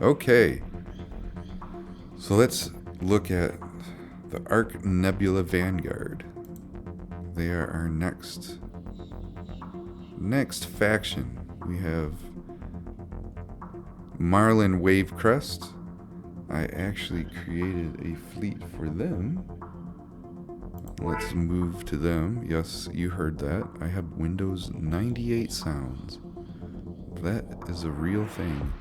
Okay, so let's look at the Nebula Vanguard. They are our next faction. We have Marlin Wavecrest. I actually created a fleet for them. Let's move to them. Yes, you heard that. I have Windows 98 sounds. That is a real thing.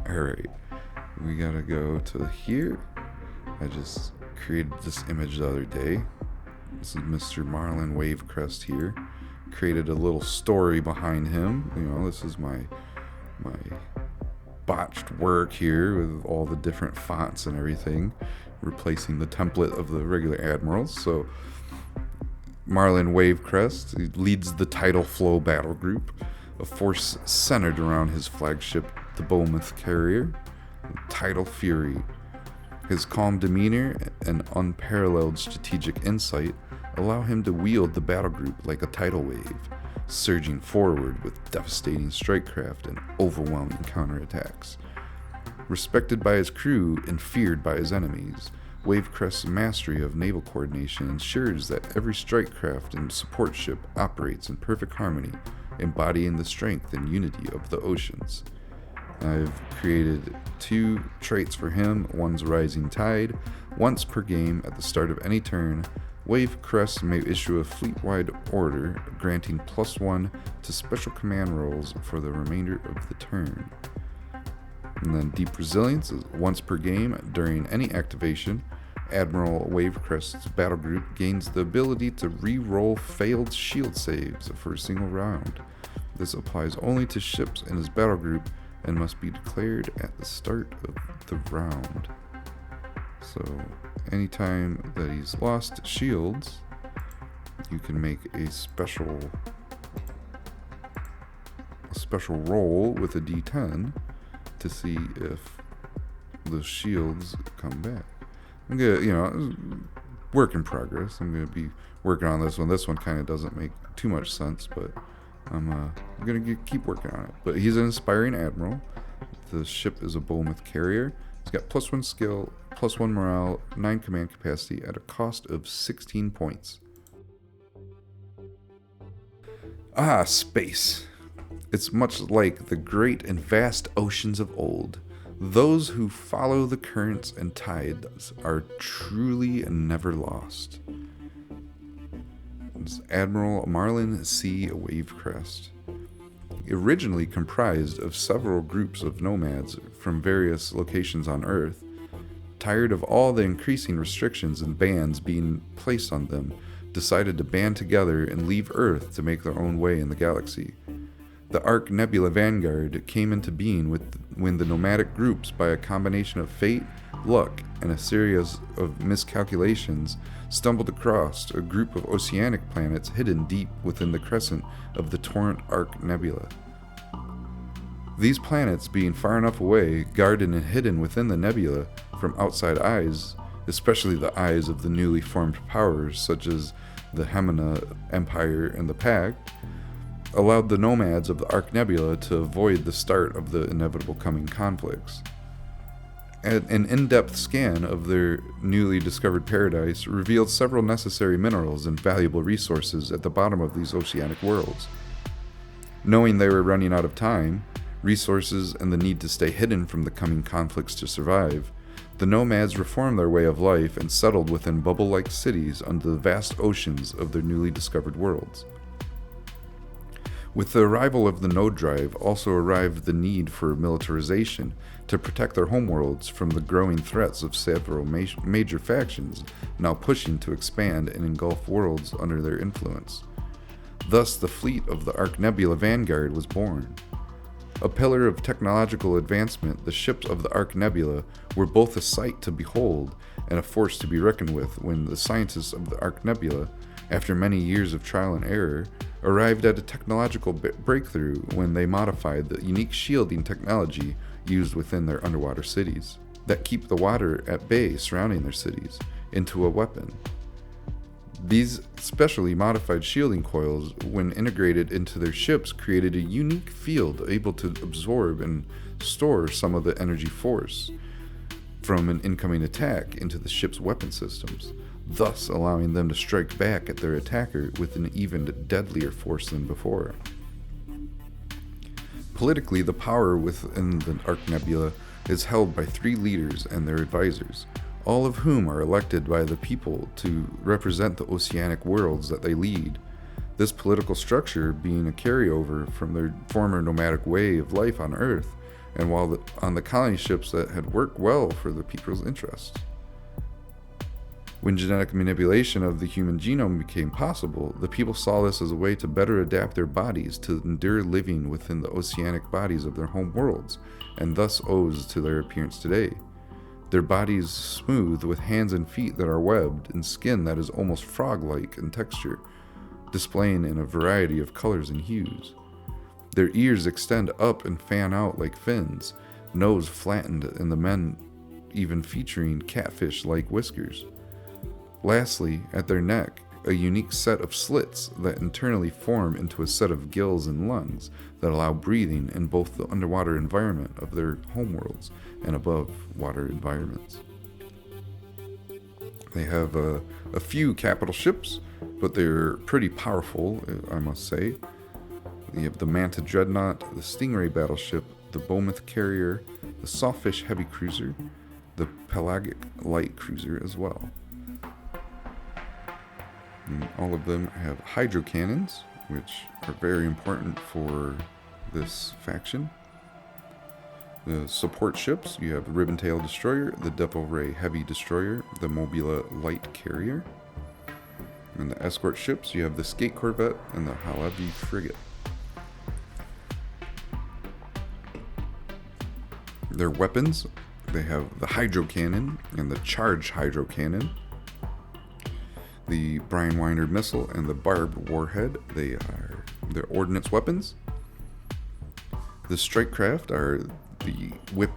Alright, we gotta go to here. I just created this image the other day. This is Mr. Marlin Wavecrest here. Created a little story behind him. You know, this is my botched work here with all the different fonts and everything, replacing the template of the regular Admirals. So Marlin Wavecrest leads the Tidal Flow battle group, a force centered around his flagship, the Behemoth carrier, Tidal Fury. His calm demeanor and unparalleled strategic insight allow him to wield the battle group like a tidal wave, surging forward with devastating strikecraft and overwhelming counterattacks. Respected by his crew and feared by his enemies, Wavecrest's mastery of naval coordination ensures that every strikecraft and support ship operates in perfect harmony, embodying the strength and unity of the oceans. I've created 2 traits for him. One's Rising Tide. Once per game at the start of any turn, Wavecrest may issue a fleet-wide order granting +1 to special command rolls for the remainder of the turn. And then Deep Resilience is once per game during any activation. Admiral Wavecrest's battle group gains the ability to re-roll failed shield saves for a single round. This applies only to ships in his battle group and must be declared at the start of the round. So anytime that he's lost shields, you can make a special roll with a D10 to see if the shields come back. I'm gonna, work in progress. I'm gonna be working on this one. This one kind of doesn't make too much sense, but I'm gonna keep working on it. But he's an inspiring admiral. The ship is a Behemoth carrier. He's got +1 skill, +1 morale, 9 command capacity at a cost of 16 points. Space. It's much like the great and vast oceans of old. Those who follow the currents and tides are truly never lost. It's Admiral Marlin C. Wavecrest. Originally comprised of several groups of nomads from various locations on Earth, tired of all the increasing restrictions and bans being placed on them, decided to band together and leave Earth to make their own way in the galaxy. The Nebula Vanguard came into being when the nomadic groups, by a combination of fate, luck, and a series of miscalculations, stumbled across a group of oceanic planets hidden deep within the crescent of the Torrent Arc Nebula. These planets, being far enough away, guarded and hidden within the nebula from outside eyes, especially the eyes of the newly formed powers such as the Hemina Empire and the Pact, allowed the nomads of the Arc Nebula to avoid the start of the inevitable coming conflicts. An in-depth scan of their newly discovered paradise revealed several necessary minerals and valuable resources at the bottom of these oceanic worlds. Knowing they were running out of time, resources, and the need to stay hidden from the coming conflicts to survive, the nomads reformed their way of life and settled within bubble-like cities under the vast oceans of their newly discovered worlds. With the arrival of the node drive also arrived the need for militarization to protect their homeworlds from the growing threats of several major factions now pushing to expand and engulf worlds under their influence. Thus, the fleet of the Arc Nebula Vanguard was born. A pillar of technological advancement, the ships of the Arc Nebula were both a sight to behold and a force to be reckoned with when the scientists of the Arc Nebula, after many years of trial and error, arrived at a technological breakthrough when they modified the unique shielding technology used within their underwater cities that keep the water at bay surrounding their cities into a weapon. These specially modified shielding coils, when integrated into their ships, created a unique field able to absorb and store some of the energy force from an incoming attack into the ship's weapon systems, thus allowing them to strike back at their attacker with an even deadlier force than before. Politically, the power within the Ark Nebula is held by 3 leaders and their advisors, all of whom are elected by the people to represent the oceanic worlds that they lead. This political structure being a carryover from their former nomadic way of life on Earth, and while on the colony ships that had worked well for the people's interests. When genetic manipulation of the human genome became possible, the people saw this as a way to better adapt their bodies to endure living within the oceanic bodies of their home worlds, and thus owes to their appearance today. Their bodies smooth with hands and feet that are webbed, and skin that is almost frog-like in texture, displaying in a variety of colors and hues. Their ears extend up and fan out like fins, nose flattened, and the men even featuring catfish-like whiskers. Lastly, at their neck, a unique set of slits that internally form into a set of gills and lungs that allow breathing in both the underwater environment of their homeworlds and above water environments. They have a few capital ships, but they're pretty powerful, I must say. You have the Manta Dreadnought, the Stingray battleship, the Beaumont carrier, the Sawfish heavy cruiser, the Pelagic light cruiser as well. And all of them have hydro cannons, which are very important for this faction. The support ships, you have the Ribbon-Tail Destroyer, the Devil Ray Heavy Destroyer, the Nebula Light Carrier. And the escort ships, you have the Skate Corvette and the Halabi Frigate. Their weapons, they have the Hydro Cannon and the Charged Hydro Cannon, the Brian Winder Missile and the Barbed Warhead. They are their ordnance weapons. The Strike Craft are the Whip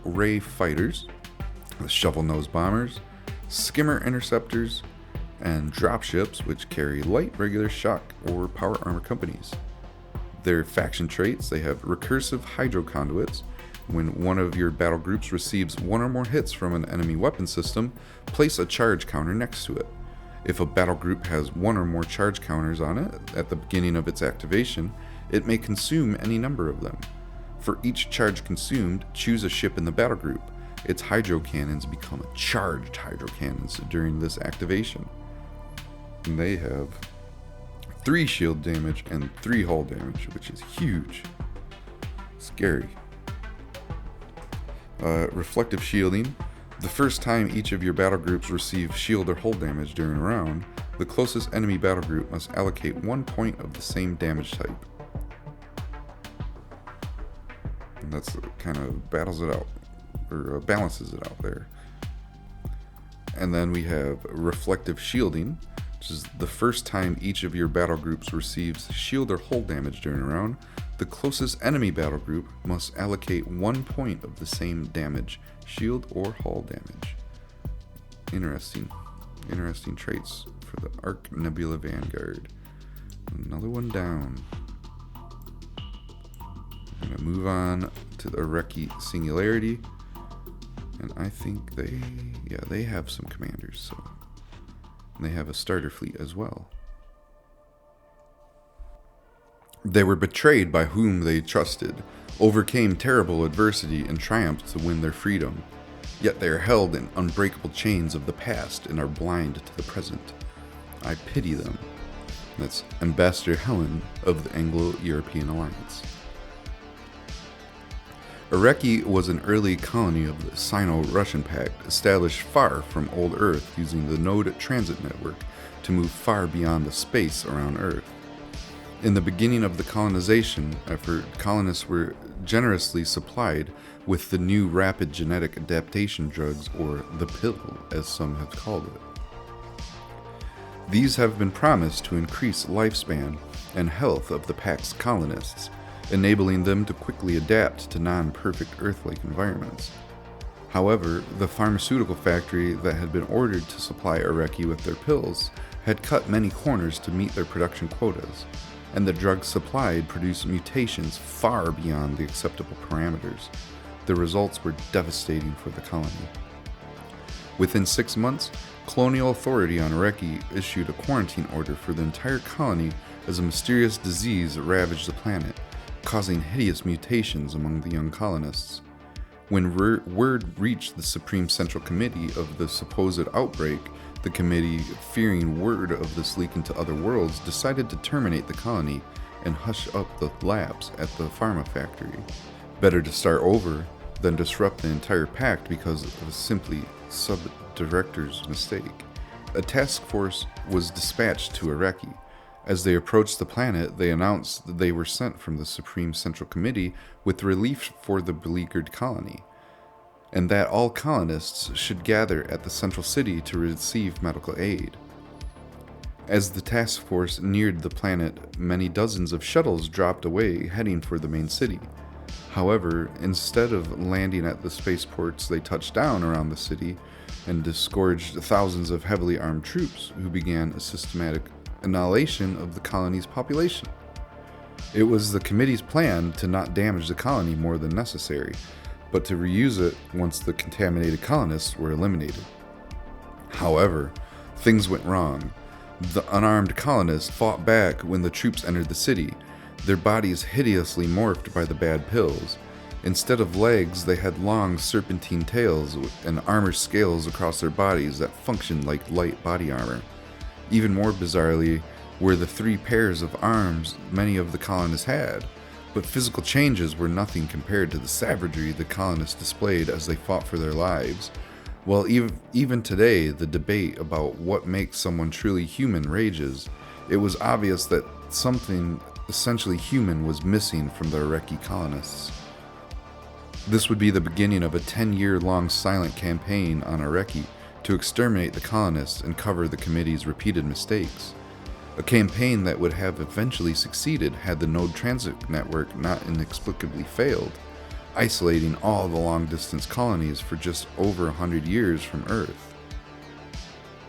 Ray Fighters, the Shovel Nose Bombers, Skimmer Interceptors, and Dropships, which carry light regular shock or power armor companies. Their faction traits, they have Recursive Hydro Conduits. When one of your battle groups receives 1 or more hits from an enemy weapon system, place a charge counter next to it. If a battle group has 1 or more charge counters on it at the beginning of its activation, it may consume any number of them. For each charge consumed, choose a ship in the battle group. Its hydro cannons become charged hydro cannons during this activation. And they have 3 shield damage and 3 hull damage, which is huge. Scary. Reflective shielding. The first time each of your battle groups receive shield or hull damage during a round, the closest enemy battle group must allocate 1 point of the same damage type. And that's kind of balances it out there. And then we have reflective shielding, which is the first time each of your battle groups receives shield or hull damage during a round, the closest enemy battle group must allocate 1 point of the same damage, shield or hull damage. Interesting traits for the Ark Nebula Vanguard. Another one down. I'm gonna move on to the Arreki Singularity, and I think they have some commanders, so and they have a starter fleet as well. They were betrayed by whom they trusted, overcame terrible adversity, and triumphed to win their freedom. Yet they are held in unbreakable chains of the past and are blind to the present. I pity them. That's Ambassador Helen of the Anglo-European Alliance. Arreki was an early colony of the Sino-Russian Pact, established far from old Earth using the Node Transit Network to move far beyond the space around Earth. In the beginning of the colonization effort, colonists were generously supplied with the new rapid genetic adaptation drugs, or the pill, as some have called it. These have been promised to increase lifespan and health of the Pact's colonists, enabling them to quickly adapt to non-perfect Earth-like environments. However, the pharmaceutical factory that had been ordered to supply Arreki with their pills had cut many corners to meet their production quotas, and the drugs supplied produced mutations far beyond the acceptable parameters. The results were devastating for the colony. Within 6 months, colonial authority on Arreki issued a quarantine order for the entire colony as a mysterious disease ravaged the planet, causing hideous mutations among the young colonists. When word reached the Supreme Central Committee of the supposed outbreak, the committee, fearing word of this leak into other worlds, decided to terminate the colony and hush up the labs at the pharma factory. Better to start over than disrupt the entire pact because of a simply sub-director's mistake. A task force was dispatched to Arreki. As they approached the planet, they announced that they were sent from the Supreme Central Committee with relief for the beleaguered colony, and that all colonists should gather at the central city to receive medical aid. As the task force neared the planet, many dozens of shuttles dropped away, heading for the main city. However, instead of landing at the spaceports, they touched down around the city and disgorged thousands of heavily armed troops who began a systematic annihilation of the colony's population. It was the committee's plan to not damage the colony more than necessary, but to reuse it once the contaminated colonists were eliminated. However, things went wrong. The unarmed colonists fought back when the troops entered the city, their bodies hideously morphed by the bad pills. Instead of legs, they had long serpentine tails and armor scales across their bodies that functioned like light body armor. Even more bizarrely were the 3 pairs of arms many of the colonists had, but physical changes were nothing compared to the savagery the colonists displayed as they fought for their lives. While even today the debate about what makes someone truly human rages, it was obvious that something essentially human was missing from the Arreki colonists. This would be the beginning of a 10-year-long silent campaign on Arreki to exterminate the colonists and cover the committee's repeated mistakes. A campaign that would have eventually succeeded had the node transit network not inexplicably failed, isolating all the long-distance colonies for just over 100 years from Earth.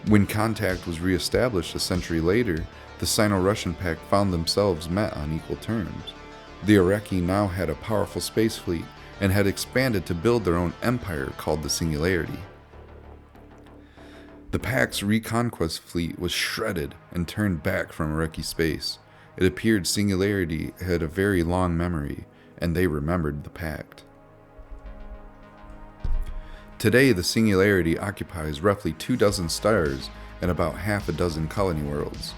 When contact was re-established a century later, the Sino-Russian Pact found themselves met on equal terms. The Arreki now had a powerful space fleet and had expanded to build their own empire called the Singularity. The Pact's reconquest fleet was shredded and turned back from Arreki space. It appeared Singularity had a very long memory, and they remembered the Pact. Today, the Singularity occupies roughly 24 stars and about half a dozen colony worlds.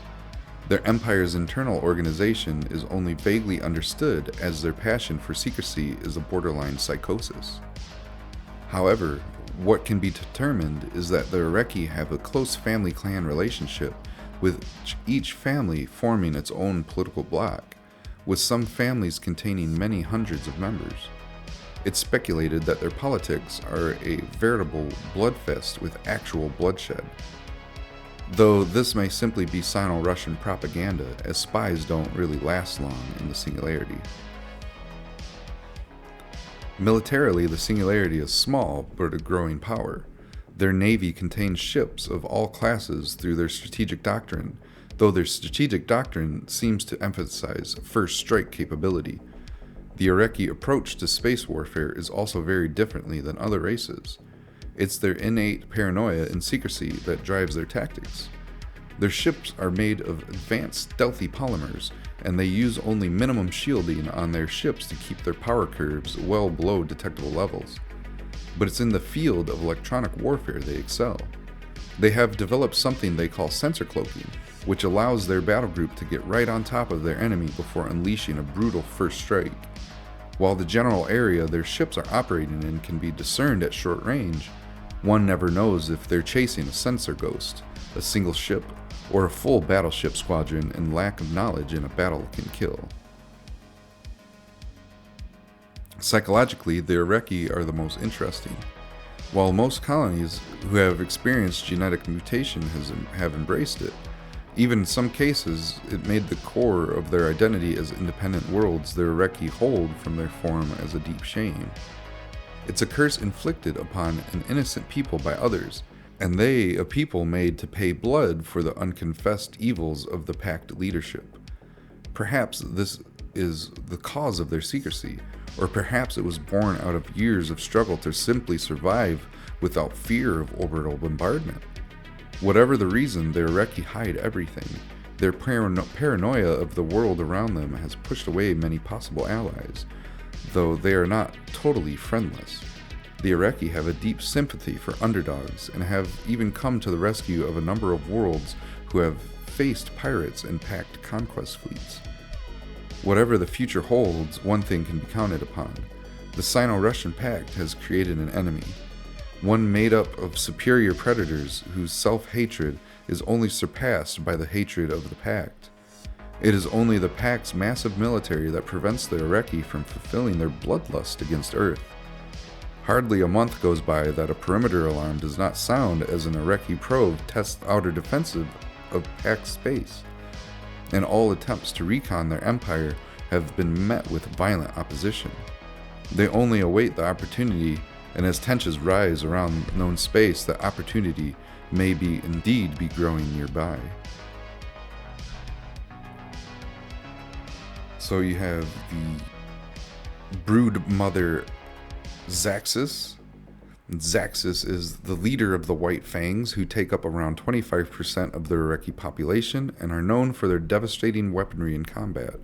Their empire's internal organization is only vaguely understood, as their passion for secrecy is a borderline psychosis. However, what can be determined is that the Arreki have a close family-clan relationship, with each family forming its own political bloc, with some families containing many hundreds of members. It's speculated that their politics are a veritable bloodfest with actual bloodshed. Though this may simply be Sino-Russian propaganda, as spies don't really last long in the Singularity. Militarily, the Singularity is small, but a growing power. Their navy contains ships of all classes through their strategic doctrine, though their strategic doctrine seems to emphasize first strike capability. The Arreki approach to space warfare is also very differently than other races. It's their innate paranoia and secrecy that drives their tactics. Their ships are made of advanced stealthy polymers, and they use only minimum shielding on their ships to keep their power curves well below detectable levels. But it's in the field of electronic warfare they excel. They have developed something they call sensor cloaking, which allows their battle group to get right on top of their enemy before unleashing a brutal first strike. While the general area their ships are operating in can be discerned at short range, one never knows if they're chasing a sensor ghost, a single ship, or a full battleship squadron, and lack of knowledge in a battle can kill. Psychologically, the Arreki are the most interesting. While most colonies who have experienced genetic mutation have embraced it, Even in some cases, it made the core of their identity as independent worlds the Arreki hold from their form as a deep shame. It's a curse inflicted upon an innocent people by others, and they a people made to pay blood for the unconfessed evils of the Pact leadership. Perhaps this is the cause of their secrecy, or perhaps it was born out of years of struggle to simply survive without fear of orbital bombardment. Whatever the reason, the Arreki hide everything. Their paranoia of the world around them has pushed away many possible allies, though they are not totally friendless. The Arreki have a deep sympathy for underdogs and have even come to the rescue of a number of worlds who have faced pirates and Pact conquest fleets. Whatever the future holds, one thing can be counted upon. The Sino-Russian Pact has created an enemy, one made up of superior predators whose self-hatred is only surpassed by the hatred of the Pact. It is only the Pact's massive military that prevents the Arreki from fulfilling their bloodlust against Earth. Hardly a month goes by that a perimeter alarm does not sound as an Arreki probe tests the outer defensive of Pact space, and all attempts to recon their empire have been met with violent opposition. They only await the opportunity, and as tensions rise around known space, that opportunity may indeed be growing nearby. So you have the brood mother Zaxxas. Zaxxas is the leader of the White Fangs, who take up around 25% of the Arreki population and are known for their devastating weaponry in combat.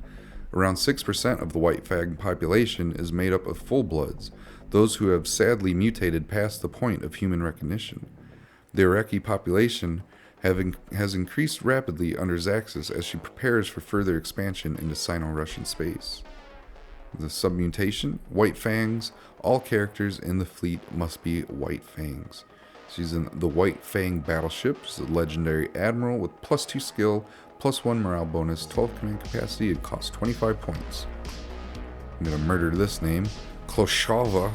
Around 6% of the White Fang population is made up of full-bloods, those who have sadly mutated past the point of human recognition. The Arreki population has increased rapidly under Zaxxas as she prepares for further expansion into Sino-Russian space. The submutation, White Fangs. All characters in the fleet must be White Fangs. She's in the White Fang battleship. She's a legendary Admiral with +2 skill, +1 morale bonus, 12 command capacity, and costs 25 points. I'm gonna murder this name. Kloshaya,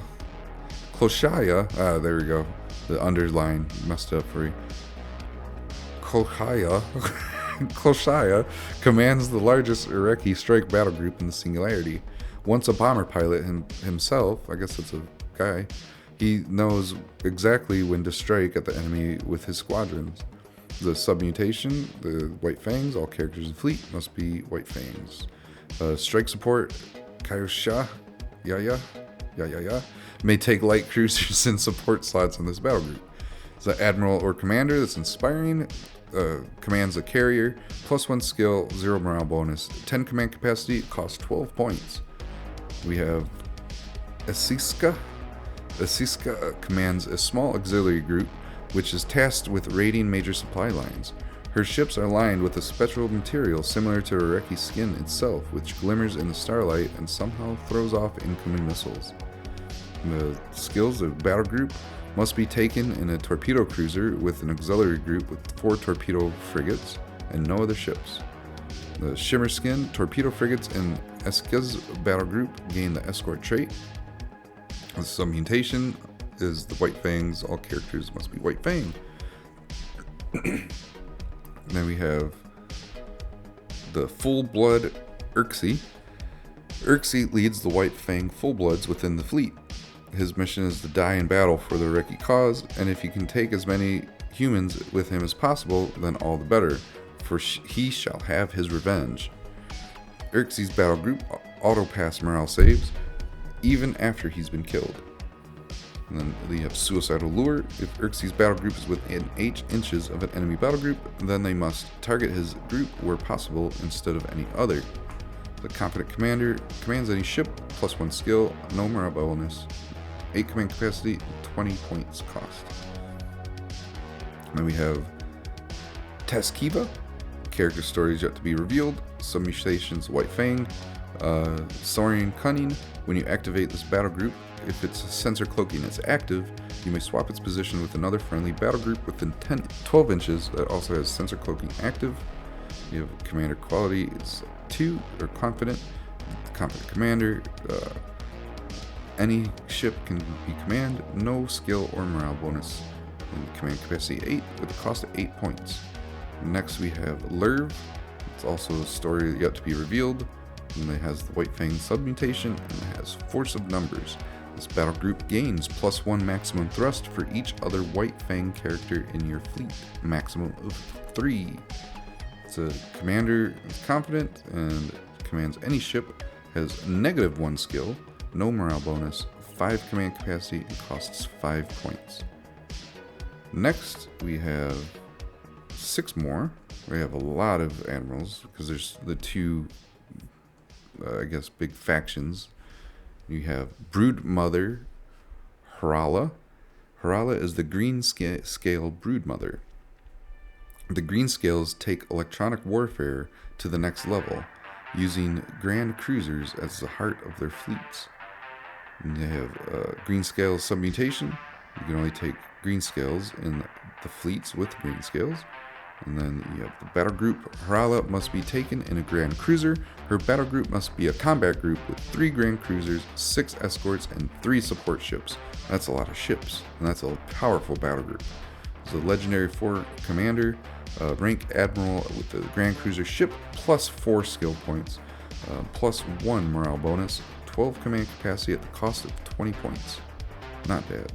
there we go. The underline messed up for you. Kloshaya commands the largest Arreki strike battle group in the Singularity. Once a bomber pilot himself, I guess it's a guy, he knows exactly when to strike at the enemy with his squadrons. The submutation, the White Fangs, all characters in fleet must be White Fangs. Strike support, Kyosha, may take light cruisers and support slots in this battle group. It's an admiral or commander that's inspiring, commands a carrier, +1 skill, 0 morale bonus, 10 command capacity, costs 12 points. We have Asiska. Asiska commands a small auxiliary group which is tasked with raiding major supply lines. Her ships are lined with a spectral material similar to Arreki's skin itself, which glimmers in the starlight and somehow throws off incoming missiles. The skills of battle group must be taken in a torpedo cruiser with an auxiliary group with 4 torpedo frigates and no other ships. The Shimmer Skin, torpedo frigates, and Eska's battle group gain the escort trait. The submutation is the White Fangs. All characters must be White Fang. Then we have the Full-Blood Arreki. Arreki leads the White Fang Full-Bloods within the fleet. His mission is to die in battle for the Arreki cause, and if he can take as many humans with him as possible, then all the better, for he shall have his revenge. Arreki's battle group auto-pass morale saves, even after he's been killed. And then we have Suicidal Lure. If Arreki's battle group is within 8 inches of an enemy battle group, then they must target his group where possible instead of any other. The Confident Commander commands any ship, +1 skill, no morale bonus, 8 command capacity, 20 points cost. And then we have Tezkiva. Character story is yet to be revealed. Some mutations, White Fang. Saurian Cunning. When you activate this battle group, if its sensor cloaking is active, you may swap its position with another friendly battle group within 12 inches that also has sensor cloaking active. You have commander quality is 2, or confident. Confident commander. Any ship can be command, no skill or morale bonus. And command capacity 8 with a cost of 8 points. Next we have Lerv. It's also a story yet to be revealed. And it has the White Fang submutation, and it has Force of Numbers. This battle group gains +1 maximum thrust for each other White Fang character in your fleet, maximum of 3. It's a commander is confident and commands any ship, has -1 skill, no morale bonus, 5 command capacity, and costs 5 points. Next, we have 6 more. We have a lot of admirals because there's the two, big factions. You have Brood Mother Harala. Harala is the green scale Brood Mother. The green scales take electronic warfare to the next level, using grand cruisers as the heart of their fleets. And you have green scales submutation. You can only take green scales in the fleets with green scales. And then you have the battle group. Harala must be taken in a grand cruiser. Her battle group must be a combat group with 3 grand cruisers, 6 escorts, and 3 support ships. That's a lot of ships, and that's a powerful battle group. There's a legendary 4 commander, rank Admiral with the grand cruiser ship, +4 skill points, +1 morale bonus, 12 command capacity at the cost of 20 points. Not bad,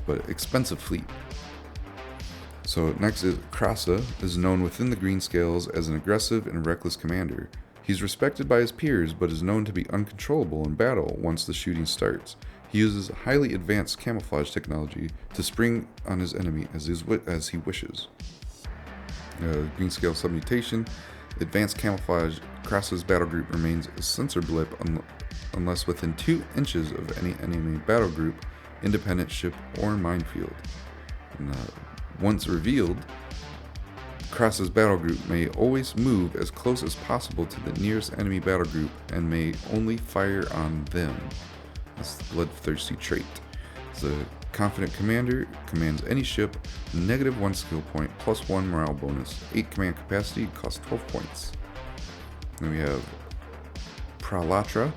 but expensive fleet. So next is Krysa, is known within the green scales as an aggressive and reckless commander. He's respected by his peers, but is known to be uncontrollable in battle once the shooting starts. He uses highly advanced camouflage technology to spring on his enemy as he wishes. Green scale submutation, advanced camoufage. Krysa's battle group remains a sensor blip unless within 2 inches of any enemy battle group, independent ship, or minefield. And, once revealed, Krysa's battle group may always move as close as possible to the nearest enemy battle group and may only fire on them. That's the bloodthirsty trait. It's a confident commander, commands any ship, -1 skill point, +1 morale bonus, 8 command capacity, costs 12 points. Then we have Pralatra.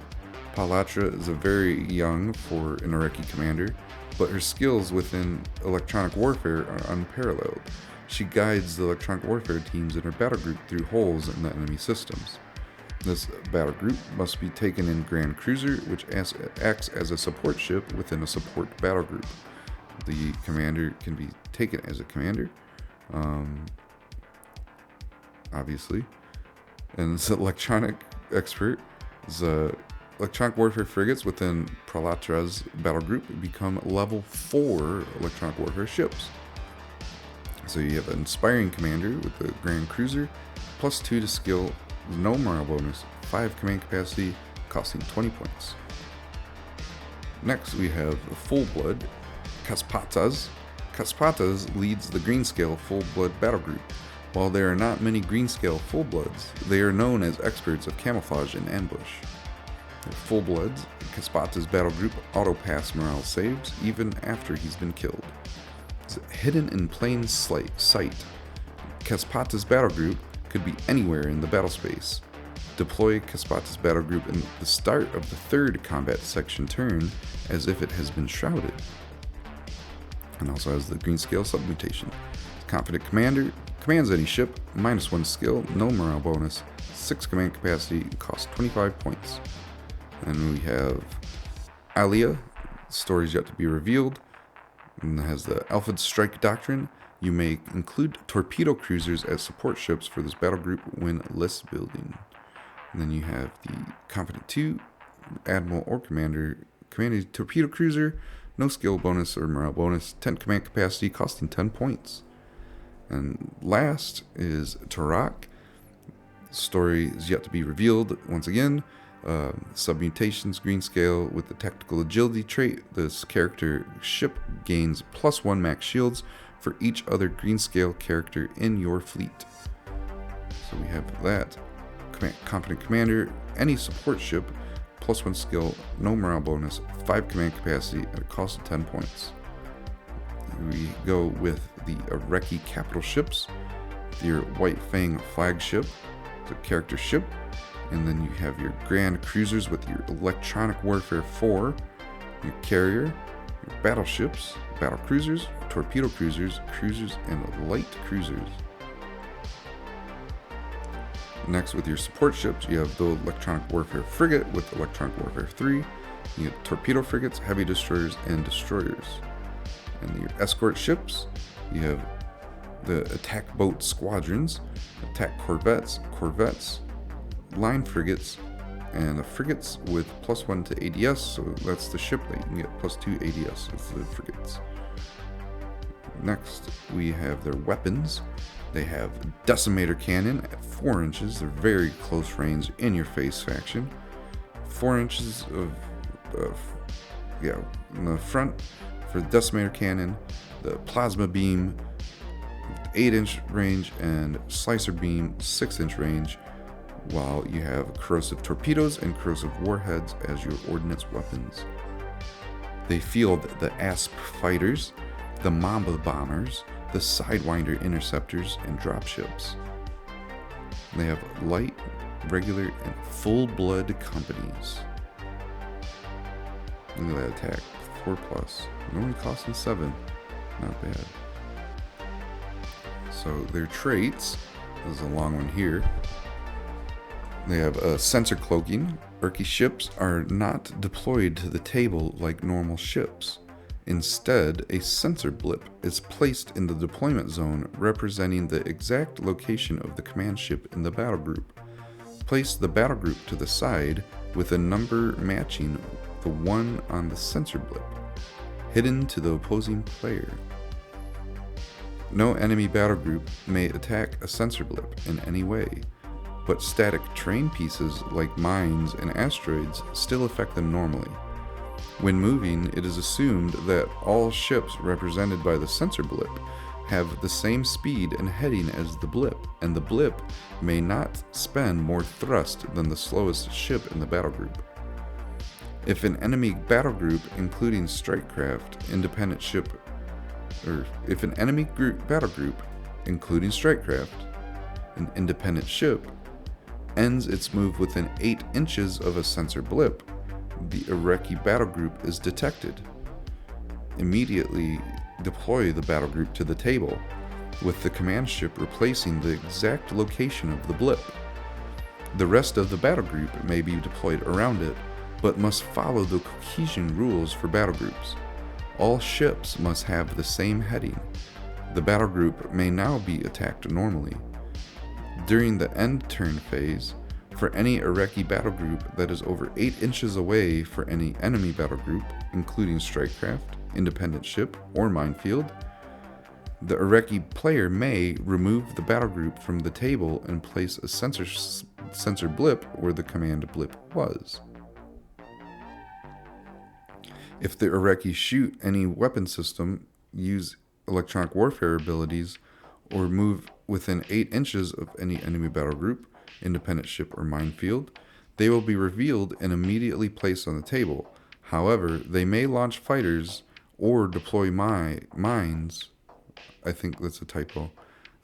Pralatra is a very young for an Arreki commander, but her skills within electronic warfare are unparalleled. She guides the electronic warfare teams in her battle group through holes in the enemy systems. This battle group must be taken in Grand Cruiser, which acts as a support ship within a support battle group. The commander can be taken as a commander, obviously. And it's an electronic expert. The electronic warfare frigates within Pralatra's battle group become level 4 electronic warfare ships. So you have an inspiring commander with the Grand Cruiser, +2 to skill, no morale bonus, 5 command capacity, costing 20 points. Next we have Full Blood Kaspatas. Kaspatas leads the green scale Full Blood battle group. While there are not many green scale Full Bloods, they are known as experts of camouflage and ambush. Full Bloods, Kaspatas' battle group auto-pass morale saves even after he's been killed. It's hidden in plain sight. Kaspatas' battle group could be anywhere in the battle space. Deploy Kaspatas' battle group in the start of the 3rd combat section turn as if it has been shrouded. And also has the green scale submutation. Confident commander, commands any ship, -1 skill, no morale bonus, 6 command capacity, costs 25 points. And we have Aurelia, stories yet to be revealed, and it has the Alpha Strike Doctrine. You may include torpedo cruisers as support ships for this battle group when list building. And then you have the Confident 2, Admiral or Commander, commanding torpedo cruiser, no skill bonus or morale bonus, 10 command capacity, costing 10 points. And last is Tarak. Story is yet to be revealed once again. Submutations, green scale with the tactical agility trait. This character ship gains +1 max shields for each other green scale character in your fleet. So we have that. Confident commander, any support ship, +1 skill, no morale bonus, 5 command capacity at a cost of 10 points. We go with the Arreki capital ships, your White Fang flagship, the character ship, and then you have your Grand Cruisers with your Electronic Warfare 4, your carrier, your battleships, battle cruisers, torpedo cruisers, and light cruisers. Next, with your support ships, you have the Electronic Warfare Frigate with Electronic Warfare 3. You have torpedo frigates, heavy destroyers, and destroyers. And your escort ships, you have the attack boat squadrons, attack corvettes, line frigates, and the frigates with +1 to ADS, so that's the ship that you can get +2 ADS, it's the frigates. Next, we have their weapons. They have Decimator Cannon at 4 inches, they're very close range, in your face faction. 4 inches of, in the front for the Decimator Cannon, the Plasma Beam, 8-inch range, and Slicer Beam, 6-inch range, while you have Corrosive Torpedoes and Corrosive Warheads as your ordnance weapons. They field the Asp Fighters, the Mamba Bombers, the Sidewinder Interceptors, and Dropships. They have light, regular, and full-blood companies. Look at that attack, 4+. It only cost them 7. Not bad. So their traits, there's a long one here. They have a sensor cloaking. Arreki ships are not deployed to the table like normal ships. Instead, a sensor blip is placed in the deployment zone representing the exact location of the command ship in the battle group. Place the battle group to the side with a number matching the one on the sensor blip, hidden to the opposing player. No enemy battle group may attack a sensor blip in any way, but static terrain pieces like mines and asteroids still affect them normally. When moving, it is assumed that all ships represented by the sensor blip have the same speed and heading as the blip, and the blip may not spend more thrust than the slowest ship in the battle group. If an enemy battle group, including Strikecraft, independent ship, or if an enemy battle group, including Strikecraft, an independent ship, ends its move within 8 inches of a sensor blip, the Arreki battle group is detected. Immediately deploy the battle group to the table, with the command ship replacing the exact location of the blip. The rest of the battle group may be deployed around it, but must follow the cohesion rules for battle groups. All ships must have the same heading. The battle group may now be attacked normally. During the end turn phase, for any Arreki battle group that is over 8 inches away for any enemy battle group, including Strikecraft, independent ship, or minefield, the Arreki player may remove the battle group from the table and place a sensor blip where the command blip was. If the Arreki shoot any weapon system, use electronic warfare abilities, or move within 8 inches of any enemy battle group, independent ship, or minefield, they will be revealed and immediately placed on the table. However, they may launch fighters or deploy mines, I think that's a typo,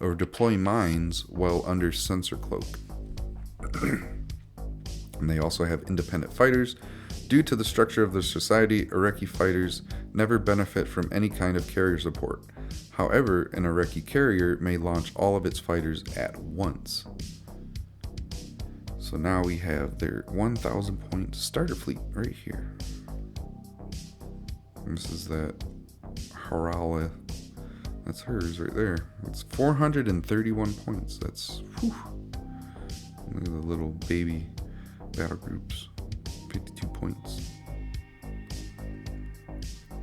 or deploy mines while under sensor cloak. And they also have independent fighters. Due to the structure of their society, Arreki fighters never benefit from any kind of carrier support. However, an Arreki carrier may launch all of its fighters at once. So now we have their 1,000 point starter fleet right here. And this is that Aurelia. That's hers right there. It's 431 points. That's, whew. Look at the little baby battle groups. 52 points.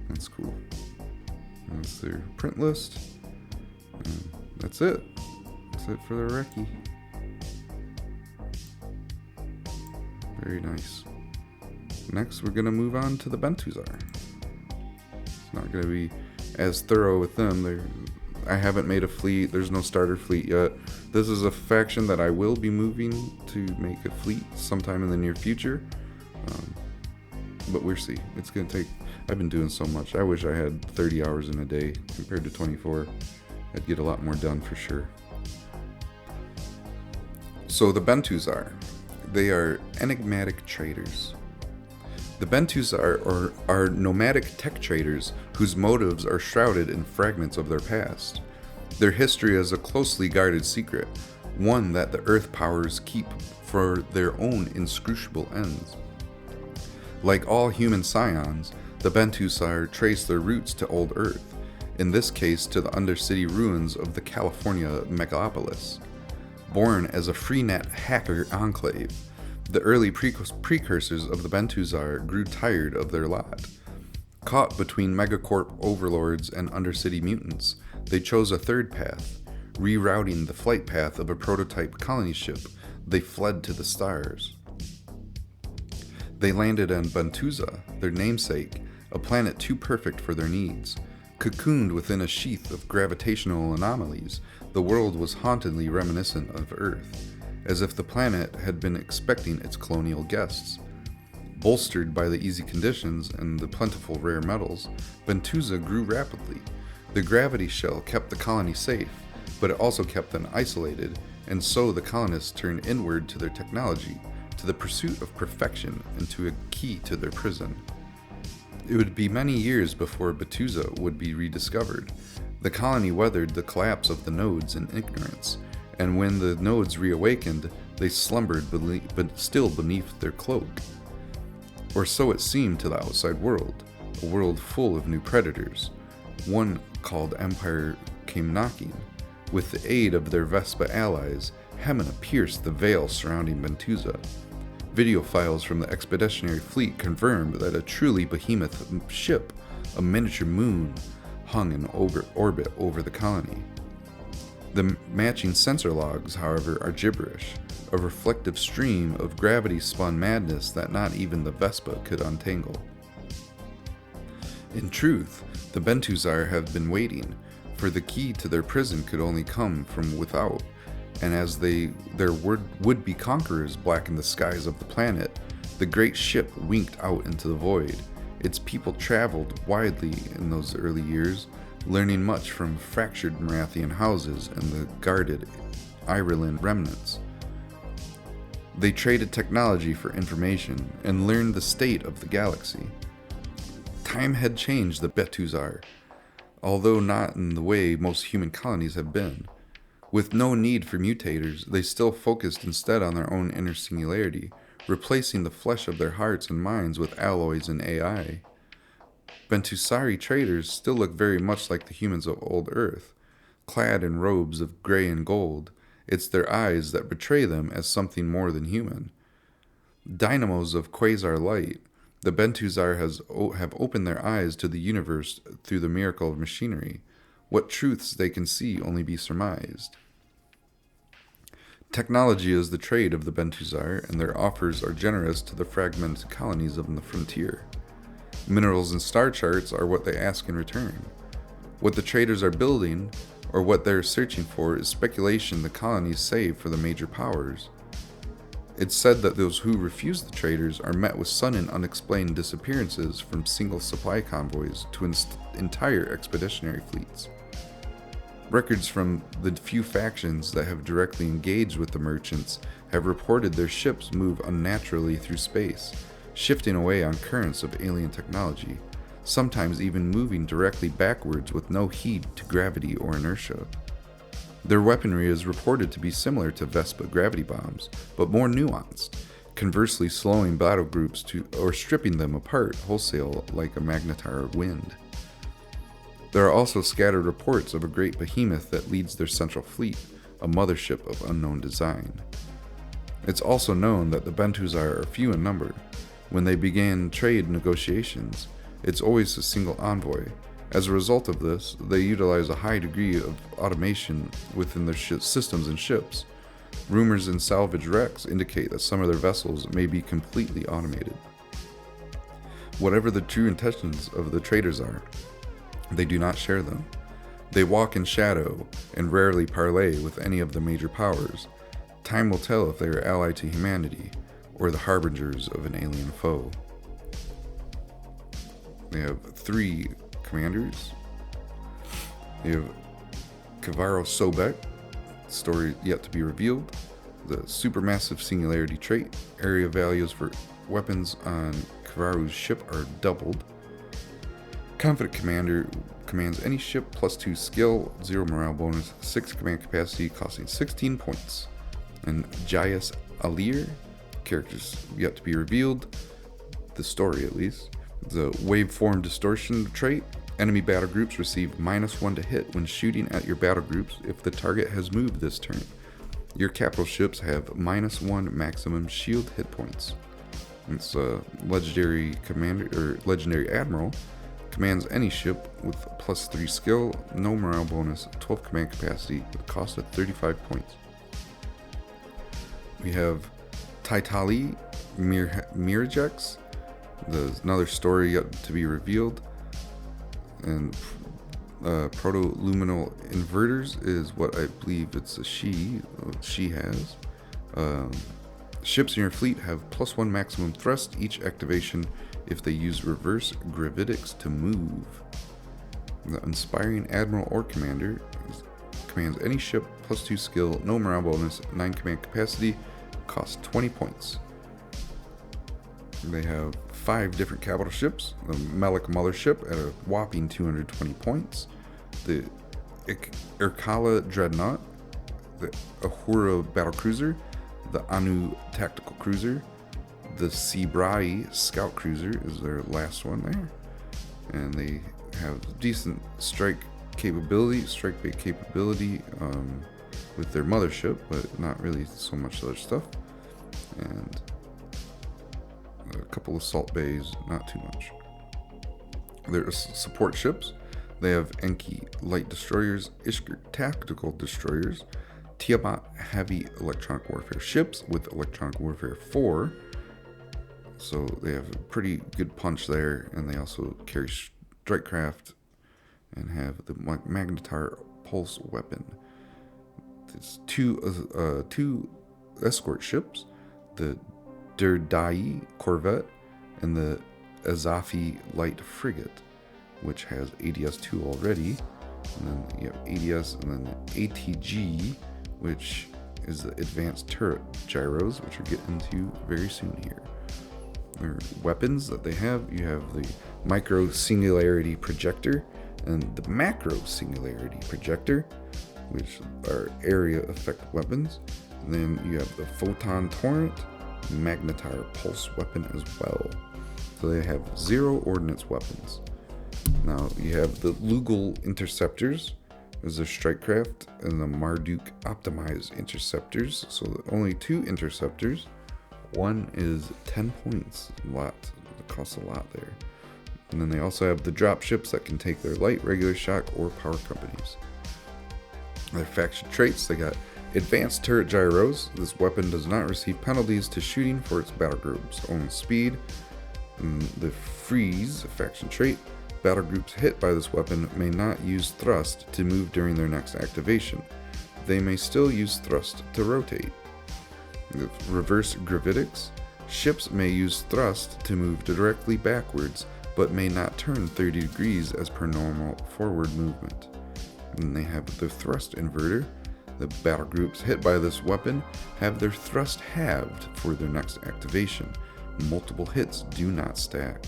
That's cool. That's their print list. And that's it. That's it for the Arreki. Very nice. Next, we're going to move on to the Bentusar. It's not going to be as thorough with them. I haven't made a fleet. There's no starter fleet yet. This is a faction that I will be moving to make a fleet sometime in the near future. But we'll see. It's going to take... I've been doing so much. I wish I had 30 hours in a day compared to 24. I'd get a lot more done for sure. So the Bentusar. They are enigmatic traders. The Bentusar are nomadic tech traders whose motives are shrouded in fragments of their past. Their history is a closely guarded secret. one that the Earth powers keep for their own inscrutable ends. Like all human scions, the Bentusar trace their roots to old Earth, in this case to the undercity ruins of the California megalopolis. Born as a freenet hacker enclave, the early precursors of the Bentusar grew tired of their lot. Caught between megacorp overlords and undercity mutants, they chose a third path. Rerouting the flight path of a prototype colony ship, they fled to the stars. They landed on Bentusar, their namesake, a planet too perfect for their needs. Cocooned within a sheath of gravitational anomalies, the world was hauntedly reminiscent of Earth, as if the planet had been expecting its colonial guests. Bolstered by the easy conditions and the plentiful rare metals, Bentusar grew rapidly. The gravity shell kept the colony safe, but it also kept them isolated, and so the colonists turned inward to their technology, to the pursuit of perfection, and to a key to their prison. It would be many years before Bentusar would be rediscovered. The colony weathered the collapse of the nodes in ignorance, and when the nodes reawakened, they slumbered still beneath their cloak. Or so it seemed to the outside world, a world full of new predators. One called Empire came knocking. With the aid of their Vespa allies, Hemina pierced the veil surrounding Bentusar. Video files from the expeditionary fleet confirmed that a truly behemoth ship, a miniature moon, hung in orbit over the colony. The matching sensor logs, however, are gibberish, a reflective stream of gravity-spun madness that not even the Vespa could untangle. In truth, the Bentusar have been waiting, for the key to their prison could only come from without, and as their would-be conquerors blackened the skies of the planet, the great ship winked out into the void. Its people traveled widely in those early years, learning much from fractured Marathian houses and the guarded Iralynn remnants. They traded technology for information and learned the state of the galaxy. Time had changed the Bentusar, although not in the way most human colonies have been. With no need for mutators, they still focused instead on their own inner singularity, replacing the flesh of their hearts and minds with alloys and AI. Bentusari traders still look very much like the humans of old Earth, clad in robes of gray and gold. It's their eyes that betray them as something more than human. Dynamos of quasar light, the Bentusar have opened their eyes to the universe through the miracle of machinery. What truths they can see only be surmised. Technology is the trade of the Bentusar, and their offers are generous to the fragmented colonies of the frontier. Minerals and star charts are what they ask in return. What the traders are building, or what they're searching for, is speculation the colonies save for the major powers. It's said that those who refuse the traders are met with sudden unexplained disappearances from single supply convoys to entire expeditionary fleets. Records from the few factions that have directly engaged with the merchants have reported their ships move unnaturally through space, shifting away on currents of alien technology, sometimes even moving directly backwards with no heed to gravity or inertia. Their weaponry is reported to be similar to Vespa gravity bombs, but more nuanced, conversely slowing battle groups or stripping them apart wholesale like a magnetar wind. There are also scattered reports of a great behemoth that leads their central fleet, a mothership of unknown design. It's also known that the Bentusar are few in number. When they begin trade negotiations, it's always a single envoy. As a result of this, they utilize a high degree of automation within their systems and ships. Rumors in salvage wrecks indicate that some of their vessels may be completely automated. Whatever the true intentions of the traders are, they do not share them. They walk in shadow and rarely parley with any of the major powers. Time will tell if they are allied to humanity or the harbingers of an alien foe. They have 3 commanders. They have Kavaro Sobek, story yet to be revealed. The supermassive singularity trait. Area values for weapons on Kavaro's ship are doubled. Confident Commander commands any ship +2 skill, 0 morale bonus, 6 command capacity, costing 16 points. And Jayas Alir, characters yet to be revealed, the story at least. The waveform distortion trait. Enemy battle groups receive -1 to hit when shooting at your battle groups if the target has moved this turn. Your capital ships have -1 maximum shield hit points. It's a legendary commander or legendary admiral. Commands any ship with +3 skill, no morale bonus, 12 command capacity, with a cost of 35 points. We have Taitali Mirajex. There's another story yet to be revealed. And proto-luminal inverters is what I believe it's a she has. Ships in your fleet have +1 maximum thrust each activation if they use reverse gravitics to move. The Inspiring Admiral or Commander commands any ship +2 skill, no morale bonus, 9 command capacity, costs 20 points. They have 5 different capital ships. The Melik Mothership at a whopping 220 points. The Irkala Dreadnought, the Ahura Battlecruiser, the Anu Tactical Cruiser, the Seabrai Scout Cruiser is their last one there. And they have decent strike bait capability with their mothership, but not really so much other stuff. And a couple of salt bays, not too much. Their support ships. They have Enki light destroyers, Ishgir tactical destroyers, Tiamat heavy electronic warfare ships with electronic warfare 4. So they have a pretty good punch there, and they also carry strikecraft and have the Magnetar pulse weapon. There's two escort ships, the Derdai corvette and the Azafi light frigate, which has ADS-2 already. And then you have ADS, and then the ATG, which is the advanced turret gyros, which we'll get into very soon here. Their weapons that they have, you have the micro singularity projector and the macro singularity projector, which are area effect weapons. And then you have the photon torrent, magnetar pulse weapon as well. So they have 0 ordnance weapons. Now you have the Lugal interceptors as their strikecraft, and the Marduk optimized interceptors. So only 2 interceptors. One is 10 points, a lot. It costs a lot there. And then they also have the drop ships that can take their light, regular shock, or power companies. Their faction traits, they got advanced turret gyros. This weapon does not receive penalties to shooting for its battle group's own speed. And the freeze faction trait, battle groups hit by this weapon may not use thrust to move during their next activation. They may still use thrust to rotate. The reverse gravitics, ships may use thrust to move directly backwards, but may not turn 30 degrees as per normal forward movement. And they have the thrust inverter. The battle groups hit by this weapon have their thrust halved for their next activation. Multiple hits do not stack.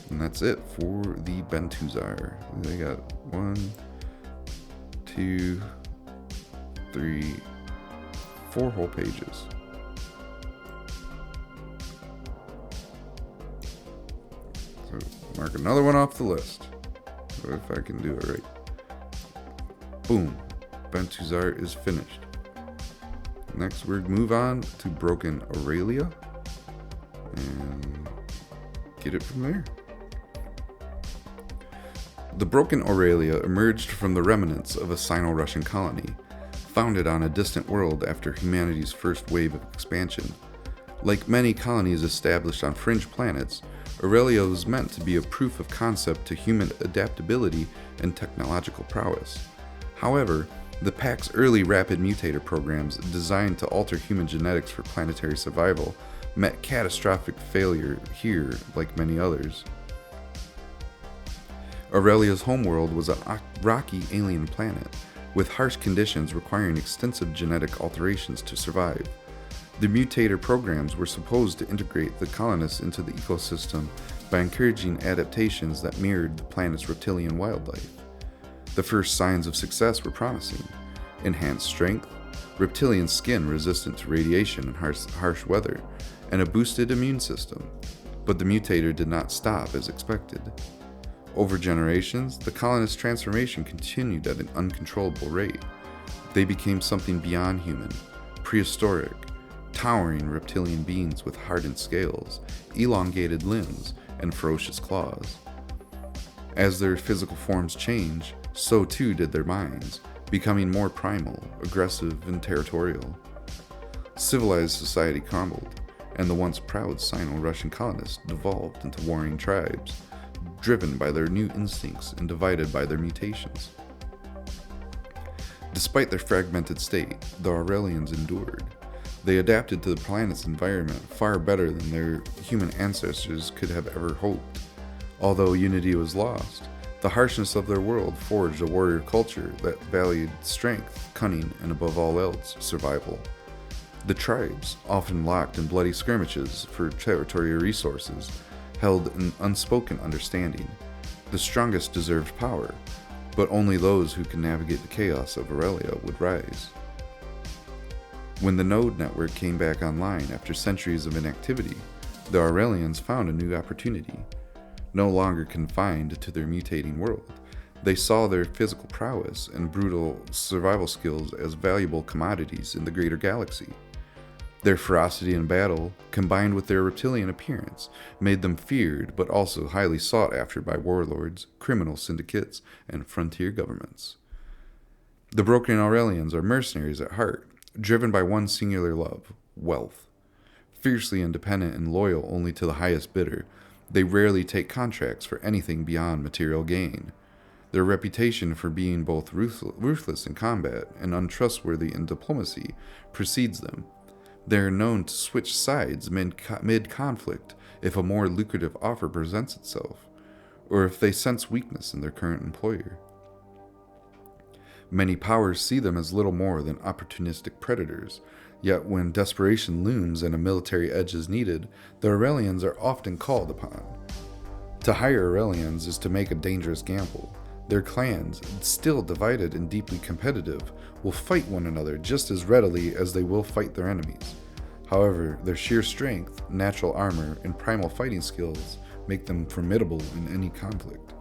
And that's it for the Bentusar. They got 1, 2, 3, 4 whole pages. So mark another one off the list. So if I can do it right. Boom. Bentusar is finished. Next we move on to Broken Aurelia and get it from there. The Broken Aurelia emerged from the remnants of a Sino-Russian colony, founded on a distant world after humanity's first wave of expansion. Like many colonies established on fringe planets, Aurelia was meant to be a proof of concept to human adaptability and technological prowess. However, the Pact's early rapid mutator programs, designed to alter human genetics for planetary survival, met catastrophic failure here, like many others. Aurelia's homeworld was a rocky alien planet, with harsh conditions requiring extensive genetic alterations to survive. The mutator programs were supposed to integrate the colonists into the ecosystem by encouraging adaptations that mirrored the planet's reptilian wildlife. The first signs of success were promising: enhanced strength, reptilian skin resistant to radiation and harsh weather, and a boosted immune system. But the mutator did not stop as expected. Over generations, the colonists' transformation continued at an uncontrollable rate. They became something beyond human, prehistoric, towering reptilian beings with hardened scales, elongated limbs, and ferocious claws. As their physical forms changed, so too did their minds, becoming more primal, aggressive, and territorial. Civilized society crumbled, and the once proud Sino-Russian colonists devolved into warring tribes, driven by their new instincts and divided by their mutations. Despite their fragmented state, the Aurelians endured. They adapted to the planet's environment far better than their human ancestors could have ever hoped. Although unity was lost, the harshness of their world forged a warrior culture that valued strength, cunning, and above all else, survival. The tribes, often locked in bloody skirmishes for territory or resources, held an unspoken understanding. The strongest deserved power, but only those who could navigate the chaos of Aurelia would rise. When the node network came back online after centuries of inactivity, the Aurelians found a new opportunity. No longer confined to their mutating world, they saw their physical prowess and brutal survival skills as valuable commodities in the greater galaxy. Their ferocity in battle, combined with their reptilian appearance, made them feared but also highly sought after by warlords, criminal syndicates, and frontier governments. The broken Aurelians are mercenaries at heart, driven by one singular love: wealth. Fiercely independent and loyal only to the highest bidder, they rarely take contracts for anything beyond material gain. Their reputation for being both ruthless in combat and untrustworthy in diplomacy precedes them. They are known to switch sides mid-conflict if a more lucrative offer presents itself, or if they sense weakness in their current employer. Many powers see them as little more than opportunistic predators, yet when desperation looms and a military edge is needed, the Aurelians are often called upon. To hire Aurelians is to make a dangerous gamble. Their clans, still divided and deeply competitive, will fight one another just as readily as they will fight their enemies. However, their sheer strength, natural armor, and primal fighting skills make them formidable in any conflict.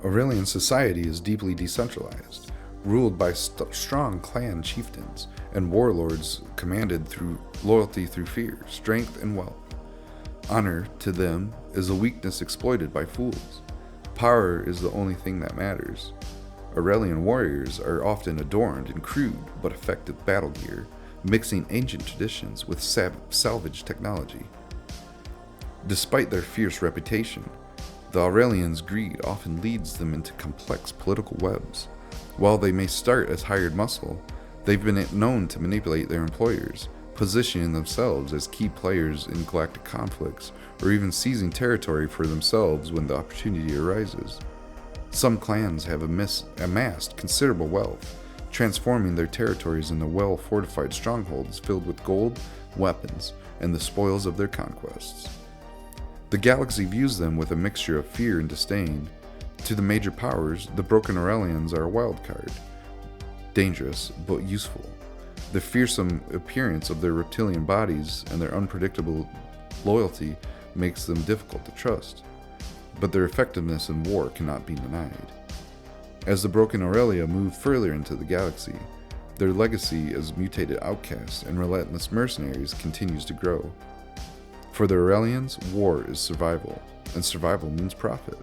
Aurelian society is deeply decentralized, ruled by strong clan chieftains and warlords commanded through loyalty through fear, strength, and wealth. Honor, to them, is a weakness exploited by fools. Power is the only thing that matters. Aurelian warriors are often adorned in crude but effective battle gear, mixing ancient traditions with salvage technology. Despite their fierce reputation, the Aurelians' greed often leads them into complex political webs. While they may start as hired muscle, they've been known to manipulate their employers, positioning themselves as key players in galactic conflicts, or even seizing territory for themselves when the opportunity arises. Some clans have amassed considerable wealth, transforming their territories into well-fortified strongholds filled with gold, weapons, and the spoils of their conquests. The galaxy views them with a mixture of fear and disdain. To the major powers, the broken Aurelians are a wild card, dangerous but useful. The fearsome appearance of their reptilian bodies and their unpredictable loyalty makes them difficult to trust, but their effectiveness in war cannot be denied. As the broken Aurelia move further into the galaxy, their legacy as mutated outcasts and relentless mercenaries continues to grow. For the Aurelians, war is survival, and survival means profit.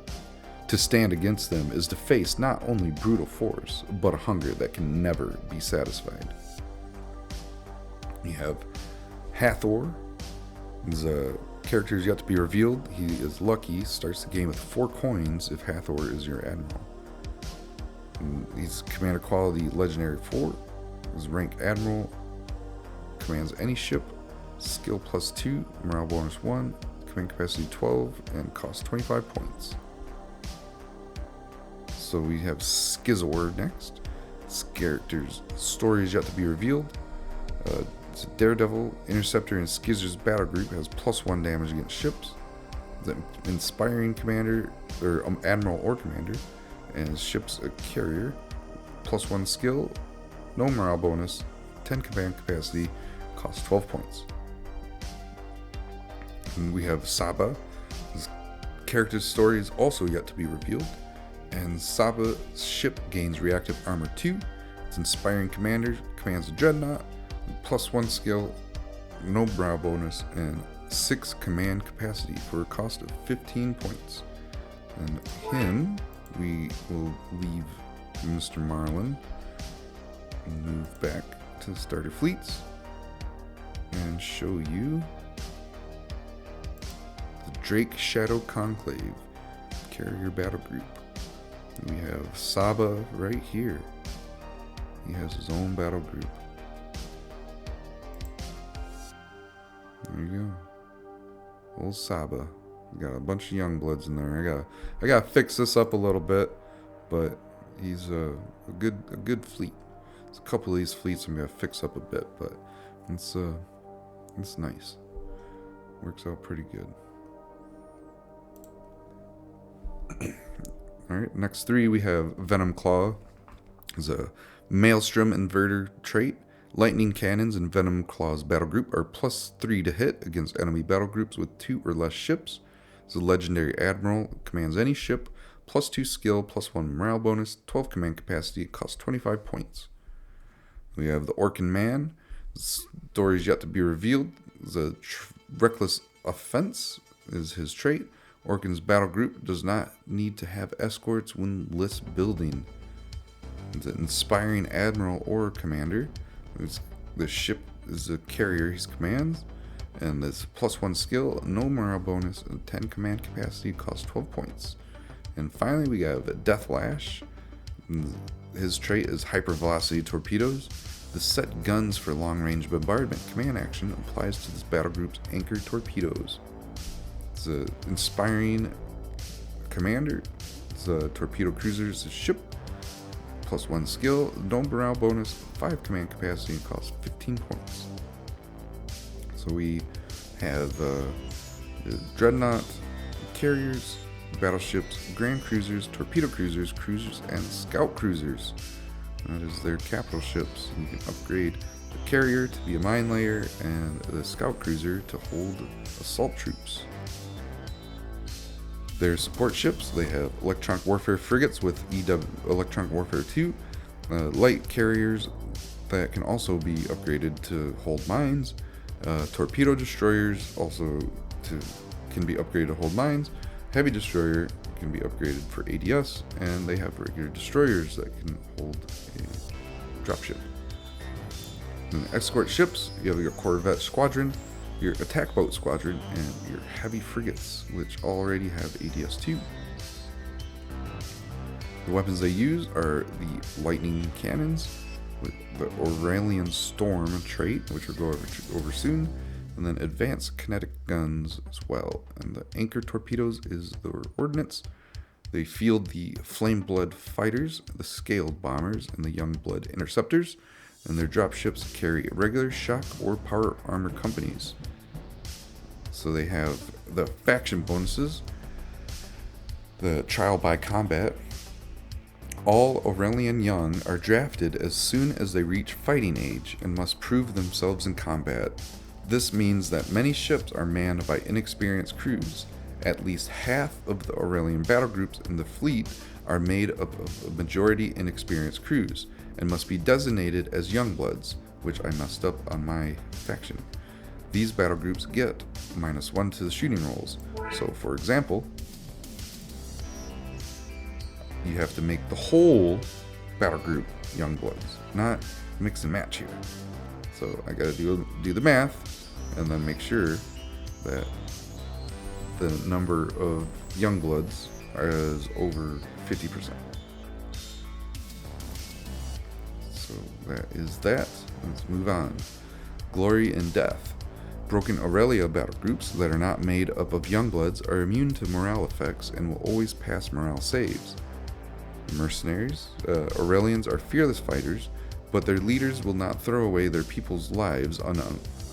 To stand against them is to face not only brutal force, but a hunger that can never be satisfied. You have Hathor. He's a character who's yet to be revealed. He is lucky, starts the game with 4 coins if Hathor is your Admiral. And he's Commander Quality Legendary 4. His rank Admiral. Commands any ship. Skill +2, morale bonus 1, command capacity 12, and cost 25 points. So we have Skizor next. This character's story is yet to be revealed. It's a Daredevil, Interceptor, and Skizzer's battle group. Has +1 damage against ships. The Inspiring Commander, or Admiral or Commander, and his ship's a carrier. +1 skill, no morale bonus, 10 command capacity, costs 12 points. And we have Saba. His character's story is also yet to be revealed. And Saba's ship gains reactive armor 2. It's Inspiring Commander, commands a dreadnought, +1 skill, no morale bonus, and 6 command capacity for a cost of 15 points. And him, we will leave Mr. Marlin and move back to the starter fleets and show you the Drake Shadow Conclave carrier battle group. We have Saba right here. He has his own battle group. There you go. Old Saba. We got a bunch of young bloods in there. I gotta fix this up a little bit, but he's a good fleet. There's a couple of these fleets I'm gonna fix up a bit, but it's nice. Works out pretty good. Alright, next 3 we have Venom Claw. Is a Maelstrom Inverter trait. Lightning Cannons in Venom Claw's battle group are +3 to hit against enemy battle groups with 2 or less ships. It's a legendary Admiral, commands any ship, +2 skill, +1 morale bonus, 12 command capacity, costs 25 points. We have the Orkin Man. Story is yet to be revealed. The Reckless Offense is his trait. Orkin's battle group does not need to have escorts when list building. The Inspiring Admiral or Commander. The ship is a carrier he commands, and this +1 skill, no morale bonus, and 10 command capacity, costs 12 points. And finally, we have Deathlash. His trait is hypervelocity torpedoes. The set guns for long-range bombardment command action applies to this battle group's anchor torpedoes. It's an Inspiring Commander. It's a torpedo cruiser's ship. +1 skill, no morale bonus, 5 command capacity, and costs 15 points. So we have the Dreadnought, carriers, battleships, grand cruisers, torpedo cruisers, and scout cruisers. That is their capital ships. You can upgrade the carrier to be a mine layer and the scout cruiser to hold assault troops. Their support ships, they have electronic warfare frigates with electronic warfare 2, light carriers that can also be upgraded to hold mines, torpedo destroyers also can be upgraded to hold mines, heavy destroyer can be upgraded for ADS, and they have regular destroyers that can hold a dropship. And escort ships, you have your corvette squadron, your attack boat squadron, and your heavy frigates, which already have ADS 2. The weapons they use are the lightning cannons with the Aurelian Storm trait, which we'll go over soon, and then advanced kinetic guns as well. And the anchor torpedoes is their ordnance. They field the Flameblood fighters, the scaled bombers, and the Youngblood interceptors, and their dropships carry regular shock or power armor companies. So they have the faction bonuses, the trial by combat. All Aurelian Young are drafted as soon as they reach fighting age and must prove themselves in combat. This means that many ships are manned by inexperienced crews. At least half of the Aurelian battle groups in the fleet are made up of a majority inexperienced crews and must be designated as Youngbloods, which I messed up on my faction. These battle groups get -1 to the shooting rolls. So for example, you have to make the whole battle group Youngbloods, not mix and match here. So I gotta do the math and then make sure that the number of Youngbloods is over 50%. So that is that. Let's move on. Glory and Death. Broken Aurelia battle groups that are not made up of Youngbloods are immune to morale effects and will always pass morale saves. Mercenaries. Aurelians are fearless fighters. but their leaders will not throw away their people's lives on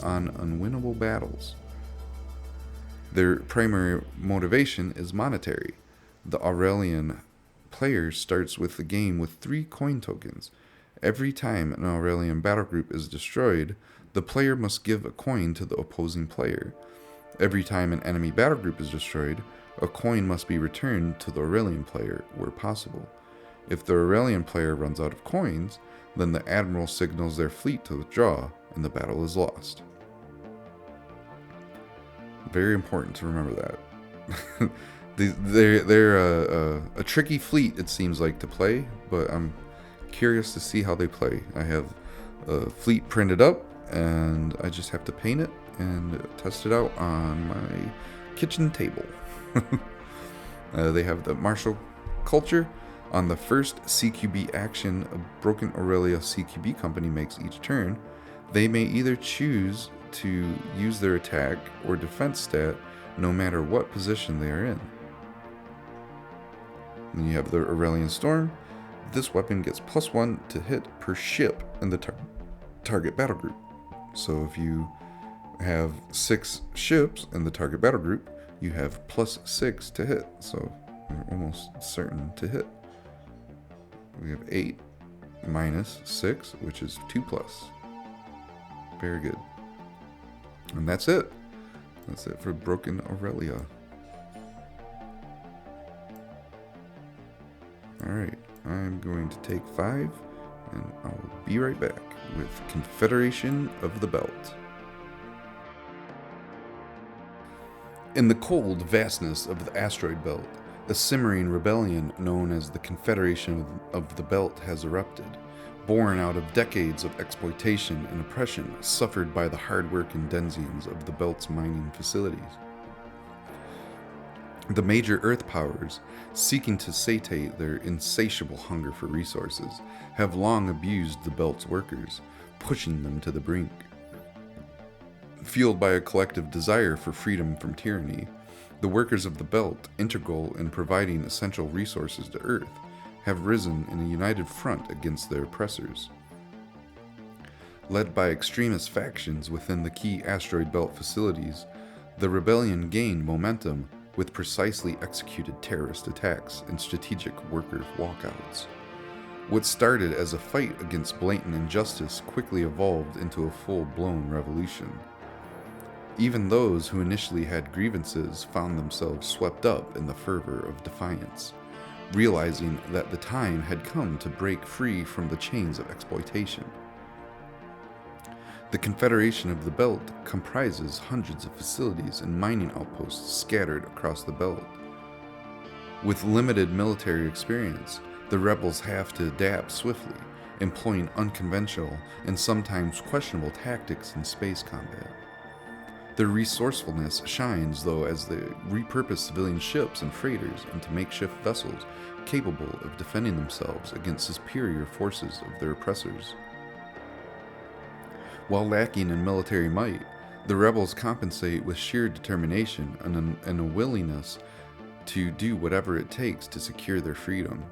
unwinnable battles. Their primary motivation is monetary. The Aurelian player starts with the game with 3 coin tokens. Every time an Aurelian battle group is destroyed, the player must give a coin to the opposing player. Every time an enemy battle group is destroyed, a coin must be returned to the Aurelian player where possible. If the Aurelian player runs out of coins, then the Admiral signals their fleet to withdraw, and the battle is lost. Very important to remember that. They're a tricky fleet, it seems like, to play, but I'm curious to see how they play. I have a fleet printed up, and I just have to paint it and test it out on my kitchen table. They have the martial culture. On the first CQB action a broken Aurelia CQB company makes each turn, they may either choose to use their attack or defense stat no matter what position they are in. Then you have the Aurelian Storm. This weapon gets +1 to hit per ship in the target battle group. So if you have 6 ships in the target battle group, you have +6 to hit. So you're almost certain to hit. We have 8 minus 6, which is 2+. Very good. And that's it. That's it for Broken Aurelia. Alright, I'm going to take 5, and I'll be right back with Confederation of the Belt. In the cold vastness of the asteroid belt, a simmering rebellion known as the Confederation of the Belt has erupted, born out of decades of exploitation and oppression suffered by the hard-working denizens of the Belt's mining facilities. The major Earth powers, seeking to satiate their insatiable hunger for resources, have long abused the Belt's workers, pushing them to the brink. Fueled by a collective desire for freedom from tyranny, the workers of the Belt, integral in providing essential resources to Earth, have risen in a united front against their oppressors. Led by extremist factions within the key asteroid belt facilities, the rebellion gained momentum with precisely executed terrorist attacks and strategic workers' walkouts. What started as a fight against blatant injustice quickly evolved into a full-blown revolution. Even those who initially had grievances found themselves swept up in the fervor of defiance, realizing that the time had come to break free from the chains of exploitation. The Confederation of the Belt comprises hundreds of facilities and mining outposts scattered across the belt. With limited military experience, the rebels have to adapt swiftly, employing unconventional and sometimes questionable tactics in space combat. Their resourcefulness shines, though, as they repurpose civilian ships and freighters into makeshift vessels capable of defending themselves against superior forces of their oppressors. While lacking in military might, the rebels compensate with sheer determination and a willingness to do whatever it takes to secure their freedom.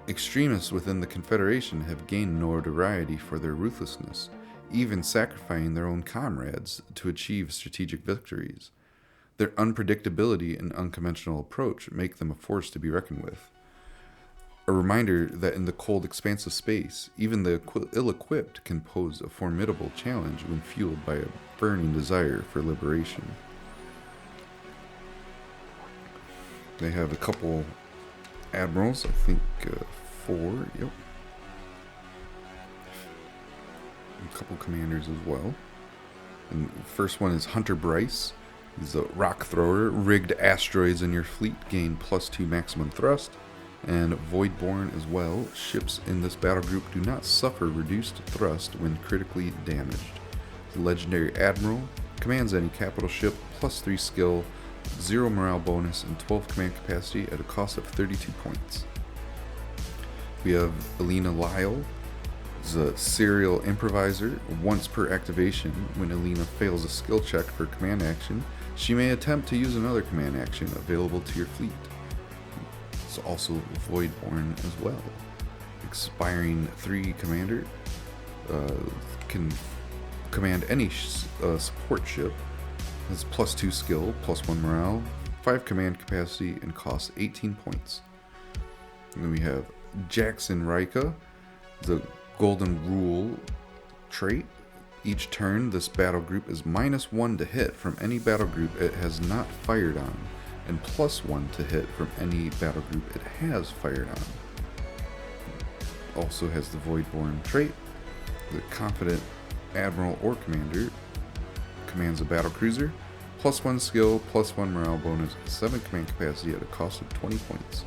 Extremists within the Confederation have gained notoriety for their ruthlessness, even sacrificing their own comrades to achieve strategic victories. Their unpredictability and unconventional approach make them a force to be reckoned with. A reminder that in the cold expanse of space, even the ill-equipped can pose a formidable challenge when fueled by a burning desire for liberation. They have a couple admirals, I think 4, yep. A couple commanders as well. And the first one is Hunter Bryce. He's a rock thrower. Rigged asteroids in your fleet gain +2 maximum thrust. And Voidborn as well. Ships in this battle group do not suffer reduced thrust when critically damaged. The legendary Admiral commands any capital ship, +3 skill, 0 morale bonus, and 12 command capacity at a cost of 32 points. We have Elena Lyle. Is a serial improviser. Once per activation, when Elena fails a skill check for command action, she may attempt to use another command action available to your fleet. It's also Voidborn as well. expiring 3 commander. Can command any support ship. Has +2 skill, +1 morale, 5 command capacity, and costs 18 points. And then we have Jackson Rika, the Golden Rule trait. Each turn, this battle group is -1 to hit from any battle group it has not fired on, and +1 to hit from any battle group it has fired on. Also has the Voidborn trait. The Confident Admiral or Commander commands a battle cruiser, +1 skill, +1 morale bonus, 7 command capacity at a cost of 20 points.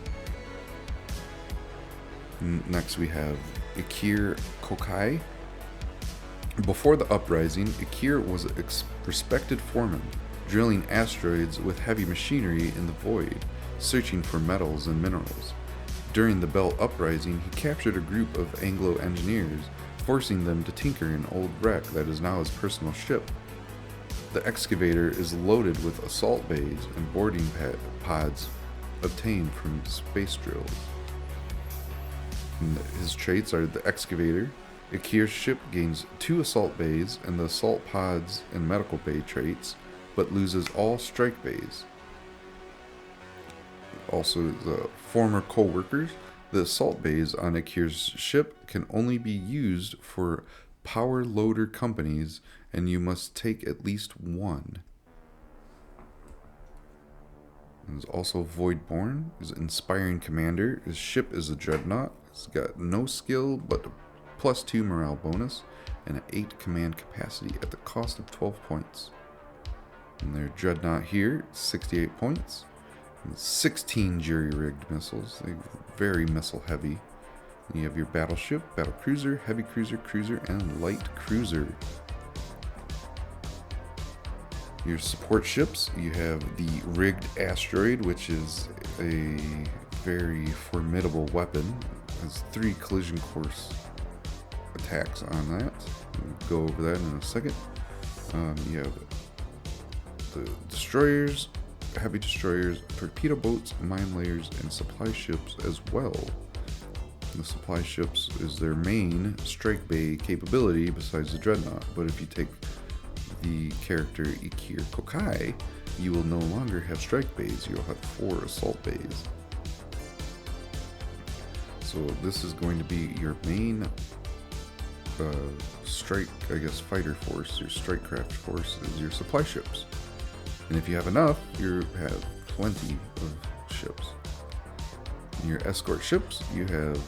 Next we have Ikir Kokai. Before the uprising, Ikir was a respected foreman, drilling asteroids with heavy machinery in the void, searching for metals and minerals. During the Belt Uprising, he captured a group of Anglo engineers, forcing them to tinker an old wreck that is now his personal ship. The excavator is loaded with assault bays and boarding pods obtained from space drills. And his traits are the excavator. Ikir's ship gains 2 assault bays and the assault pods and medical bay traits, but loses all strike bays. Also, the former co-workers. The assault bays on Ikir's ship can only be used for power loader companies, and you must take at least 1. There's also Voidborn, is inspiring commander. His ship is a dreadnought. It's got no skill, but a +2 morale bonus, and an 8 command capacity at the cost of 12 points. And their dreadnought here, 68 points. 16 jury-rigged missiles. They're very missile heavy. And you have your battleship, battle cruiser, heavy cruiser, cruiser, and light cruiser. Your support ships, you have the rigged asteroid, which is a very formidable weapon. It has 3 collision course attacks on that. We'll go over that in a second. You have the destroyers, heavy destroyers, torpedo boats, mine layers, and supply ships as well. The supply ships is their main strike bay capability besides the dreadnought, but if you take the character Ikir Kokai, you will no longer have strike bays, you'll have 4 assault bays. So this is going to be your main strike, I guess, fighter force, your strike craft force is your supply ships. And if you have enough, you have plenty of ships. In your escort ships, you have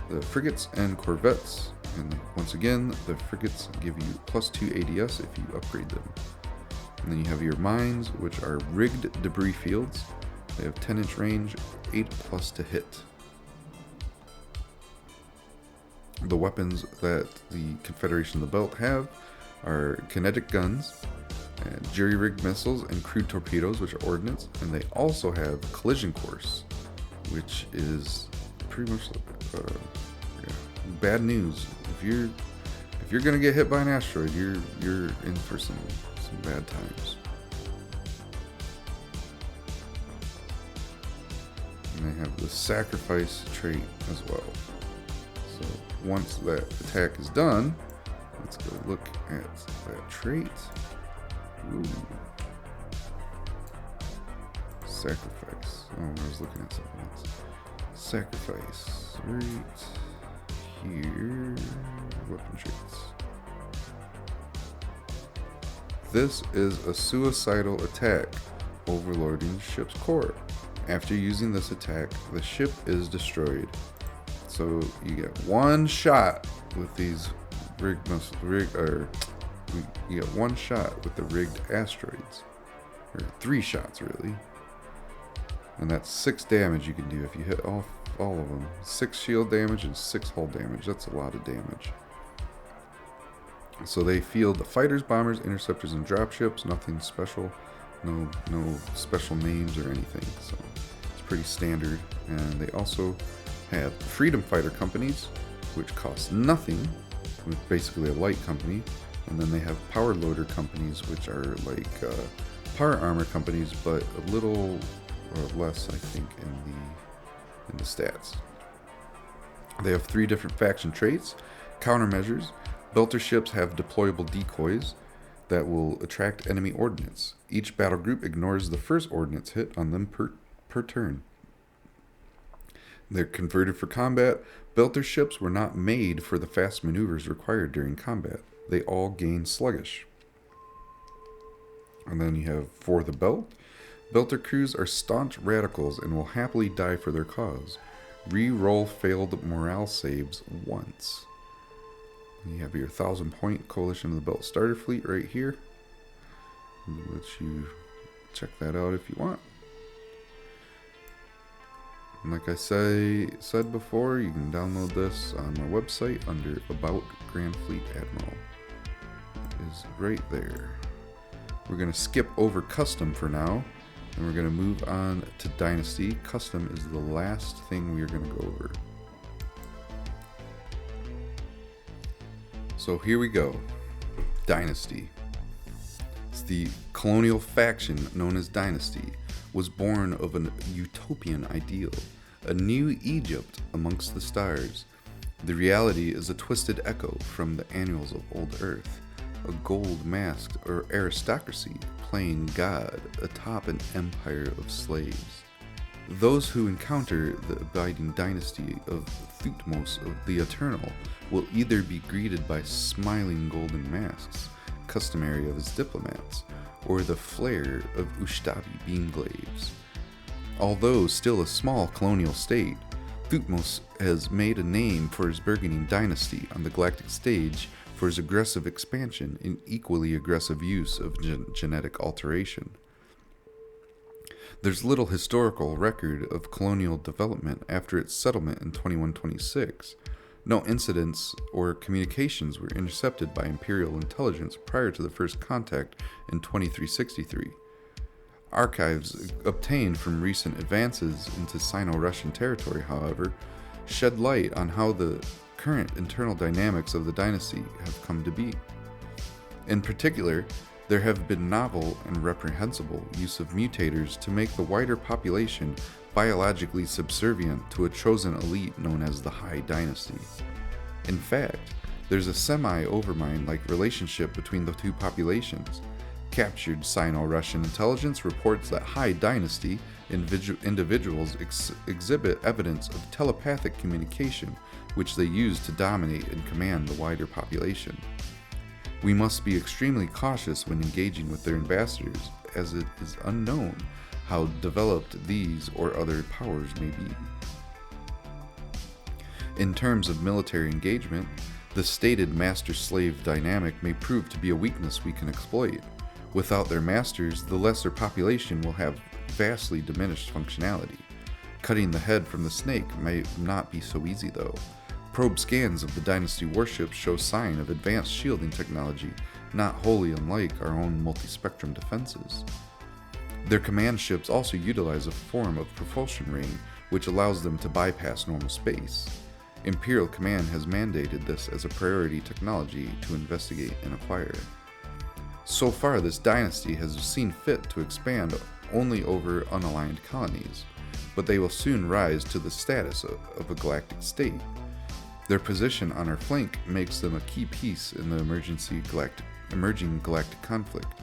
the frigates and corvettes. And once again, the frigates give you +2 ADS if you upgrade them. And then you have your mines, which are rigged debris fields. They have 10-inch range, 8+ to hit. The weapons that the Confederation of the Belt have are kinetic guns, and jury-rigged missiles, and crude torpedoes, which are ordnance. And they also have collision course, which is pretty much bad news. If you're gonna get hit by an asteroid, you're in for some bad times. And they have the sacrifice trait as well. So once that attack is done, let's go look at that trait. Ooh. Sacrifice. Oh, I was looking at something else. Sacrifice. Right here. Weapon traits. This is a suicidal attack, overloading the ship's core. After using this attack, the ship is destroyed. So you get 1 shot with these rigged you get 1 shot with the rigged asteroids, or 3 shots really, and that's 6 damage you can do if you hit all of them. 6 shield damage and 6 hull damage. That's a lot of damage. So they field the fighters, bombers, interceptors, and dropships. Nothing special, no special names or anything. So it's pretty standard. And they also have freedom fighter companies, which cost nothing, with basically a light company. And then they have power loader companies, which are like power armor companies, but a little less, I think, in the stats. They have 3 different faction traits, countermeasures. Belter ships have deployable decoys that will attract enemy ordnance. Each battle group ignores the first ordnance hit on them per turn. They're converted for combat. Belter ships were not made for the fast maneuvers required during combat. They all gain sluggish. And then you have For the Belt. Belter crews are staunch radicals and will happily die for their cause. Re-roll failed morale saves once. You have your 1,000-point Coalition of the Belt starter fleet right here. I'll let you check that out if you want. And like I said before, you can download this on my website under About Grand Fleet Admiral. It is right there. We're going to skip over Custom for now, and we're going to move on to Dynasty. Custom is the last thing we are going to go over. So here we go. Dynasty. It's the colonial faction known as Dynasty, was born of an utopian ideal, a new Egypt amongst the stars. The reality is a twisted echo from the annuals of old Earth, a gold-masked aristocracy playing God atop an empire of slaves. Those who encounter the abiding dynasty of Thutmose of the Eternal will either be greeted by smiling golden masks, customary of his diplomats, or the flare of Ustavi beamglaives. Although still a small colonial state, Thutmose has made a name for his burgeoning dynasty on the galactic stage for his aggressive expansion and equally aggressive use of genetic alteration. There's little historical record of colonial development after its settlement in 2126. No incidents or communications were intercepted by Imperial intelligence prior to the first contact in 2363. Archives obtained from recent advances into Sino-Russian territory, however, shed light on how the current internal dynamics of the dynasty have come to be. In particular, there have been novel and reprehensible use of mutators to make the wider population biologically subservient to a chosen elite known as the High Dynasty. In fact, there's a semi-overmind-like relationship between the two populations. Captured Sino-Russian intelligence reports that High Dynasty individuals exhibit evidence of telepathic communication, which they use to dominate and command the wider population. We must be extremely cautious when engaging with their ambassadors, as it is unknown how developed these or other powers may be. In terms of military engagement, the stated master-slave dynamic may prove to be a weakness we can exploit. Without their masters, the lesser population will have vastly diminished functionality. Cutting the head from the snake may not be so easy though. Probe scans of the Dynasty warships show sign of advanced shielding technology, not wholly unlike our own multi-spectrum defenses. Their command ships also utilize a form of propulsion ring, which allows them to bypass normal space. Imperial Command has mandated this as a priority technology to investigate and acquire. So far, this dynasty has seen fit to expand only over unaligned colonies, but they will soon rise to the status of a galactic state. Their position on our flank makes them a key piece in the emerging galactic conflict.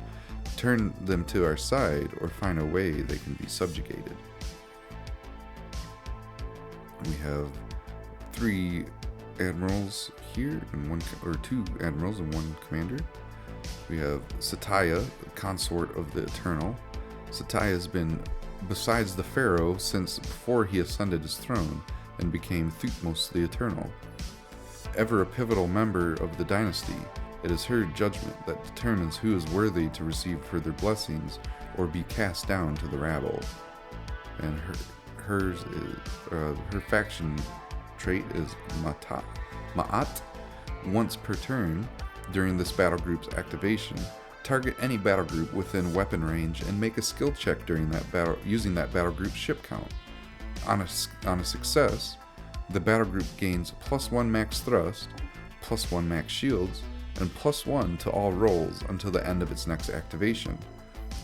Turn them to our side or find a way they can be subjugated. We have 3 admirals here, and 2 admirals and 1 commander. We have Satya, the consort of the Eternal. Satya has been besides the Pharaoh since before he ascended his throne and became Thutmose the Eternal. Ever a pivotal member of the dynasty, it is her judgment that determines who is worthy to receive further blessings or be cast down to the rabble. And her faction trait is Ma'at. Once per turn, during this battle group's activation, target any battle group within weapon range and make a skill check during that battle using that battle group's ship count. On a success, the battle group gains +1 max thrust, +1 max shields, and +1 to all rolls until the end of its next activation.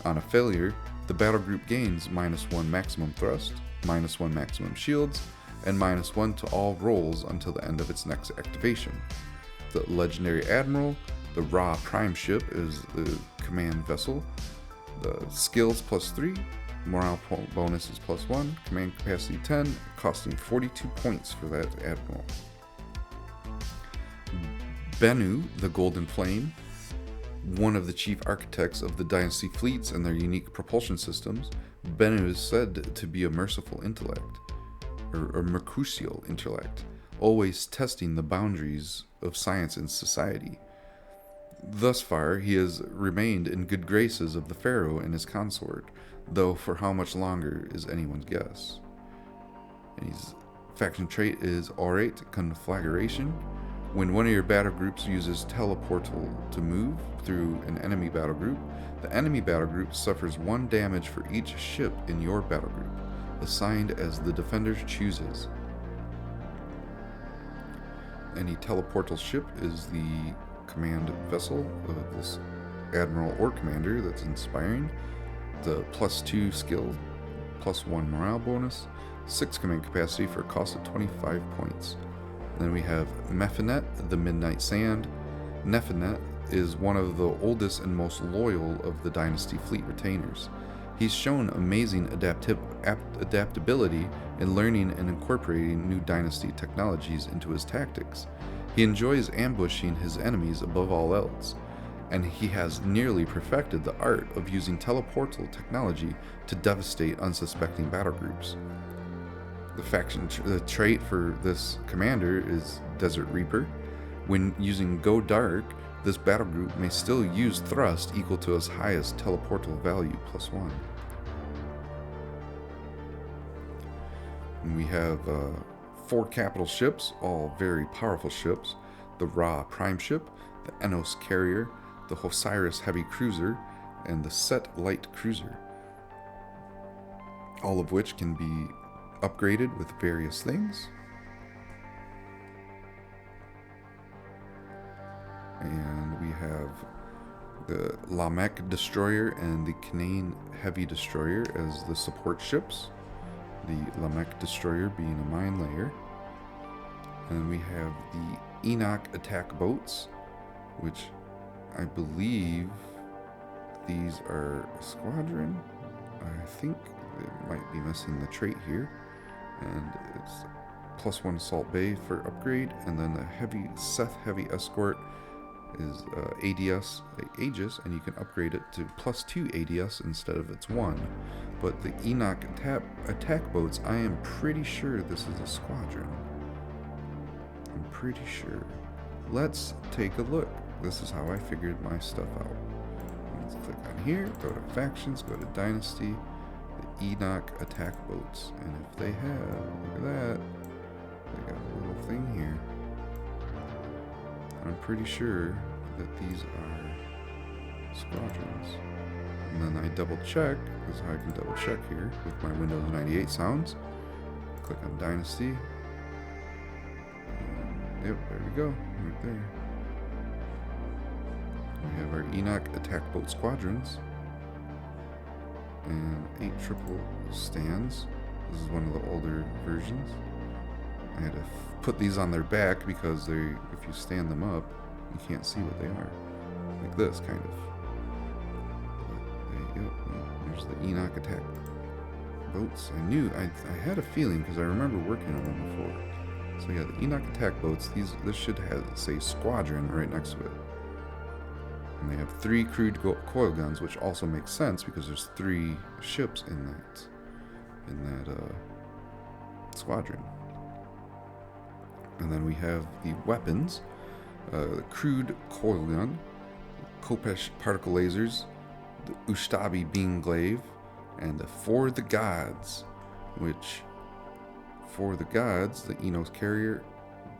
On a failure, the battle group gains -1 maximum thrust, -1 maximum shields, and -1 to all rolls until the end of its next activation. The legendary Admiral, the Ra Prime ship, is the command vessel. The skills +3, morale bonus is +1, command capacity 10, costing 42 points for that Admiral. Bennu, the Golden Flame, one of the chief architects of the Dynasty fleets and their unique propulsion systems. Bennu is said to be a merciful intellect, or mercurial intellect, always testing the boundaries of science and society. Thus far, he has remained in good graces of the Pharaoh and his consort, though for how much longer is anyone's guess. And his faction trait is Aurate Conflagration. When one of your battle groups uses teleportal to move through an enemy battle group, the enemy battle group suffers 1 damage for each ship in your battle group, assigned as the defender chooses. Any teleportal ship is the command vessel of this Admiral or Commander that's inspiring. The +2 skill, +1 morale bonus, 6 command capacity for a cost of 25 points. Then we have Mephinet, the Midnight Sand. Mephinet is one of the oldest and most loyal of the Dynasty fleet retainers. He's shown amazing adaptability in learning and incorporating new Dynasty technologies into his tactics. He enjoys ambushing his enemies above all else, and he has nearly perfected the art of using teleportal technology to devastate unsuspecting battle groups. The trait for this commander is Desert Reaper. When using Go Dark, this battle group may still use thrust equal to its highest teleportal value, +1. And we have 4 capital ships, all very powerful ships. The Ra Prime ship, the Enos Carrier, the Osiris Heavy Cruiser, and the Set Light Cruiser. All of which can be upgraded with various things. And we have the Lamech Destroyer and the Canaan Heavy Destroyer as the support ships. The Lamech Destroyer being a mine layer. And we have the Enoch Attack Boats, which I believe these are a squadron. I think it might be missing the trait here. And it's +1 Assault Bay for upgrade, and then the Seth Heavy Escort is ADS Aegis, and you can upgrade it to +2 ADS instead of its 1. But the Enoch attack boats, I am pretty sure this is a squadron. I'm pretty sure. Let's take a look. This is how I figured my stuff out. Let's click on here, go to factions, go to Dynasty. The Enoch attack boats, and if they have, look at that, they got a little thing here. I'm pretty sure that these are squadrons. And then I double check, this is how I can double check here with my Windows 98 sounds. Click on Dynasty. And, yep, there we go, right there. We have our Enoch attack boat squadrons. And 8 triple stands. This is one of the older versions. I had to put these on their back because if you stand them up, you can't see what they are. Like this, kind of. There's the Enoch attack boats. I had a feeling because I remember working on them before. So yeah, the Enoch attack boats. This should say squadron right next to it. And they have 3 crewed coil guns, which also makes sense because there's 3 ships in that squadron. And then we have the weapons, the crewed coil gun, Kopesh particle lasers, the Ustabi beam glaive, and the For the Gods, which for the gods, the Enos Carrier,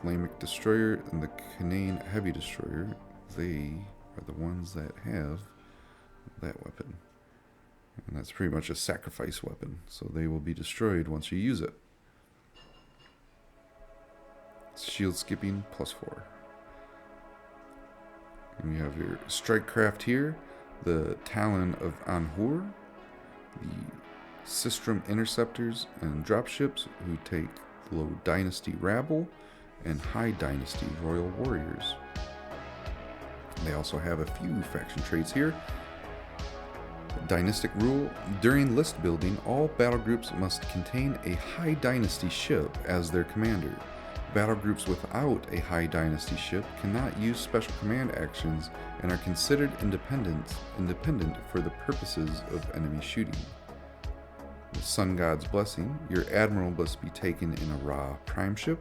Lamech Destroyer, and the Canaan Heavy Destroyer, they are the ones that have that weapon. And that's pretty much a sacrifice weapon, so they will be destroyed once you use it. Shield skipping +4. And you have your strike craft here, the Talon of Anhur, the Sistrum interceptors and dropships who take Low Dynasty Rabble, and High Dynasty Royal Warriors. They also have a few faction traits here. Dynastic rule. During list building, all battle groups must contain a High Dynasty ship as their commander. Battle groups without a High Dynasty ship cannot use special command actions and are considered independent for the purposes of enemy shooting. The Sun God's Blessing. Your Admiral must be taken in a Ra Prime ship.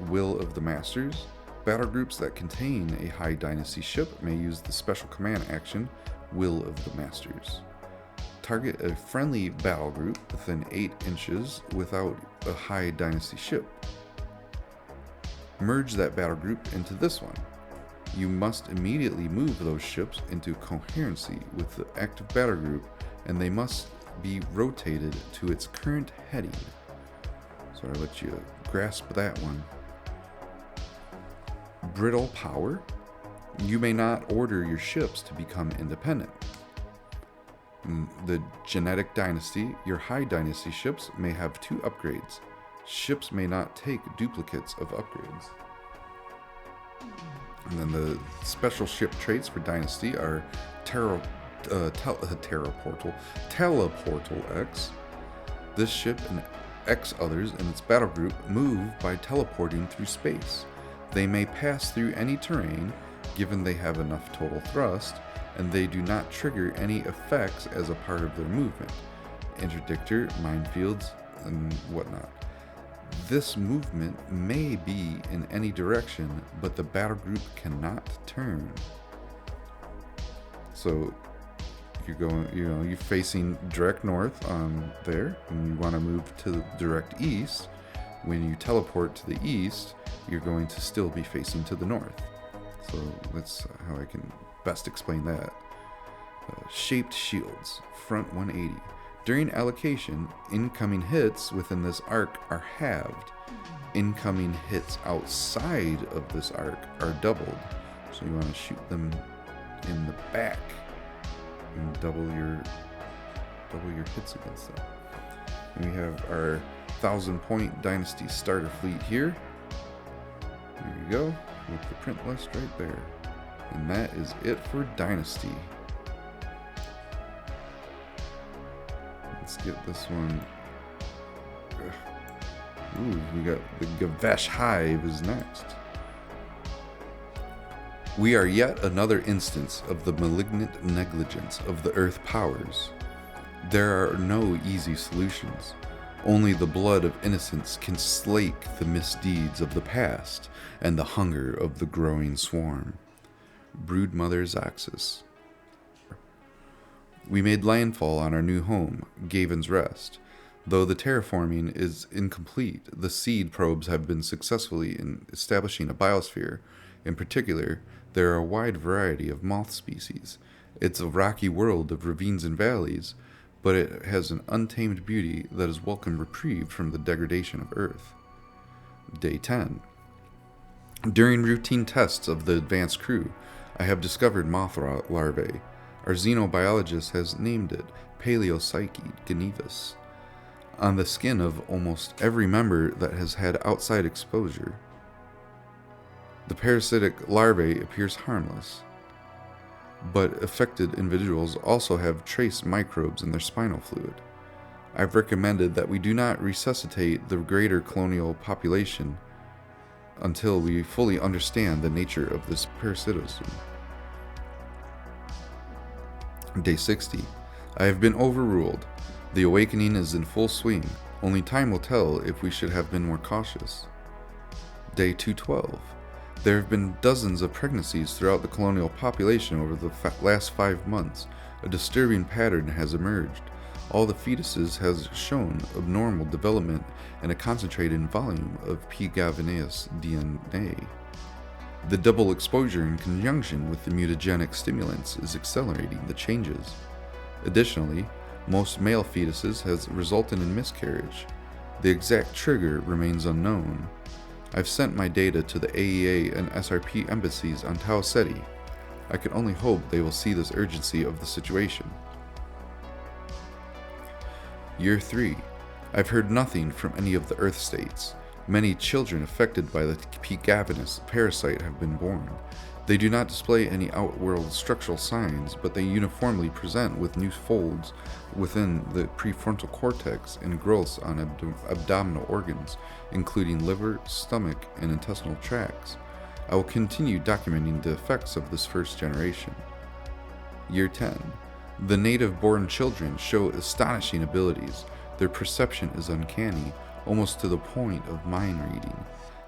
Will of the Masters. Battle groups that contain a High Dynasty ship may use the special command action Will of the Masters. Target a friendly battle group within 8 inches without a High Dynasty ship. Merge that battle group into this one. You must immediately move those ships into coherency with the active battle group, and they must be rotated to its current heading. So I'll let you grasp that one. Brittle power. You may not order your ships to become independent. In the Genetic Dynasty, your High Dynasty ships may have 2 upgrades. Ships may not take duplicates of upgrades. And then the special ship traits for Dynasty are Teleportal X. This ship and X others in its battle group move by teleporting through space. They may pass through any terrain, given they have enough total thrust, and they do not trigger any effects as a part of their movement. Interdictor, minefields, and whatnot. This movement may be in any direction, but the battle group cannot turn. So you're facing direct north on there, and you want to move to the direct east. When you teleport to the east, you're going to still be facing to the north. So that's how I can best explain that. Shaped shields, front 180. During allocation, incoming hits within this arc are halved. Incoming hits outside of this arc are doubled. So you want to shoot them in the back and double your hits against them. And we have our 1,000-point Dynasty starter fleet here. There you go, with the print list right there. And that is it for Dynasty. Let's get this one. Ooh, we got the Gavesh Hive is next. We are yet another instance of the malignant negligence of the Earth powers. There are no easy solutions. Only the blood of innocence can slake the misdeeds of the past and the hunger of the growing swarm. Broodmother Zaxxas. We made landfall on our new home, Gaven's Rest. Though the terraforming is incomplete, the seed probes have been successfully in establishing a biosphere. In particular, there are a wide variety of moth species. It's a rocky world of ravines and valleys, but it has an untamed beauty that is welcome reprieve from the degradation of Earth. Day 10. During routine tests of the advanced crew, I have discovered moth larvae. Our xenobiologist has named it Paleopsyche genivis, on the skin of almost every member that has had outside exposure. The parasitic larvae appears harmless, but affected individuals also have trace microbes in their spinal fluid. I've recommended that we do not resuscitate the greater colonial population until we fully understand the nature of this parasitism. Day 60. I have been overruled. The awakening is in full swing. Only time will tell if we should have been more cautious. Day 212. There have been dozens of pregnancies throughout the colonial population over the last 5 months. A disturbing pattern has emerged. All the fetuses has shown abnormal development and a concentrated volume of P. gavinaeus DNA. The double exposure in conjunction with the mutagenic stimulants is accelerating the changes. Additionally, most male fetuses has resulted in miscarriage. The exact trigger remains unknown. I've sent my data to the AEA and SRP embassies on Tau Ceti. I can only hope they will see this urgency of the situation. Year 3. I've heard nothing from any of the Earth states. Many children affected by the P. gavinus parasite have been born. They do not display any outworld structural signs, but they uniformly present with new folds within the prefrontal cortex and growths on abdominal organs, including liver, stomach, and intestinal tracts. I will continue documenting the effects of this first generation. Year 10. The native-born children show astonishing abilities. Their perception is uncanny, almost to the point of mind reading.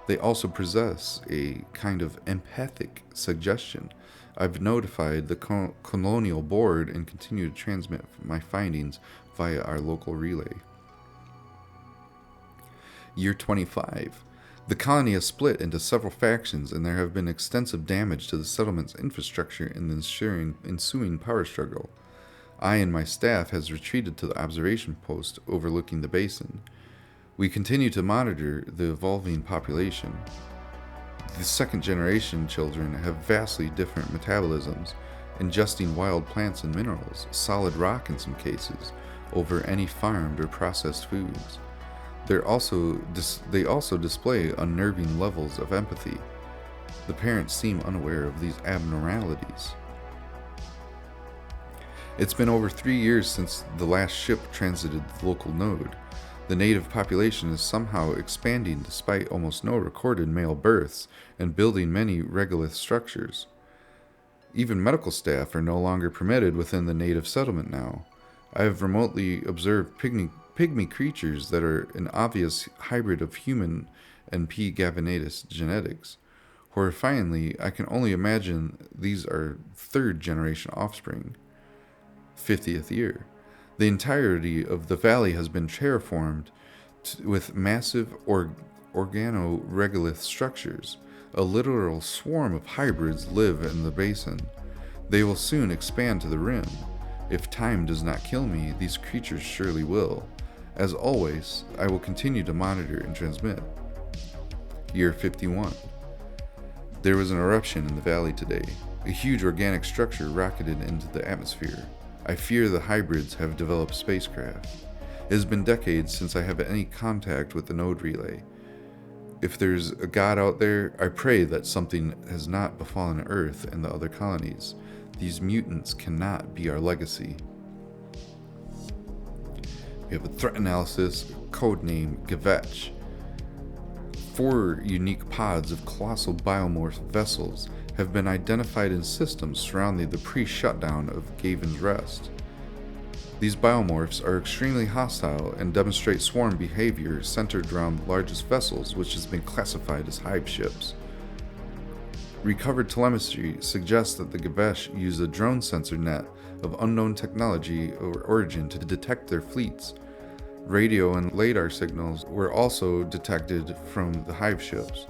They also possess a kind of empathic suggestion. I've notified the colonial board and continue to transmit my findings via our local relay. Year 25. The colony has split into several factions, and there have been extensive damage to the settlement's infrastructure in the ensuing power struggle. I and my staff has retreated to the observation post overlooking the basin. We continue to monitor the evolving population. The second generation children have vastly different metabolisms, ingesting wild plants and minerals, solid rock in some cases, over any farmed or processed foods. They also display unnerving levels of empathy. The parents seem unaware of these abnormalities. It's been over 3 years since the last ship transited the local node. The native population is somehow expanding despite almost no recorded male births and building many regolith structures. Even medical staff are no longer permitted within the native settlement now. I have remotely observed pygmy creatures that are an obvious hybrid of human and P. gavinatus genetics. Horrifyingly, I can only imagine these are third generation offspring. 50th year. The entirety of the valley has been terraformed with massive organoregolith structures. A literal swarm of hybrids live in the basin. They will soon expand to the rim. If time does not kill me, these creatures surely will. As always, I will continue to monitor and transmit. Year 51. There was an eruption in the valley today. A huge organic structure rocketed into the atmosphere. I fear the hybrids have developed spacecraft. It has been decades since I have any contact with the node relay. If there's a God out there, I pray that something has not befallen Earth and the other colonies. These mutants cannot be our legacy. We have a threat analysis, codename Gavesh. 4 unique pods of colossal biomorph vessels have been identified in systems surrounding the pre-shutdown of Gaven's Rest. These biomorphs are extremely hostile and demonstrate swarm behavior centered around the largest vessels, which has been classified as hive ships. Recovered telemetry suggests that the Gavesh use a drone sensor net of unknown technology or origin to detect their fleets. Radio and radar signals were also detected from the hive ships,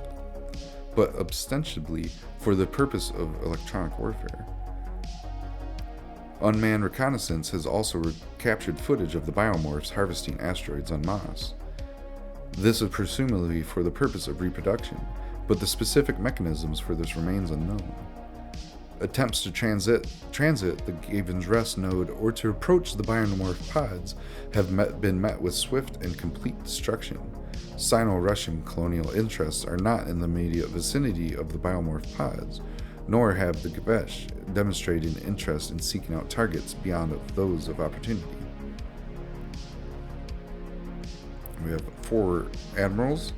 but ostensibly for the purpose of electronic warfare. Unmanned reconnaissance has also captured footage of the biomorphs harvesting asteroids en masse. This is presumably for the purpose of reproduction, but the specific mechanisms for this remains unknown. Attempts to transit the Gaven's Rest node or to approach the biomorph pods have been met with swift and complete destruction. Sino-Russian colonial interests are not in the immediate vicinity of the biomorph pods, nor have the Gavesh demonstrated an interest in seeking out targets beyond those of opportunity. We have 4 admirals.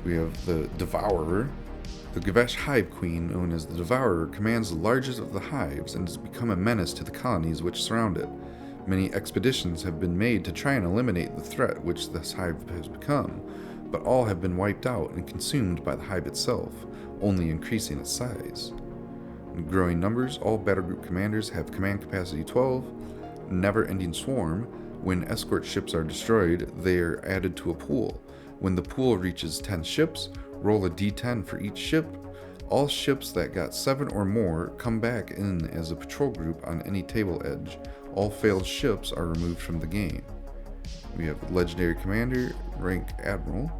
We have the Devourer. The Gavesh Hive Queen, known as the Devourer, commands the largest of the hives and has become a menace to the colonies which surround it. Many expeditions have been made to try and eliminate the threat which this hive has become, but all have been wiped out and consumed by the hive itself, only increasing its size. In growing numbers, all battlegroup commanders have command capacity 12, never-ending swarm. When escort ships are destroyed, they are added to a pool. When the pool reaches 10 ships, roll a d10 for each ship. All ships that got 7 or more come back in as a patrol group on any table edge. All failed ships are removed from the game. We have Legendary Commander, rank Admiral,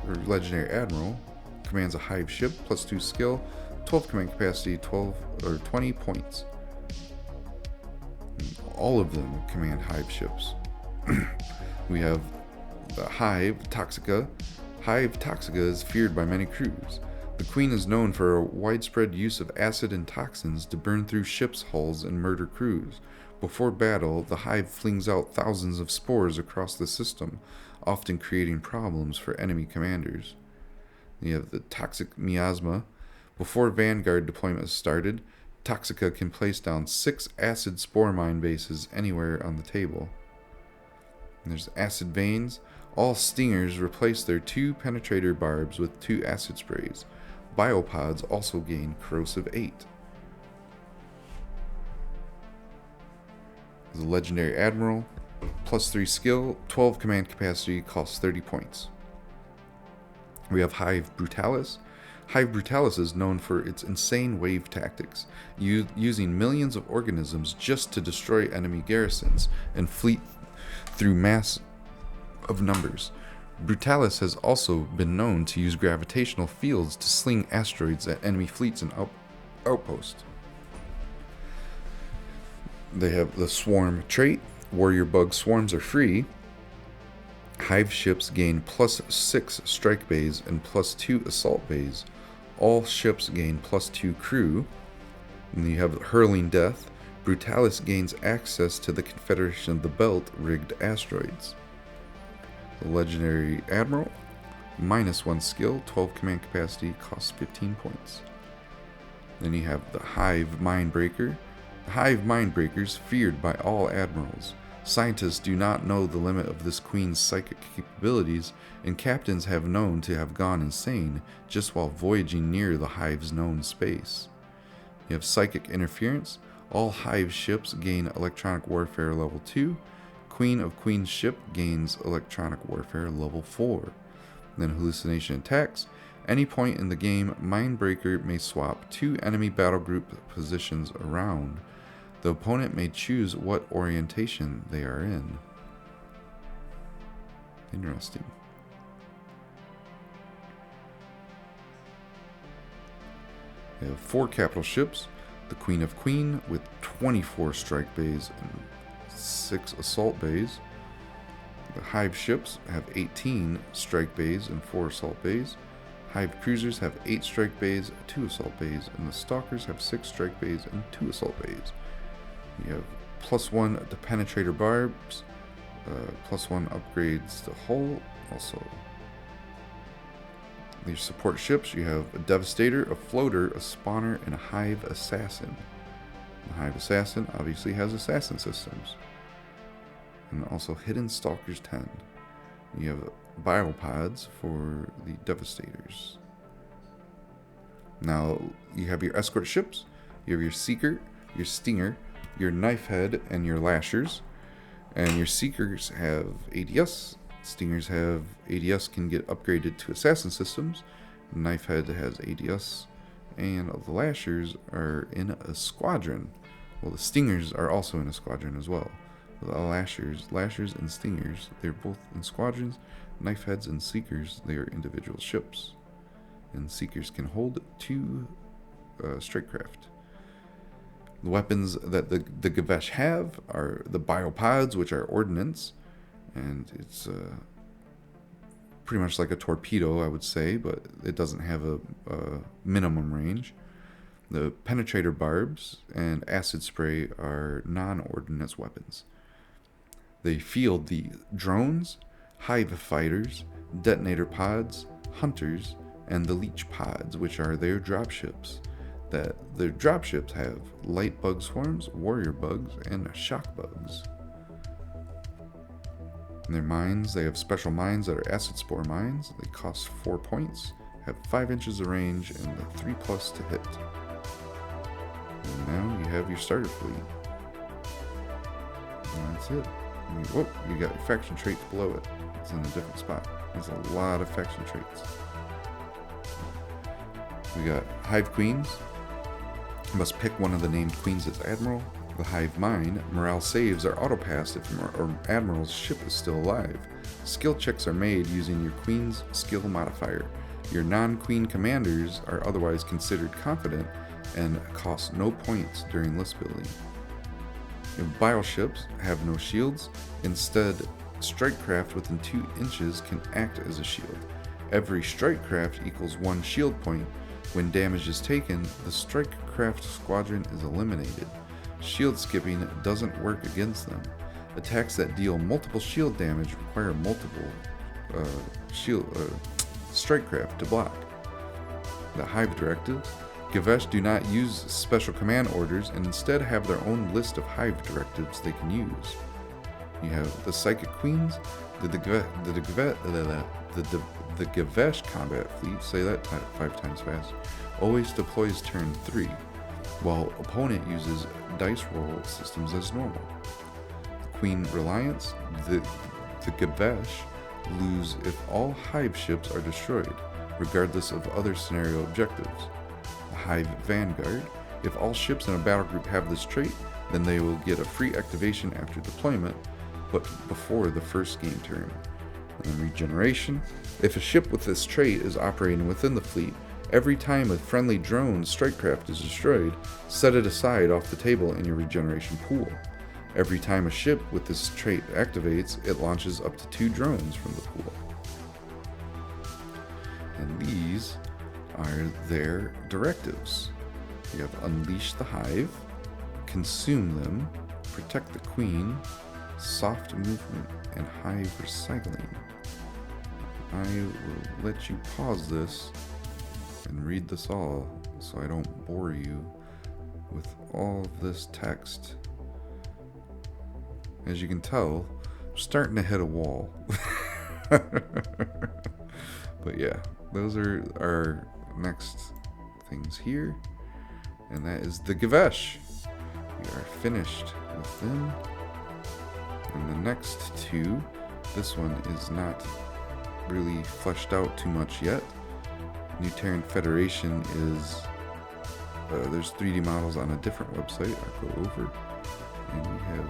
or Legendary Admiral, commands a hive ship, +2 skill, 12 command capacity, 20 points. All of them command hive ships. We have the Hive Toxica. Hive Toxica is feared by many crews. The Queen is known for a widespread use of acid and toxins to burn through ships' hulls and murder crews. Before battle, the Hive flings out thousands of spores across the system, often creating problems for enemy commanders. You have the Toxic Miasma. Before Vanguard deployment is started, Toxica can place down 6 acid spore mine bases anywhere on the table. And there's Acid Veins. All Stingers replace their 2 penetrator barbs with 2 acid sprays. Biopods also gain Corrosive 8. The Legendary Admiral, +3 skill, 12 command capacity, costs 30 points. We have Hive Brutalis. Hive Brutalis is known for its insane wave tactics, using millions of organisms just to destroy enemy garrisons and fleet through mass of numbers. Brutalis has also been known to use gravitational fields to sling asteroids at enemy fleets and outposts. They have the Swarm trait. Warrior bug swarms are free. Hive ships gain +6 strike bays and +2 assault bays. All ships gain +2 crew. And you have Hurling Death. Brutalis gains access to the Confederation of the Belt rigged asteroids. The Legendary Admiral, -1 skill, 12 command capacity, costs 15 points. Then you have the Hive Mindbreaker. The Hive Mindbreakers feared by all admirals. Scientists do not know the limit of this queen's psychic capabilities, and captains have known to have gone insane just while voyaging near the Hive's known space. You have Psychic Interference. All Hive ships gain Electronic Warfare level 2. Queen of Queen's ship gains Electronic Warfare level 4. Then Hallucination Attacks. Any point in the game, Mindbreaker may swap 2 enemy battle group positions around. The opponent may choose what orientation they are in. Interesting. We have 4 capital ships. The Queen of Queen with 24 strike bays and 6 assault bays. The Hive ships have 18 strike bays and 4 assault bays. Hive cruisers have 8 strike bays, 2 assault bays, and the Stalkers have 6 strike bays and 2 assault bays. You have +1 to penetrator barbs, +1 upgrades to hull. Also, these support ships, you have a Devastator, a Floater, a Spawner, and a Hive Assassin. The Hive Assassin obviously has assassin systems. And also Hidden Stalkers 10. You have biopods for the Devastators. Now, you have your escort ships, you have your Seeker, your Stinger, your Knife Head, and your Lashers. And your Seekers have ADS, Stingers have ADS, can get upgraded to assassin systems. Knife Head has ADS, and the Lashers are in a squadron. Well, the Stingers are also in a squadron as well. The Lashers and Stingers, they're both in squadrons. Knife Heads and Seekers, they are individual ships. And Seekers can hold 2 Stratecraft. The weapons that the Gavesh have are the biopods, which are ordnance. And it's pretty much like a torpedo, I would say, but it doesn't have a minimum range. The penetrator barbs and acid spray are non-ordnance weapons. They field the drones, hive fighters, detonator pods, hunters, and the leech pods, which are their dropships. Their dropships have light bug swarms, warrior bugs, and shock bugs. In their mines, they have special mines that are acid spore mines. They cost 4 points, have 5 inches of range, and the 3+ to hit. And now you have your starter fleet. And that's it. Whoop, you got your faction traits below it. It's in a different spot. There's a lot of faction traits. We got Hive Queens. You must pick one of the named queens as Admiral. The Hive Mine. Morale saves are auto-passed if your Admiral's ship is still alive. Skill checks are made using your Queen's skill modifier. Your non-Queen commanders are otherwise considered confident and cost no points during list building. Bioships have no shields. Instead, strike craft within 2 inches can act as a shield. Every strike craft equals 1 shield point. When damage is taken, the strike craft squadron is eliminated. Shield skipping doesn't work against them. Attacks that deal multiple shield damage require multiple strike craft to block. The Hive directives. Gavesh do not use special command orders and instead have their own list of Hive directives they can use. You have the Psychic Queens, the Gavesh combat fleet, say that 5 times fast, always deploys turn 3, while opponent uses dice roll systems as normal. The Queen Reliance, the Gavesh lose if all Hive ships are destroyed, regardless of other scenario objectives. The Hive Vanguard, if all ships in a battle group have this trait, then they will get a free activation after deployment, but before the first game turn. And then Regeneration, if a ship with this trait is operating within the fleet, every time a friendly drone strikecraft is destroyed, set it aside off the table in your regeneration pool. Every time a ship with this trait activates, it launches up to 2 drones from the pool. And these are their directives. You have Unleash the Hive, Consume them, Protect the Queen, Soft Movement, and Hive Recycling. I will let you pause this and read this all so I don't bore you with all of this text. As you can tell, I'm starting to hit a wall. But yeah, those are our next things here. And that is the Gavesh. We are finished with them. And the next 2, this one is not really fleshed out too much yet. New Terran Federation is, there's 3D models on a different website I'll go over. And we have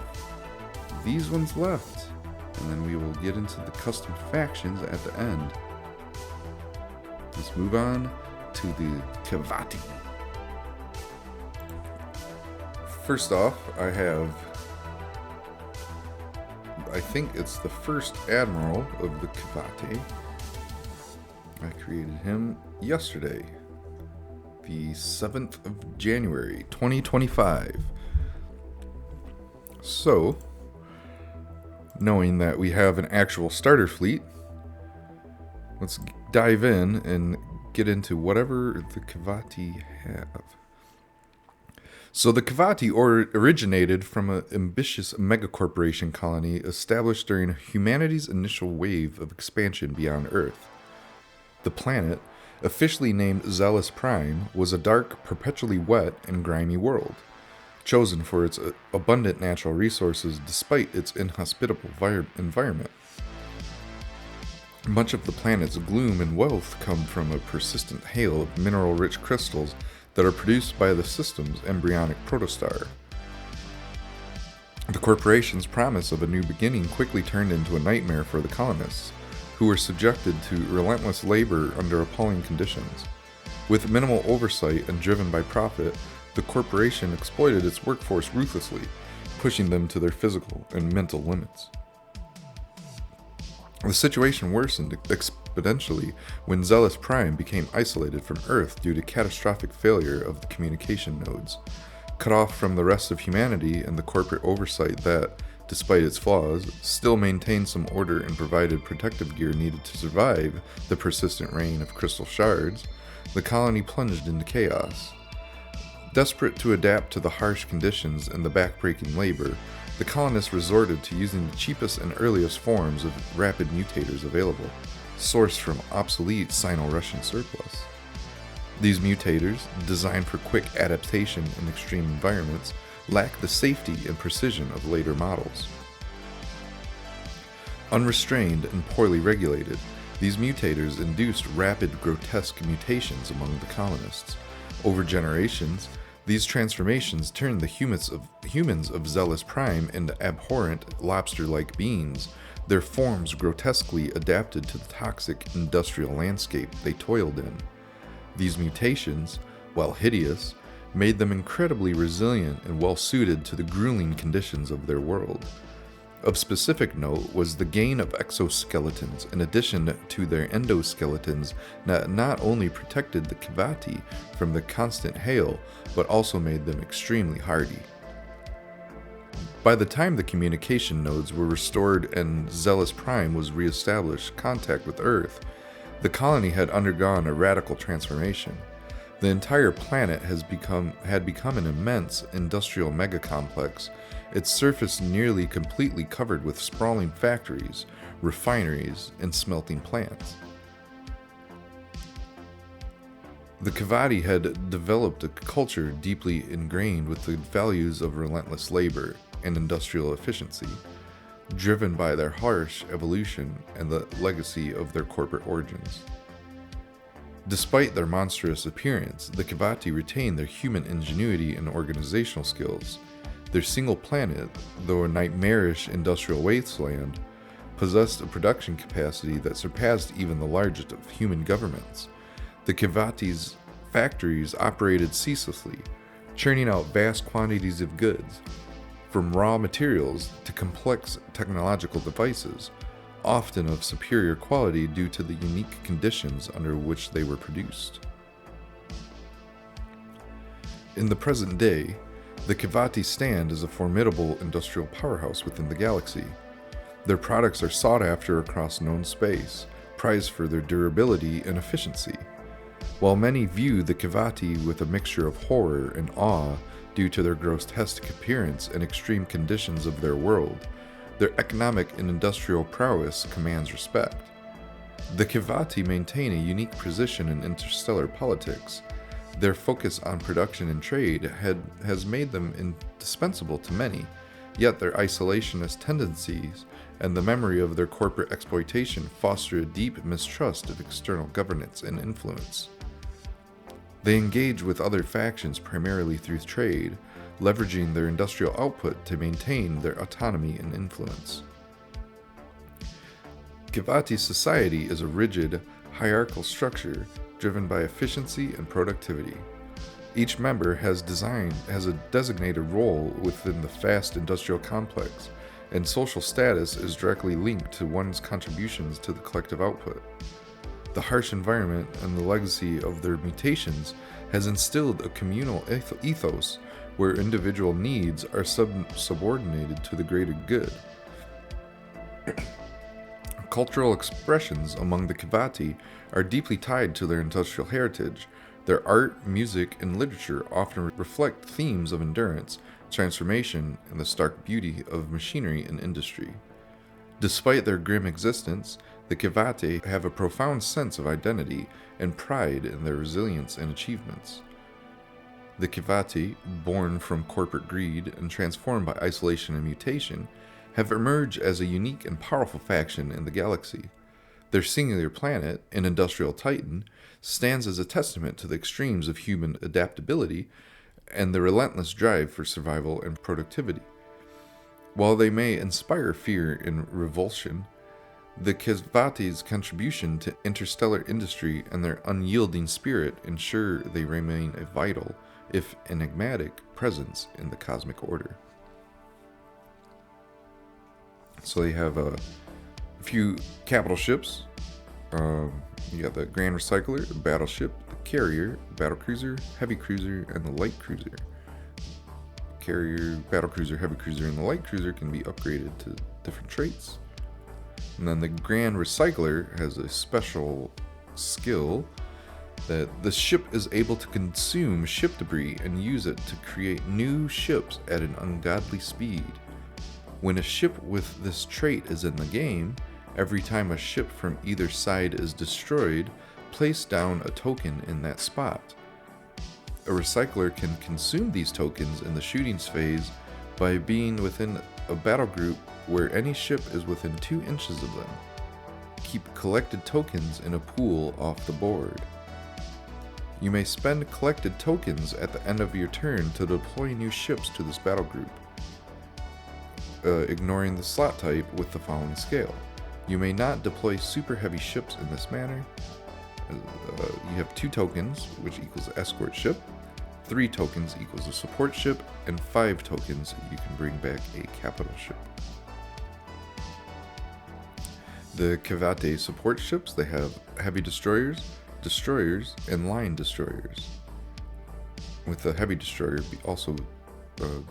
these ones left. And then we will get into the custom factions at the end. Let's move on to the Kivati. First off, I think it's the first Admiral of the Kivati. I created him yesterday, the 7th of January, 2025. So, knowing that we have an actual starter fleet, let's dive in and get into whatever the Kivati have. So the Kivati originated from an ambitious megacorporation colony established during humanity's initial wave of expansion beyond Earth. The planet, officially named Zealous Prime, was a dark, perpetually wet, and grimy world, chosen for its abundant natural resources despite its inhospitable environment. Much of the planet's gloom and wealth come from a persistent hail of mineral-rich crystals that are produced by the system's embryonic protostar. The corporation's promise of a new beginning quickly turned into a nightmare for the colonists, who were subjected to relentless labor under appalling conditions. With minimal oversight and driven by profit, the corporation exploited its workforce ruthlessly, pushing them to their physical and mental limits. The situation worsened exponentially when Zealous Prime became isolated from Earth due to catastrophic failure of the communication nodes. Cut off from the rest of humanity and the corporate oversight that, despite its flaws, still maintained some order and provided protective gear needed to survive the persistent rain of crystal shards, the colony plunged into chaos. Desperate to adapt to the harsh conditions and the backbreaking labor, the colonists resorted to using the cheapest and earliest forms of rapid mutators available, sourced from obsolete Sino-Russian surplus. These mutators, designed for quick adaptation in extreme environments, lack the safety and precision of later models. Unrestrained and poorly regulated, these mutators induced rapid, grotesque mutations among the colonists. Over generations, these transformations turned the humans of Zealous Prime into abhorrent, lobster-like beings, their forms grotesquely adapted to the toxic industrial landscape they toiled in. These mutations, while hideous, made them incredibly resilient and well-suited to the grueling conditions of their world. Of specific note was the gain of exoskeletons in addition to their endoskeletons that not only protected the Kivati from the constant hail, but also made them extremely hardy. By the time the communication nodes were restored and Zealous Prime was re-established contact with Earth, the colony had undergone a radical transformation. The entire planet had become an immense industrial megacomplex, its surface nearly completely covered with sprawling factories, refineries, and smelting plants. The Kivati had developed a culture deeply ingrained with the values of relentless labor and industrial efficiency, driven by their harsh evolution and the legacy of their corporate origins. Despite their monstrous appearance, the Kivati retained their human ingenuity and organizational skills. Their single planet, though a nightmarish industrial wasteland, possessed a production capacity that surpassed even the largest of human governments. The Kivati's factories operated ceaselessly, churning out vast quantities of goods, from raw materials to complex technological devices, often of superior quality due to the unique conditions under which they were produced. In the present day, the Kivati stand as a formidable industrial powerhouse within the galaxy. Their products are sought after across known space, prized for their durability and efficiency. While many view the Kivati with a mixture of horror and awe due to their grotesque appearance and extreme conditions of their world, their economic and industrial prowess commands respect. The Kivati maintain a unique position in interstellar politics. Their focus on production and trade has made them indispensable to many, yet their isolationist tendencies and the memory of their corporate exploitation foster a deep mistrust of external governance and influence. They engage with other factions primarily through trade, leveraging their industrial output to maintain their autonomy and influence. Kivati society is a rigid, hierarchical structure driven by efficiency and productivity. Each member has a designated role within the vast industrial complex, and social status is directly linked to one's contributions to the collective output. The harsh environment and the legacy of their mutations has instilled a communal ethos where individual needs are subordinated to the greater good. Cultural expressions among the Kivati are deeply tied to their industrial heritage. Their art, music, and literature often reflect themes of endurance, transformation, and the stark beauty of machinery and industry. Despite their grim existence, the Kivati have a profound sense of identity and pride in their resilience and achievements. The Kivati, born from corporate greed and transformed by isolation and mutation, have emerged as a unique and powerful faction in the galaxy. Their singular planet, an industrial titan, stands as a testament to the extremes of human adaptability and the relentless drive for survival and productivity. While they may inspire fear and revulsion, the Kivati's contribution to interstellar industry and their unyielding spirit ensure they remain a vital, if enigmatic, presence in the cosmic order. So they have a few capital ships. You got the Grand Recycler, the Battleship, the Carrier, Battlecruiser, Heavy Cruiser, and the Light Cruiser. Carrier, Battlecruiser, Heavy Cruiser, and the Light Cruiser can be upgraded to different traits. And then the Grand Recycler has a special skill that the ship is able to consume ship debris and use it to create new ships at an ungodly speed. When a ship with this trait is in the game, every time a ship from either side is destroyed, place down a token in that spot. A recycler can consume these tokens in the shooting phase by being within a battle group where any ship is within 2 inches of them. Keep collected tokens in a pool off the board. You may spend collected tokens at the end of your turn to deploy new ships to this battle group, ignoring the slot type with the following scale. You may not deploy super heavy ships in this manner. You have 2 tokens, which equals escort ship, 3 tokens equals a support ship, and 5 tokens you can bring back a capital ship. The Kivati support ships, they have heavy destroyers, and line destroyers. With the heavy destroyer also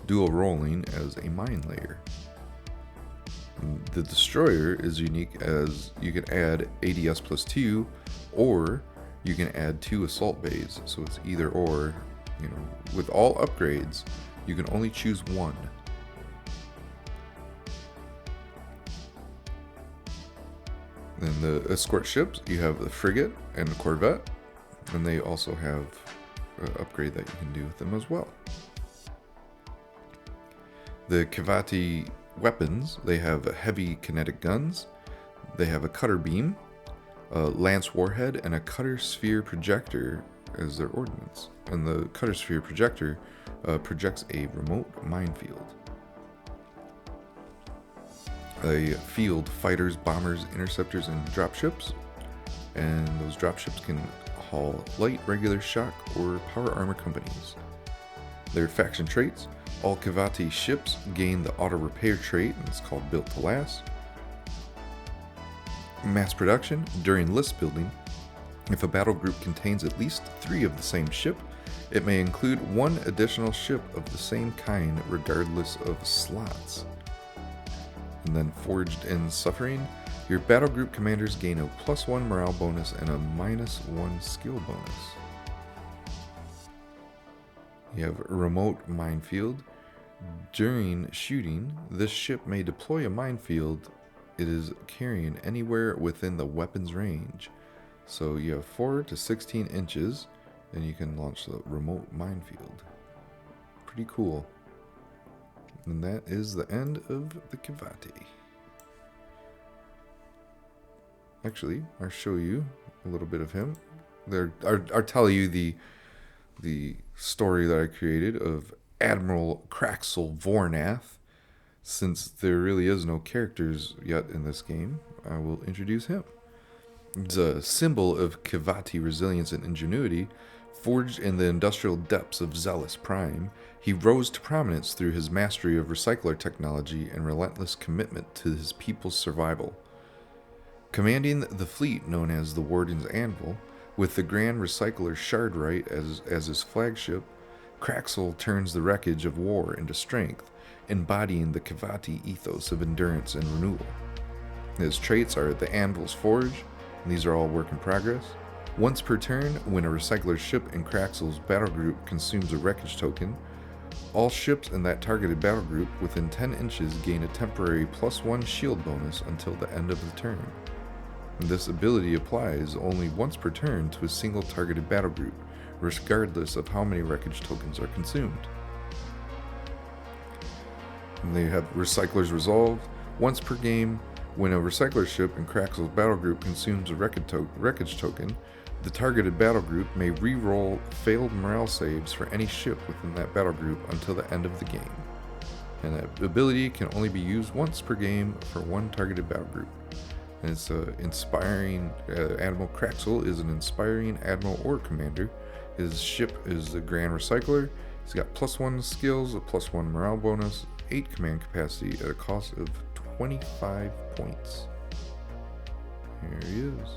dual rolling as a mine layer. The destroyer is unique as you can add ADS plus 2, or you can add 2 assault bays. So it's either or. You know, with all upgrades, you can only choose one. Then the escort ships, you have the frigate and the corvette, and they also have an upgrade that you can do with them as well. The Kivati weapons, they have heavy kinetic guns, they have a cutter beam, a lance warhead, and a cutter sphere projector as their ordnance. And the cutter sphere projector projects a remote minefield. They field fighters, bombers, interceptors, and dropships. And those dropships can haul light, regular, shock, or power armor companies. Their faction traits: all Kivati ships gain the auto repair trait, and it's called Built to Last. Mass production: during list building, if a battle group contains at least 3 of the same ship, it may include 1 additional ship of the same kind regardless of slots. And then Forged in Suffering, your battle group commanders gain a +1 morale bonus and a -1 skill bonus. You have Remote Minefield. During shooting, this ship may deploy a minefield it is carrying anywhere within the weapon's range. So you have 4 to 16 inches, and you can launch the remote minefield. Pretty cool. And that is the end of the Kivati. Actually, I'll show you a little bit of him. I'll tell you the story that I created of Admiral Kraxel Vornath. Since there really is no characters yet in this game, I will introduce him. He's a symbol of Kivati resilience and ingenuity. Forged in the industrial depths of Zealous Prime, he rose to prominence through his mastery of recycler technology and relentless commitment to his people's survival. Commanding the fleet known as the Warden's Anvil, with the Grand Recycler Shardrite as his flagship, Kraxel turns the wreckage of war into strength, embodying the Kivati ethos of endurance and renewal. His traits are the Anvil's Forge, and these are all work in progress. Once per turn, when a recycler ship in Kraxel's battle group consumes a wreckage token, all ships in that targeted battle group within 10 inches gain a temporary +1 shield bonus until the end of the turn. And this ability applies only once per turn to a single targeted battle group, regardless of how many wreckage tokens are consumed. And they have Recycler's Resolve. Once per game, when a recycler ship in Kraxel's battle group consumes a wreckage token, the targeted battle group may re-roll failed morale saves for any ship within that battle group until the end of the game. And that ability can only be used once per game for one targeted battle group. And it's inspiring. Admiral Kraxel is an inspiring admiral or commander. His ship is the Grand Recycler. He's got +1 skills, a +1 morale bonus, 8 command capacity at a cost of 25 points. Here he is.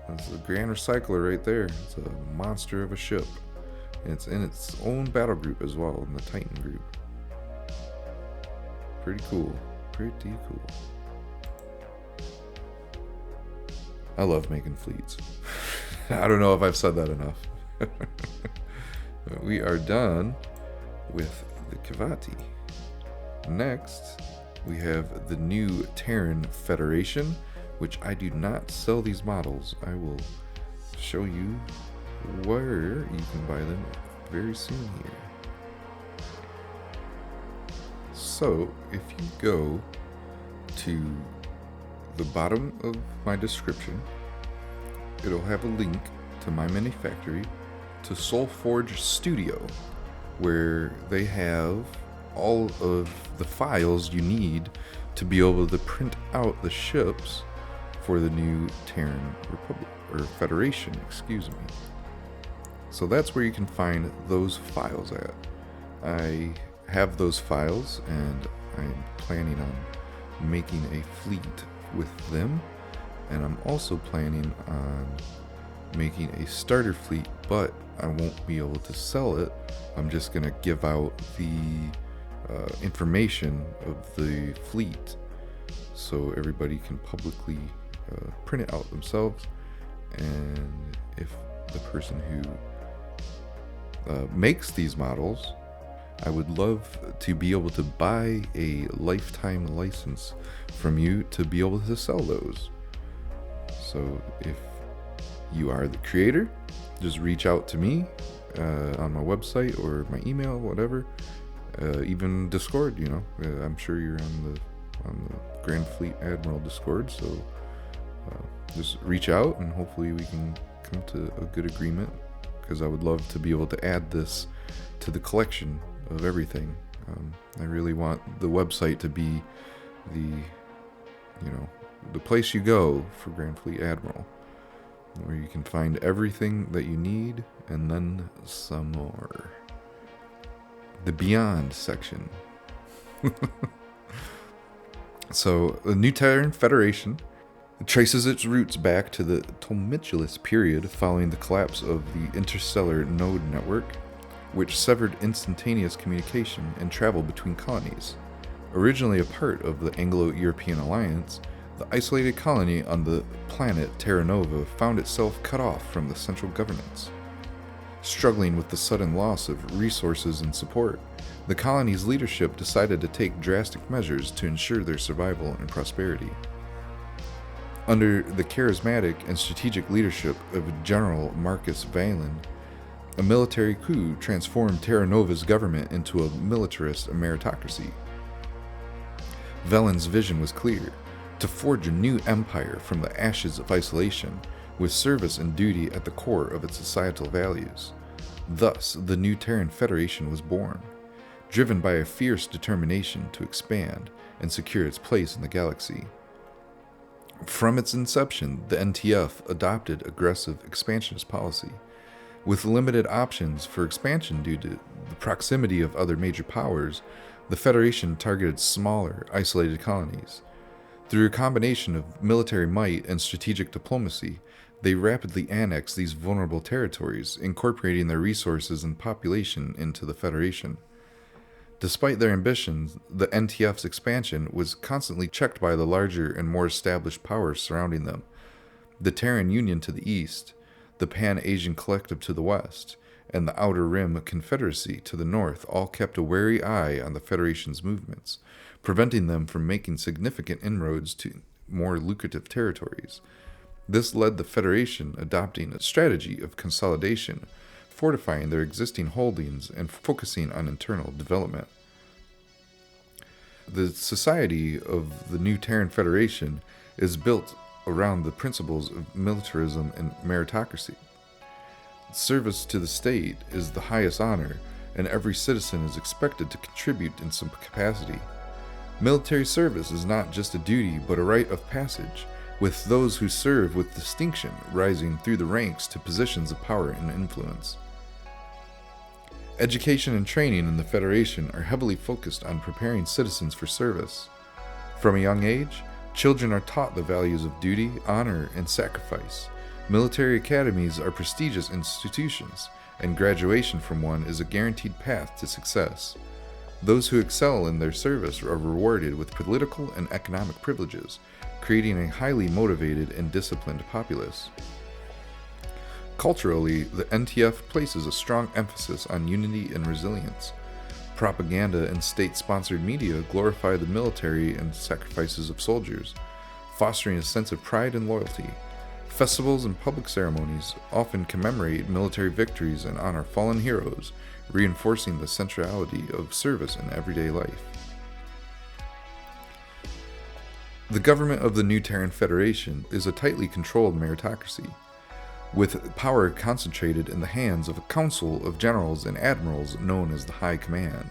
That's the Grand Recycler right there. It's a monster of a ship. And it's in its own battle group as well, in the Titan group. Pretty cool. Pretty cool. I love making fleets. I don't know if I've said that enough. We are done with the Kivati. Next, we have the new Terran Federation, which I do not sell these models. I will show you where you can buy them very soon here. So, if you go to the bottom of my description, it'll have a link to my mini factory, to Soulforge Studio, where they have all of the files you need to be able to print out the ships for the new Terran Republic, or Federation, excuse me. So that's where you can find those files at. I have those files, and I'm planning on making a fleet with them, and I'm also planning on making a starter fleet, but I won't be able to sell it. I'm just going to give out the information of the fleet so everybody can publicly print it out themselves. And if the person who makes these models, I would love to be able to buy a lifetime license from you to be able to sell those. So if you are the creator, just reach out to me on my website or my email, whatever. Even Discord, I'm sure you're on the Grand Fleet Admiral Discord, so just reach out and hopefully we can come to a good agreement, because I would love to be able to add this to the collection of everything. I really want the website to be the place you go for Grand Fleet Admiral, where you can find everything that you need and then some more. The Beyond section. So, the new Terran Federation traces its roots back to the tumultuous period following the collapse of the interstellar node network, which severed instantaneous communication and travel between colonies. Originally a part of the Anglo-European alliance, the isolated colony on the planet Terra Nova found itself cut off from the central governance. Struggling with the sudden loss of resources and support, the colony's leadership decided to take drastic measures to ensure their survival and prosperity. Under the charismatic and strategic leadership of General Marcus Valen, a military coup transformed Terra Nova's government into a militarist meritocracy. Valen's vision was clear: to forge a new empire from the ashes of isolation, with service and duty at the core of its societal values. Thus, the new Terran Federation was born, driven by a fierce determination to expand and secure its place in the galaxy. From its inception, the NTF adopted aggressive expansionist policy, with limited options for expansion due to the proximity of other major powers. The Federation targeted smaller, isolated colonies. Through a combination of military might and strategic diplomacy, they rapidly annexed these vulnerable territories, incorporating their resources and population into the Federation. Despite their ambitions, the NTF's expansion was constantly checked by the larger and more established powers surrounding them: the Terran Union to the east, the Pan-Asian Collective to the west, and the Outer Rim Confederacy to the north all kept a wary eye on the Federation's movements, preventing them from making significant inroads to more lucrative territories. This led the Federation adopting a strategy of consolidation, fortifying their existing holdings and focusing on internal development. The society of the new Terran Federation is built around the principles of militarism and meritocracy. Service to the state is the highest honor, and every citizen is expected to contribute in some capacity. Military service is not just a duty, but a rite of passage, with those who serve with distinction rising through the ranks to positions of power and influence. Education and training in the Federation are heavily focused on preparing citizens for service. From a young age, children are taught the values of duty, honor, and sacrifice. Military academies are prestigious institutions, and graduation from one is a guaranteed path to success. Those who excel in their service are rewarded with political and economic privileges, creating a highly motivated and disciplined populace. Culturally, the NTF places a strong emphasis on unity and resilience. Propaganda and state-sponsored media glorify the military and sacrifices of soldiers, fostering a sense of pride and loyalty. Festivals and public ceremonies often commemorate military victories and honor fallen heroes, reinforcing the centrality of service in everyday life. The government of the new Terran Federation is a tightly controlled meritocracy, with power concentrated in the hands of a council of generals and admirals known as the High Command.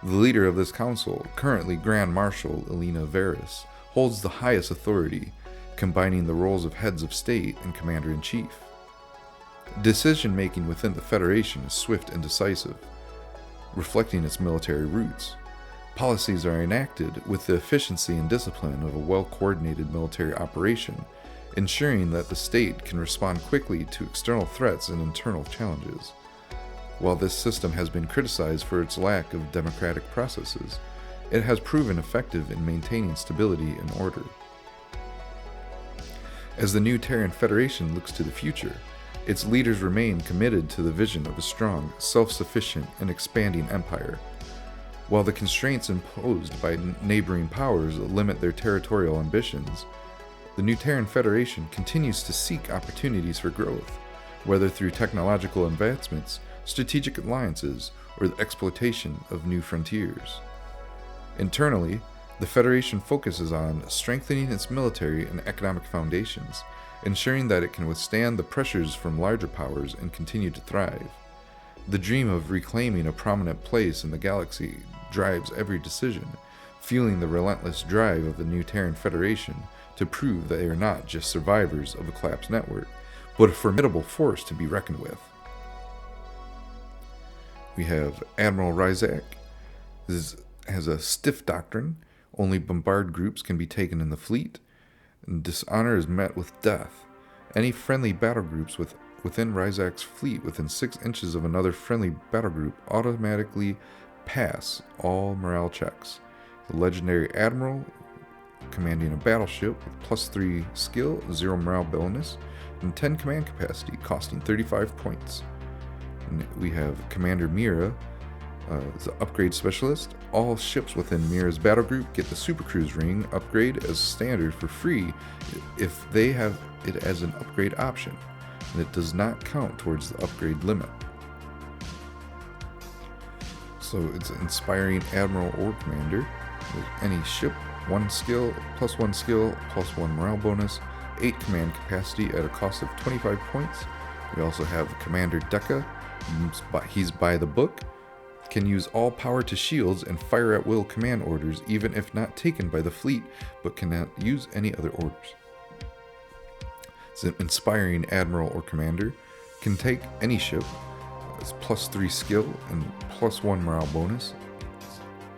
The leader of this council, currently Grand Marshal Elena Varys, holds the highest authority, combining the roles of heads of state and commander-in-chief. Decision-making within the Federation is swift and decisive, reflecting its military roots. Policies are enacted with the efficiency and discipline of a well-coordinated military operation, ensuring that the state can respond quickly to external threats and internal challenges. While this system has been criticized for its lack of democratic processes, it has proven effective in maintaining stability and order. As the new Terran Federation looks to the future, its leaders remain committed to the vision of a strong, self-sufficient, and expanding empire. While the constraints imposed by neighboring powers limit their territorial ambitions, the new Terran Federation continues to seek opportunities for growth, whether through technological advancements, strategic alliances, or the exploitation of new frontiers. Internally, the Federation focuses on strengthening its military and economic foundations, ensuring that it can withstand the pressures from larger powers and continue to thrive. The dream of reclaiming a prominent place in the galaxy drives every decision, fueling the relentless drive of the new Terran Federation to prove that they are not just survivors of a collapsed network, but a formidable force to be reckoned with. We have Admiral Ryzak. This has a stiff doctrine. Only bombard groups can be taken in the fleet. And dishonor is met with death. Any friendly battle groups within Ryzak's fleet within 6 inches of another friendly battle group automatically pass all morale checks. The legendary Admiral, commanding a battleship with +3 skill, 0 morale bonus, and 10 command capacity, costing 35 points. And we have Commander Mira, the upgrade specialist. All ships within Mira's battle group get the Supercruise ring upgrade as standard for free if they have it as an upgrade option, and it does not count towards the upgrade limit. So it's inspiring Admiral or Commander. With any ship, 1 skill, +1 skill, +1 morale bonus, 8 command capacity at a cost of 25 points. We also have Commander Deka. He's by the book, can use all power to shields and fire at will command orders even if not taken by the fleet, but cannot use any other orders. It's an inspiring Admiral or Commander, can take any ship, it's +3 skill and +1 morale bonus,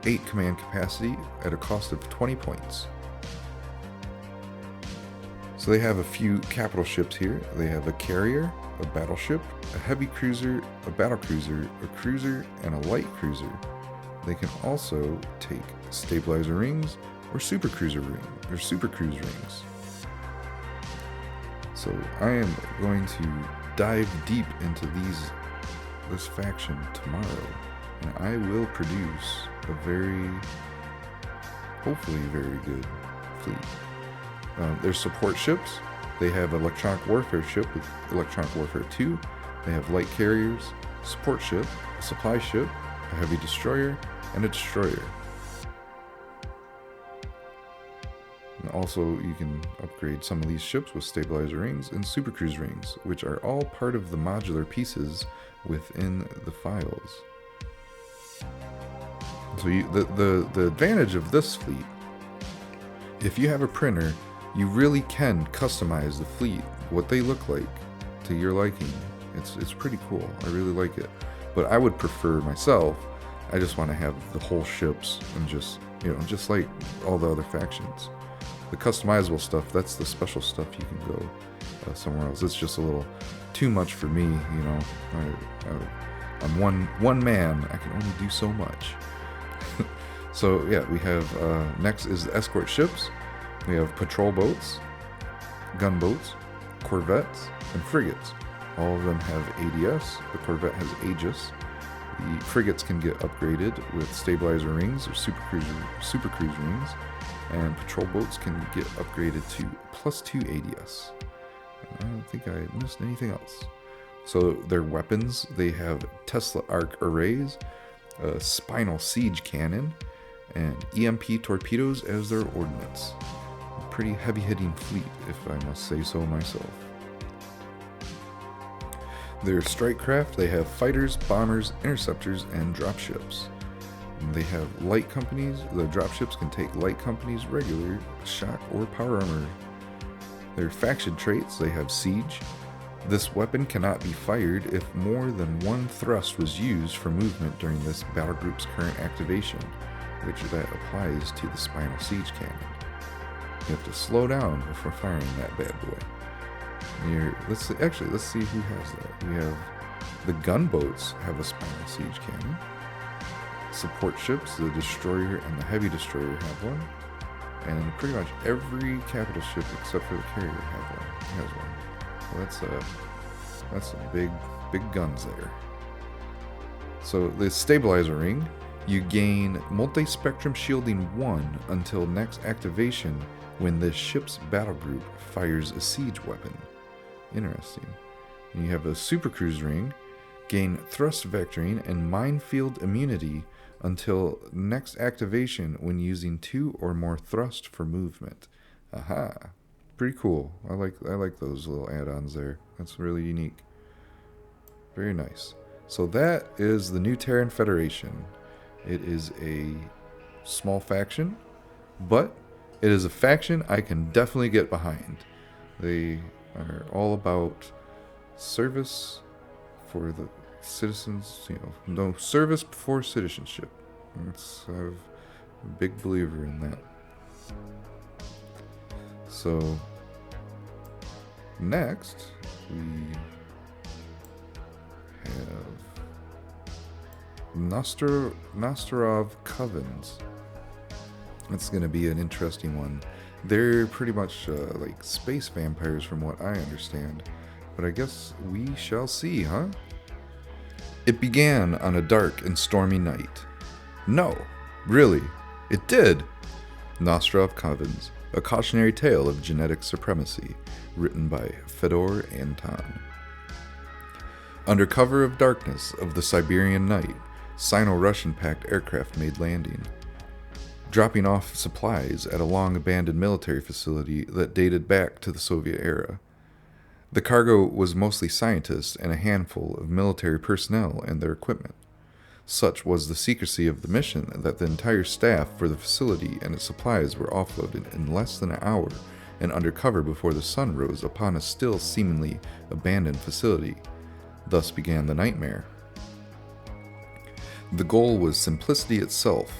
8 command capacity at a cost of 20 points. So they have a few capital ships here. They have a carrier, a battleship, a heavy cruiser, a battlecruiser, a cruiser, and a light cruiser. They can also take stabilizer rings or supercruiser rings. So I am going to dive deep into this faction tomorrow, and I will produce a hopefully very good fleet. There's support ships. They have electronic warfare ship with electronic warfare 2. They have light carriers, support ship, a supply ship, a heavy destroyer, and a destroyer. And also, you can upgrade some of these ships with stabilizer rings and supercruise rings, which are all part of the modular pieces within the files. So the advantage of this fleet, if you have a printer, you really can customize the fleet, what they look like, to your liking. It's pretty cool. I really like it. But I would prefer myself, I just want to have the whole ships and just like all the other factions. The customizable stuff, that's the special stuff, you can go somewhere else. It's just a little too much for me, I'm one man, I can only do so much. So yeah, we have, next is the escort ships. We have patrol boats, gunboats, corvettes, and frigates. All of them have ADS. The corvette has Aegis. The frigates can get upgraded with stabilizer rings or supercruise rings, and patrol boats can get upgraded to +2 ADS. And I don't think I missed anything else. So their weapons, they have Tesla arc arrays, a spinal siege cannon, and EMP torpedoes as their ordnance. A pretty heavy-hitting fleet, if I must say so myself. Their strike craft, they have fighters, bombers, interceptors, and dropships. They have light companies. The dropships can take light companies, regular, shock, or power armor. Their faction traits, they have siege, This weapon cannot be fired if more than one thrust was used for movement during this battle group's current activation, which that applies to the Spinal Siege Cannon. You have to slow down before firing that bad boy. Let's see who has that. We have the gunboats have a Spinal Siege Cannon. Support ships, the destroyer and the heavy destroyer have one. And pretty much every capital ship except for the carrier has one. So that's some big guns there. So the stabilizer ring, you gain multi-spectrum shielding 1 until next activation when this ship's battle group fires a siege weapon. Interesting. And you have a supercruise ring, gain thrust vectoring and minefield immunity until next activation when using 2 or more thrust for movement. Aha. Pretty cool. I like those little add-ons there. That's really unique. Very nice. So that is the new Terran Federation. It is a small faction, but it is a faction I can definitely get behind. They are all about service for the citizens, no service before citizenship. I'm a big believer in that. So next we have Nosterov Covens. It's going to be an interesting one. They're pretty much like space vampires from what I understand. But I guess we shall see, huh? It began on a dark and stormy night. No, really, it did. Nosterov Covens, a cautionary tale of genetic supremacy, written by Fedor Anton. Under cover of darkness of the Siberian night, Sino-Russian-packed aircraft made landing, dropping off supplies at a long-abandoned military facility that dated back to the Soviet era. The cargo was mostly scientists and a handful of military personnel and their equipment. Such was the secrecy of the mission that the entire staff for the facility and its supplies were offloaded in less than an hour and under cover before the sun rose upon a still seemingly abandoned facility. Thus began the nightmare. The goal was simplicity itself.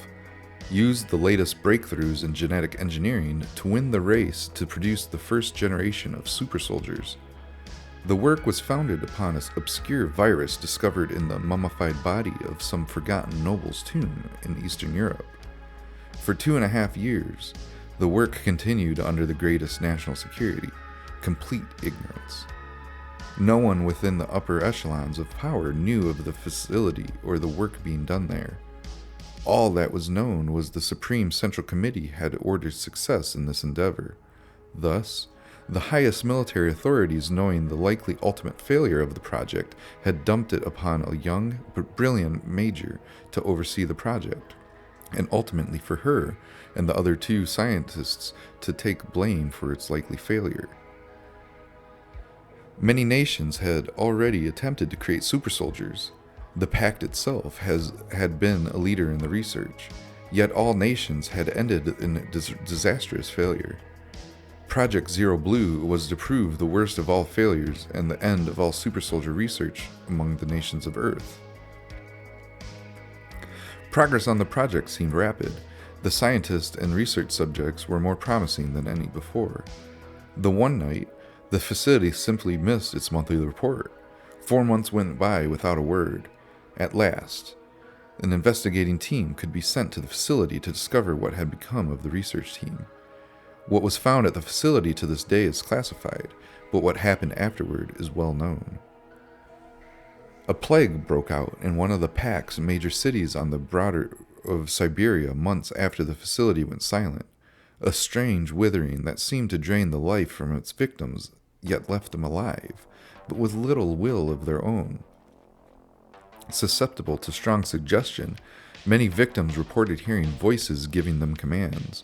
Use the latest breakthroughs in genetic engineering to win the race to produce the first generation of super soldiers. The work was founded upon an obscure virus discovered in the mummified body of some forgotten noble's tomb in Eastern Europe. For 2.5 years, the work continued under the greatest national security, complete ignorance. No one within the upper echelons of power knew of the facility or the work being done there. All that was known was the Supreme Central Committee had ordered success in this endeavor. Thus, the highest military authorities, knowing the likely ultimate failure of the project, had dumped it upon a young but brilliant major to oversee the project, and ultimately for her and the other 2 scientists to take blame for its likely failure. Many nations had already attempted to create super soldiers. The Pact itself had been a leader in the research, yet all nations had ended in disastrous failure. Project Zero Blue was to prove the worst of all failures and the end of all super soldier research among the nations of Earth. Progress on the project seemed rapid. The scientists and research subjects were more promising than any before. The one night, the facility simply missed its monthly report. 4 months went by without a word. At last, an investigating team could be sent to the facility to discover what had become of the research team. What was found at the facility to this day is classified, but what happened afterward is well known. A plague broke out in one of the Pact's major cities on the border of Siberia months after the facility went silent. A strange withering that seemed to drain the life from its victims, yet left them alive, but with little will of their own. Susceptible to strong suggestion, many victims reported hearing voices giving them commands.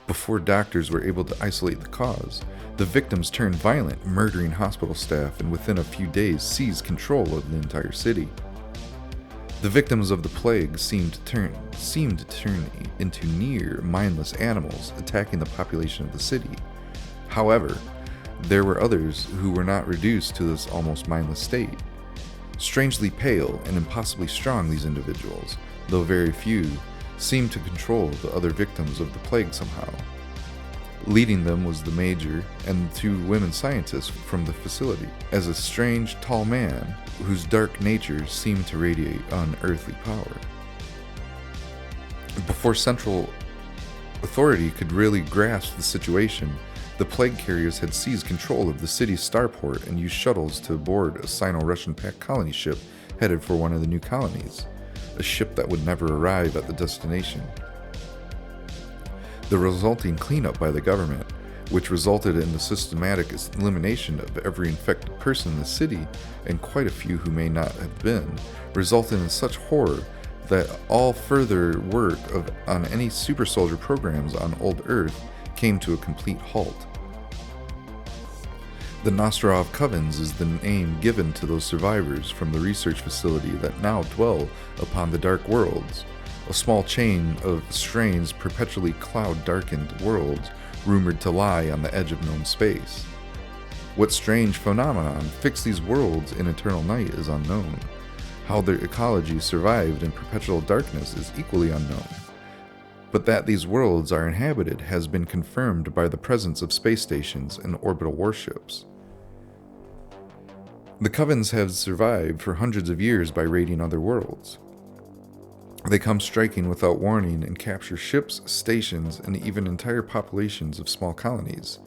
Before doctors were able to isolate the cause, the victims turned violent, murdering hospital staff, and within a few days seized control of the entire city. The victims of the plague seemed to turn into near mindless animals, attacking the population of the city. However, there were others who were not reduced to this almost mindless state. Strangely pale and impossibly strong, these individuals, though very few, seemed to control the other victims of the plague somehow. Leading them was the Major and 2 women scientists from the facility, as a strange, tall man whose dark nature seemed to radiate unearthly power. Before Central Authority could really grasp the situation, the plague carriers had seized control of the city's starport and used shuttles to board a Sino-Russian-packed colony ship headed for one of the new colonies, a ship that would never arrive at the destination. The resulting cleanup by the government, which resulted in the systematic elimination of every infected person in the city, and quite a few who may not have been, resulted in such horror that all further work on any super soldier programs on old Earth came to a complete halt. The Nosterov Covens is the name given to those survivors from the research facility that now dwell upon the Dark Worlds, a small chain of strange, perpetually cloud-darkened worlds rumored to lie on the edge of known space. What strange phenomenon fixed these worlds in eternal night is unknown. How their ecology survived in perpetual darkness is equally unknown. But that these worlds are inhabited has been confirmed by the presence of space stations and orbital warships. The Covens have survived for hundreds of years by raiding other worlds. They come striking without warning and capture ships, stations, and even entire populations of small colonies.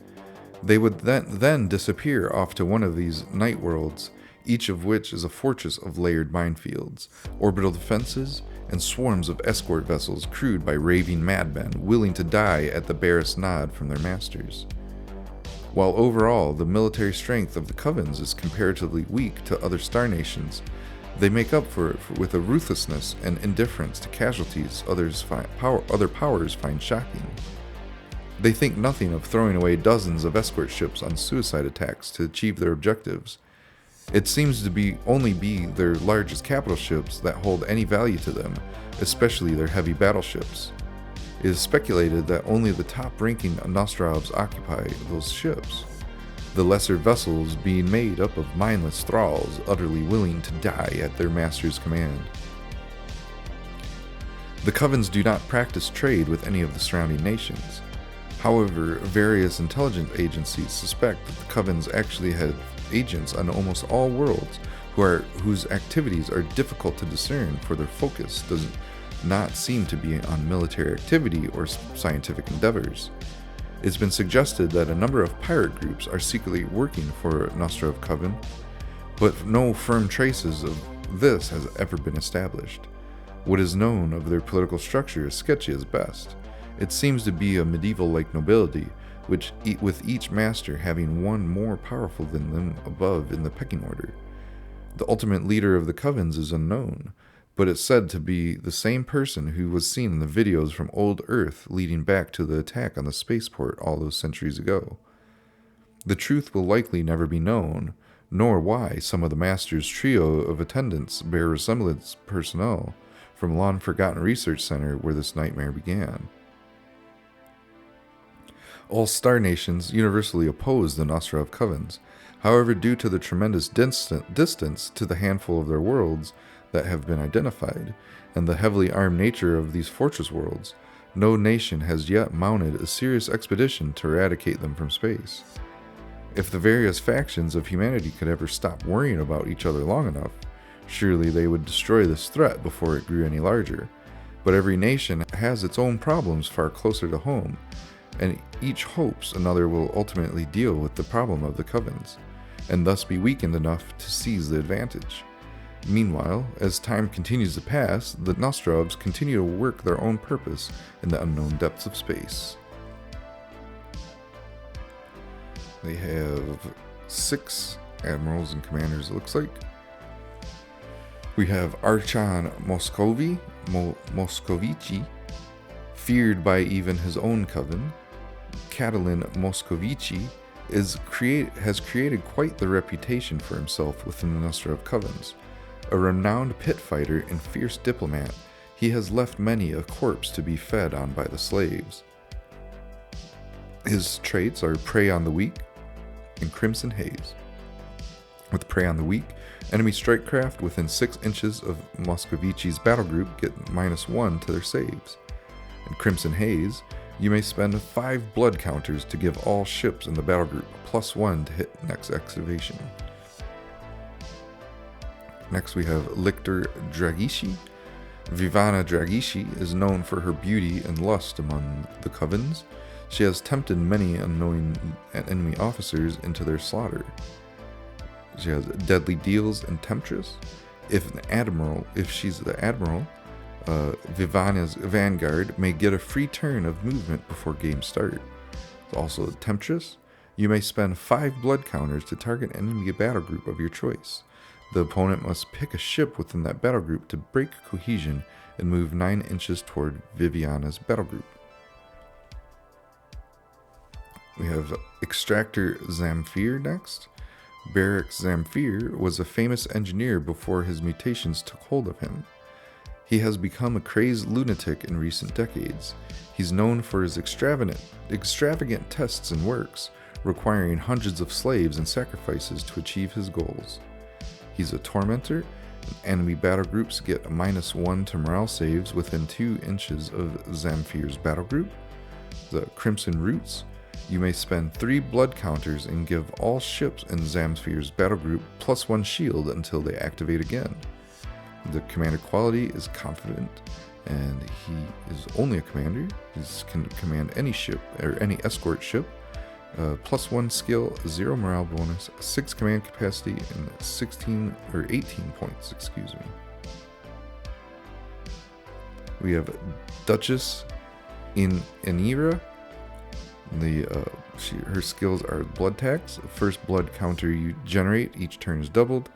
They would then disappear off to one of these night worlds, each of which is a fortress of layered minefields, orbital defenses, and swarms of escort vessels crewed by raving madmen willing to die at the barest nod from their masters. While overall the military strength of the Covens is comparatively weak to other star nations, they make up for it with a ruthlessness and indifference to casualties other powers find shocking. They think nothing of throwing away dozens of escort ships on suicide attacks to achieve their objectives. It seems to only be their largest capital ships that hold any value to them, especially their heavy battleships. It is speculated that only the top-ranking Nosterovs occupy those ships, the lesser vessels being made up of mindless thralls utterly willing to die at their master's command. The Covens do not practice trade with any of the surrounding nations. However, various intelligence agencies suspect that the Covens actually have agents on almost all worlds whose activities are difficult to discern, for their focus does not seem to be on military activity or scientific endeavors. It's been suggested that a number of pirate groups are secretly working for Nosterov Coven, but no firm traces of this has ever been established. What is known of their political structure is sketchy as best. It seems to be a medieval-like nobility, with each master having one more powerful than them above in the pecking order. The ultimate leader of the Covens is unknown, but it's said to be the same person who was seen in the videos from old Earth leading back to the attack on the spaceport all those centuries ago. The truth will likely never be known, nor why some of the Master's trio of attendants bear resemblance personnel from long-forgotten research center where this nightmare began. All star nations universally oppose the Nosterov Covens. However, due to the tremendous distance to the handful of their worlds that have been identified, and the heavily armed nature of these fortress worlds, no nation has yet mounted a serious expedition to eradicate them from space. If the various factions of humanity could ever stop worrying about each other long enough, surely they would destroy this threat before it grew any larger. But every nation has its own problems far closer to home, and each hopes another will ultimately deal with the problem of the Covens, and thus be weakened enough to seize the advantage. Meanwhile, as time continues to pass, the Nosterovs continue to work their own purpose in the unknown depths of space. They have 6 admirals and commanders, it looks like. We have Archon Moscovici, feared by even his own coven. Iralynn Moscovici has created quite the reputation for himself within the Nosterov Covens. A renowned pit fighter and fierce diplomat, he has left many a corpse to be fed on by the slaves. His traits are prey on the weak, and Crimson Haze. With Prey on the Weak, enemy strike craft within 6 inches of Moscovici's battle group get -1 to their saves. In Crimson Haze, you may spend 5 blood counters to give all ships in the battle group +1 to hit next activation. Next we have Lictor Dragishi. Vivana Dragishi is known for her beauty and lust among the Covens. She has tempted many unknowing enemy officers into their slaughter. She has deadly deals and temptress. If she's the Admiral, Vivana's Vanguard may get a free turn of movement before game start. Also temptress, you may spend 5 blood counters to target enemy battle group of your choice. The opponent must pick a ship within that battle group to break cohesion and move 9 inches toward Viviana's battle group. We have Extractor Zamfir next. Barak Zamfir was a famous engineer before his mutations took hold of him. He has become a crazed lunatic in recent decades. He's known for his extravagant tests and works, requiring hundreds of slaves and sacrifices to achieve his goals. He's a tormentor, and enemy battle groups get a -1 to morale saves within 2 inches of Zamfir's battle group. The Crimson Roots, you may spend 3 blood counters and give all ships in Zamfir's battle group +1 shield until they activate again. The commander quality is confident, and he is only a commander. He can command any ship or any escort ship. +1 skill, 0 morale bonus, 6 command capacity, and 18 points. We have Duchess Inira. Her skills are blood tax. First blood counter you generate each turn is doubled.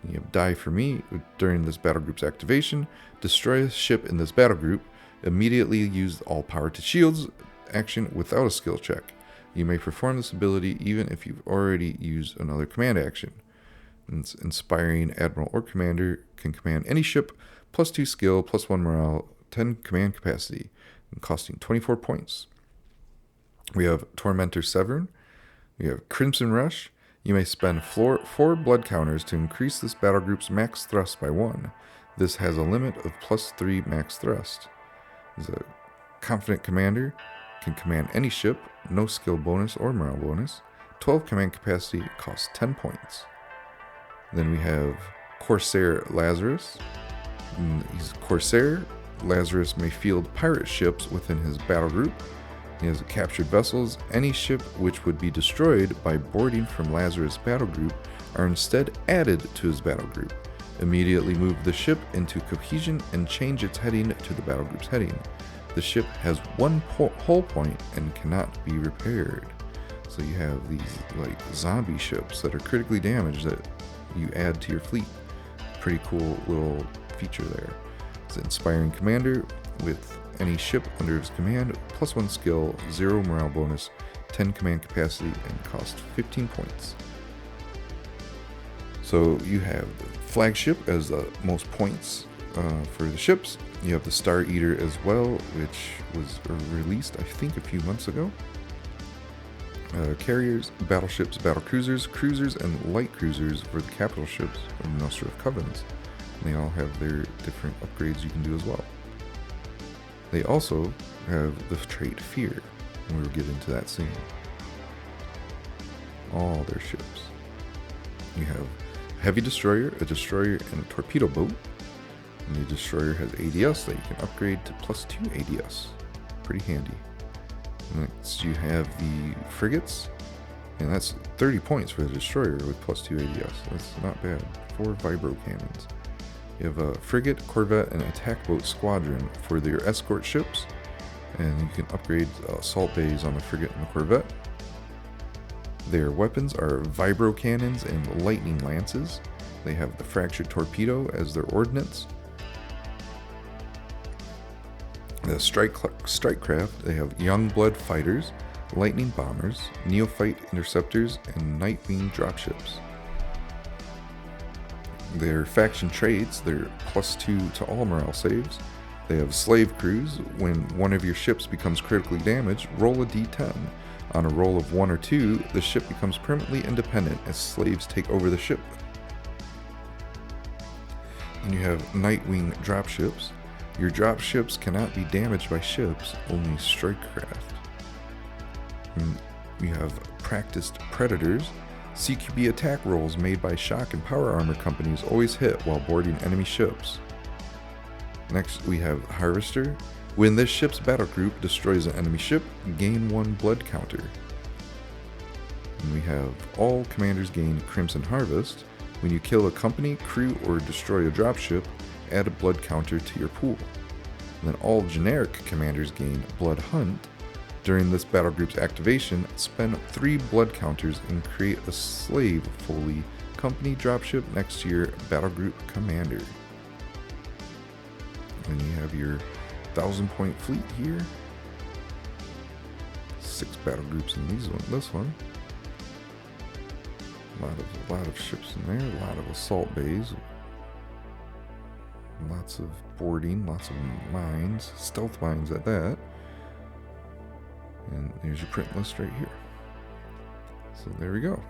You have Die for Me. During this battle group's activation, destroy a ship in this battle group. Immediately use all power to shields action without a skill check. You may perform this ability even if you've already used another command action. Inspiring Admiral or Commander can command any ship, +2 skill, +1 morale, 10 command capacity, and costing 24 points. We have Tormentor Severn. We have Crimson Rush. You may spend 4 blood counters to increase this battle group's max thrust by 1. This has a limit of +3 max thrust. He's a confident commander, can command any ship, no skill bonus or morale bonus, 12 command capacity, costs 10 points. Then we have Corsair Lazarus. He's a Corsair. Lazarus may field pirate ships within his battle group. He has captured vessels. Any ship which would be destroyed by boarding from Lazarus' battle group are instead added to his battle group. Immediately move the ship into cohesion and change its heading to the battle group's heading. The ship has 1 hull point and cannot be repaired. So you have these like zombie ships that are critically damaged that you add to your fleet. Pretty cool little feature there. It's an inspiring commander with any ship under his command, +1 skill, 0 morale bonus, 10 command capacity, and cost 15 points. So you have the flagship as the most points for the ships. You have the Star Eater as well, which was released I think a few months ago. Carriers, battleships, battlecruisers, cruisers, and light cruisers for the capital ships of Nosterov Covens. And they all have their different upgrades you can do as well. They also have the trait Fear, and we'll get into that soon. All their ships. You have a heavy destroyer, a destroyer, and a torpedo boat. And the destroyer has ADS that you can upgrade to +2 ADS. Pretty handy. Next you have the frigates, and that's 30 points for the destroyer with +2 ADS. That's not bad. 4 vibro cannons. You have a frigate, corvette, and attack boat squadron for their escort ships, and you can upgrade assault bays on the frigate and the corvette. Their weapons are vibro cannons and lightning lances. They have the fractured torpedo as their ordnance. The strike craft, they have young blood fighters, lightning bombers, neophyte interceptors, and nightwing dropships. Their faction traits, they're +2 to all morale saves. They have slave crews. When one of your ships becomes critically damaged, roll a d10. On a roll of 1 or 2, the ship becomes permanently independent as slaves take over the ship. Then you have Nightwing dropships. Your dropships cannot be damaged by ships, only strike craft. And you have Practiced Predators. CQB attack rolls made by shock and power armor companies always hit while boarding enemy ships. Next we have Harvester. When this ship's battle group destroys an enemy ship, gain 1 blood counter. And we have all commanders gain Crimson Harvest. When you kill a company, crew, or destroy a dropship, add a blood counter to your pool. And then all generic commanders gain Blood Hunt. During this battle group's activation, spend 3 blood counters and create a slave fully company dropship next to your battle group commander. And you have your 1,000-point fleet here. 6 battle groups in this one. A lot of ships in there, a lot of assault bays. Lots of boarding, lots of mines, stealth mines at that. And there's your print list right here. So there we go.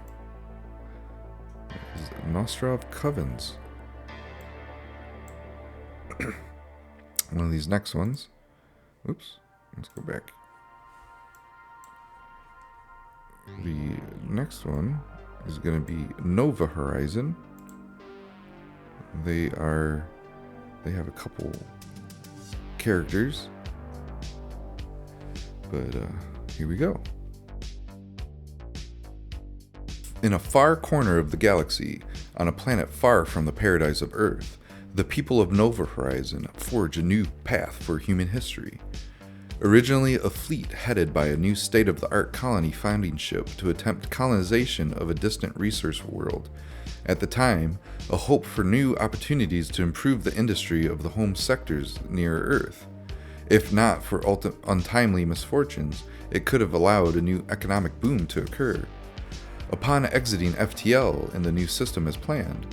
This is Nosterov Covens. One of these next ones. Oops, let's go back. The next one is going to be Nova Horizon. They have a couple characters, but here we go. In a far corner of the galaxy, on a planet far from the paradise of Earth, the people of Nova Horizon forge a new path for human history. Originally a fleet headed by a new state-of-the-art colony founding ship to attempt colonization of a distant resource world. At the time, a hope for new opportunities to improve the industry of the home sectors near Earth. If not for untimely misfortunes, it could have allowed a new economic boom to occur. Upon exiting FTL in the new system as planned,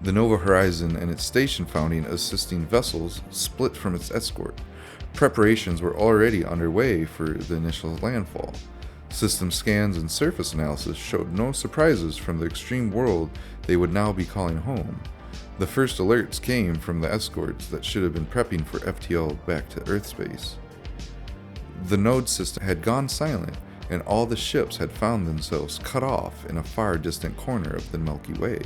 the Nova Horizon and its station founding assisting vessels split from its escort. Preparations were already underway for the initial landfall. System scans and surface analysis showed no surprises from the extreme world they would now be calling home. The first alerts came from the escorts that should have been prepping for FTL back to Earth space. The node system had gone silent, and all the ships had found themselves cut off in a far distant corner of the Milky Way.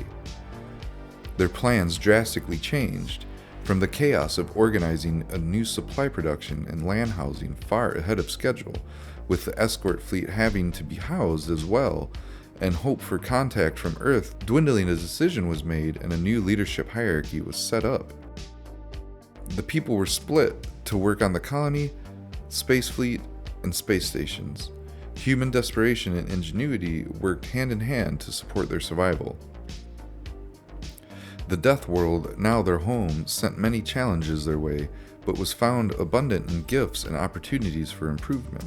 Their plans drastically changed. From the chaos of organizing a new supply production and land housing far ahead of schedule, with the escort fleet having to be housed as well, and hope for contact from Earth dwindling, a decision was made and a new leadership hierarchy was set up. The people were split to work on the colony, space fleet, and space stations. Human desperation and ingenuity worked hand in hand to support their survival. The Death World, now their home, sent many challenges their way, but was found abundant in gifts and opportunities for improvement.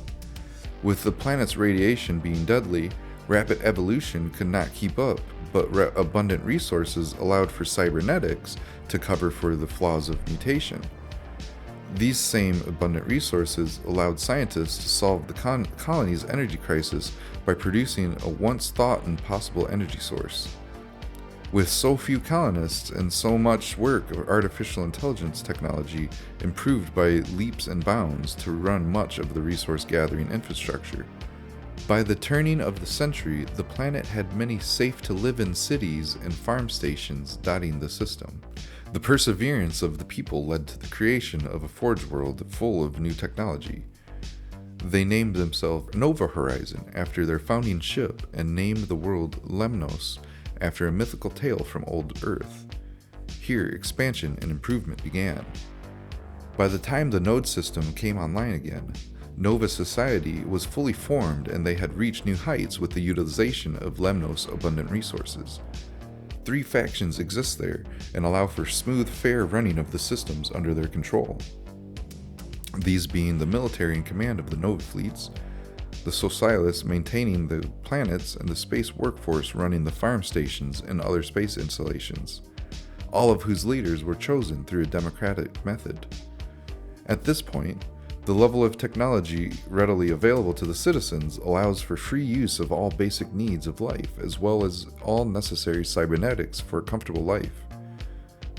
With the planet's radiation being deadly, rapid evolution could not keep up, but abundant resources allowed for cybernetics to cover for the flaws of mutation. These same abundant resources allowed scientists to solve the colony's energy crisis by producing a once thought impossible energy source. With so few colonists and so much work of artificial intelligence technology improved by leaps and bounds to run much of the resource gathering infrastructure. By the turning of the century, the planet had many safe-to-live-in cities and farm stations dotting the system. The perseverance of the people led to the creation of a forge world full of new technology. They named themselves Nova Horizon after their founding ship and named the world Lemnos after a mythical tale from old Earth. Here, expansion and improvement began. By the time the node system came online again, Nova society was fully formed and they had reached new heights with the utilization of Lemnos' abundant resources. 3 factions exist there and allow for smooth, fair running of the systems under their control. These being the military in command of the Nova fleets, the Socialists maintaining the planets, and the space workforce running the farm stations and other space installations, all of whose leaders were chosen through a democratic method. At this point, The level of technology readily available to the citizens allows for free use of all basic needs of life, as well as all necessary cybernetics for a comfortable life.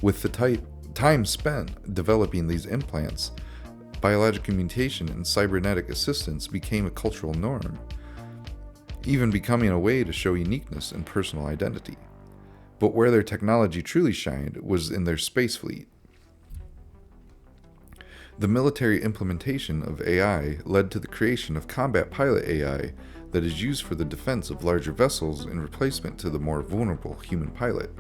With the time spent developing these implants, biological mutation and cybernetic assistance became a cultural norm, even becoming a way to show uniqueness and personal identity. But where their technology truly shined was in their space fleet. The military implementation of AI led to the creation of combat pilot AI that is used for the defense of larger vessels in replacement to the more vulnerable human pilot.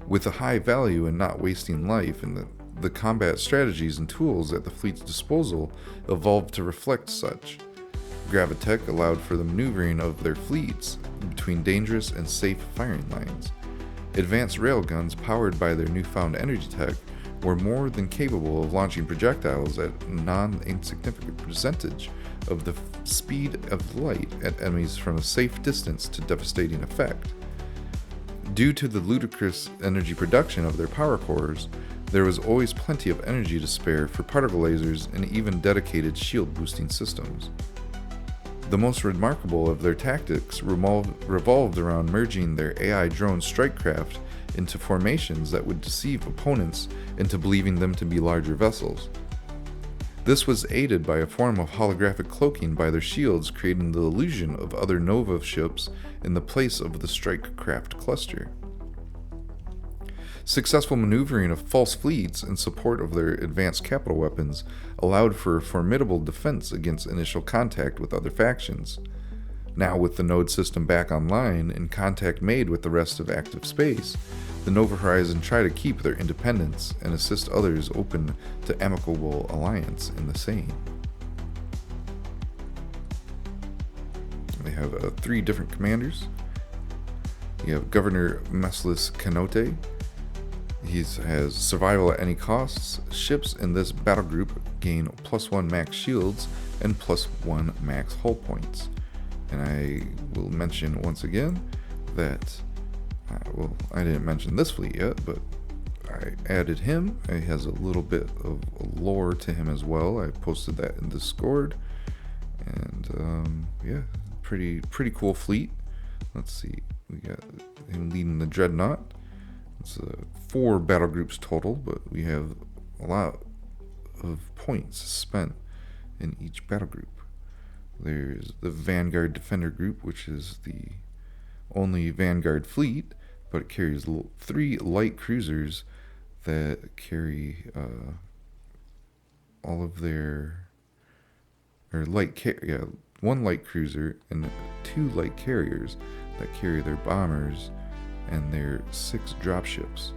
With a high value in not wasting life, and the combat strategies and tools at the fleet's disposal evolved to reflect such. Gravitech allowed for the maneuvering of their fleets between dangerous and safe firing lines. Advanced railguns powered by their newfound energy tech were more than capable of launching projectiles at a non-insignificant percentage of the speed of light at enemies from a safe distance to devastating effect. Due to the ludicrous energy production of their power cores, there was always plenty of energy to spare for particle lasers and even dedicated shield boosting systems. The most remarkable of their tactics revolved around merging their AI drone strike craft into formations that would deceive opponents into believing them to be larger vessels. This was aided by a form of holographic cloaking by their shields, creating the illusion of other Nova ships in the place of the strike craft cluster. Successful maneuvering of false fleets in support of their advanced capital weapons allowed for a formidable defense against initial contact with other factions. Now, with the node system back online and contact made with the rest of active space, the Nova Horizon try to keep their independence and assist others open to amicable alliance in the same. They have 3 different commanders. You have Governor Meslis Canote. He has survival at any costs. Ships in this battle group gain +1 max shields and +1 max hull points. And I will mention once again that, I didn't mention this fleet yet, but I added him. He has a little bit of lore to him as well. I posted that in Discord. And yeah, pretty cool fleet. Let's see, we got him leading the Dreadnought. It's 4 battle groups total, but we have a lot of points spent in each battle group. There's the Vanguard Defender group, which is the only Vanguard fleet, but it carries 3 light cruisers that carry all of their, or one light cruiser and 2 light carriers that carry their bombers and their 6 dropships.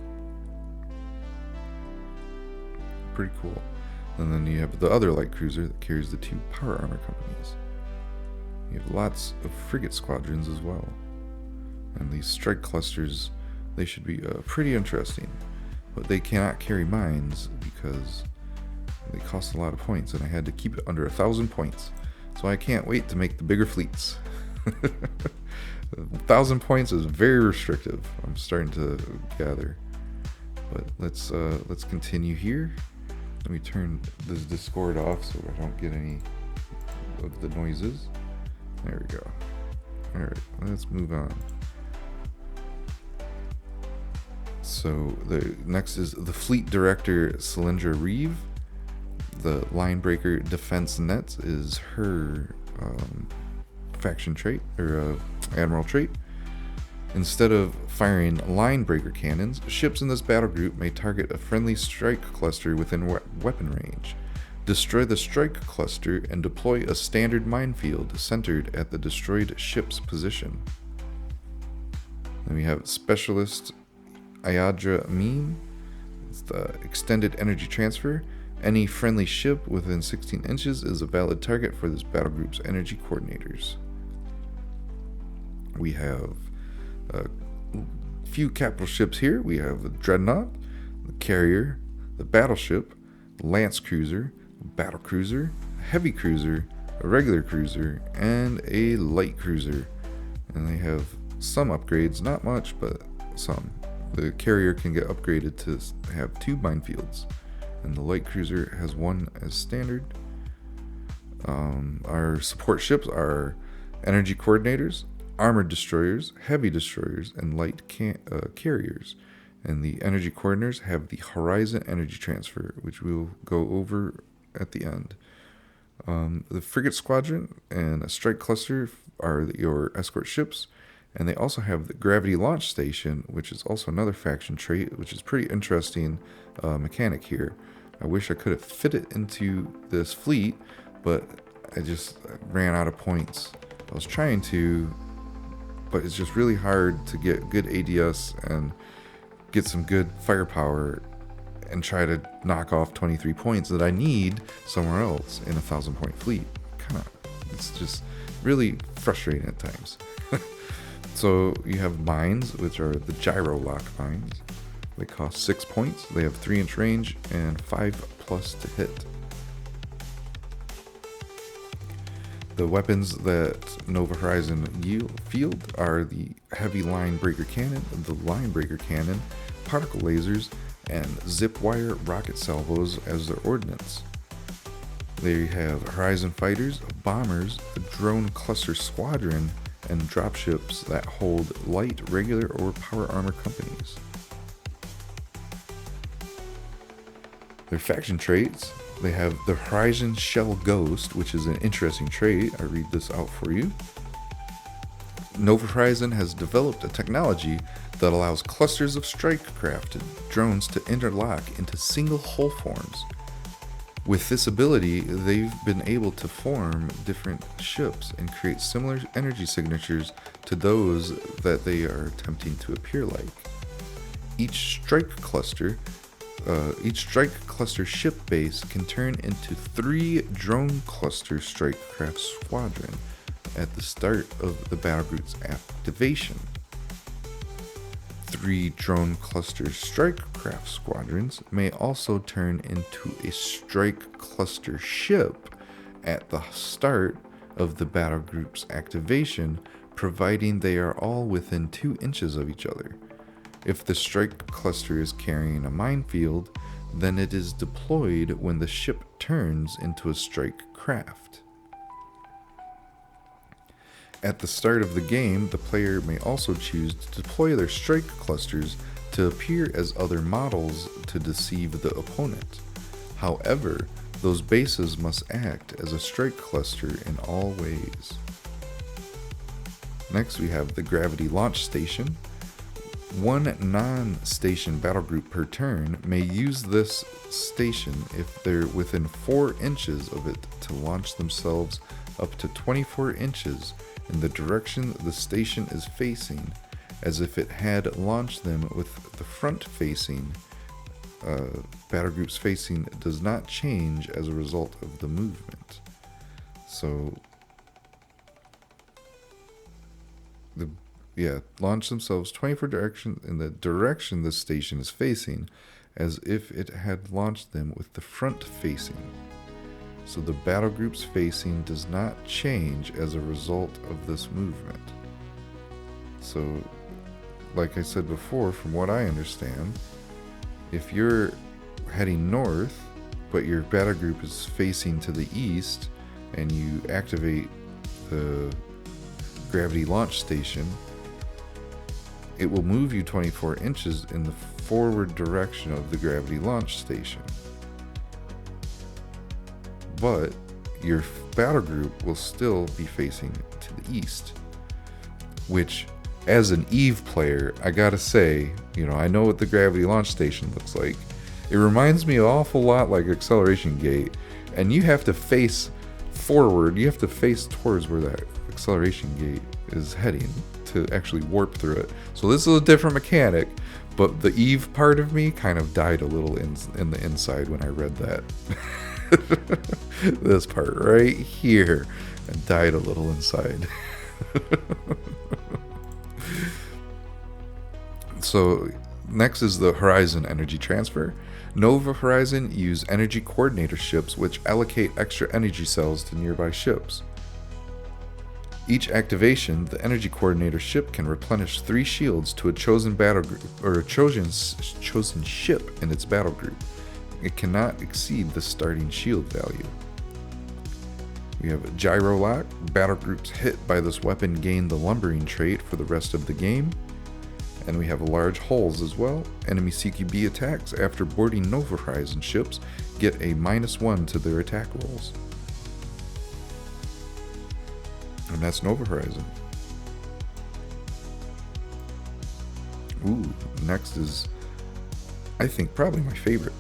Pretty cool. And then you have the other light cruiser that carries the 2 power armor companies. You have lots of frigate squadrons as well. And these strike clusters, they should be pretty interesting. But they cannot carry mines because they cost a lot of points, and I had to keep it under 1,000 points. So I can't wait to make the bigger fleets. 1,000 points is very restrictive, I'm starting to gather. But let's continue here. Let me turn this Discord off so I don't get any of the noises. There we go. Alright, let's move on. So the next is the Fleet Director Cylindra Reeve. The Linebreaker Defense Nets is her faction trait, or Admiral trait. Instead of firing linebreaker cannons, ships in this battle group may target a friendly strike cluster within weapon range. Destroy the strike cluster and deploy a standard minefield centered at the destroyed ship's position. Then we have Specialist Ayadra Meme. It's the extended energy transfer. Any friendly ship within 16 inches is a valid target for this battle group's energy coordinators. We have a few capital ships here. We have the Dreadnought, the Carrier, the Battleship, the Lance Cruiser, a Battle Cruiser, a Heavy Cruiser, a Regular Cruiser, and a Light Cruiser. And they have some upgrades, not much, but some. The Carrier can get upgraded to have 2 minefields, and the Light Cruiser has 1 as standard. Our support ships are energy coordinators, armored destroyers, heavy destroyers, and light carriers. And the energy coordinators have the Horizon energy transfer, which we'll go over at the end. The frigate squadron and a strike cluster are your escort ships, and they also have the gravity launch station, which is also another faction trait, which is pretty interesting mechanic here. I wish I could have fit it into this fleet, but I just ran out of points. I was trying to, but it's just really hard to get good ADS and get some good firepower and try to knock off 23 points that I need somewhere else in a 1,000-point fleet. It's just really frustrating at times. So you have mines, which are the gyro lock mines. They cost 6 points. They have 3-inch range and 5+ to hit. The weapons that Nova Horizon field are the heavy line breaker cannon, the line breaker cannon, particle lasers, and zip wire rocket salvos as their ordnance. They have Horizon fighters, bombers, a drone cluster squadron, and dropships that hold light, regular, or power armor companies. Their faction traits, they have the Horizon Shell Ghost, which is an interesting trait. I read this out for you. Nova Horizon has developed a technology that allows clusters of strike-crafted drones to interlock into single hull forms. With this ability, they've been able to form different ships and create similar energy signatures to those that they are attempting to appear like. Each strike cluster ship base can turn into 3 drone cluster strike-craft squadron at the start of the battlegroup's activation. 3 drone cluster strike-craft squadrons may also turn into a strike cluster ship at the start of the battlegroup's activation, providing they are all within 2 inches of each other. If the strike cluster is carrying a minefield, then it is deployed when the ship turns into a strike craft. At the start of the game, the player may also choose to deploy their strike clusters to appear as other models to deceive the opponent. However, those bases must act as a strike cluster in all ways. Next, we have the Gravity Launch Station. 1 non-station battlegroup per turn may use this station if they're within 4 inches of it to launch themselves up to 24 inches in the direction the station is facing, as if it had launched them with the front facing. Battlegroups facing does not change as a result of the movement. So, launch themselves 24 direction in the direction the station is facing, as if it had launched them with the front facing. So the battle group's facing does not change as a result of this movement. So, like I said before, from what I understand, if you're heading north, but your battle group is facing to the east, and you activate the gravity launch station, it will move you 24 inches in the forward direction of the gravity launch station. But your battle group will still be facing to the east, which, as an Eve player, I gotta say, I know what the gravity launch station looks like. It reminds me an awful lot like Acceleration Gate, and you have to face forward, you have to face towards where that Acceleration Gate is heading to actually warp through it. So this is a different mechanic, but the Eve part of me kind of died a little in the inside when I read that. This part right here, and died a little inside. So next is the Horizon energy transfer. Nova Horizon use energy coordinator ships which allocate extra energy cells to nearby ships. Each activation, the energy coordinator ship can replenish 3 shields to a chosen battle group, or a chosen ship in its battle group. It cannot exceed the starting shield value. We have a gyro lock. Battle groups hit by this weapon gain the lumbering trait for the rest of the game. And we have large hulls as well. Enemy CQB attacks after boarding Nova Horizon ships get a -1 to their attack rolls. And that's Nova Horizon. Ooh, next is, I think, probably my favorite.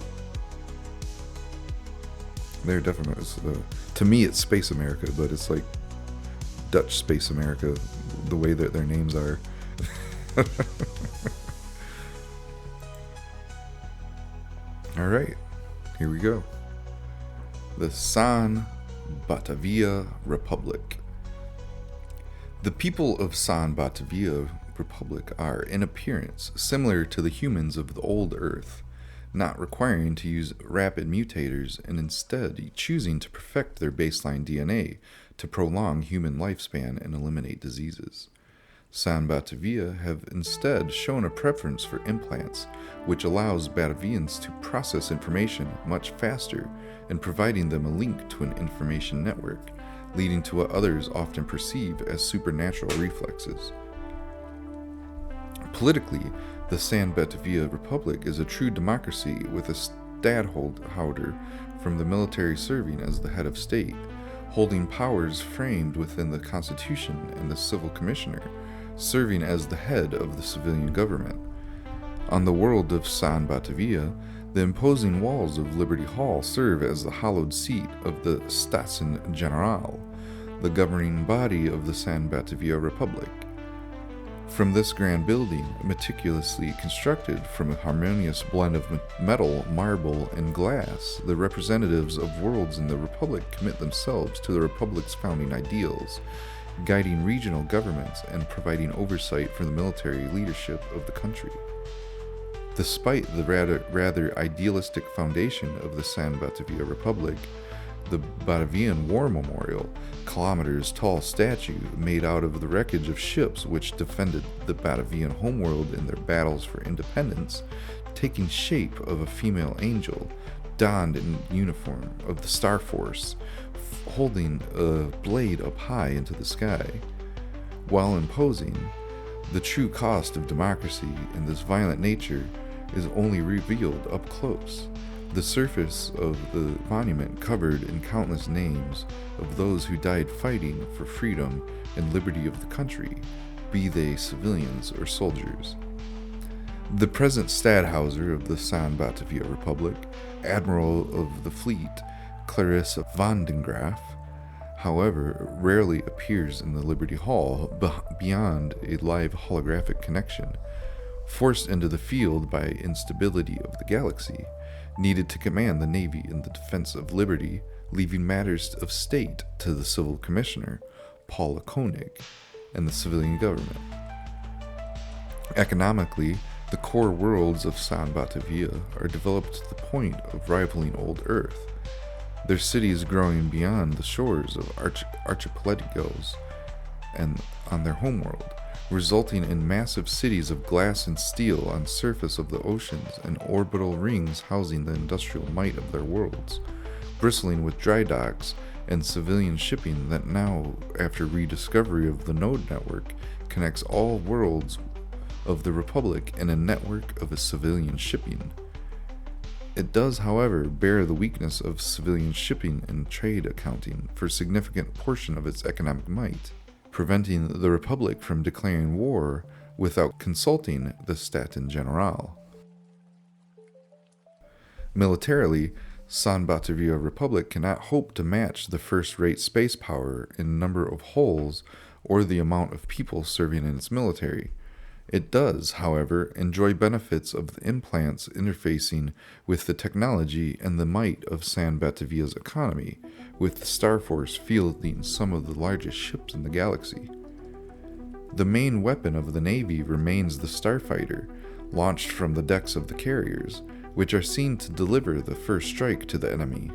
They're definitely, to me it's Space America, but it's like Dutch Space America, the way that their names are. Alright, here we go. The San Batavia Republic. The people of San Batavia Republic are, in appearance, similar to the humans of the old Earth, not requiring to use rapid mutators and instead choosing to perfect their baseline DNA to prolong human lifespan and eliminate diseases. San Batavia have instead shown a preference for implants, which allows Batavians to process information much faster and providing them a link to an information network, leading to what others often perceive as supernatural reflexes. Politically, the San Batavia Republic is a true democracy with a stadtholder from the military serving as the head of state, holding powers framed within the Constitution, and the civil commissioner serving as the head of the civilian government. On the world of San Batavia, the imposing walls of Liberty Hall serve as the hallowed seat of the Staten General, the governing body of the San Batavia Republic. From this grand building, meticulously constructed from a harmonious blend of metal, marble, and glass, the representatives of worlds in the Republic commit themselves to the Republic's founding ideals, guiding regional governments and providing oversight for the military leadership of the country. Despite the rather idealistic foundation of the San Batavia Republic, the Batavian War Memorial, kilometers-tall statue made out of the wreckage of ships which defended the Batavian homeworld in their battles for independence, taking shape of a female angel, donned in uniform of the Star Force, holding a blade up high into the sky. While imposing, the true cost of democracy in this violent nature is only revealed up close. The surface of the monument covered in countless names of those who died fighting for freedom and liberty of the country, be they civilians or soldiers. The present Stadthouser of the San Batavia Republic, Admiral of the fleet, Krysa Plague, however, rarely appears in the Liberty Hall beyond a live holographic connection, forced into the field by instability of the galaxy, needed to command the Navy in the defense of liberty, leaving matters of state to the Civil Commissioner, Paula Koenig, and the civilian government. Economically, the core worlds of San Batavia are developed to the point of rivaling old Earth, their cities growing beyond the shores of archipelagos and on their homeworld, resulting in massive cities of glass and steel on surface of the oceans and orbital rings housing the industrial might of their worlds, bristling with dry docks and civilian shipping that now, after rediscovery of the node network, connects all worlds of the Republic in a network of a civilian shipping. It does, however, bear the weakness of civilian shipping and trade accounting for a significant portion of its economic might, preventing the Republic from declaring war without consulting the Staten General. Militarily, San Batavia Republic cannot hope to match the first-rate space power in number of hulls or the amount of people serving in its military. It does, however, enjoy benefits of the implants interfacing with the technology and the might of San Batavia's economy, with the Star Force fielding some of the largest ships in the galaxy. The main weapon of the Navy remains the Starfighter, launched from the decks of the carriers, which are seen to deliver the first strike to the enemy.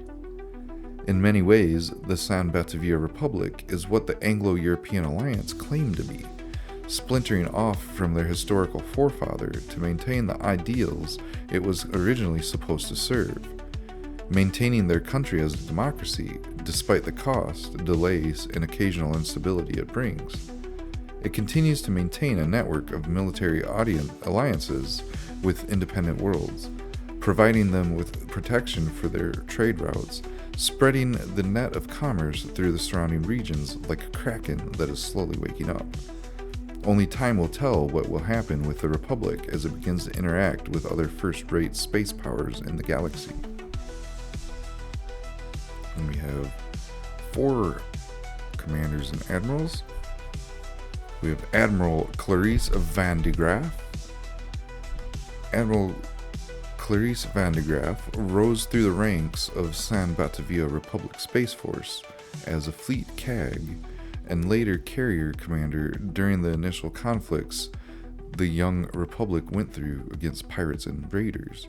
In many ways, the San Batavia Republic is what the Anglo-European alliance claimed to be, splintering off from their historical forefather to maintain the ideals it was originally supposed to serve. maintaining their country as a democracy despite the cost, delays, and occasional instability it brings. It continues to maintain a network of military alliances with independent worlds, providing them with protection for their trade routes, spreading the net of commerce through the surrounding regions like a kraken that is slowly waking up. Only time will tell what will happen with the Republic as it begins to interact with other first-rate space powers in the galaxy. And we have 4 commanders and admirals. We have Admiral Krysa van de Graaf. Admiral Krysa van de Graaf rose through the ranks of San Batavia Republic Space Force as a fleet CAG and later carrier commander during the initial conflicts the young Republic went through against pirates and raiders.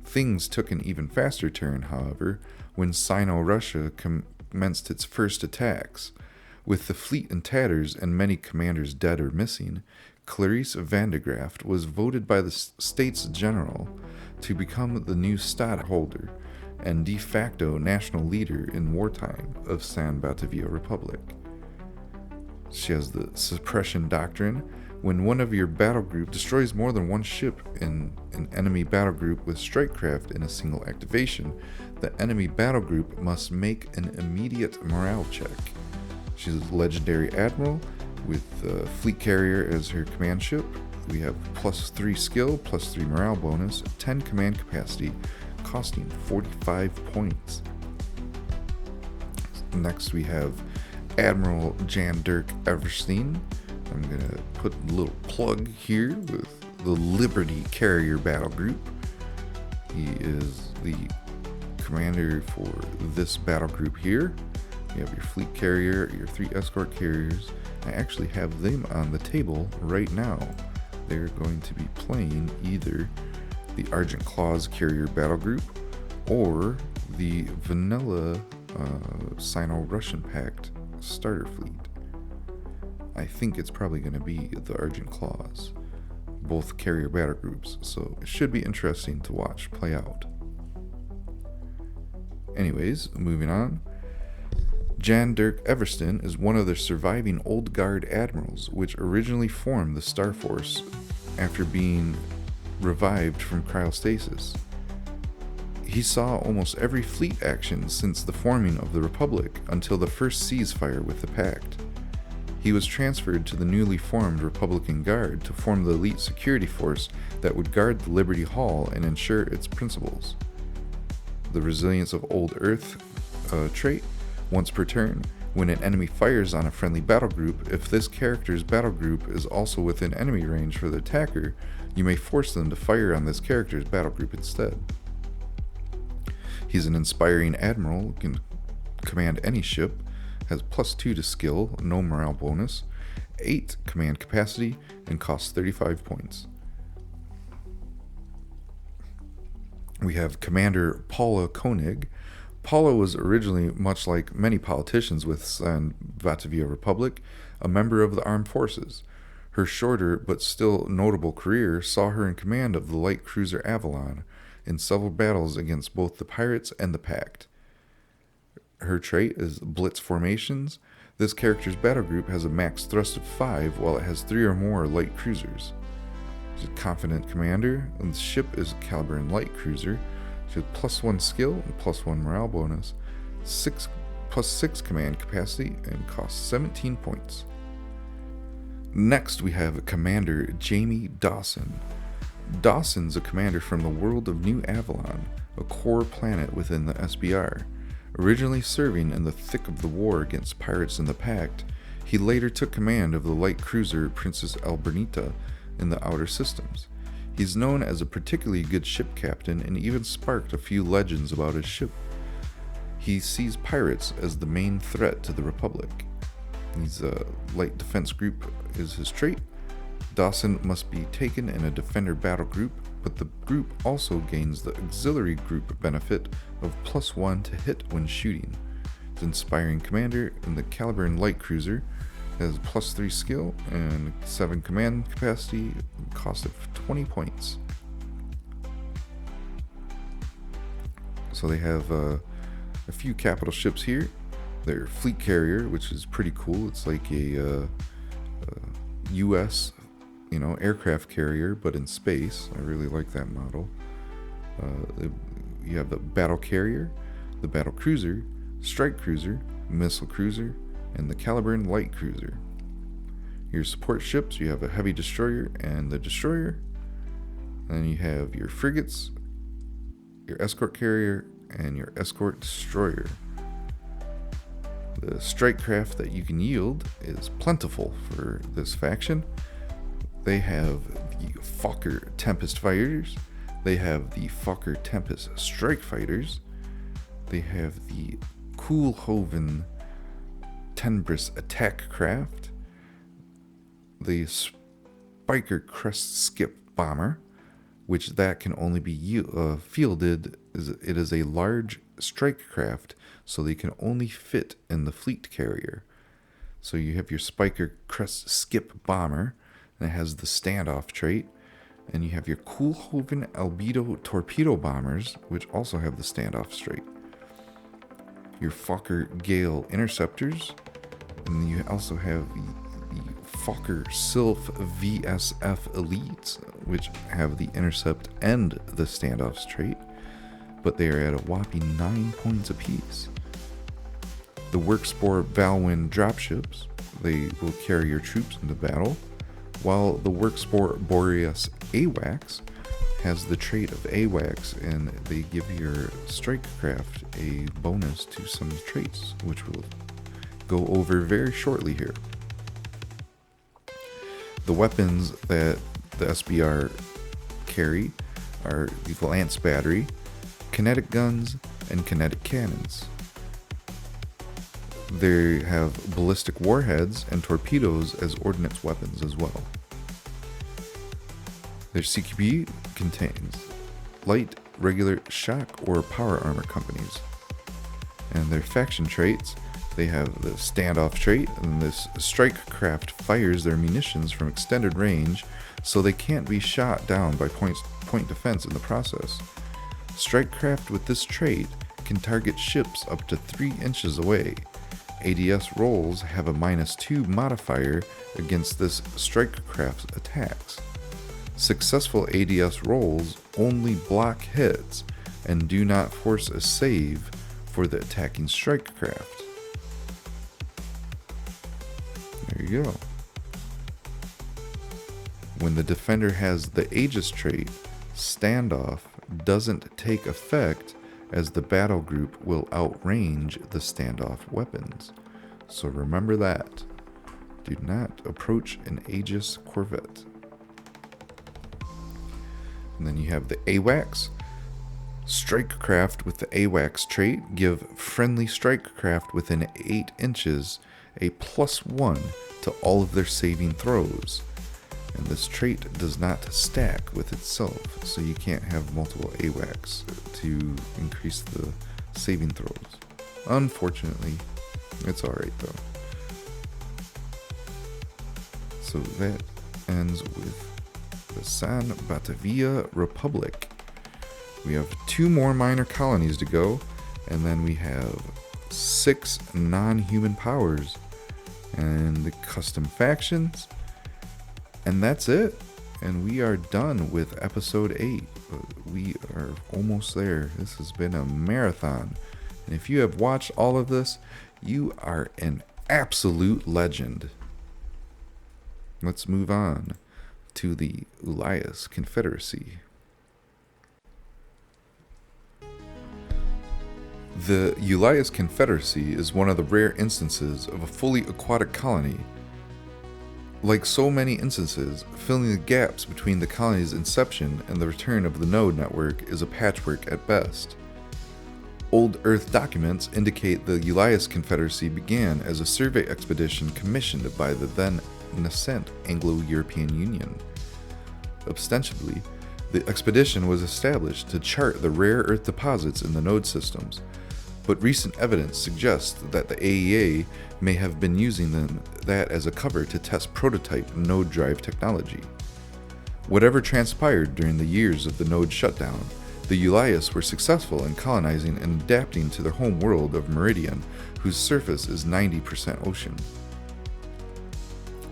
Things took an even faster turn, however, when Sino-Russia commenced its first attacks. With the fleet in tatters and many commanders dead or missing, Krysa van de Graaf was voted by the States General to become the new stadtholder and de facto national leader in wartime of San Batavia Republic. She has the suppression doctrine. When one of your battle group destroys more than one ship in an enemy battle group with strike craft in a single activation, the enemy battle group must make an immediate morale check. She's a legendary admiral with fleet carrier as her command ship. We have +3 skill, +3 morale bonus, 10 command capacity, costing 45 points. Next we have Admiral Jan Dirk Everstein. I'm going to put a little plug here with the Liberty Carrier Battle Group. He is the commander for this battle group here. You have your fleet carrier, your 3 escort carriers. I actually have them on the table right now. They're going to be playing either the Argent Claws Carrier Battle Group or the vanilla Sino-Russian Pact starter fleet. I think it's probably going to be the Argent Claws, both carrier battle groups, so it should be interesting to watch play out. Anyways, moving on. Jan Dirk Everstein is one of the surviving Old Guard admirals, which originally formed the Star Force after being revived from cryostasis. He saw almost every fleet action since the forming of the Republic until the first ceasefire with the Pact. He was transferred to the newly formed Republican Guard to form the elite security force that would guard the Liberty Hall and ensure its principles. The resilience of Old Earth trait. Once per turn, when an enemy fires on a friendly battle group, if this character's battle group is also within enemy range for the attacker, you may force them to fire on this character's battle group instead. He's an inspiring admiral, can command any ship, has +2 to skill, no morale bonus, 8 command capacity, and costs 35 points. We have Commander Paula Koenig. Paula was originally, much like many politicians with San Batavia Republic, a member of the armed forces. Her shorter but still notable career saw her in command of the light cruiser Avalon in several battles against both the pirates and the Pact. Her trait is Blitz Formations. This character's battle group has a max thrust of 5 while it has 3 or more light cruisers. She's a confident commander, and the ship is a Caliburn light cruiser. She has +1 skill and +1 morale bonus, +6 command capacity, and costs 17 points. Next, we have Commander Jamie Dawson. Dawson's a commander from the world of New Avalon, a core planet within the SBR. Originally serving in the thick of the war against pirates in the Pact, he later took command of the light cruiser Princess Albernita in the Outer Systems. He's known as a particularly good ship captain and even sparked a few legends about his ship. He sees pirates as the main threat to the Republic. He's a light defense group is his trait. Dawson must be taken in a defender battle group, but the group also gains the auxiliary group benefit of +1 to hit when shooting. He's an inspiring commander in the Caliburn light cruiser, has +3 skill and 7 command capacity, cost of 20 points. So they have a few capital ships here. Their fleet carrier, which is pretty cool. It's like a U.S. aircraft carrier, but in space. I really like that model. You have the battle carrier, the battle cruiser, strike cruiser, missile cruiser, and the Caliburn light cruiser. Your support ships, you have a heavy destroyer and the destroyer. Then you have your frigates, your escort carrier, and your escort destroyer. The strike craft that you can yield is plentiful for this faction. They have the Fokker Tempest fighters. They have the Fokker Tempest strike fighters. They have the Coolhoven Tenbris attack craft. The Spiker Crest Skip bomber, which that can only be fielded. It is a large strike craft, so they can only fit in the fleet carrier. So you have your Spiker Crest Skip bomber, and it has the standoff trait. And you have your Coolhoven Albedo torpedo bombers, which also have the standoff trait. Your Fokker Gale interceptors, and then you also have the Fokker Sylph VSF elites, which have the intercept and the standoffs trait, but they are at a whopping 9 points apiece. The Workspore Valwyn dropships, they will carry your troops into battle, while the Workspore Boreas AWACS has the trait of AWACS, and they give your strike craft a bonus to some traits, which we'll go over very shortly here. The weapons that the SBR carry are the Lance Battery, kinetic guns, and kinetic cannons. They have ballistic warheads and torpedoes as ordnance weapons as well. Their CQB contains light, regular, shock, or power armor companies. And their faction traits, they have the standoff trait, and this strike craft fires their munitions from extended range, so they can't be shot down by point defense in the process. Strike craft with this trait can target ships up to 3 inches away. ADS rolls have a -2 modifier against this strike craft's attacks. Successful ADS rolls only block hits and do not force a save for the attacking strike craft. There you go. When the defender has the Aegis trait, standoff doesn't take effect, as the battle group will outrange the standoff weapons. So remember that. Do not approach an Aegis corvette. And then you have the AWACS. Strike craft with the AWACS trait give friendly strike craft within 8 inches a +1 to all of their saving throws. And this trait does not stack with itself, so you can't have multiple AWACS to increase the saving throws. Unfortunately, it's alright though. So that ends with the San Batavia Republic. We have 2 more minor colonies to go, and then we have 6 non-human powers and the custom factions, and that's it. And we are done with episode 8. We are almost there. This has been a marathon, and if you have watched all of this, you are an absolute legend. Let's move on to the Ulias Confederacy. The Ulias Confederacy is one of the rare instances of a fully aquatic colony. Like so many instances, filling the gaps between the colony's inception and the return of the node network is a patchwork at best. Old Earth documents indicate the Ulias Confederacy began as a survey expedition commissioned by the then nascent Anglo-European Union. Ostensibly, the expedition was established to chart the rare Earth deposits in the node systems, but recent evidence suggests that the AEA may have been using that as a cover to test prototype node drive technology. Whatever transpired during the years of the node shutdown, The Ulias were successful in colonizing and adapting to their home world of Meridian, whose surface is 90% ocean.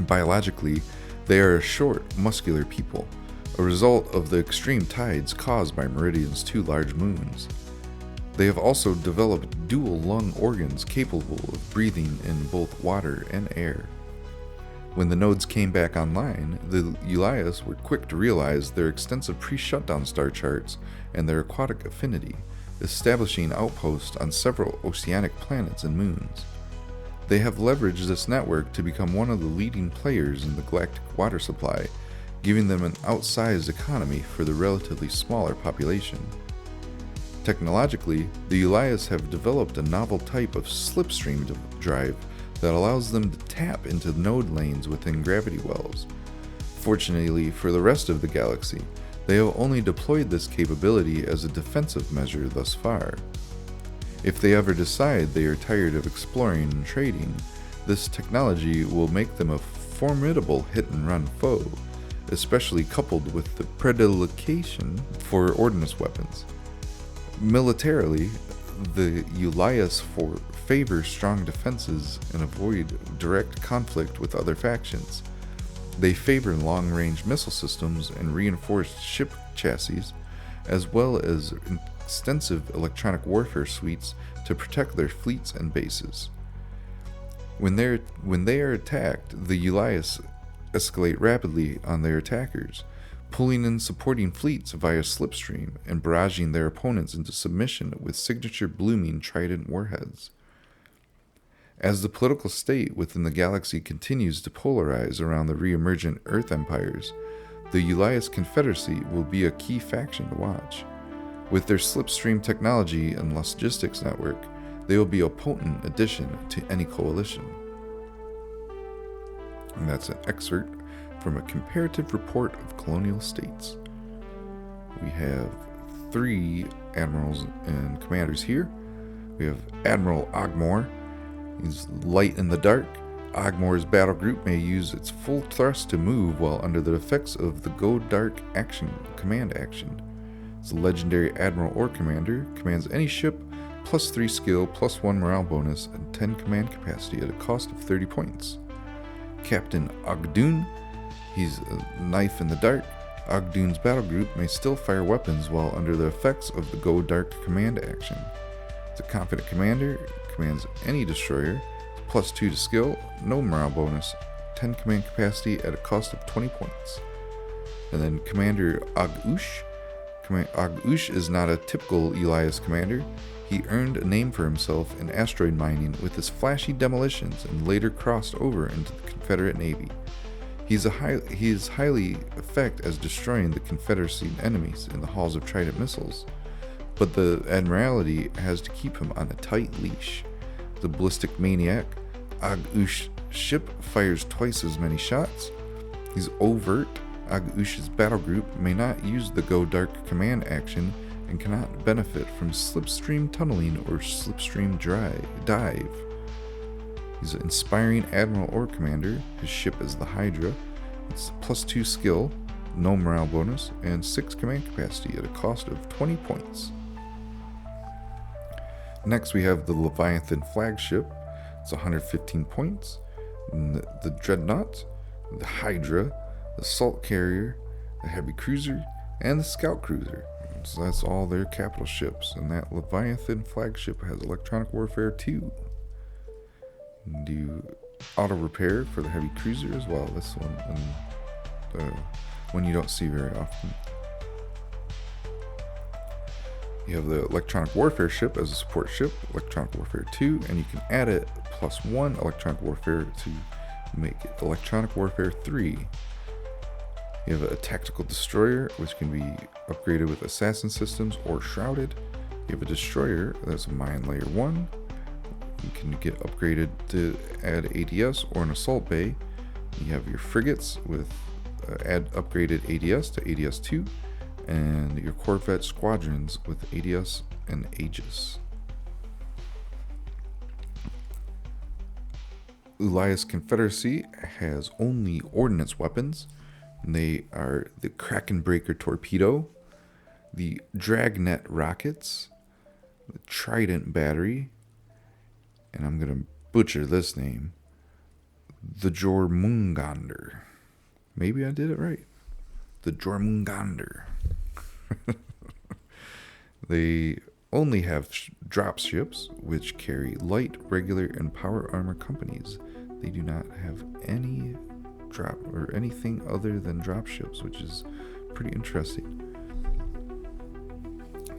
Biologically, they are a short, muscular people, a result of the extreme tides caused by Meridian's 2 large moons. They have also developed dual lung organs capable of breathing in both water and air. When the nodes came back online, the Ulias were quick to realize their extensive pre-shutdown star charts and their aquatic affinity, establishing outposts on several oceanic planets and moons. They have leveraged this network to become one of the leading players in the galactic water supply, giving them an outsized economy for the relatively smaller population. Technologically, the Ulias have developed a novel type of slipstream drive that allows them to tap into node lanes within gravity wells. Fortunately for the rest of the galaxy, they have only deployed this capability as a defensive measure thus far. If they ever decide they are tired of exploring and trading, this technology will make them a formidable hit-and-run foe, especially coupled with the predilection for ordnance weapons. Militarily, the Ulias favor strong defenses and avoid direct conflict with other factions. They favor long-range missile systems and reinforced ship chassis, as well as extensive electronic warfare suites to protect their fleets and bases. When they are attacked, the Ulias escalate rapidly on their attackers, pulling in supporting fleets via slipstream and barraging their opponents into submission with signature blooming trident warheads. As the political state within the galaxy continues to polarize around the re-emergent Earth empires, the Ulias Confederacy will be a key faction to watch. With their slipstream technology and logistics network, they will be a potent addition to any coalition. And that's an excerpt from a comparative report of colonial states. We have 3 admirals and commanders here. We have Admiral Ogmore. He's light in the dark. Ogmore's battle group may use its full thrust to move while under the effects of the Go Dark command action. It's a legendary admiral or commander, commands any ship, +3 skill, +1 morale bonus, and 10 command capacity at a cost of 30 points. Captain Ogdoon, he's a knife in the dark. Ogdoon's battle group may still fire weapons while under the effects of the Go Dark command action. It's a confident commander, commands any destroyer, +2 to skill, no morale bonus, 10 command capacity at a cost of 20 points. And then Commander Og'Ush. Og'Ush is not a typical Ulias commander. He earned a name for himself in asteroid mining with his flashy demolitions and later crossed over into the Confederate Navy. He is highly effective as destroying the Confederacy enemies in the halls of Trident missiles, but the Admiralty has to keep him on a tight leash. The ballistic maniac, Og'Ush's ship fires twice as many shots. He's overt. Og'Ush's battle group may not use the Go Dark command action and cannot benefit from slipstream tunneling or slipstream dive. He's an inspiring admiral or commander. His ship is the Hydra. It's +2 skill, no morale bonus, and 6 command capacity at a cost of 20 points. Next we have the Leviathan flagship. It's 115 points. The Dreadnought, the Hydra, the Salt Carrier, the Heavy Cruiser, and the Scout Cruiser. So that's all their capital ships. And that Leviathan flagship has electronic warfare 2. Do auto repair for the Heavy Cruiser as well. This one, and one you don't see very often. You have the electronic warfare ship as a support ship, electronic warfare 2, and you can add it +1 electronic warfare to make it electronic warfare 3. You have a tactical destroyer, which can be upgraded with assassin systems or shrouded. You have a destroyer that's a mine layer 1. You can get upgraded to add ADS or an assault bay. You have your frigates with add upgraded ADS to ADS 2, and your corvette squadrons with ADS and Aegis. Ulias Confederacy has only ordnance weapons. They are the Kraken Breaker torpedo, the Dragnet rockets, the Trident battery, and I'm going to butcher this name, the Jormungandr. Maybe I did it right. The Jormungandr. They only have drop ships, which carry light, regular, and power armor companies. They do not have any drop or anything other than drop ships, which is pretty interesting.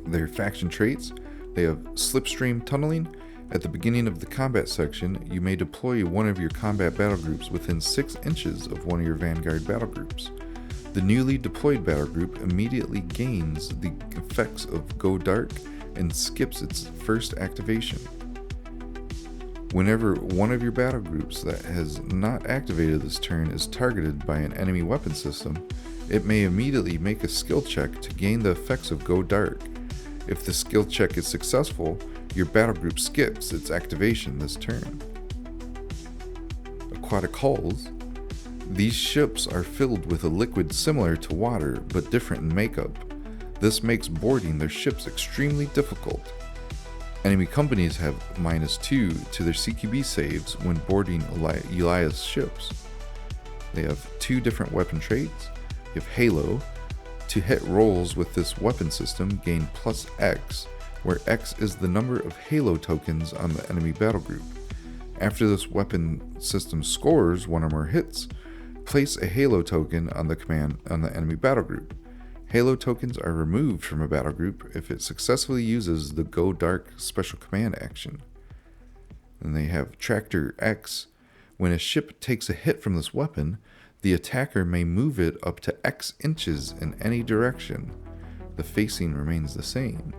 Their faction traits: they have slipstream tunneling. At the beginning of the combat section, you may deploy one of your combat battle groups within 6 inches of one of your Vanguard battle groups. The newly deployed battle group immediately gains the effects of Go Dark and skips its first activation. Whenever one of your battle groups that has not activated this turn is targeted by an enemy weapon system, it may immediately make a skill check to gain the effects of Go Dark. If the skill check is successful, your battle group skips its activation this turn. Aquatic hulls. These ships are filled with a liquid similar to water but different in makeup. This makes boarding their ships extremely difficult. Enemy companies have -2 to their CQB saves when boarding Ulias ships. They have 2 different weapon traits. You have Halo. To hit rolls with this weapon system, gain +X, where X is the number of Halo tokens on the enemy battle group. After this weapon system scores one or more hits, place a Halo token on the enemy battle group. Halo tokens are removed from a battle group if it successfully uses the Go Dark special command action. And they have Tractor X. When a ship takes a hit from this weapon, the attacker may move it up to X inches in any direction. The facing remains the same.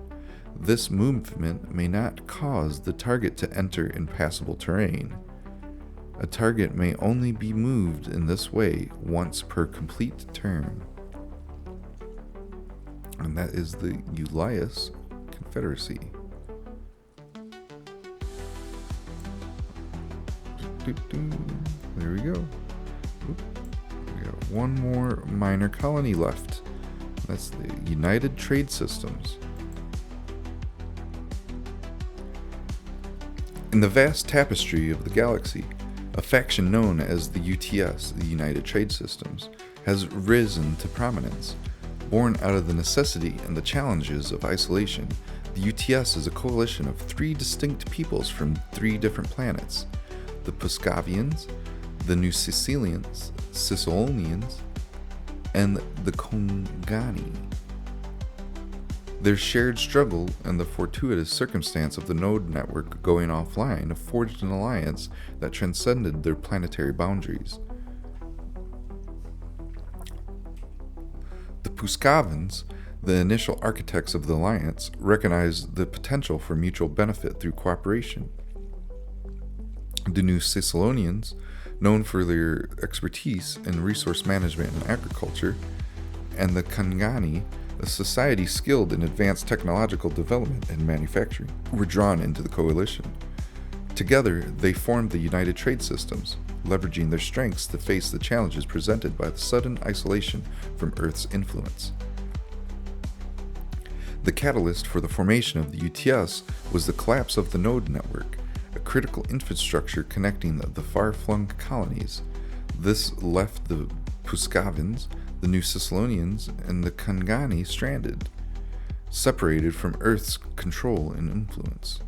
This movement may not cause the target to enter impassable terrain. A target may only be moved in this way once per complete turn. And that is the Ulias Confederacy. There we go. We got one more minor colony left. That's the United Trade Systems. In the vast tapestry of the galaxy, a faction known as the UTS, the United Trade Systems, has risen to prominence. Born out of the necessity and the challenges of isolation, the UTS is a coalition of 3 distinct peoples from 3 different planets: the Puscavians, the New Sicilians, and the Kongani. Their shared struggle and the fortuitous circumstance of the node network going offline forged an alliance that transcended their planetary boundaries. The Puscavans, the initial architects of the alliance, recognized the potential for mutual benefit through cooperation. The New Sicilians, known for their expertise in resource management and agriculture, and the Kongani, a society skilled in advanced technological development and manufacturing, were drawn into the coalition. Together, they formed the United Trade Systems, leveraging their strengths to face the challenges presented by the sudden isolation from Earth's influence. The catalyst for the formation of the UTS was the collapse of the node network, a critical infrastructure connecting the far-flung colonies. This left the Puscavans, the New Sicilians, and the Kongani stranded, separated from Earth's control and influence.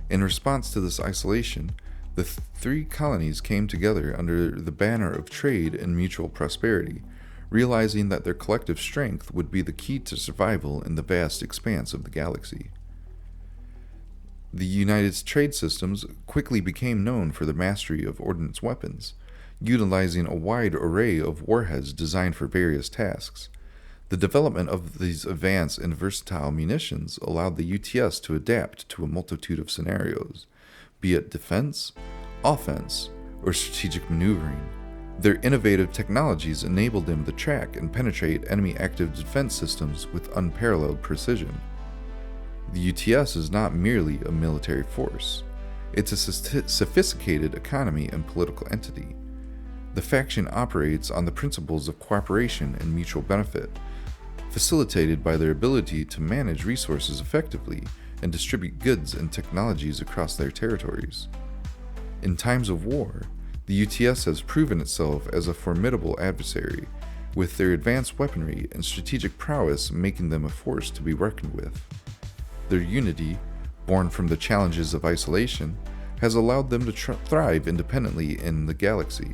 In response to this isolation, the 3 colonies came together under the banner of trade and mutual prosperity, realizing that their collective strength would be the key to survival in the vast expanse of the galaxy. The United Trade Systems quickly became known for their mastery of ordnance weapons, utilizing a wide array of warheads designed for various tasks. The development of these advanced and versatile munitions allowed the UTS to adapt to a multitude of scenarios, be it defense, offense, or strategic maneuvering. Their innovative technologies enabled them to track and penetrate enemy active defense systems with unparalleled precision. The UTS is not merely a military force. It's a sophisticated economy and political entity. The faction operates on the principles of cooperation and mutual benefit, facilitated by their ability to manage resources effectively and distribute goods and technologies across their territories. In times of war, the UTS has proven itself as a formidable adversary, with their advanced weaponry and strategic prowess making them a force to be reckoned with. Their unity, born from the challenges of isolation, has allowed them to thrive independently in the galaxy,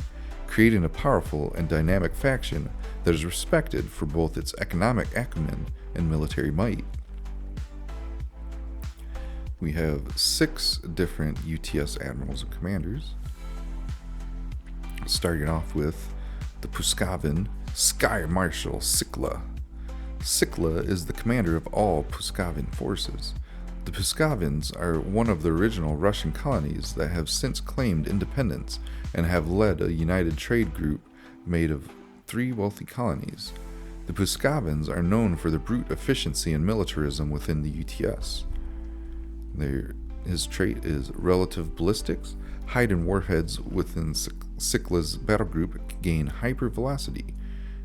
creating a powerful and dynamic faction that is respected for both its economic acumen and military might. We have 6 different UTS admirals and commanders, starting off with the Puskavan Sky Marshal Sikla. Sikla is the commander of all Puskavan forces. The Puskavans are one of the original Russian colonies that have since claimed independence and have led a united trade group made of 3 wealthy colonies. The Puskavans are known for their brute efficiency and militarism within the UTS. His trait is relative ballistics. Hide-in warheads within Sikla's battle group gain hypervelocity,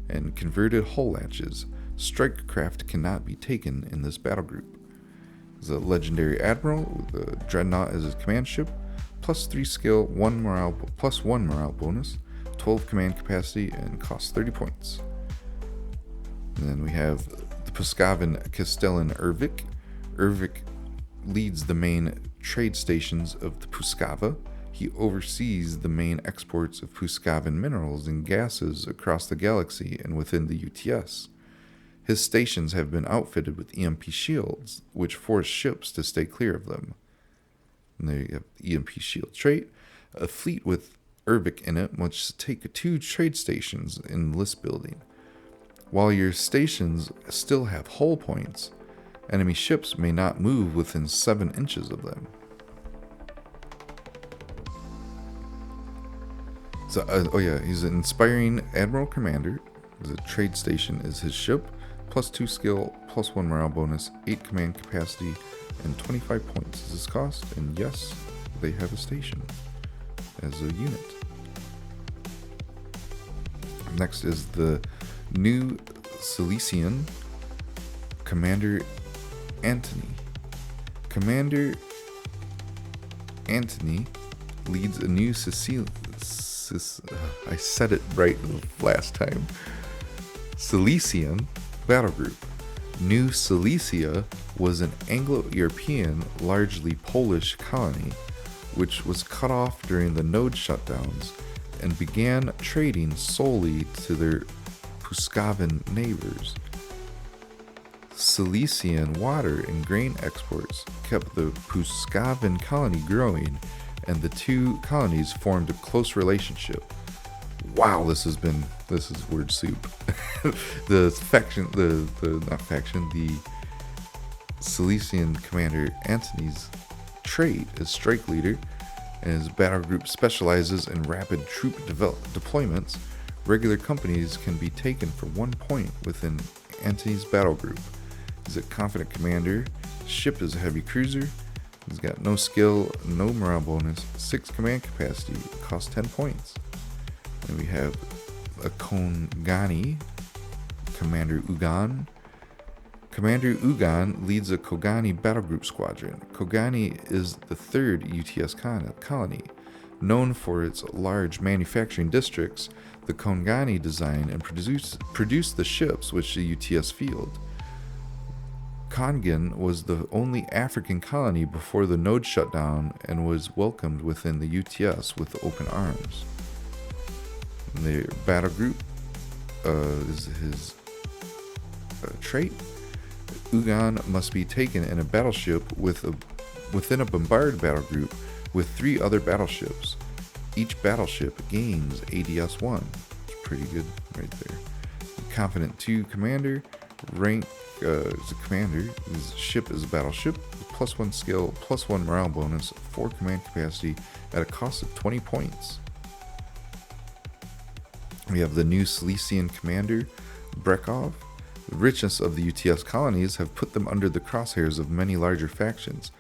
and converted hull latches. Strike craft cannot be taken in this battle group. He's a legendary admiral with a dreadnought as his command ship, plus 3 skill, 1 morale, plus 1 morale bonus, 12 command capacity, and costs 30 points. And then we have the Puskavan Castellan Ervik. Ervik leads the main trade stations of the Puskava. He oversees the main exports of Puskavan minerals and gases across the galaxy and within the UTS. His stations have been outfitted with EMP shields, which force ships to stay clear of them. And there you have the EMP shield trait. A fleet with Ervik in it must take 2 trade stations in list building. While your stations still have hull points, enemy ships may not move within 7 inches of them. So, he's an inspiring admiral commander. The trade station is his ship, plus 2 skill, plus 1 morale bonus, 8 command capacity, and 25 points is his cost. And yes, they have a station as a unit. Next is the new Silesian Commander Antony. Commander Antony leads a new I said it right the last time. Silesian battle group. New Silesia was an Anglo-European, largely Polish colony, which was cut off during the node shutdowns and began trading solely to their Puskavan neighbors. Silesian water and grain exports kept the Puskavan colony growing, and the 2 colonies formed a close relationship. Wow, this is word soup. The Silesian commander Antony's trait is strike leader, and his battle group specializes in rapid troop deployments. Regular companies can be taken for 1 point within Antony's battle group. He's a confident commander. Ship is a heavy cruiser. He's got no skill, no morale bonus, 6 command capacity, costs 10 points. And we have a Kongani, Commander Ugan. Commander Ugan leads a Kogani battle group squadron. Kogani is the 3rd UTS colony. Known for its large manufacturing districts, the Kongani design and produce the ships which the UTS field. Kongan was the only African colony before the node shutdown and was welcomed within the UTS with open arms. And the battle group is his trait. Ugan must be taken in a battleship within a bombard battle group with 3 other battleships. Each battleship gains ADS-1. It's pretty good right there. Confident 2 commander, rank is a commander. His ship is a battleship, plus 1 skill, plus 1 morale bonus, 4 command capacity at a cost of 20 points. We have the new Silesian commander, Brekov. The richness of the UTS colonies have put them under the crosshairs of many larger factions.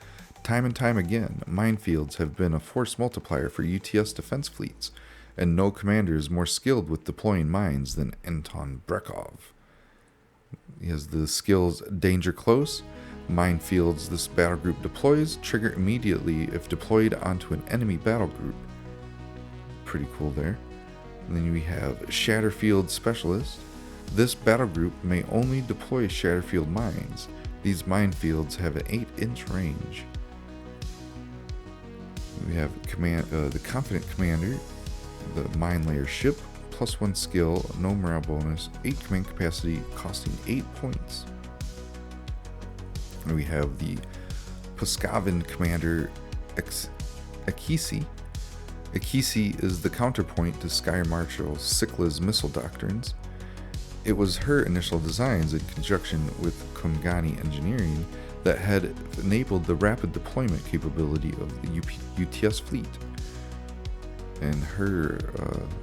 Time and time again, minefields have been a force multiplier for UTS defense fleets, and no commander is more skilled with deploying mines than Anton Brekov. He has the skills Danger Close. Minefields this battle group deploys trigger immediately if deployed onto an enemy battle group. Pretty cool there. And then we have Shatterfield Specialist. This battle group may only deploy Shatterfield mines. These minefields have an 8-inch range. We have the Confident Commander, the Mine Layer ship, +1 skill, no morale bonus, 8 command capacity, costing 8 points. And we have the Puskavan Commander Akisi. Akisi is the counterpoint to Sky Marshal Sikla's missile doctrines. It was her initial designs in conjunction with Kumgani engineering that had enabled the rapid deployment capability of the UTS fleet. And her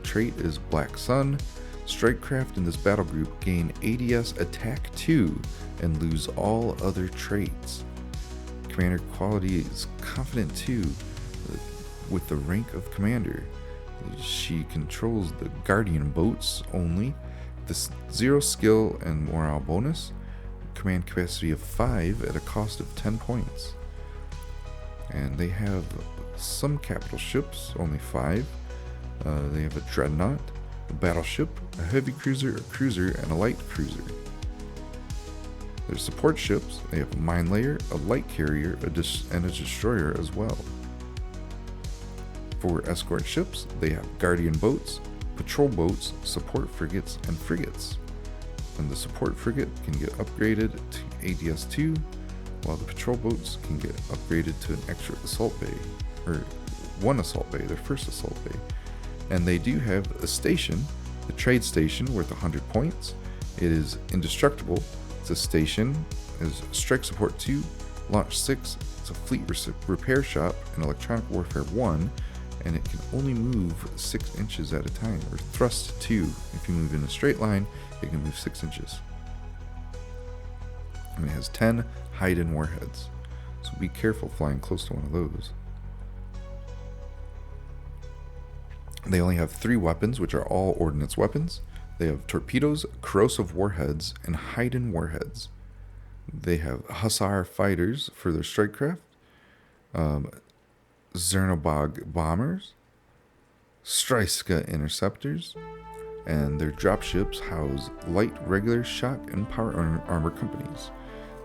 trait is Black Sun. Strikecraft in this battle group gain ADS Attack 2 and lose all other traits. Commander quality is Confident 2 with the rank of Commander. She controls the Guardian boats only. This 0 skill and morale bonus. Command capacity of 5 at a cost of 10 points. And they have some capital ships, only 5. They have a Dreadnought, a battleship, a heavy cruiser, a cruiser, and a light cruiser. Their support ships, they have a mine layer, a light carrier, and a destroyer as well. For escort ships, they have guardian boats, patrol boats, support frigates, and frigates. And the support frigate can get upgraded to ADS 2, while the patrol boats can get upgraded to an extra assault bay, or one assault bay, their first assault bay. And they do have a station, the trade station, worth 100 points. It is indestructible. It's a station, is strike support 2, launch 6, it's a fleet repair shop, and electronic warfare 1, and it can only move 6 inches at a time, or thrust 2. If you move in a straight line, it can move 6 inches. And it has 10 hide-in warheads, so be careful flying close to one of those. They only have 3 weapons, which are all ordnance weapons. They have torpedoes, corrosive warheads, and hide-in warheads. They have Hussar fighters for their strikecraft, Zernobog bombers, Stryska interceptors, and their dropships house light, regular, shock, and power armor companies.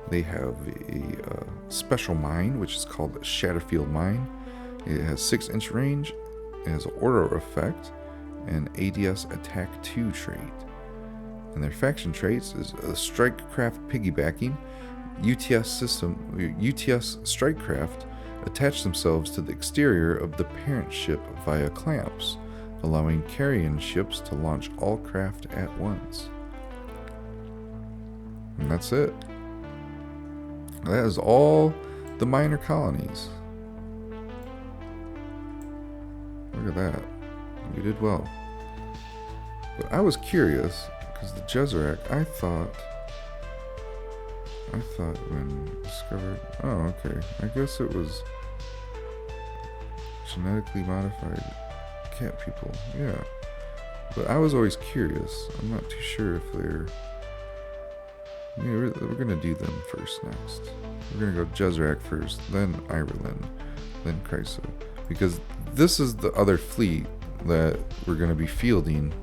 They have a special mine, which is called a Shatterfield Mine. It has 6-inch range, it has an aura effect, and ADS Attack 2 trait. And their faction traits is a Strikecraft piggybacking. UTS Strikecraft attach themselves to the exterior of the parent ship via clamps, allowing carrion ships to launch all craft at once. And that's it. That is all the minor colonies. Look at that. We did well. But I was curious, because the Jeserak, I thought when discovered, oh, okay, I guess it was genetically modified cat people, yeah. But I was always curious. I'm not too sure if they're, we're gonna do them first next. We're gonna go Jeserak first, then Iralynn, then Krysa, because this is the other fleet that we're gonna be fielding.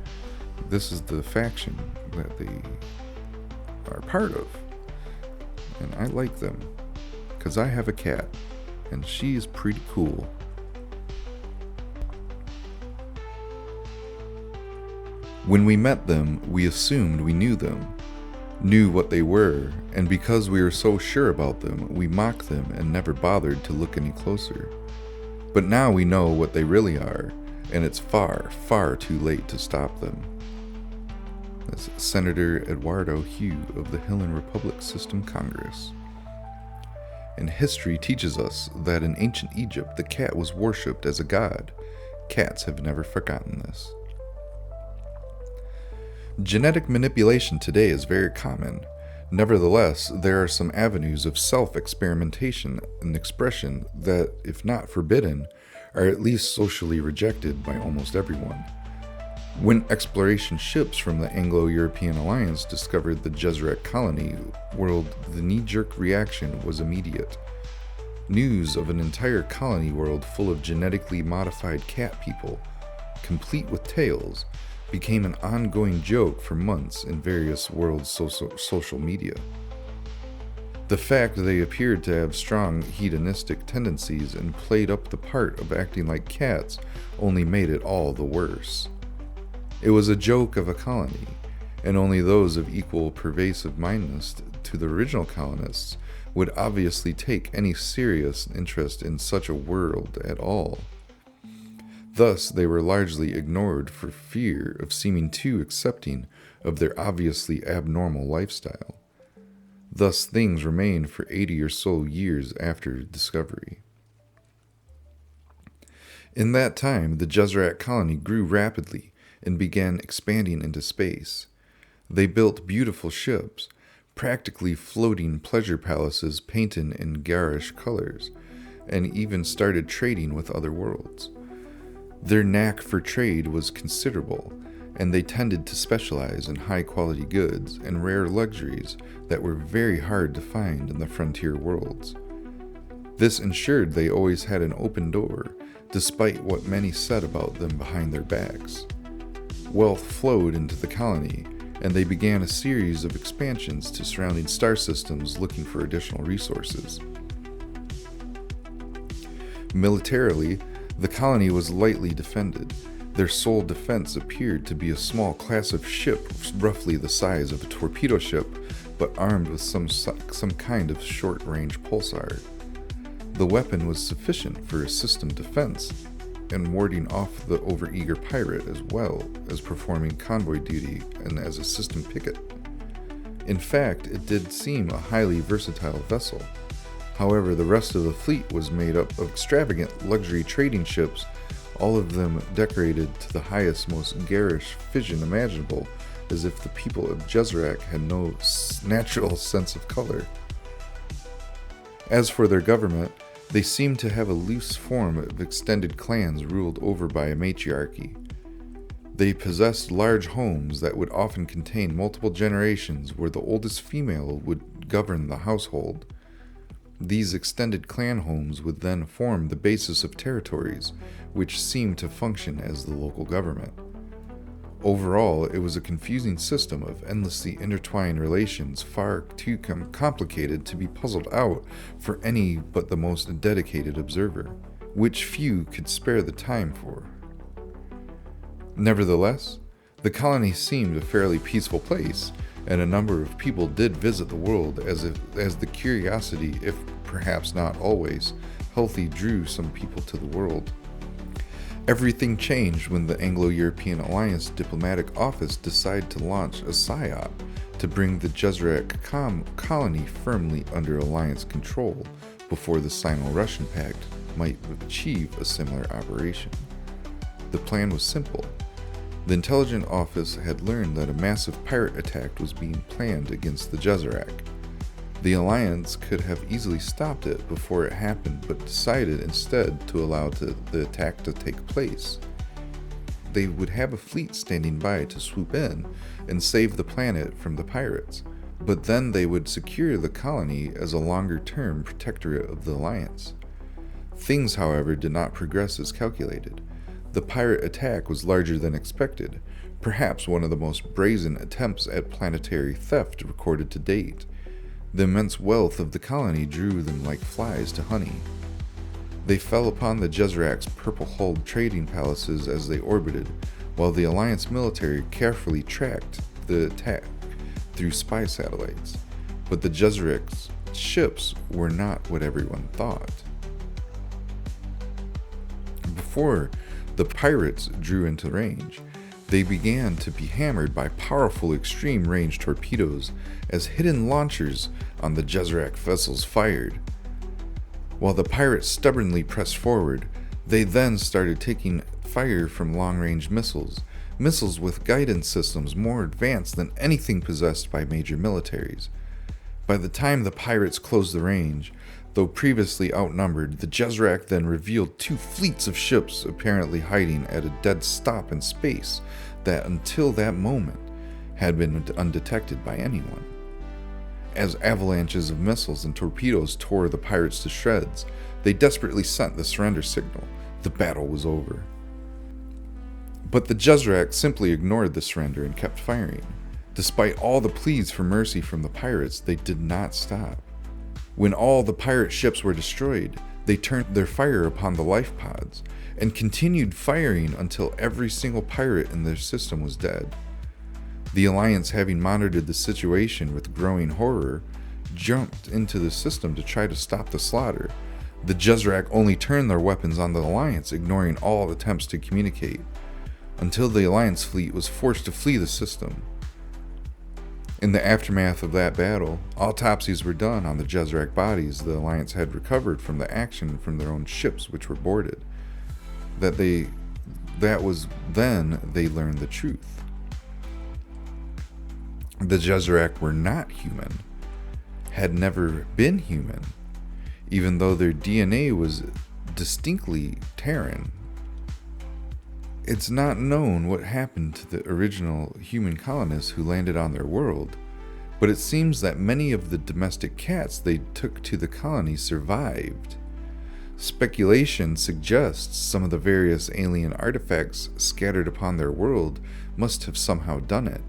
This is the faction that they are part of. And I like them, because I have a cat, and she is pretty cool. When we met them, we assumed we knew them, knew what they were, and because we were so sure about them, we mocked them and never bothered to look any closer. But now we know what they really are, and it's far, far too late to stop them. That's Senator Eduardo Hugh of the Hillen Republic System Congress. And history teaches us that in ancient Egypt the cat was worshipped as a god. Cats have never forgotten this. Genetic manipulation today is very common. Nevertheless, there are some avenues of self-experimentation and expression that, if not forbidden, are at least socially rejected by almost everyone. When exploration ships from the Anglo-European Alliance discovered the Jeserak colony world, the knee-jerk reaction was immediate. News of an entire colony world full of genetically modified cat people, complete with tails, became an ongoing joke for months in various world social media. The fact they appeared to have strong hedonistic tendencies and played up the part of acting like cats only made it all the worse. It was a joke of a colony, and only those of equal pervasive mindedness to the original colonists would obviously take any serious interest in such a world at all. Thus, they were largely ignored for fear of seeming too accepting of their obviously abnormal lifestyle. Thus, things remained for 80 or so years after discovery. In that time, the Jeserak colony grew rapidly and began expanding into space. They built beautiful ships, practically floating pleasure palaces painted in garish colors, and even started trading with other worlds. Their knack for trade was considerable, and they tended to specialize in high-quality goods and rare luxuries that were very hard to find in the frontier worlds. This ensured they always had an open door, despite what many said about them behind their backs. Wealth flowed into the colony, and they began a series of expansions to surrounding star systems looking for additional resources. Militarily, the colony was lightly defended. Their sole defense appeared to be a small class of ship roughly the size of a torpedo ship, but armed with some kind of short-range pulsar. The weapon was sufficient for a system defense, and warding off the overeager pirate, as well as performing convoy duty and as a system picket. In fact, it did seem a highly versatile vessel. However, the rest of the fleet was made up of extravagant luxury trading ships, all of them decorated to the highest, most garish fission imaginable, as if the people of Jeserak had no natural sense of color. As for their government, they seemed to have a loose form of extended clans ruled over by a matriarchy. They possessed large homes that would often contain multiple generations where the oldest female would govern the household. These extended clan homes would then form the basis of territories, which seemed to function as the local government. Overall, it was a confusing system of endlessly intertwined relations, far too complicated to be puzzled out for any but the most dedicated observer, which few could spare the time for. Nevertheless, the colony seemed a fairly peaceful place, and a number of people did visit the world as the curiosity, if perhaps not always healthy, drew some people to the world. Everything changed when the Anglo-European Alliance Diplomatic Office decided to launch a PSYOP to bring the Jeserak colony firmly under Alliance control before the Sino-Russian Pact might achieve a similar operation. The plan was simple. The Intelligence Office had learned that a massive pirate attack was being planned against the Jeserak. The Alliance could have easily stopped it before it happened, but decided instead to allow the attack to take place. They would have a fleet standing by to swoop in and save the planet from the pirates, but then they would secure the colony as a longer-term protectorate of the Alliance. Things, however, did not progress as calculated. The pirate attack was larger than expected, perhaps one of the most brazen attempts at planetary theft recorded to date. The immense wealth of the colony drew them like flies to honey. They fell upon the Jeserak's purple-hulled trading palaces as they orbited, while the Alliance military carefully tracked the attack through spy satellites. But the Jeserak's ships were not what everyone thought. Before the pirates drew into range, they began to be hammered by powerful extreme-range torpedoes as hidden launchers on the Jeserak vessels fired. While the pirates stubbornly pressed forward, they then started taking fire from long-range missiles with guidance systems more advanced than anything possessed by major militaries. By the time the pirates closed the range, though previously outnumbered, the Jeserak then revealed two fleets of ships apparently hiding at a dead stop in space that until that moment had been undetected by anyone. As avalanches of missiles and torpedoes tore the pirates to shreds, they desperately sent the surrender signal. The battle was over. But the Jeserak simply ignored the surrender and kept firing. Despite all the pleas for mercy from the pirates, they did not stop. When all the pirate ships were destroyed, they turned their fire upon the life pods and continued firing until every single pirate in their system was dead. The Alliance, having monitored the situation with growing horror, jumped into the system to try to stop the slaughter. The Jeserak only turned their weapons on the Alliance, ignoring all attempts to communicate, until the Alliance fleet was forced to flee the system. In the aftermath of that battle, autopsies were done on the Jeserak bodies the Alliance had recovered from the action from their own ships which were boarded. That was then they learned the truth. The Jeserak were not human, had never been human, even though their DNA was distinctly Terran. It's not known what happened to the original human colonists who landed on their world, but it seems that many of the domestic cats they took to the colony survived. Speculation suggests some of the various alien artifacts scattered upon their world must have somehow done it,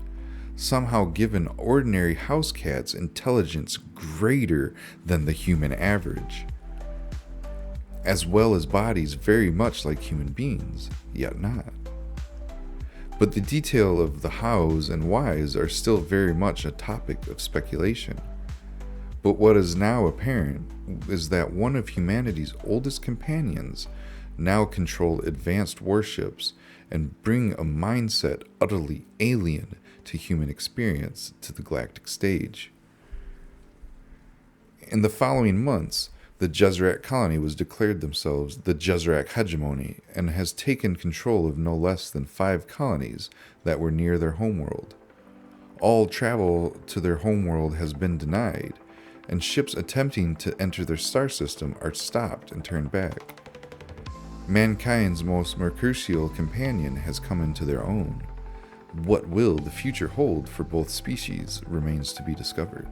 somehow given ordinary house cats intelligence greater than the human average, as well as bodies very much like human beings, yet not. But the detail of the hows and whys are still very much a topic of speculation. But what is now apparent is that one of humanity's oldest companions now control advanced warships and bring a mindset utterly alien to human experience to the galactic stage. In the following months, the Jeserak colony was declared themselves the Jeserak Hegemony and has taken control of no less than 5 colonies that were near their homeworld. All travel to their homeworld has been denied, and ships attempting to enter their star system are stopped and turned back. Mankind's most mercurial companion has come into their own. What will the future hold for both species remains to be discovered.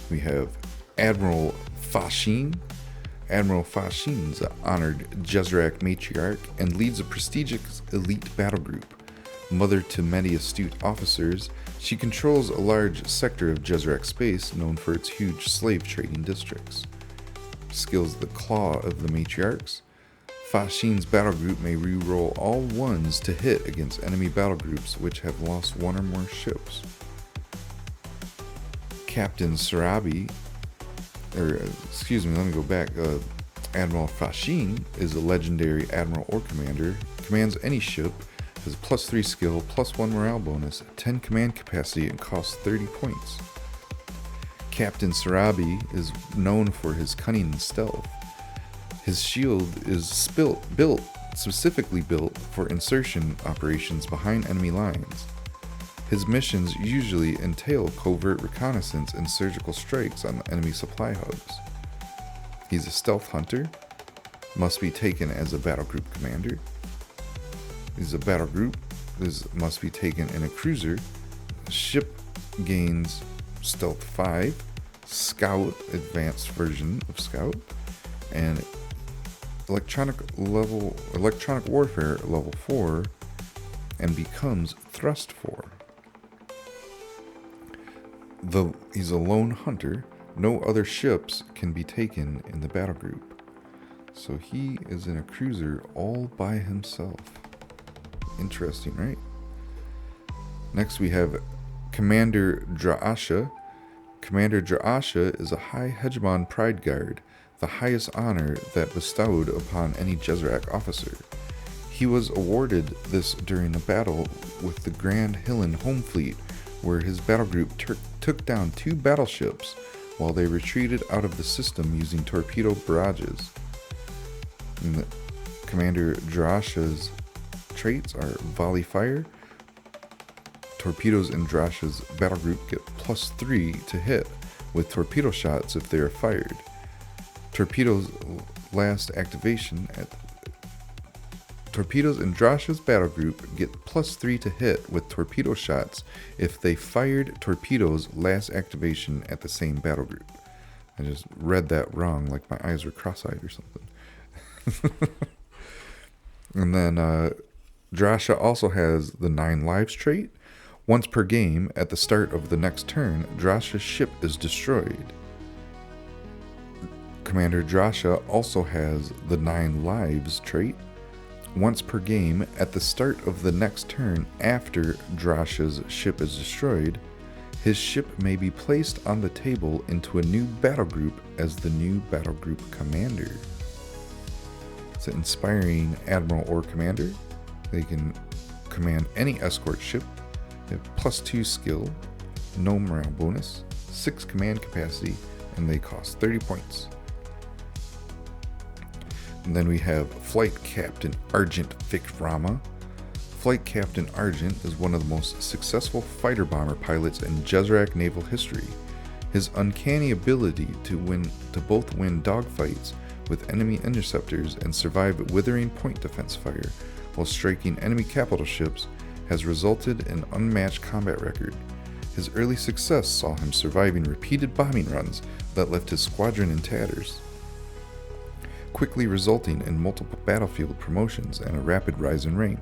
We have Admiral Fashin. Admiral Fashin is an honored Jeserak matriarch and leads a prestigious elite battle group. Mother to many astute officers, she controls a large sector of Jeserak space known for its huge slave trading districts. Skills the claw of the matriarchs. Fashin's battle group may re-roll all ones to hit against enemy battle groups which have lost one or more ships. Captain Sarabi, Admiral Fashin is a legendary admiral or commander, commands any ship, has +3 skill, +1 morale bonus, 10 command capacity, and costs 30 points. Captain Sarabi is known for his cunning and stealth. His shield is specifically built for insertion operations behind enemy lines. His missions usually entail covert reconnaissance and surgical strikes on enemy supply hubs. He's a stealth hunter, must be taken as a battle group commander. He's a battle group, must be taken in a cruiser. Ship gains stealth 5, scout, advanced version of scout, and electronic warfare level 4, and becomes thrust 4. He's a lone hunter. No other ships can be taken in the battle group. So he is in a cruiser all by himself. Interesting, right? Next we have Commander Dra'asha. Commander Dra'asha is a High Hegemon Pride Guard, the highest honor that bestowed upon any Jeserak officer. He was awarded this during a battle with the Grand Hillen Home Fleet, where his battle group took down 2 battleships while they retreated out of the system using torpedo barrages. And Commander Dra'asha's traits are volley fire. Torpedoes in Dra'asha's battle group get +3 to hit with torpedo shots if they are fired. Torpedoes last activation at Torpedoes in Drasha's battle group get +3 to hit with torpedo shots if they fired torpedoes last activation at the same battle group. I just read that wrong, like my eyes were cross-eyed or something. And then Drasha also has the 9 lives trait. Once per game, at the start of the next turn, Drasha's ship is destroyed. Commander Drasha also has the 9 lives trait. Once per game, at the start of the next turn after Drasha's ship is destroyed, his ship may be placed on the table into a new battle group as the new battle group commander. It's an inspiring admiral or commander. They can command any escort ship. They have +2 skill, no morale bonus, 6 command capacity, and they cost 30 points. And then we have Flight Captain Argent Vikrama. Flight Captain Argent is one of the most successful fighter bomber pilots in Jeserak naval history. His uncanny ability to both win dogfights with enemy interceptors and survive withering point defense fire while striking enemy capital ships has resulted in unmatched combat record. His early success saw him surviving repeated bombing runs that left his squadron in tatters, quickly resulting in multiple battlefield promotions and a rapid rise in rank.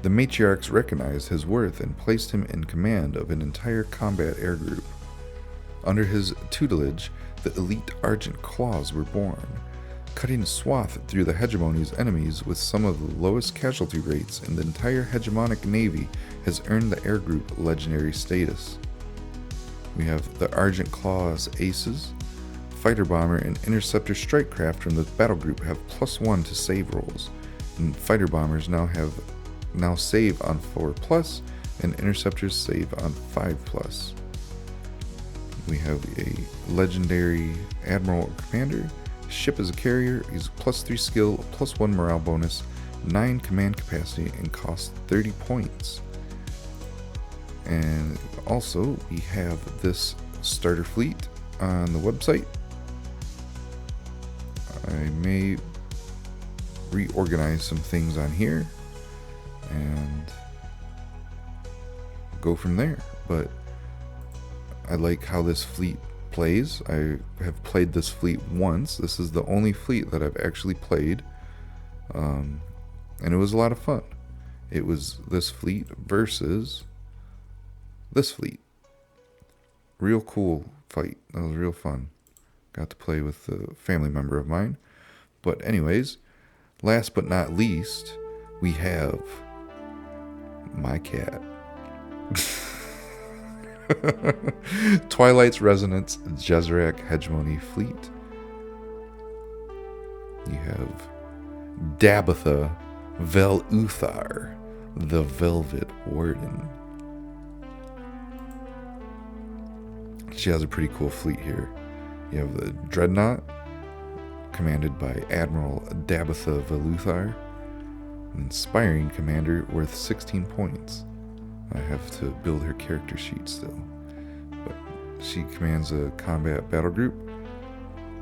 The matriarchs recognized his worth and placed him in command of an entire combat air group. Under his tutelage, the elite Argent Claws were born, cutting a swath through the Hegemony's enemies with some of the lowest casualty rates in the entire hegemonic navy has earned the air group legendary status. We have the Argent Claws Aces. Fighter bomber and interceptor strike craft from the battle group have +1 to save rolls, and fighter bombers now save on 4+, and interceptors save on 5+. We have a legendary admiral or commander. Ship is a carrier. He's +3 skill, +1 morale bonus, 9 command capacity, and costs 30 points. And also we have this starter fleet on the website. I may reorganize some things on here and go from there, but I like how this fleet plays. I have played this fleet once. This is the only fleet that I've actually played, and it was a lot of fun. It was this fleet versus this fleet. Real cool fight. That was real fun. Got to play with a family member of mine. But anyways, last but not least, we have my cat. Twilight's Resonance Jeserak Hegemony Fleet. You have Dabitha Veluthar, the Velvet Warden. She has a pretty cool fleet here. You have the Dreadnought, commanded by Admiral Dabitha Veluthar, an inspiring commander worth 16 points. I have to build her character sheet still. But she commands a combat battle group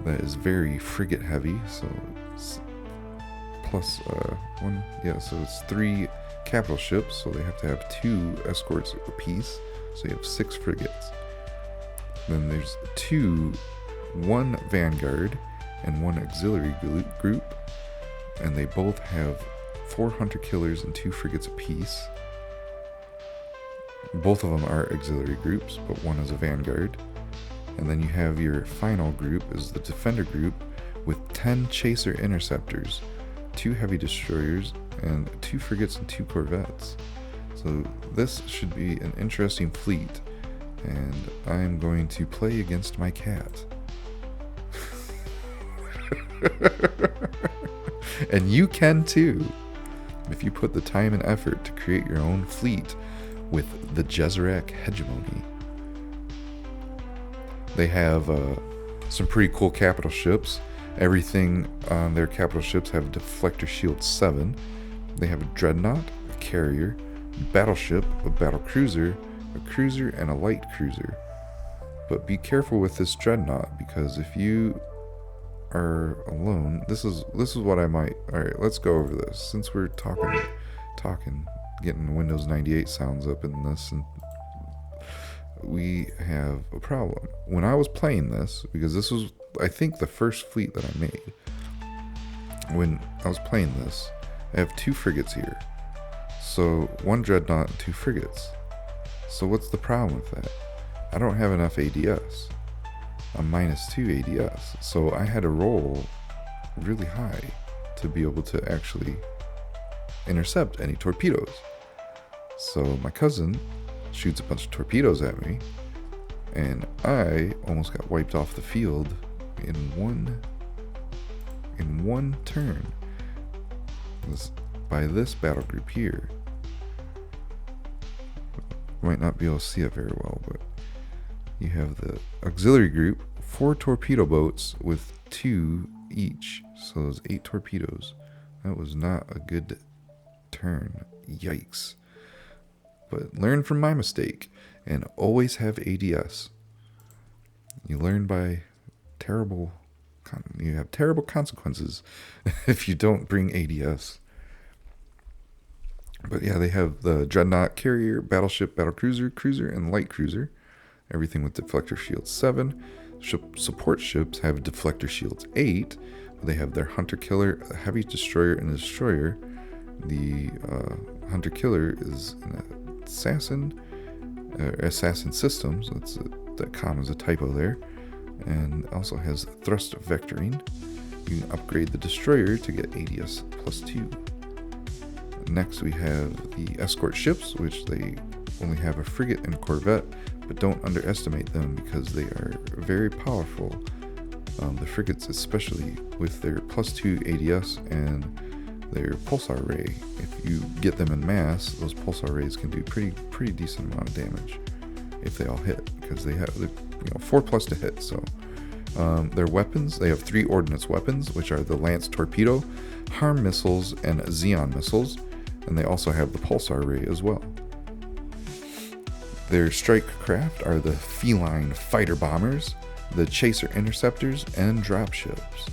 that is very frigate heavy, so it's +1. Yeah, so it's 3 capital ships, so they have to have 2 escorts apiece, so you have 6 frigates. Then there's 1 Vanguard and 1 auxiliary group, and they both have 4 hunter killers and 2 frigates apiece. Both of them are auxiliary groups, but one is a Vanguard. And then you have your final group is the Defender group with 10 chaser interceptors, 2 heavy destroyers, and 2 frigates and 2 corvettes. So this should be an interesting fleet, and I'm going to play against my cat. And you can too, if you put the time and effort to create your own fleet with the Jeserak Hegemony. They have some pretty cool capital ships. Everything on their capital ships have Deflector Shield 7. They have a Dreadnought, a carrier, a battleship, a battle cruiser, a cruiser, and a light cruiser. But be careful with this Dreadnought, because if you are alone, this is what I might. All right, let's go over this since we're talking, getting Windows 98 sounds up in this, and we have a problem. When I was playing this, because this was, I think, the first fleet that I made. When I was playing this, I have 2 frigates here. So 1 dreadnought and 2 frigates. So what's the problem with that? I don't have enough ADS. I'm -2 ADS. So I had to roll really high to be able to actually intercept any torpedoes. So my cousin shoots a bunch of torpedoes at me, and I almost got wiped off the field in one turn. By this battle group here. Might not be able to see it very well, but you have the auxiliary group, 4 torpedo boats with 2 each, so there's 8 torpedoes. That was not a good turn. Yikes. But learn from my mistake and always have ADS. You learn by you have terrible consequences if you don't bring ADS. But yeah, they have the dreadnought, carrier, battleship, battlecruiser, cruiser, and light cruiser. Everything with deflector shields 7. Support ships have deflector shields 8. They have their hunter killer, a heavy destroyer, and a destroyer. The hunter killer is an assassin systems. That comma is a typo there. And also has thrust vectoring. You can upgrade the destroyer to get ADS +2. Next we have the escort ships, which they only have a frigate and a corvette, but don't underestimate them because they are very powerful. The frigates especially, with their +2 ADS and their pulsar ray. If you get them in mass, those pulsar rays can do pretty decent amount of damage if they all hit, because they have 4+ to hit. So their weapons, they have 3 ordnance weapons, which are the Lance torpedo, harm missiles, and xeon missiles, and they also have the pulsar ray as well. Their strike craft are the feline fighter bombers, the chaser interceptors, and dropships.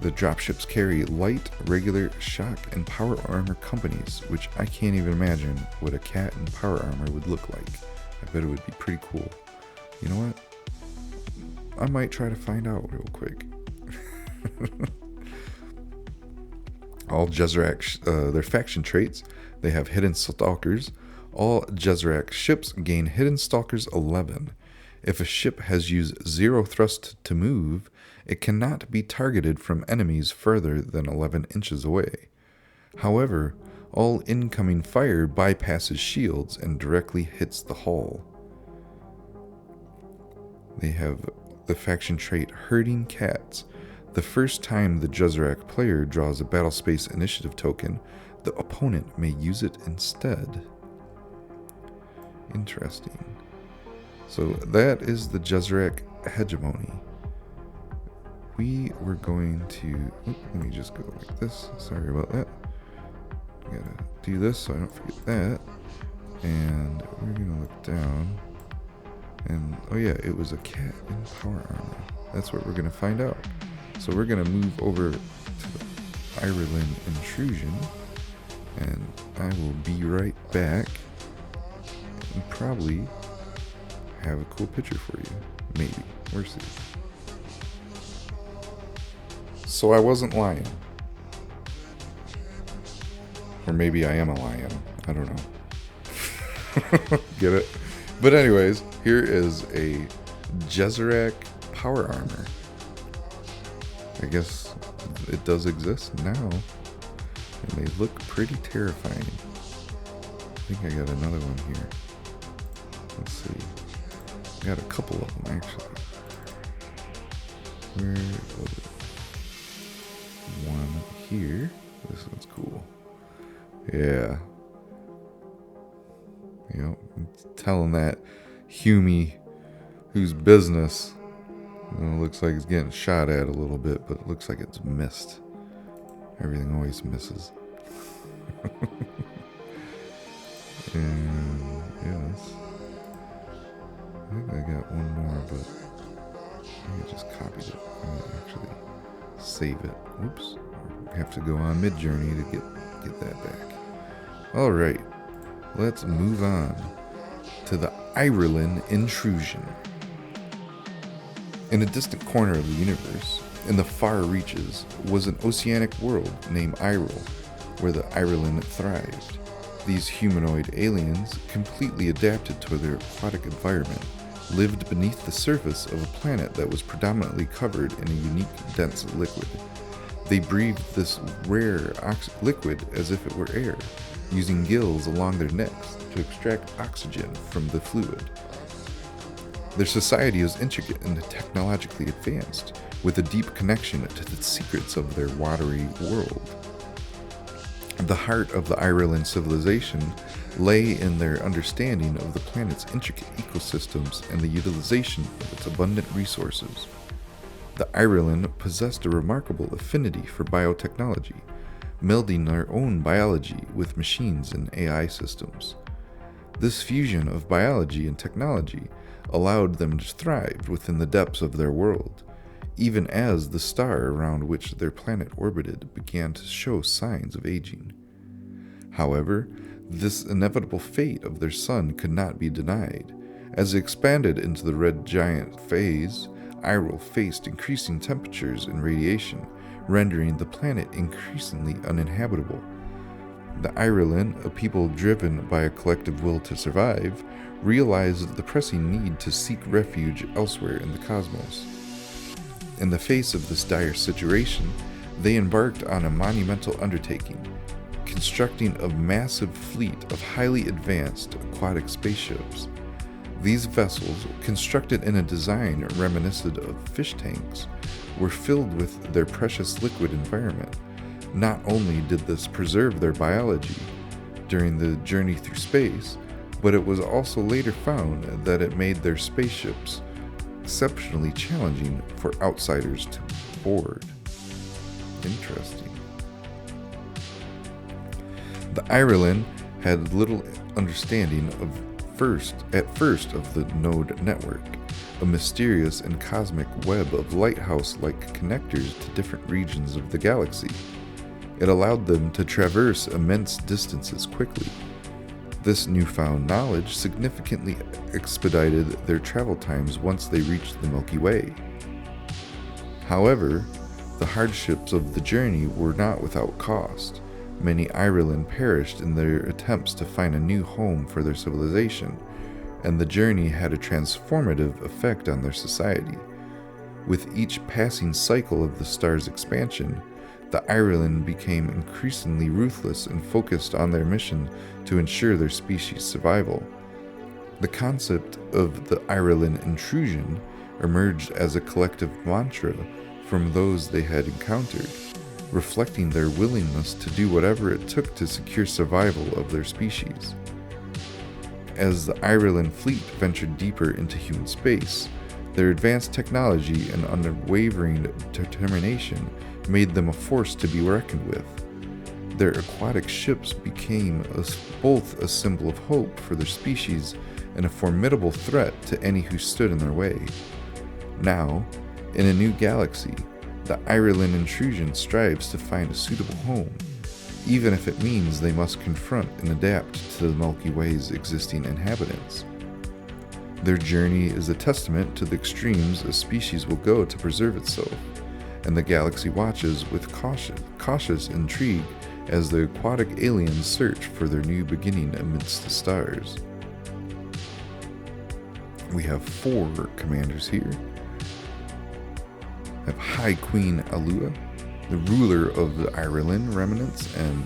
The dropships carry light, regular, shock, and power armor companies, which I can't even imagine what a cat in power armor would look like. I bet it would be pretty cool. You know what? I might try to find out real quick. All Jeserak, their faction traits, they have hidden stalkers. All Jeserak ships gain hidden stalkers 11. If a ship has used 0 thrust to move, it cannot be targeted from enemies further than 11 inches away. However, all incoming fire bypasses shields and directly hits the hull. They have the faction trait Herding Cats. The first time the Jeserak player draws a battle space initiative token, the opponent may use it instead. Interesting. So that is the Jeserak Hegemony. We were going to... let me just go like this. Sorry about that. I gotta do this so I don't forget that. And we're gonna look down. And, oh yeah, it was a cat in power armor. That's what we're gonna find out. So we're gonna move over to the Iralynn Intrusion. And I will be right back. And probably have a cool picture for you. Maybe. We'll see. So I wasn't lying. Or maybe I am a lion. I don't know. Get it? But anyways, here is a Jeserak power armor. I guess it does exist now. And they look pretty terrifying. I think I got another one here. Let's see. I got a couple of them actually. Where was it? One here. This one's cool. Yeah. Yep. It's telling that Humie whose business, looks like it's getting shot at a little bit, but it looks like it's missed. Everything always misses. And yes. I think I got one more, but I just copied it. I'm going to actually save it. Oops. Have to go on mid-journey to get that back. Alright. Let's move on to the Iralynn Intrusion. In a distant corner of the universe, in the far reaches, was an oceanic world named Iril, where the Iralynn thrived. These humanoid aliens, completely adapted to their aquatic environment, lived beneath the surface of a planet that was predominantly covered in a unique, dense liquid. They breathed this rare liquid as if it were air, using gills along their necks to extract oxygen from the fluid. Their society was intricate and technologically advanced, with a deep connection to the secrets of their watery world. The heart of the Iralynn civilization lay in their understanding of the planet's intricate ecosystems and the utilization of its abundant resources. The Iralynn possessed a remarkable affinity for biotechnology, melding their own biology with machines and AI systems. This fusion of biology and technology allowed them to thrive within the depths of their world, even as the star around which their planet orbited began to show signs of aging. However, this inevitable fate of their sun could not be denied. As it expanded into the red giant phase, Iril faced increasing temperatures and radiation, rendering the planet increasingly uninhabitable. The Iralynn, a people driven by a collective will to survive, realized the pressing need to seek refuge elsewhere in the cosmos. In the face of this dire situation, they embarked on a monumental undertaking, constructing a massive fleet of highly advanced aquatic spaceships. These vessels, constructed in a design reminiscent of fish tanks, were filled with their precious liquid environment. Not only did this preserve their biology during the journey through space, but it was also later found that it made their spaceships exceptionally challenging for outsiders to board. Interesting. The Iralynn had little understanding at first of the Node network, a mysterious and cosmic web of lighthouse-like connectors to different regions of the galaxy. It allowed them to traverse immense distances quickly. This newfound knowledge significantly expedited their travel times once they reached the Milky Way. However, the hardships of the journey were not without cost. Many Iralynn perished in their attempts to find a new home for their civilization, and the journey had a transformative effect on their society. With each passing cycle of the star's expansion, the Iralynn became increasingly ruthless and focused on their mission to ensure their species' survival. The concept of the Iralynn Intrusion emerged as a collective mantra from those they had encountered, reflecting their willingness to do whatever it took to secure survival of their species. As the Iralynn fleet ventured deeper into human space, their advanced technology and unwavering determination made them a force to be reckoned with. Their aquatic ships became both a symbol of hope for their species and a formidable threat to any who stood in their way. Now, in a new galaxy, the Iralynn Intrusion strives to find a suitable home, even if it means they must confront and adapt to the Milky Way's existing inhabitants. Their journey is a testament to the extremes a species will go to preserve itself, and the galaxy watches with cautious intrigue as the aquatic aliens search for their new beginning amidst the stars. We have 4 commanders here. We have High Queen Alua, the ruler of the Iralynn remnants and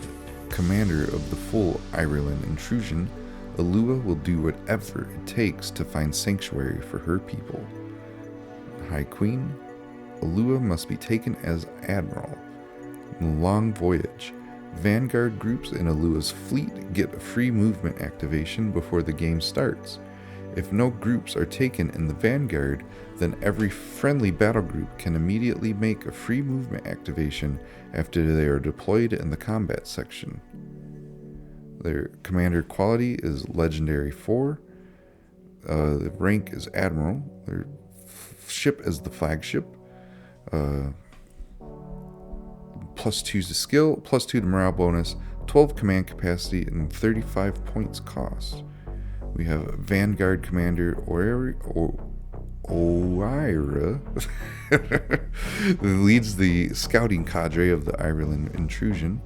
commander of the full Iralynn Intrusion. Alua will do whatever it takes to find sanctuary for her people. High Queen Alua must be taken as Admiral. In the long voyage, Vanguard groups in Alua's fleet get a free movement activation before the game starts. If no groups are taken in the Vanguard, then every friendly battle group can immediately make a free movement activation after they are deployed in the combat section. Their commander quality is Legendary 4. The rank is Admiral. Their ship as the flagship. +2 to skill, +2 to morale bonus, 12 command capacity, and 35 points cost. We have Vanguard Commander Oira leads the scouting cadre of the Iralynn Intrusion.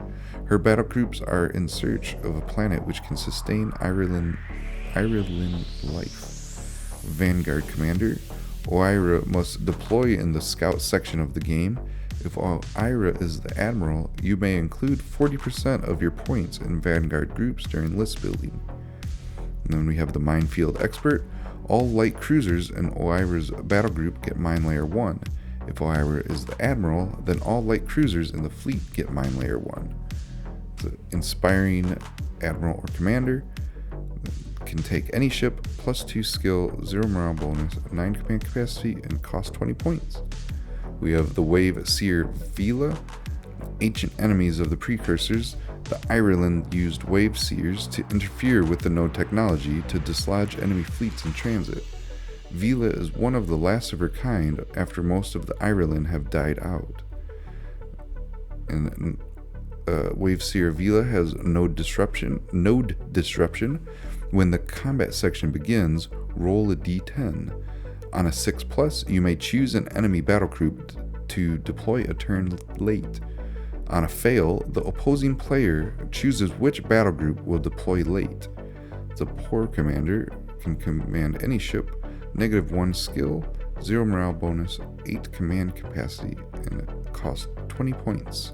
Her battle groups are in search of a planet which can sustain Iralynn life. Vanguard Commander Oira must deploy in the scout section of the game. If Oira is the Admiral, you may include 40% of your points in Vanguard groups during list building. And then we have the Minefield Expert. All light cruisers in Oira's battle group get Mine Layer 1. If Oira is the Admiral, then all light cruisers in the fleet get Mine Layer 1. The Inspiring Admiral or Commander can take any ship, +2 skill, 0 morale bonus, 9 command capacity, and cost 20 points. We have the Wave Seer Vila. Ancient enemies of the Precursors, the Iralynn used Wave Seers to interfere with the node technology to dislodge enemy fleets in transit. Vila is one of the last of her kind after most of the Iralynn have died out. And Wave Seer Vila has node disruption. When the combat section begins, roll a d10. On a 6+, you may choose an enemy battle group to deploy a turn late. On a fail, the opposing player chooses which battle group will deploy late. The Poor Commander can command any ship, -1 skill, 0 morale bonus, 8 command capacity, and it costs 20 points.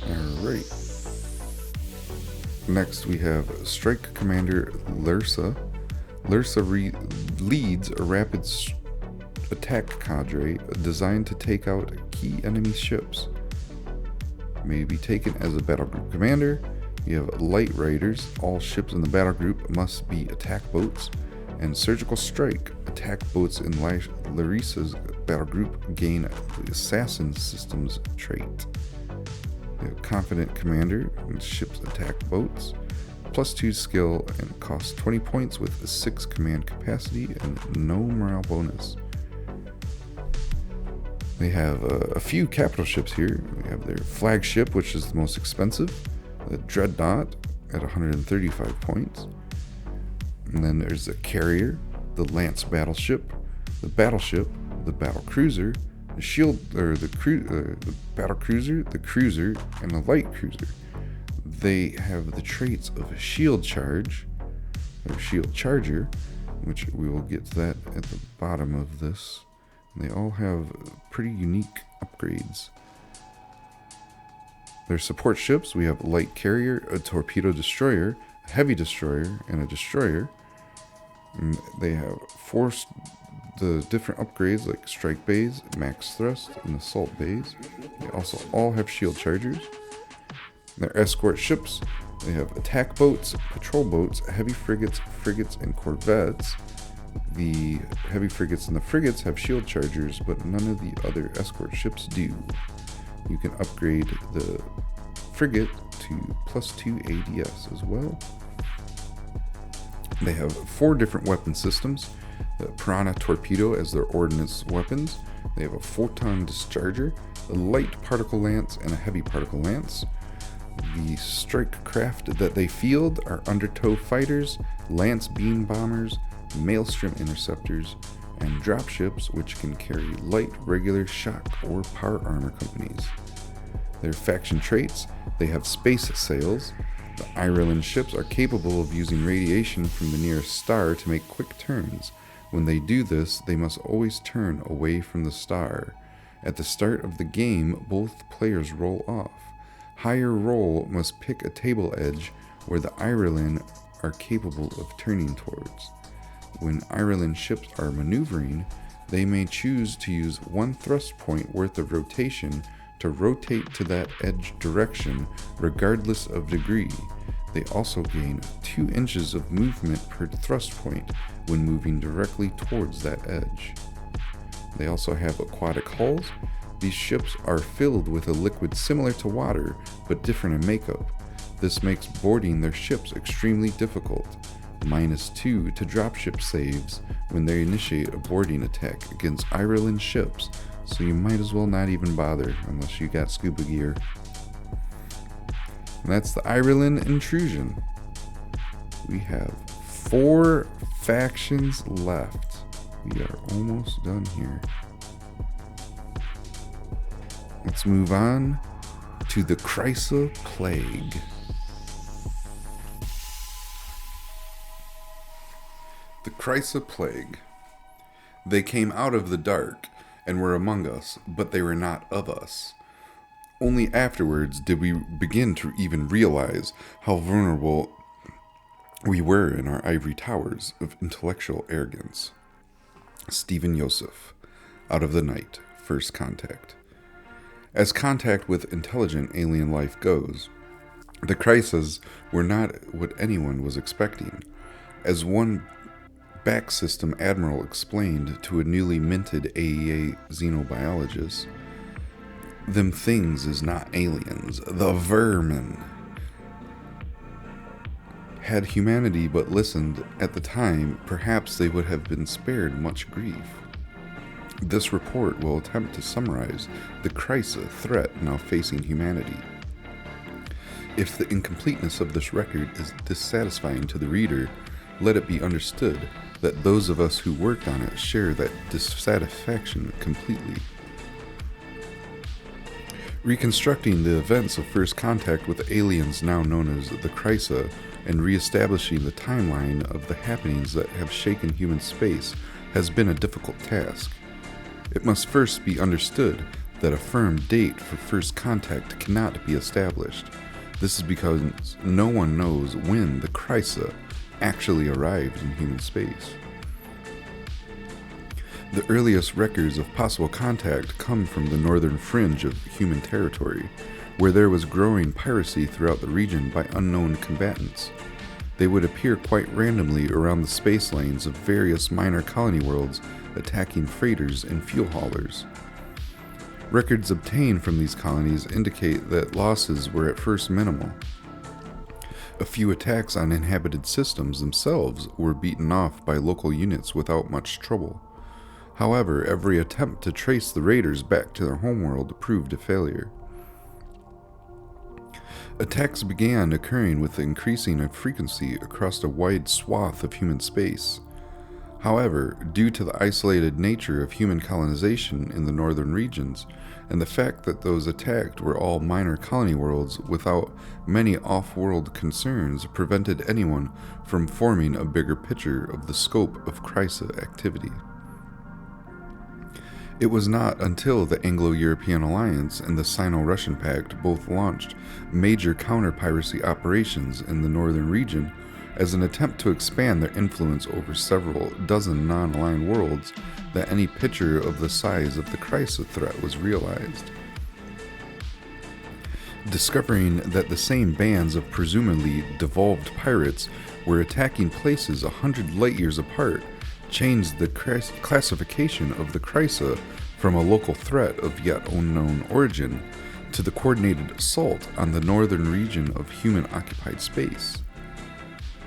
Alright. Next we have Strike Commander Lursa. Lursa leads a rapid attack cadre designed to take out key enemy ships. May be taken as a battle group commander. You have Light Riders. All ships in the battle group must be attack boats. And Surgical Strike. Attack boats in Larissa's battle group gain the Assassin Systems trait. You have Confident Commander. Ships attack boats. +2 skill and costs 20 points with a 6 command capacity and no morale bonus. They have a few capital ships here. We have their flagship, which is the most expensive, the Dreadnought at 135 points. And then there's the Carrier, the Lance Battleship, the Battleship, the Battle Cruiser, the Shield, or the Battle Cruiser, the Cruiser, and the Light Cruiser. They have the traits of a Shield Charge, or Shield Charger, which we will get to that at the bottom of this. They all have pretty unique upgrades. Their support ships, we have a light carrier, a torpedo destroyer, a heavy destroyer, and a destroyer. And they have the different upgrades like strike bays, max thrust, and assault bays. They also all have shield chargers. Their escort ships, they have attack boats, patrol boats, heavy frigates, and corvettes. The heavy frigates and the frigates have shield chargers, but none of the other escort ships do. You can upgrade the frigate to +2 ADS as well. They have 4 different weapon systems. The Piranha Torpedo as their ordnance weapons. They have a photon discharger, a light particle lance, and a heavy particle lance. The strike craft that they field are undertow fighters, lance beam bombers, maelstrom interceptors, and dropships, which can carry light, regular, shock, or power armor companies. Their faction traits, they have space sails. The Iralynn ships are capable of using radiation from the nearest star to make quick turns. When they do this, they must always turn away from the star. At the start of the game, both players roll off. Higher roll must pick a table edge where the Iralynn are capable of turning towards. When Iralynn ships are maneuvering, they may choose to use 1 thrust point worth of rotation to rotate to that edge direction regardless of degree. They also gain 2 inches of movement per thrust point when moving directly towards that edge. They also have aquatic hulls. These ships are filled with a liquid similar to water, but different in makeup. This makes boarding their ships extremely difficult. -2 to dropship saves when they initiate a boarding attack against Iralynn ships, so you might as well not even bother unless you got scuba gear. And that's the Iralynn Intrusion. We have 4 factions left. We are almost done here. Let's move on to the Krysa Plague. The Krysa Plague. They came out of the dark and were among us, but they were not of us. Only afterwards did we begin to even realize how vulnerable we were in our ivory towers of intellectual arrogance. Stephen Yosef, Out of the Night, First Contact. As contact with intelligent alien life goes, the Krysas were not what anyone was expecting. As one back system admiral explained to a newly minted AEA xenobiologist, them things is not aliens, the vermin. Had humanity but listened at the time, perhaps they would have been spared much grief. This report will attempt to summarize the Krysa threat now facing humanity. If the incompleteness of this record is dissatisfying to the reader, let it be understood that those of us who worked on it share that dissatisfaction completely. Reconstructing the events of first contact with the aliens now known as the Krysa and re-establishing the timeline of the happenings that have shaken human space has been a difficult task. It must first be understood that a firm date for first contact cannot be established. This is because no one knows when the Krysa actually arrived in human space. The earliest records of possible contact come from the northern fringe of human territory, where there was growing piracy throughout the region by unknown combatants. They would appear quite randomly around the space lanes of various minor colony worlds, attacking freighters and fuel haulers. Records obtained from these colonies indicate that losses were at first minimal. A few attacks on inhabited systems themselves were beaten off by local units without much trouble. However, every attempt to trace the raiders back to their homeworld proved a failure. Attacks began occurring with increasing frequency across a wide swath of human space. However, due to the isolated nature of human colonization in the northern regions, and the fact that those attacked were all minor colony worlds without many off-world concerns, prevented anyone from forming a bigger picture of the scope of Krysa activity. It was not until the Anglo-European Alliance and the Sino-Russian Pact both launched major counter-piracy operations in the northern region as an attempt to expand their influence over several dozen non-aligned worlds that any picture of the size of the Krysa threat was realized. Discovering that the same bands of presumably devolved pirates were attacking places 100 light-years apart changed the classification of the Krysa from a local threat of yet unknown origin to the coordinated assault on the northern region of human-occupied space.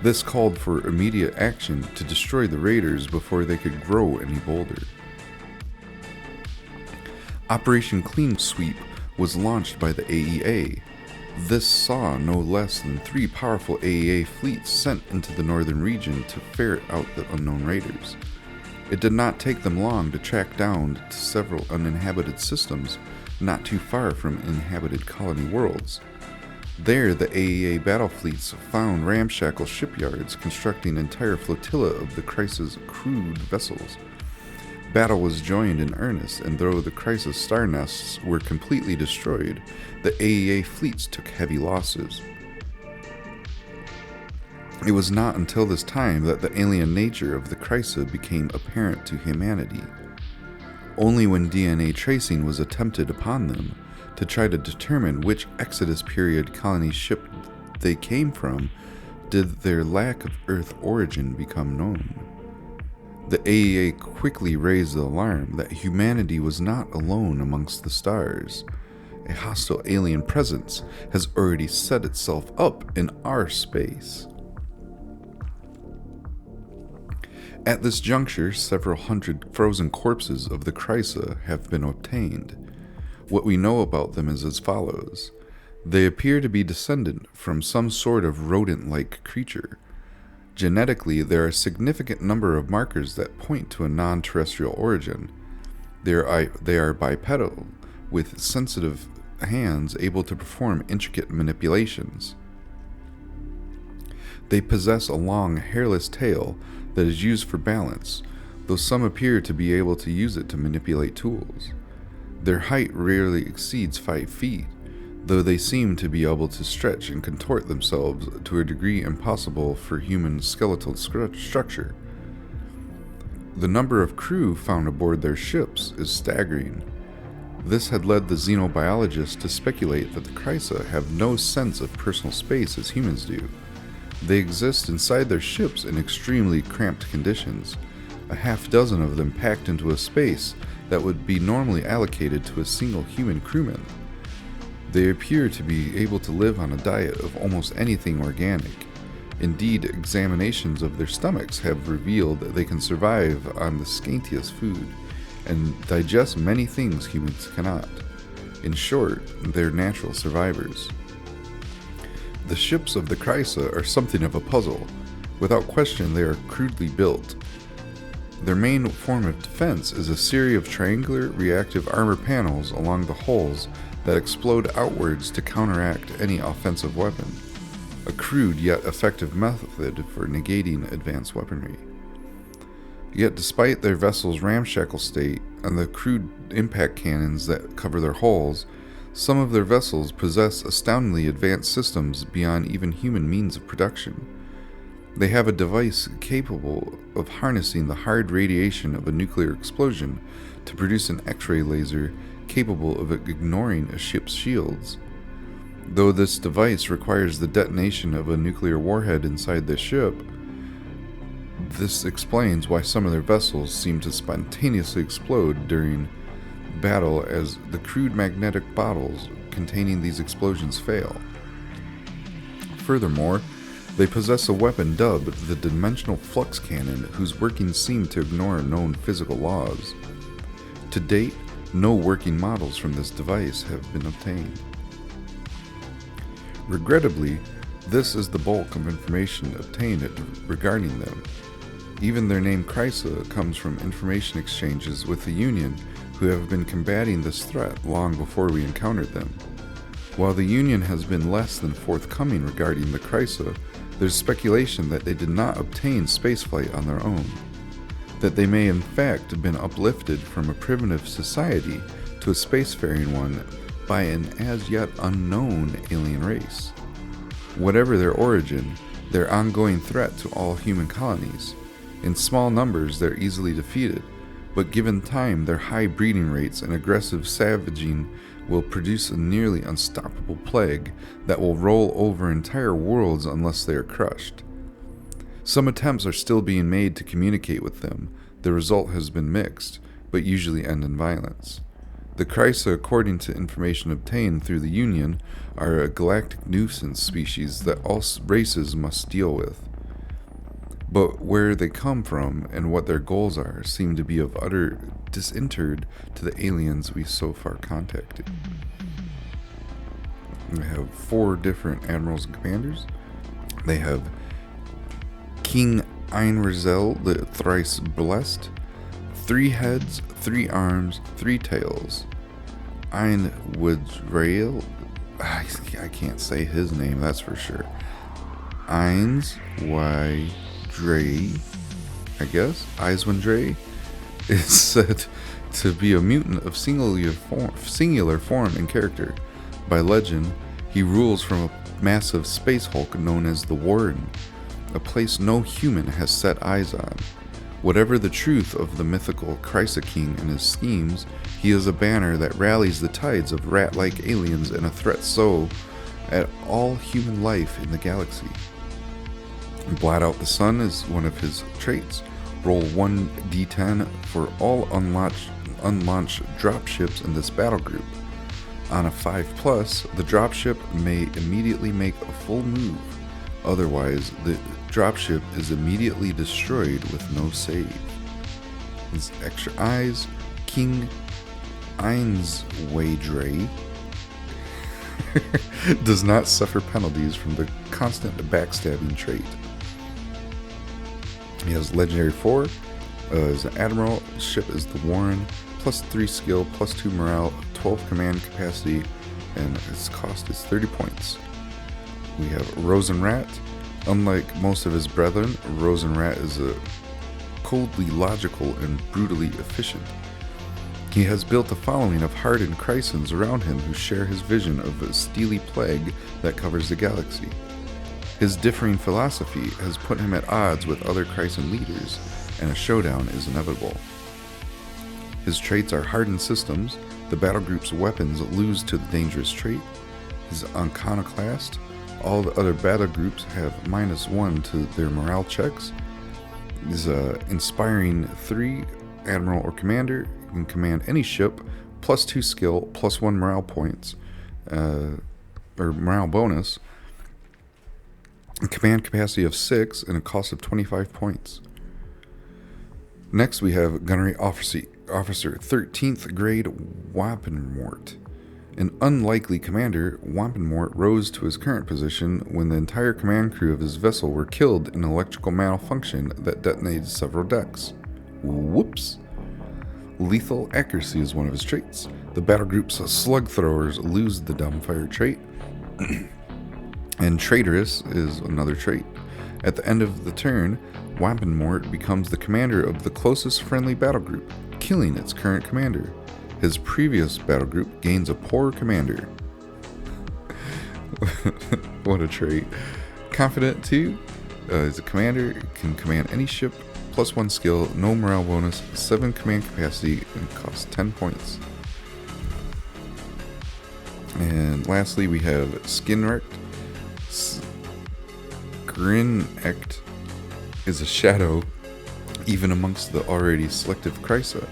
This called for immediate action to destroy the raiders before they could grow any bolder. Operation Clean Sweep was launched by the AEA. This saw no less than 3 powerful AEA fleets sent into the northern region to ferret out the unknown raiders. It did not take them long to track down to several uninhabited systems not too far from inhabited colony worlds. There, the AEA battle fleets found ramshackle shipyards constructing an entire flotilla of the Krysa's crewed vessels. Battle was joined in earnest, and though the Krysa star nests were completely destroyed, the AEA fleets took heavy losses. It was not until this time that the alien nature of the Krysa became apparent to humanity. Only when DNA tracing was attempted upon them to try to determine which Exodus period colony ship they came from did their lack of Earth origin become known. The AEA quickly raised the alarm that humanity was not alone amongst the stars. A hostile alien presence has already set itself up in our space. At this juncture, several hundred frozen corpses of the Krysa have been obtained. What we know about them is as follows. They appear to be descendant from some sort of rodent-like creature. Genetically, there are a significant number of markers that point to a non-terrestrial origin. They are bipedal, with sensitive hands able to perform intricate manipulations. They possess a long, hairless tail that is used for balance, though some appear to be able to use it to manipulate tools. Their height rarely exceeds 5 feet, though they seem to be able to stretch and contort themselves to a degree impossible for human skeletal structure. The number of crew found aboard their ships is staggering. This had led the xenobiologists to speculate that the Krysa have no sense of personal space as humans do. They exist inside their ships in extremely cramped conditions, a half dozen of them packed into a space that would be normally allocated to a single human crewman. They appear to be able to live on a diet of almost anything organic. Indeed, examinations of their stomachs have revealed that they can survive on the scantiest food and digest many things humans cannot. In short, they're natural survivors. The ships of the Krysa are something of a puzzle. Without question, they are crudely built. Their main form of defense is a series of triangular reactive armor panels along the hulls that explode outwards to counteract any offensive weapon, a crude yet effective method for negating advanced weaponry. Yet despite their vessel's ramshackle state and the crude impact cannons that cover their hulls, some of their vessels possess astoundingly advanced systems beyond even human means of production. They have a device capable of harnessing the hard radiation of a nuclear explosion to produce an X-ray laser capable of ignoring a ship's shields. Though this device requires the detonation of a nuclear warhead inside the ship, this explains why some of their vessels seem to spontaneously explode during battle as the crude magnetic bottles containing these explosions fail. Furthermore, they possess a weapon dubbed the Dimensional Flux Cannon, whose workings seem to ignore known physical laws. To date, no working models from this device have been obtained. Regrettably, this is the bulk of information obtained regarding them. Even their name Krysa comes from information exchanges with the Union, who have been combating this threat long before we encountered them. While the Union has been less than forthcoming regarding the Krysa, there's speculation that they did not obtain spaceflight on their own, that they may in fact have been uplifted from a primitive society to a spacefaring one by an as yet unknown alien race. Whatever their origin, they're ongoing threat to all human colonies. In small numbers, they're easily defeated, but given time, their high breeding rates and aggressive savaging will produce a nearly unstoppable plague that will roll over entire worlds unless they are crushed. Some attempts are still being made to communicate with them. The result has been mixed, but usually end in violence. The Krysa, according to information obtained through the Union, are a galactic nuisance species that all races must deal with. But where they come from and what their goals are seem to be of utter disinterred to the aliens we so far contacted. They have 4 different admirals and commanders. They have King Einrazel, the thrice blessed, 3 heads, 3 arms, 3 tails. Einrazel, I can't say his name, that's for sure. Dre, I guess, Iswindre, is said to be a mutant of singular form and character. By legend, he rules from a massive space hulk known as the Warden, a place no human has set eyes on. Whatever the truth of the mythical Krysa King and his schemes, he is a banner that rallies the tides of rat-like aliens and a threat so at all human life in the galaxy. Blot out the sun is one of his traits. Roll 1d10 for all unlaunched dropships in this battle group. On a 5+, the dropship may immediately make a full move, Otherwise, the dropship is immediately destroyed with no save. His extra eyes, King Einswadre does not suffer penalties from the constant backstabbing trait. He has Legendary 4. As an Admiral, ship is the Warren, plus 3 skill, plus 2 morale, 12 command capacity, and its cost is 30 points. We have Rosenrat. Unlike most of his brethren, Rosenrat is a coldly logical and brutally efficient. He has built a following of hardened Krysans around him who share his vision of a steely plague that covers the galaxy. His differing philosophy has put him at odds with other Krysan leaders, and a showdown is inevitable. His traits are hardened systems. The battle group's weapons lose to the dangerous trait. His Iconoclast. All the other battle groups have -1 to their morale checks. His Inspiring 3. Admiral or Commander. You can command any ship, plus 2 skill, plus 1 morale points, or morale bonus. A command capacity of 6 and a cost of 25 points. Next we have Gunnery Officer 13th Grade Wapenmort. An unlikely commander, Wapenmort rose to his current position when the entire command crew of his vessel were killed in an electrical malfunction that detonated several decks. Whoops! Lethal accuracy is one of his traits. The battle group's slug throwers lose the dumbfire trait. And traitorous is another trait. At the end of the turn, Wapenmort becomes the commander of the closest friendly battle group, killing its current commander. His previous battle group gains a poor commander. What a trait. Confident 2 is a commander, can command any ship, plus 1 skill, no morale bonus, 7 command capacity, and costs 10 points. And lastly, we have Skinrekt. Quin'Tek is a shadow even amongst the already selective Krysa.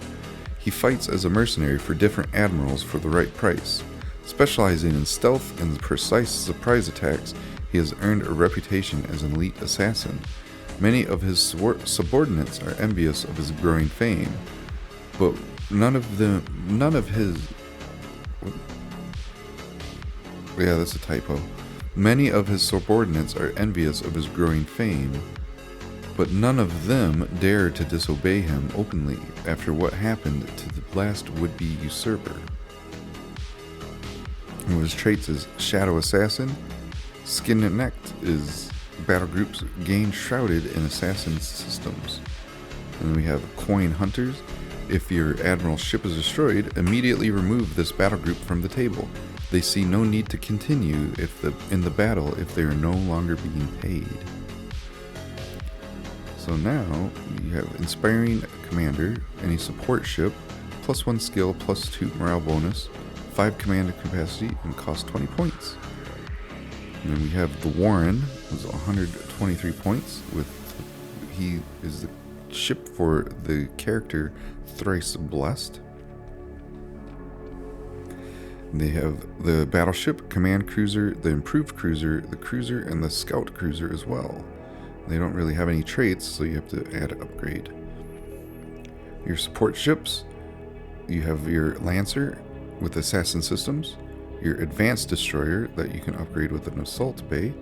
He fights as a mercenary for different admirals for the right price. Specializing in stealth and precise surprise attacks, he has earned a reputation as an elite assassin. Many of his subordinates are envious of his growing fame, but none of his... Yeah, that's a typo. Many of his subordinates are envious of his growing fame, but none of them dare to disobey him openly after what happened to the last would-be usurper. One of his traits is Shadow Assassin. Skinrekt is battle groups gain shrouded in assassin systems. And then we have Coin Hunters. If your admiral ship is destroyed, immediately remove this battle group from the table. They see no need to continue in the battle if they are no longer being paid. So now you have Inspiring Commander, any support ship, plus 1 skill, plus 2 morale bonus, 5 command capacity, and cost 20 points. And then we have the Warren, who's 123 points. He is the ship for the character Thrice Blessed. They have the battleship, command cruiser, the improved cruiser, the cruiser, and the scout cruiser as well. They don't really have any traits, so you have to add an upgrade. Your support ships, you have your Lancer with assassin systems, your advanced destroyer that you can upgrade with an assault bay,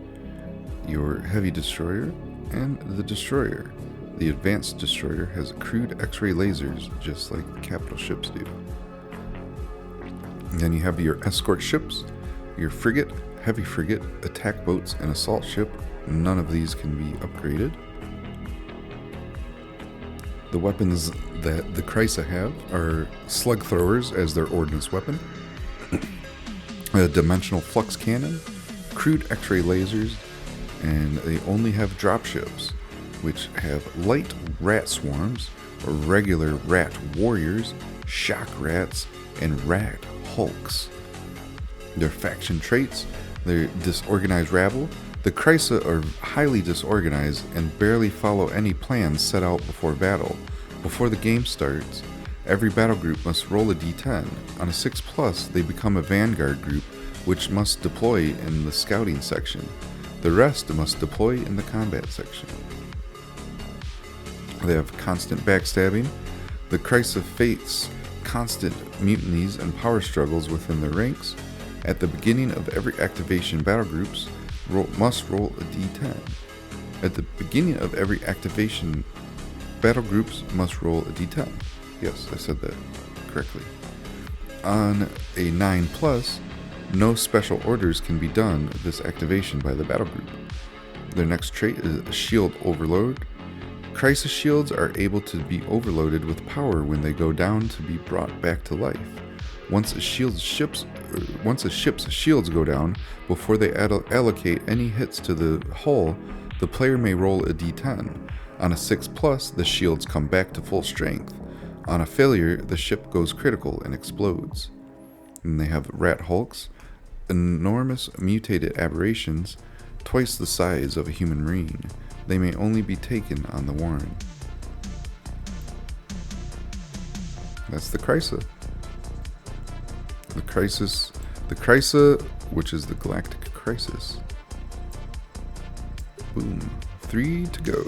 your heavy destroyer, and the destroyer. The advanced destroyer has crude X-ray lasers, just like capital ships do. And then you have your escort ships, your frigate, heavy frigate, attack boats, and assault ship. None of these can be upgraded. The weapons that the Krysa have are slug throwers as their ordnance weapon, a dimensional flux cannon, crude X-ray lasers, and they only have dropships, which have light rat swarms, regular rat warriors, shock rats, and rat hulks. Their faction traits, they're disorganized rabble. The Krysa are highly disorganized and barely follow any plans set out before battle. Before the game starts, every battle group must roll a d10. On a 6+, they become a vanguard group, which must deploy in the scouting section. The rest must deploy in the combat section. They have constant backstabbing. The Krysa face constant mutinies and power struggles within their ranks. At the beginning of every activation, battle groups must roll a d10. At the beginning of every activation, battle groups must roll a d10. Yes, I said that correctly. On a 9+, no special orders can be done this activation by the battle group. Their next trait is Shield Overload. Krysa shields are able to be overloaded with power when they go down to be brought back to life. Once a ship's shields go down, before they allocate any hits to the hull, the player may roll a d10. On a 6+, the shields come back to full strength. On a failure, the ship goes critical and explodes. And they have Rat Hulks, enormous mutated aberrations, twice the size of a human marine. They may only be taken on the Warren. That's the Krysa. The Krysa, which is the galactic crisis. Boom. 3 to go.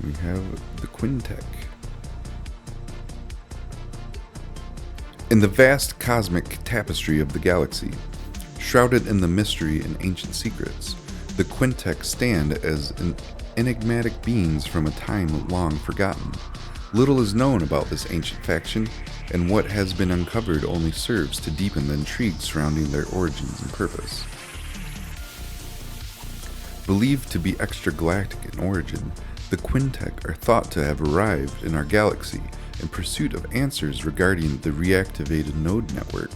We have the Quin'Tek. In the vast cosmic tapestry of the galaxy, shrouded in the mystery and ancient secrets, the Quin'Tek stand as enigmatic beings from a time long forgotten. Little is known about this ancient faction, and what has been uncovered only serves to deepen the intrigue surrounding their origins and purpose. Believed to be extragalactic in origin, the Quin'Tek are thought to have arrived in our galaxy in pursuit of answers regarding the reactivated node network,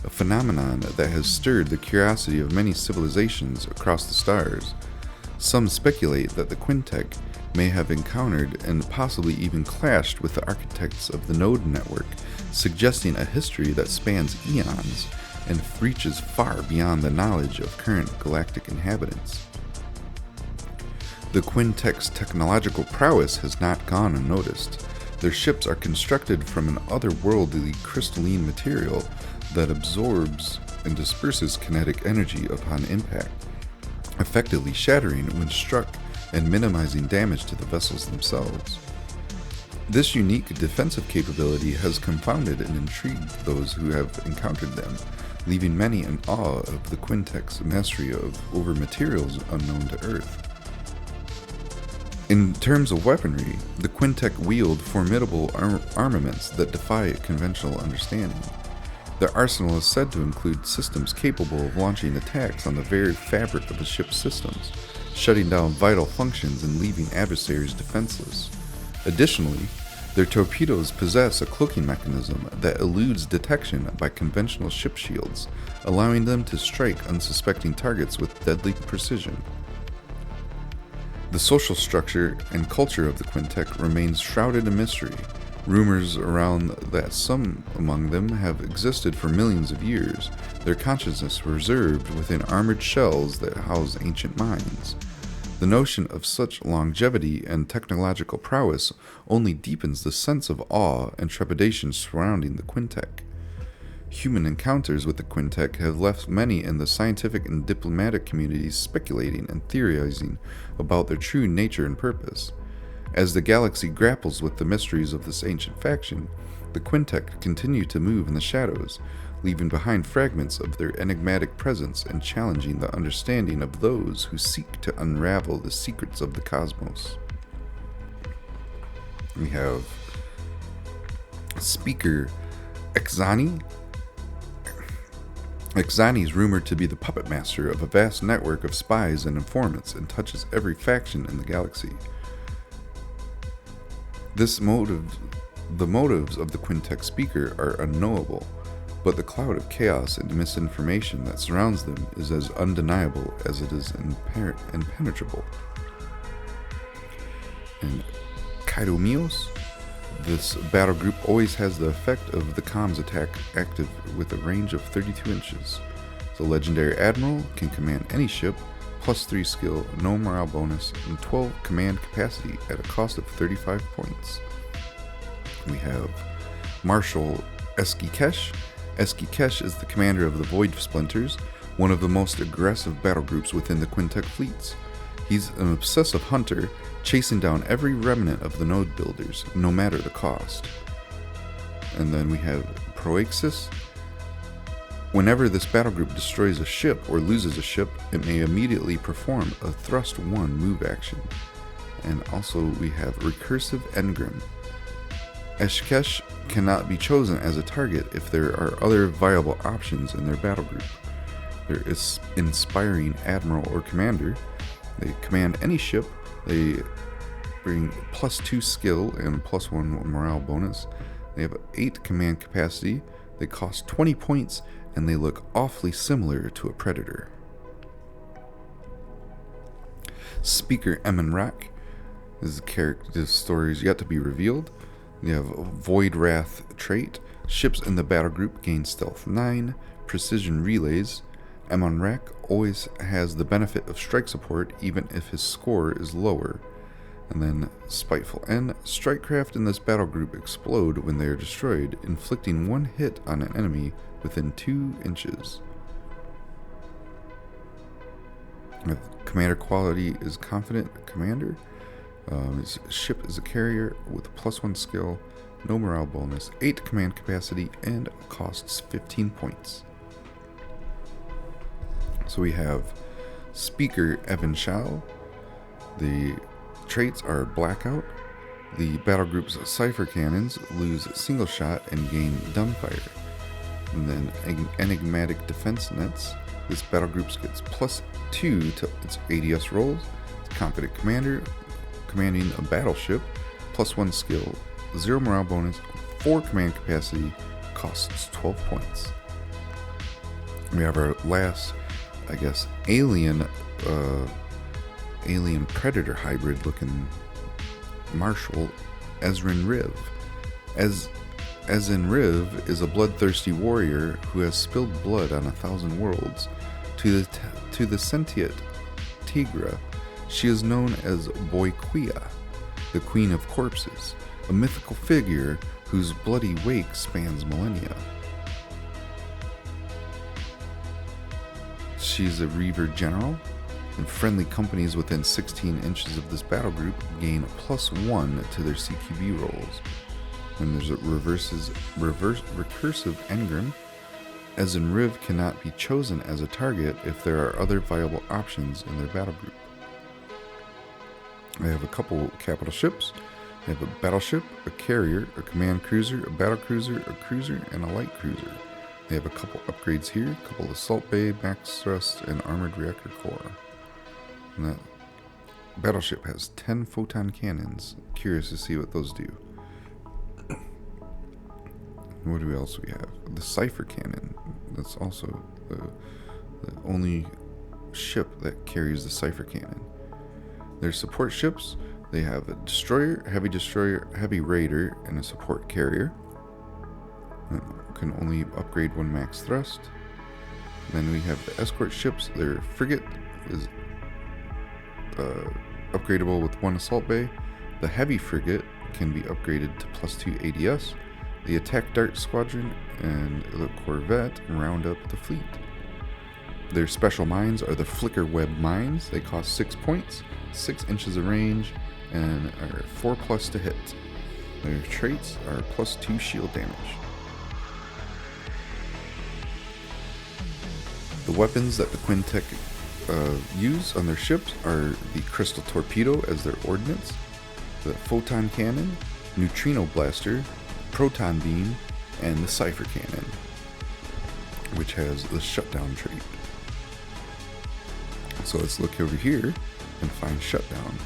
a phenomenon that has stirred the curiosity of many civilizations across the stars. Some speculate that the Quin'Tek may have encountered and possibly even clashed with the architects of the node network, suggesting a history that spans eons and reaches far beyond the knowledge of current galactic inhabitants. The Quin'Tek's technological prowess has not gone unnoticed. Their ships are constructed from an otherworldly crystalline material that absorbs and disperses kinetic energy upon impact, effectively shattering when struck and minimizing damage to the vessels themselves. This unique defensive capability has confounded and intrigued those who have encountered them, leaving many in awe of the Quin'Tek's mastery over materials unknown to Earth. In terms of weaponry, the Quin'Tek wield formidable armaments that defy conventional understanding. Their arsenal is said to include systems capable of launching attacks on the very fabric of a ship's systems, shutting down vital functions and leaving adversaries defenseless. Additionally, their torpedoes possess a cloaking mechanism that eludes detection by conventional ship shields, allowing them to strike unsuspecting targets with deadly precision. The social structure and culture of the Quin'Tek remains shrouded in mystery. Rumors around that some among them have existed for millions of years, their consciousness reserved within armored shells that house ancient minds. The notion of such longevity and technological prowess only deepens the sense of awe and trepidation surrounding the Quin'Tek. Human encounters with the Quin'Tek have left many in the scientific and diplomatic communities speculating and theorizing about their true nature and purpose. As the galaxy grapples with the mysteries of this ancient faction, the Quin'Tek continue to move in the shadows, leaving behind fragments of their enigmatic presence and challenging the understanding of those who seek to unravel the secrets of the cosmos. We have Speaker Exani. Exani is rumored to be the puppet master of a vast network of spies and informants and touches every faction in the galaxy. The motives of the Quin'Tek speaker are unknowable, but the cloud of chaos and misinformation that surrounds them is as undeniable as it is impenetrable. And Kaidomios, this battle group always has the effect of the comms attack active with a range of 32 inches. The legendary Admiral can command any ship, +3 skill, no morale bonus, and 12 command capacity at a cost of 35 points. We have Marshal Eskikesh. Eskikesh is the commander of the Void Splinters, one of the most aggressive battle groups within the Quin'Tek fleets. He's an obsessive hunter, chasing down every remnant of the node builders, no matter the cost. And then we have Proaxis. Whenever this battle group destroys a ship or loses a ship, it may immediately perform a Thrust 1 move action. And also we have Recursive Engrim. Eskikesh cannot be chosen as a target if there are other viable options in their battle group. There is Inspiring Admiral or Commander. They command any ship. They bring +2 skill and +1 morale bonus. They have 8 command capacity. They cost 20 points, and they look awfully similar to a Predator. Speaker Emenrak. This character. This story is yet to be revealed. You have Void Wrath trait. Ships in the battle group gain Stealth 9, Precision Relays. Emenrak always has the benefit of strike support even if his score is lower. And then Spiteful N. Strikecraft in this battle group explode when they are destroyed, inflicting 1 hit on an enemy within 2 inches. Commander quality is Confident Commander. His ship is a carrier with +1 skill, no morale bonus, 8 command capacity, and costs 15 points. So we have Speaker Evan Shao. The traits are Blackout. The battle group's Cypher Cannons lose single shot and gain dumbfire. And then Enigmatic Defense Nets. This battle group gets +2 to its ADS rolls. It's Confident Commander, commanding a battleship, +1 skill, 0 morale bonus, 4 command capacity, costs 12 points. We have our last, I guess, alien predator hybrid looking marshal, Ezrin Riv. Ezrin Riv is a bloodthirsty warrior who has spilled blood on 1,000 worlds. To the sentient Tigra, she is known as Boyquia, the Queen of Corpses, a mythical figure whose bloody wake spans millennia. She's a Reaver General, and friendly companies within 16 inches of this battle group gain +1 to their CQB rolls. When there's a recursive Engrim, Ezrin Riv cannot be chosen as a target if there are other viable options in their battle group. They have a couple capital ships. They have a battleship, a carrier, a command cruiser, a battle cruiser, a cruiser, and a light cruiser. They have a couple upgrades here, a couple assault bay, max thrust, and armored reactor core. And that battleship has 10 photon cannons. Curious to see what those do. What else do we have? The Cypher Cannon. That's also the only ship that carries the Cypher Cannon. Their support ships, they have a destroyer, heavy raider, and a support carrier. Can only upgrade 1 max thrust. Then we have the escort ships. Their frigate is upgradable with 1 assault bay. The heavy frigate can be upgraded to +2 ADS. The attack dart squadron and the corvette round up the fleet. Their special mines are the flicker web mines. They cost 6 points, 6 inches of range, and are 4+ to hit. Their traits are +2 shield damage. The weapons that the Quin'Tek use on their ships are the Crystal Torpedo as their ordnance, the Photon Cannon, Neutrino Blaster, Proton Beam, and the Cypher Cannon, which has the Shutdown trait. So let's look over here and find Shutdown.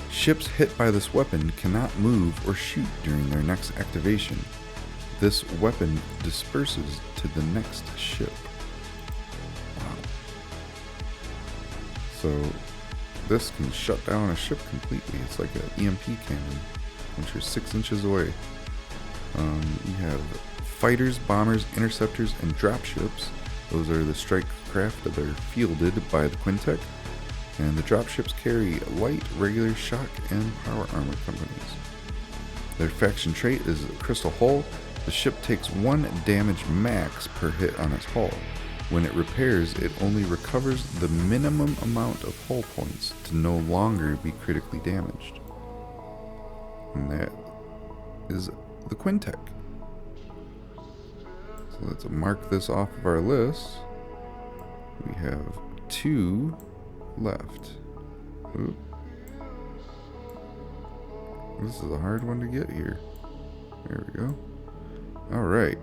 Ships hit by this weapon cannot move or shoot during their next activation. This weapon disperses to the next ship. Wow. So this can shut down a ship completely. It's like an EMP cannon once you're 6 inches away. You have fighters, bombers, interceptors, and dropships. Those are the strike craft that are fielded by the Quin'Tek. And the dropships carry light, regular, shock, and power armor companies. Their faction trait is Crystal Hull. The ship takes 1 damage max per hit on its hull. When it repairs, it only recovers the minimum amount of hull points to no longer be critically damaged. And that is the Quin'Tek. So let's mark this off of our list. We have 2 left. Oop. This is a hard one to get here. There we go. Alright.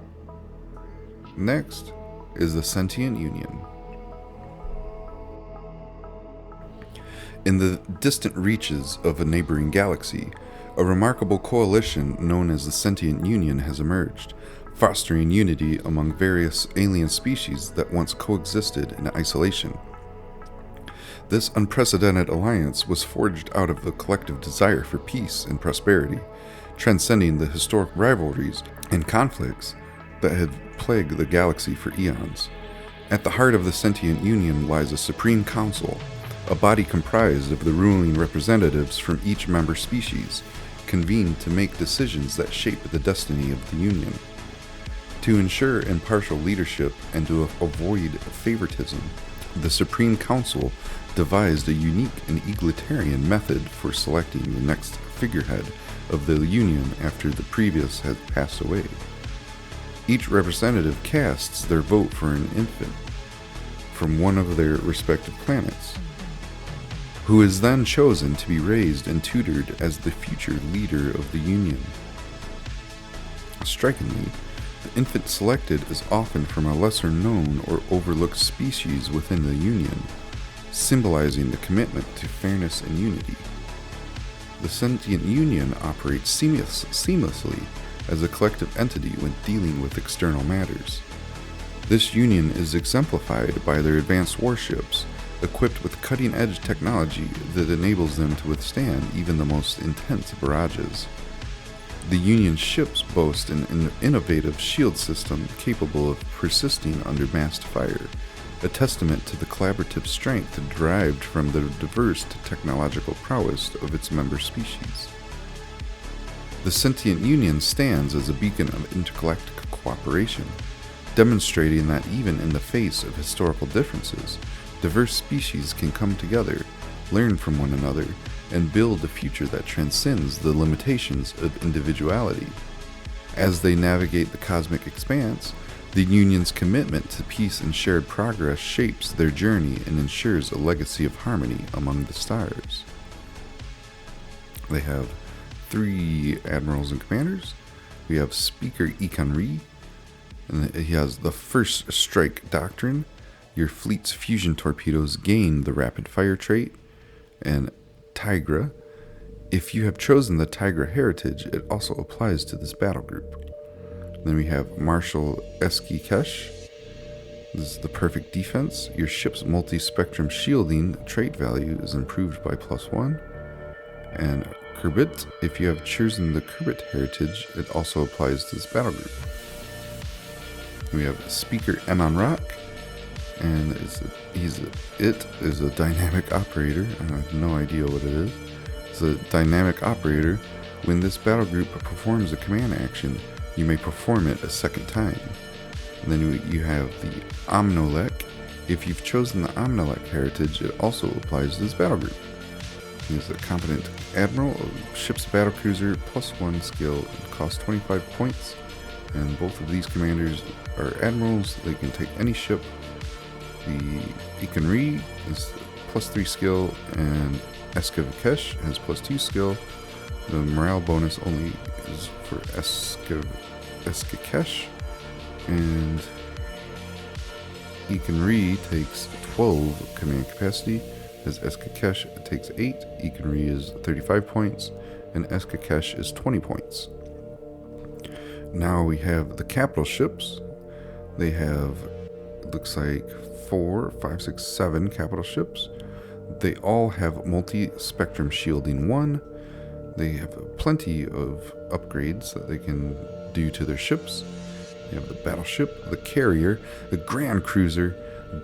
Next is the Sentient Union. In the distant reaches of a neighboring galaxy, a remarkable coalition known as the Sentient Union has emerged, fostering unity among various alien species that once coexisted in isolation. This unprecedented alliance was forged out of the collective desire for peace and prosperity, transcending the historic rivalries and conflicts that had plagued the galaxy for eons. At the heart of the Sentient Union lies a Supreme Council, a body comprised of the ruling representatives from each member species, convened to make decisions that shape the destiny of the Union. To ensure impartial leadership and to avoid favoritism, the Supreme Council devised a unique and egalitarian method for selecting the next figurehead of the Union after the previous had passed away. Each representative casts their vote for an infant from one of their respective planets, who is then chosen to be raised and tutored as the future leader of the Union. Strikingly, the infant selected is often from a lesser known or overlooked species within the Union, symbolizing the commitment to fairness and unity. The Sentient Union operates seamlessly as a collective entity when dealing with external matters. This union is exemplified by their advanced warships, equipped with cutting-edge technology that enables them to withstand even the most intense barrages. The Union ships boast an innovative shield system capable of persisting under massed fire, a testament to the collaborative strength derived from the diverse technological prowess of its member species. The Sentient Union stands as a beacon of intergalactic cooperation, demonstrating that even in the face of historical differences, diverse species can come together, learn from one another, and build a future that transcends the limitations of individuality. As they navigate the cosmic expanse, the Union's commitment to peace and shared progress shapes their journey and ensures a legacy of harmony among the stars. They have 3 admirals and commanders. We have Speaker Ikanri, and he has the First Strike Doctrine. Your fleet's fusion torpedoes gain the rapid fire trait. And Tigra. If you have chosen the Tigra heritage, it also applies to this battle group. Then we have Marshal Eskikesh. This is the perfect defense. Your ship's multi-spectrum shielding trait value is improved by +1. And Kurbit. If you have chosen the Kurbit heritage, it also applies to this battle group. We have Speaker Emanrak, and it is a dynamic operator. I have no idea what it is. It's a dynamic operator. When this battle group performs a command action, you may perform it a second time. And then you have the Omnolek. If you've chosen the Omnolek heritage, it also applies to this battle group. He's a competent Admiral, a ship's battlecruiser, +1 skill, and costs 25 points. And both of these commanders are Admirals. They can take any ship. The Ikanri is +3 skill, and Eskikesh has +2 skill. The morale bonus only is for Eskikesh, and Ikanri takes 12 command capacity, as Eskikesh takes 8. Ikanri is 35 points, and Eskikesh is 20 points. Now we have the capital ships. They have, looks like 4, 5, 6, 7 capital ships. They all have multi-spectrum shielding 1. They have plenty of upgrades that they can do to their ships. They have the battleship, the carrier, the grand cruiser,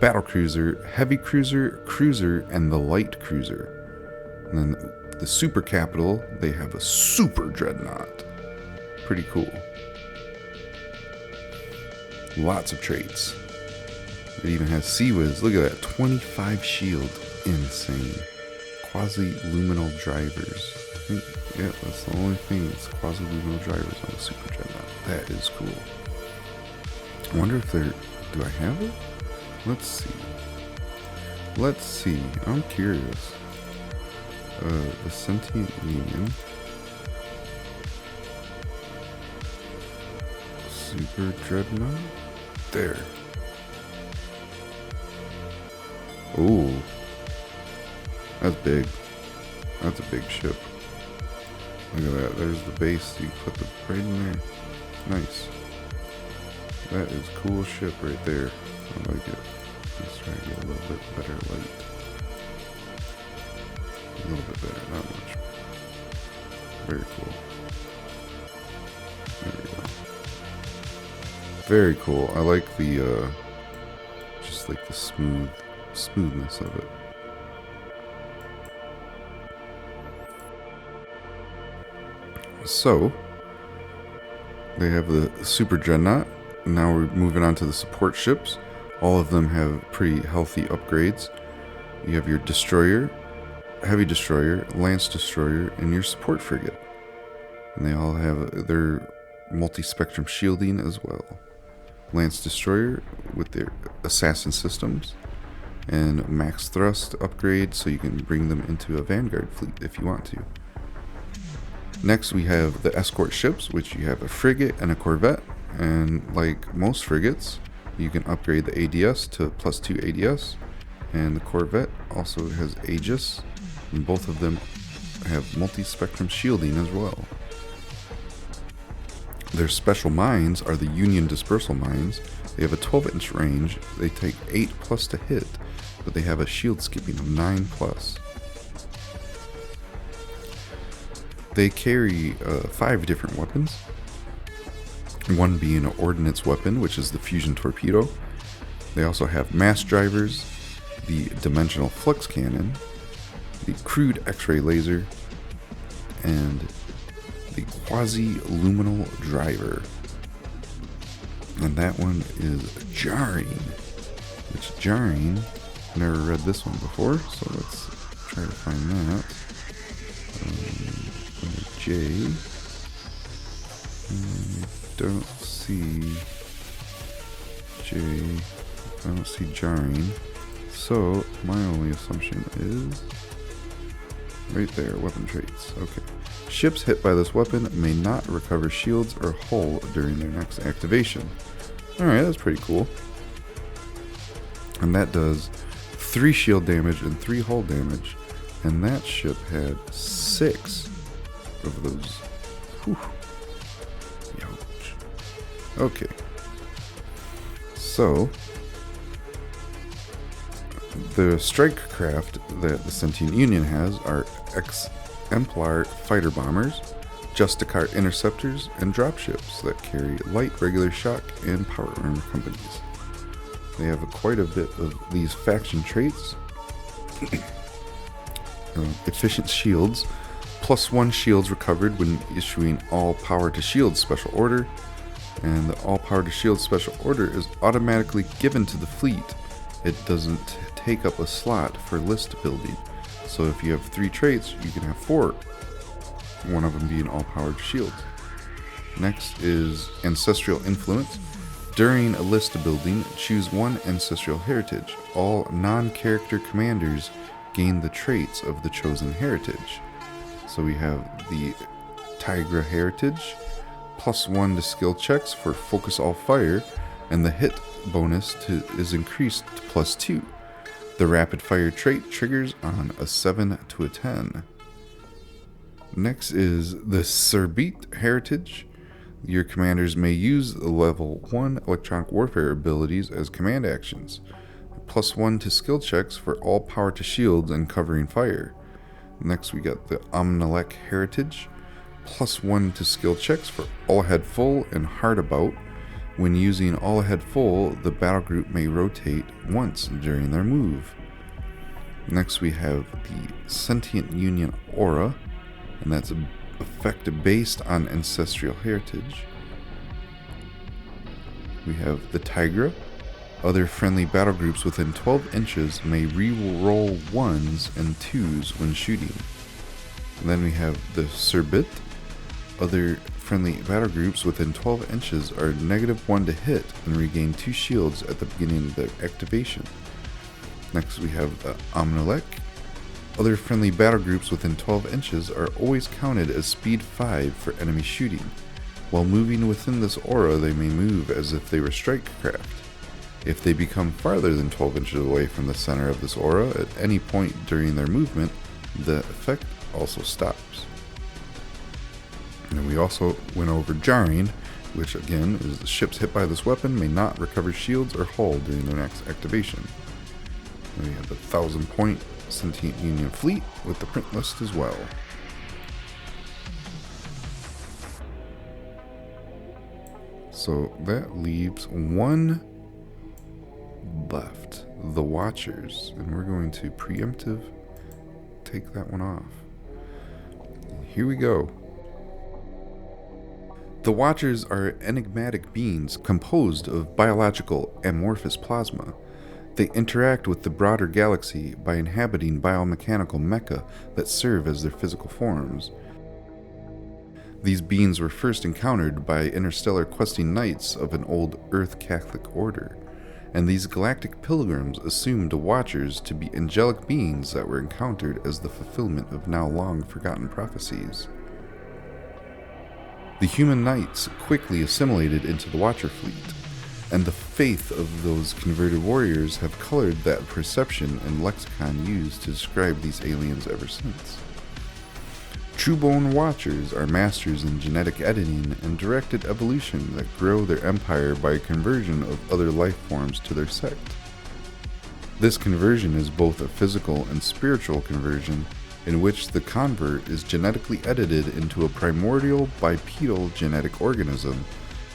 battle cruiser, heavy cruiser, cruiser, and the light cruiser. And then the super capital, they have a super dreadnought. Pretty cool. Lots of traits. It even has Sea Whiz. Look at that. 25 shield. Insane. Quasi-luminal drivers. I think, yeah, that's the only thing. It's quasi-luminal drivers on the Super Dreadnought. That is cool. I wonder if they're... Do I have it? Let's see. Let's see. I'm curious. The Sentient Union. Super Dreadnought. There. Ooh. That's big. That's a big ship. Look at that. There's the base. You put the right in there. Nice. That is a cool ship right there. I like it. Let's try to get a little bit better light. A little bit better, not much. Very cool. There we go. Very cool. I like the, just like the smoothness of it. So, they have the Super Dreadnought. Now we're moving on to the support ships. All of them have pretty healthy upgrades. You have your destroyer, heavy destroyer, lance destroyer, and your support frigate. And they all have their multi-spectrum shielding as well. Lance destroyer with their assassin systems and max thrust upgrade, so you can bring them into a Vanguard fleet if you want to. Next we have the escort ships, which you have a frigate and a corvette. And like most frigates, you can upgrade the ADS to +2 ADS, and the corvette also has Aegis, and both of them have multi-spectrum shielding as well. Their special mines are the Union dispersal mines. They have a 12-inch range. They take 8+ to hit, but they have a shield skipping of 9+. They carry 5 different weapons. One being an ordnance weapon, which is the fusion torpedo. They also have mass drivers, the dimensional flux cannon, the crude X-ray laser, and the quasi-luminal driver. And that one is jarring. Which jarring, never read this one before, so let's try to find that. J. Don't see J. I don't see jarring. So my only assumption is right there, weapon traits. Okay. Ships hit by this weapon may not recover shields or hull during their next activation. Alright, that's pretty cool. And that does 3 shield damage and 3 hull damage. And that ship had 6 of those. Whew. Ouch. Okay. So, the strike craft that the Sentient Union has are exemplar fighter bombers, Justicar interceptors, and dropships that carry light regular shock and power armor companies. They have quite a bit of these faction traits. Efficient shields, +1 shields recovered when issuing all power to shield special order, and the all power to shield special order is automatically given to the fleet. It doesn't take up a slot for list building. So if you have 3 traits, you can have 4, one of them being all power to shields. Next is ancestral influence. During a list building, choose one ancestral heritage. All non-character commanders gain the traits of the chosen heritage. So we have the Tigra heritage, +1 to skill checks for focus all fire, and the hit bonus is increased to +2. The rapid fire trait triggers on a 7 to a 10. Next is the Serbit heritage. Your commanders may use the level 1 electronic warfare abilities as command actions. +1 to skill checks for all power to shields and covering fire. Next we got the Omnilek heritage. +1 to skill checks for all ahead full and hard about. When using all ahead full, the battle group may rotate once during their move. Next we have the Sentient Union aura, and that's an effect based on ancestral heritage. We have the Tigra. Other friendly battle groups within 12 inches may re-roll 1s and 2s when shooting. And then we have the Serbit. Other friendly battle groups within 12 inches are -1 to hit and regain 2 shields at the beginning of their activation. Next we have the Amnelek. Other friendly battle groups within 12 inches are always counted as speed 5 for enemy shooting. While moving within this aura, they may move as if they were strike craft. If they become farther than 12 inches away from the center of this aura at any point during their movement, the effect also stops. And we also went over Jarring, which again is the ships hit by this weapon may not recover shields or hull during their next activation. And we have the 1,000-point Sentient Union fleet with the print list as well. So that leaves one left, the Watchers, and we're going to preemptive take that one off. Here we go. The Watchers are enigmatic beings composed of biological amorphous plasma. They interact with the broader galaxy by inhabiting biomechanical mecha that serve as their physical forms. These beings were first encountered by interstellar questing knights of an old Earth Catholic order, and these galactic pilgrims assumed Watchers to be angelic beings that were encountered as the fulfillment of now long forgotten prophecies. The human knights quickly assimilated into the Watcher fleet, and the faith of those converted warriors have colored that perception and lexicon used to describe these aliens ever since. Truebone Watchers are masters in genetic editing and directed evolution that grow their empire by conversion of other life forms to their sect. This conversion is both a physical and spiritual conversion, in which the convert is genetically edited into a primordial bipedal genetic organism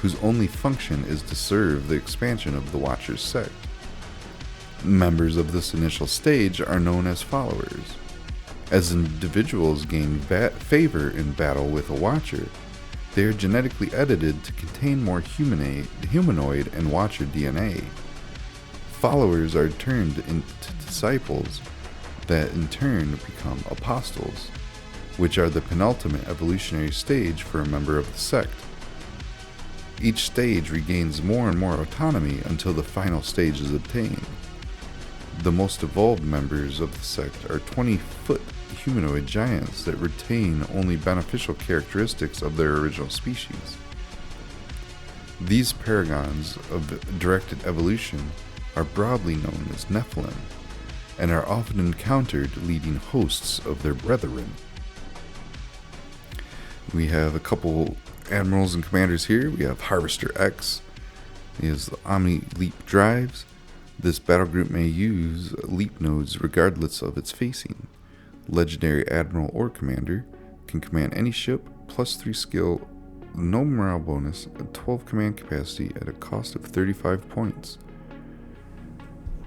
whose only function is to serve the expansion of the Watcher's sect. Members of this initial stage are known as followers. As individuals gain favor in battle with a Watcher, they are genetically edited to contain more humanoid and Watcher DNA. Followers are turned into disciples that in turn become apostles, which are the penultimate evolutionary stage for a member of the sect. Each stage regains more and more autonomy until the final stage is obtained. The most evolved members of the sect are 20-foot humanoid giants that retain only beneficial characteristics of their original species. These paragons of directed evolution are broadly known as Nephilim, and are often encountered leading hosts of their brethren. We have a couple admirals and commanders here. We have Harvester X. He has the Omni Leap drives. This battle group may use leap nodes regardless of its facing. Legendary admiral or commander can command any ship, +3 skill, no morale bonus, and 12 command capacity at a cost of 35 points.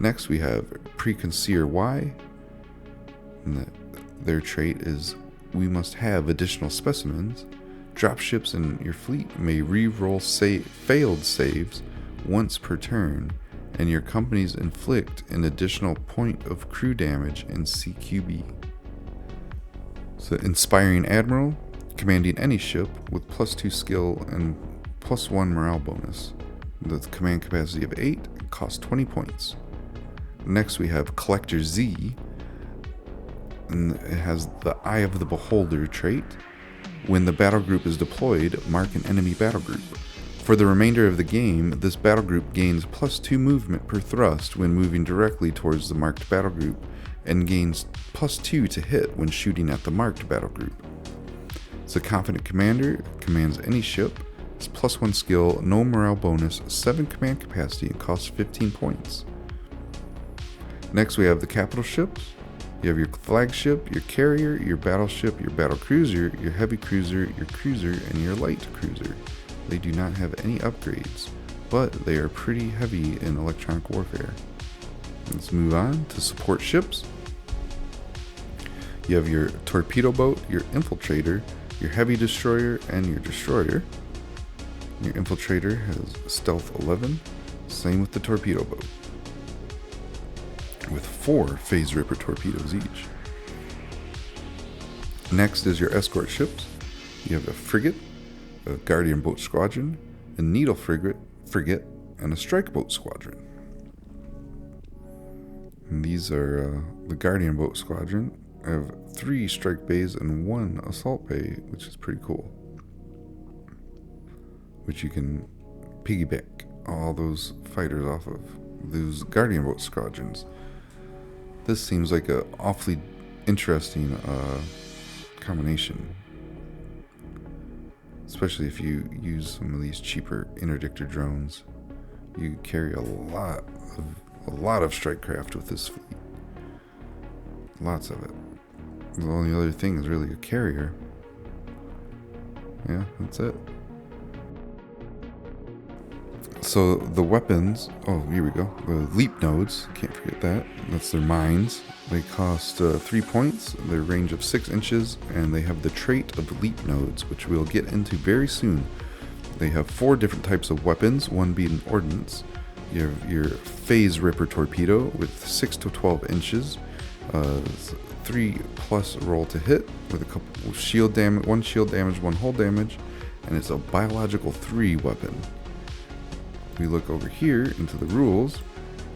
Next we have Preconceer Y, and their trait is we must have additional specimens. Dropships in your fleet may re-roll failed saves once per turn, and your companies inflict an additional point of crew damage in CQB. So Inspiring Admiral, commanding any ship with +2 skill and +1 morale bonus. The command capacity of 8, costs 20 points. Next we have Collector Z, and it has the Eye of the Beholder trait. When the battle group is deployed, mark an enemy battle group. For the remainder of the game, this battle group gains +2 movement per thrust when moving directly towards the marked battle group, and gains +2 to hit when shooting at the marked battle group. It's a Confident Commander, commands any ship, has +1 skill, no morale bonus, 7 command capacity, and costs 15 points. Next we have the capital ships. You have your flagship, your carrier, your battleship, your battle cruiser, your heavy cruiser, your cruiser, and your light cruiser. They do not have any upgrades, but they are pretty heavy in electronic warfare. Let's move on to support ships. You have your torpedo boat, your infiltrator, your heavy destroyer, and your destroyer. Your infiltrator has stealth 11. Same with the torpedo boat, with 4 phase ripper torpedoes each. Next is your escort ships. You have a frigate, a guardian boat squadron, a needle frigate, and a strike boat squadron. And these are the guardian boat squadron. I have 3 strike bays and 1 assault bay, which is pretty cool. Which you can piggyback all those fighters off of, those guardian boat squadrons. This seems like a awfully interesting combination, especially if you use some of these cheaper interdictor drones. You carry a lot of strike craft with this fleet. Lots of it. The only other thing is really a carrier. Yeah, that's it. So the weapons, oh, here we go. The leap nodes, can't forget that. That's their mines. They cost 3 points, their range of 6 inches, and they have the trait of leap nodes, which we'll get into very soon. They have 4 different types of weapons, one being ordnance. You have your phase ripper torpedo with 6 to 12 inches, 3 plus roll to hit with a couple shield damage, 1 shield damage, 1 hull damage, and it's a biological 3 weapon. We look over here into the rules,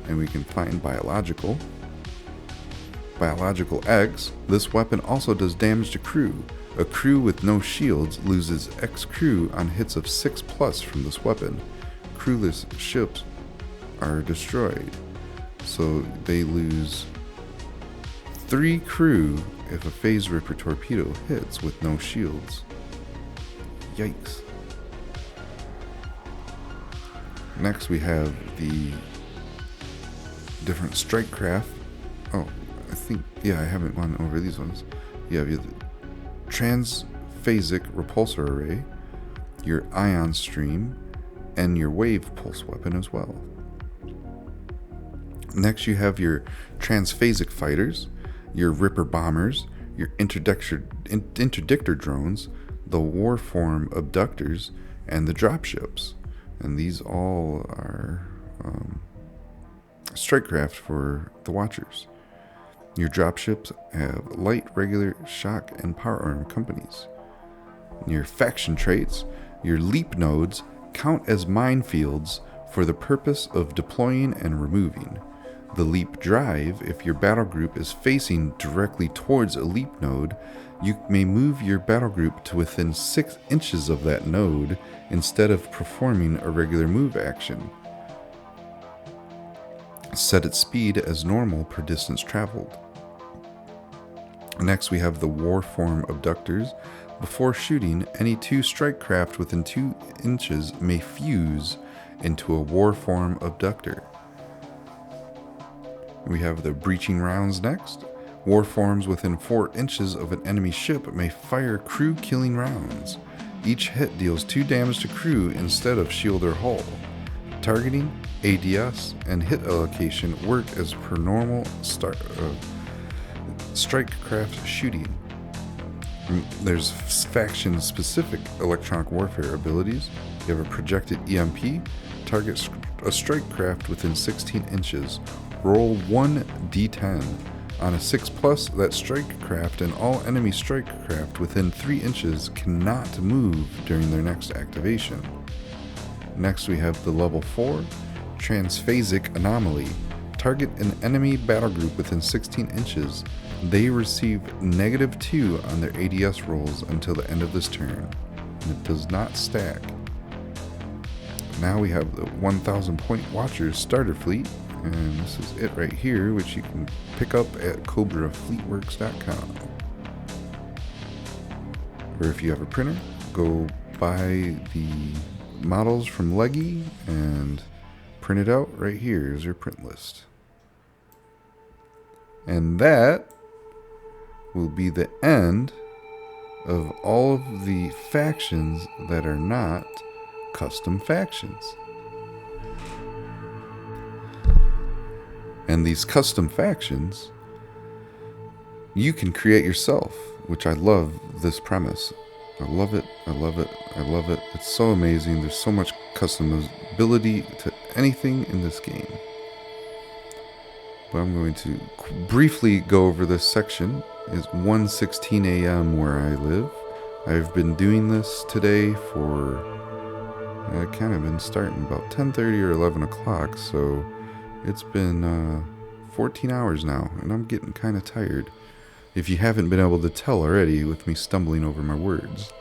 and we can find biological. Biological X. This weapon also does damage to crew. A crew with no shields loses X crew on hits of 6 plus from this weapon. Crewless ships are destroyed, so they lose 3 crew if a phase ripper torpedo hits with no shields. Yikes. Next we have the different strike craft. Oh, I think, yeah, I haven't gone over these ones. You have the transphasic repulsor array, your ion stream, and your wave pulse weapon as well. Next you have your transphasic fighters, your ripper bombers, your interdictor drones, the warform abductors, and the dropships. And these all are strike craft for the Watchers. Your dropships have light, regular, shock, and power arm companies. Your faction traits, your leap nodes, count as minefields for the purpose of deploying and removing. The leap drive, if your battle group is facing directly towards a leap node, you may move your battle group to within 6 inches of that node instead of performing a regular move action. Set its speed as normal per distance traveled. Next we have the warform abductors. Before shooting, any 2 strike craft within 2 inches may fuse into a warform abductor. We have the breaching rounds next. Warforms within 4 inches of an enemy ship may fire crew-killing rounds. Each hit deals 2 damage to crew instead of shield or hull. Targeting, ADS, and hit allocation work as per normal strike craft shooting. There's faction-specific electronic warfare abilities. You have a projected EMP. Target a strike craft within 16 inches. Roll 1 d10. On a 6 plus, that strike craft and all enemy strike craft within 3 inches cannot move during their next activation. Next we have the level 4, Transphasic Anomaly. Target an enemy battle group within 16 inches. They receive -2 on their ADS rolls until the end of this turn. And it does not stack. Now we have the 1,000 point Watchers starter fleet. And this is it right here, which you can pick up at CobraFleetworks.com. Or if you have a printer, go buy the models from Leggy and print it out right here. Here's your print list. And that will be the end of all of the factions that are not custom factions. And these custom factions, you can create yourself, which I love this premise. I love it. I love it. I love it. It's so amazing. There's so much customizability to anything in this game. But I'm going to briefly go over this section. It's 1:16 a.m. where I live. I've been doing this today for... I kind of been starting about 10:30 or 11 o'clock, so it's been 14 hours now, and I'm getting kind of tired. If you haven't been able to tell already with me stumbling over my words.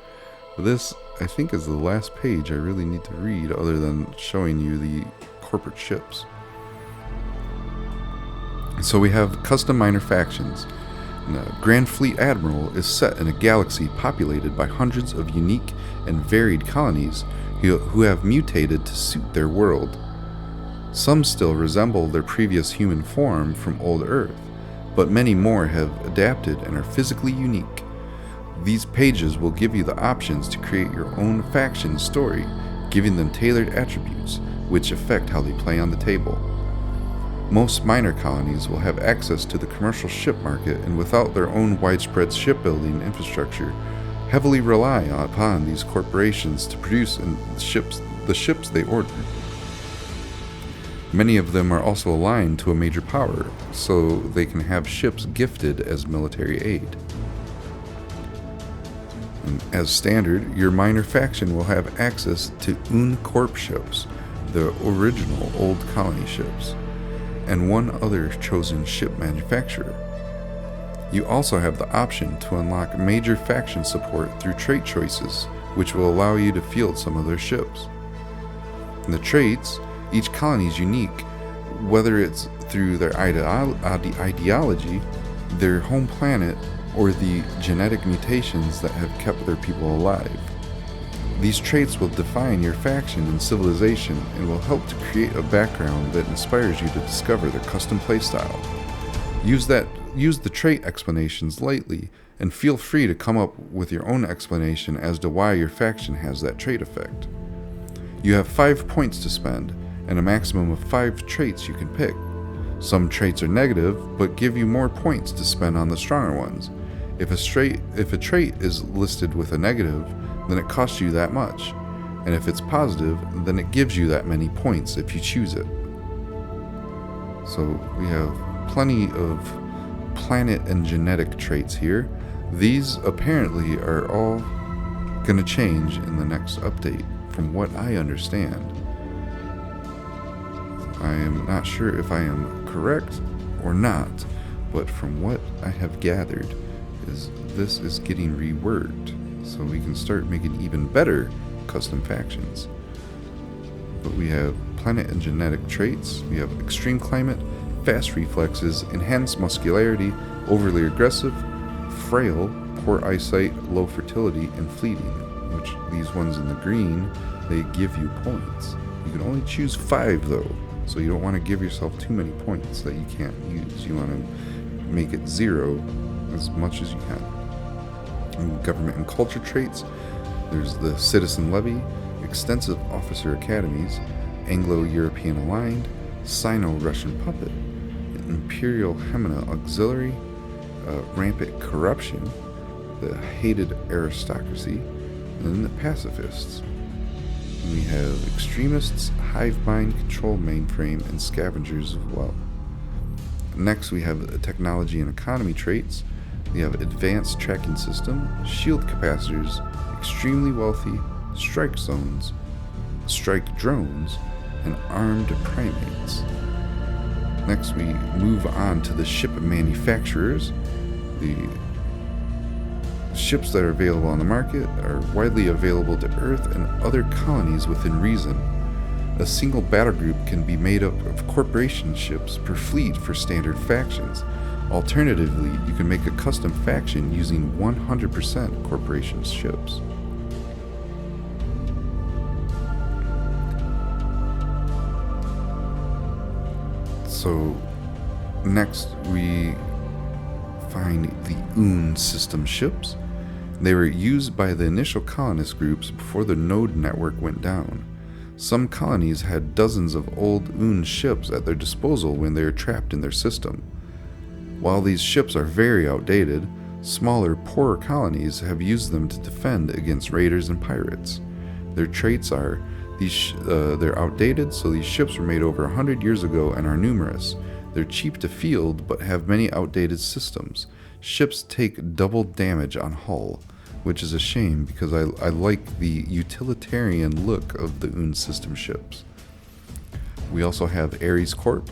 But this, I think, is the last page I really need to read other than showing you the corporate ships. So we have custom minor factions. The Grand Fleet Admiral is set in a galaxy populated by hundreds of unique and varied colonies who have mutated to suit their world. Some still resemble their previous human form from old Earth, but many more have adapted and are physically unique. These pages will give you the options to create your own faction story, giving them tailored attributes, which affect how they play on the table. Most minor colonies will have access to the commercial ship market, and without their own widespread shipbuilding infrastructure, heavily rely upon these corporations to produce the ships they order. Many of them are also aligned to a major power, so they can have ships gifted as military aid. And as standard, your minor faction will have access to Corp ships, the original old colony ships, and one other chosen ship manufacturer. You also have the option to unlock major faction support through trait choices, which will allow you to field some of their ships. And the traits, each colony is unique, whether it's through their ideology, their home planet, or the genetic mutations that have kept their people alive. These traits will define your faction and civilization and will help to create a background that inspires you to discover their custom playstyle. Use the trait explanations lightly, and feel free to come up with your own explanation as to why your faction has that trait effect. You have 5 points to spend, and a maximum of 5 traits you can pick. Some traits are negative, but give you more points to spend on the stronger ones. If a trait is listed with a negative, then it costs you that much, and if it's positive, then it gives you that many points if you choose it. So we have plenty of planet and genetic traits here. These apparently are all going to change in the next update, from what I understand. I am not sure if I am correct or not, but from what I have gathered, this is getting reworked, so we can start making even better custom factions. But we have planet and genetic traits, we have extreme climate, fast reflexes, enhanced muscularity, overly aggressive, frail, poor eyesight, low fertility, and fleeting, which these ones in the green, they give you points. You can only choose 5 though, so you don't want to give yourself too many points that you can't use. You want to make it 0 as much as you can. And government and culture traits, there's the Citizen Levy, extensive officer academies, Anglo-European aligned, Sino-Russian puppet, Imperial Hemina auxiliary, rampant corruption, the hated aristocracy, and then the pacifists. And we have extremists, hive mind, control mainframe, and scavengers of wealth. Next we have technology and economy traits. We have advanced tracking system, shield capacitors, extremely wealthy, strike zones, strike drones, and armed primates. Next we move on to the ship manufacturers. The ships that are available on the market are widely available to Earth and other colonies within reason. A single battle group can be made up of corporation ships per fleet for standard factions. Alternatively, you can make a custom faction using 100% corporation ships. So, next we find the system ships. They were used by the initial colonist groups before the node network went down. Some colonies had dozens of old ships at their disposal when they were trapped in their system. While these ships are very outdated, Smaller, poorer colonies have used them to defend against raiders and pirates. Their traits are they're outdated, so these ships were made over 100 years ago and are numerous. They're cheap to field, but have many outdated systems. Ships take double damage on hull, which is a shame because I like the utilitarian look of the UN system ships. We also have Ares Corp.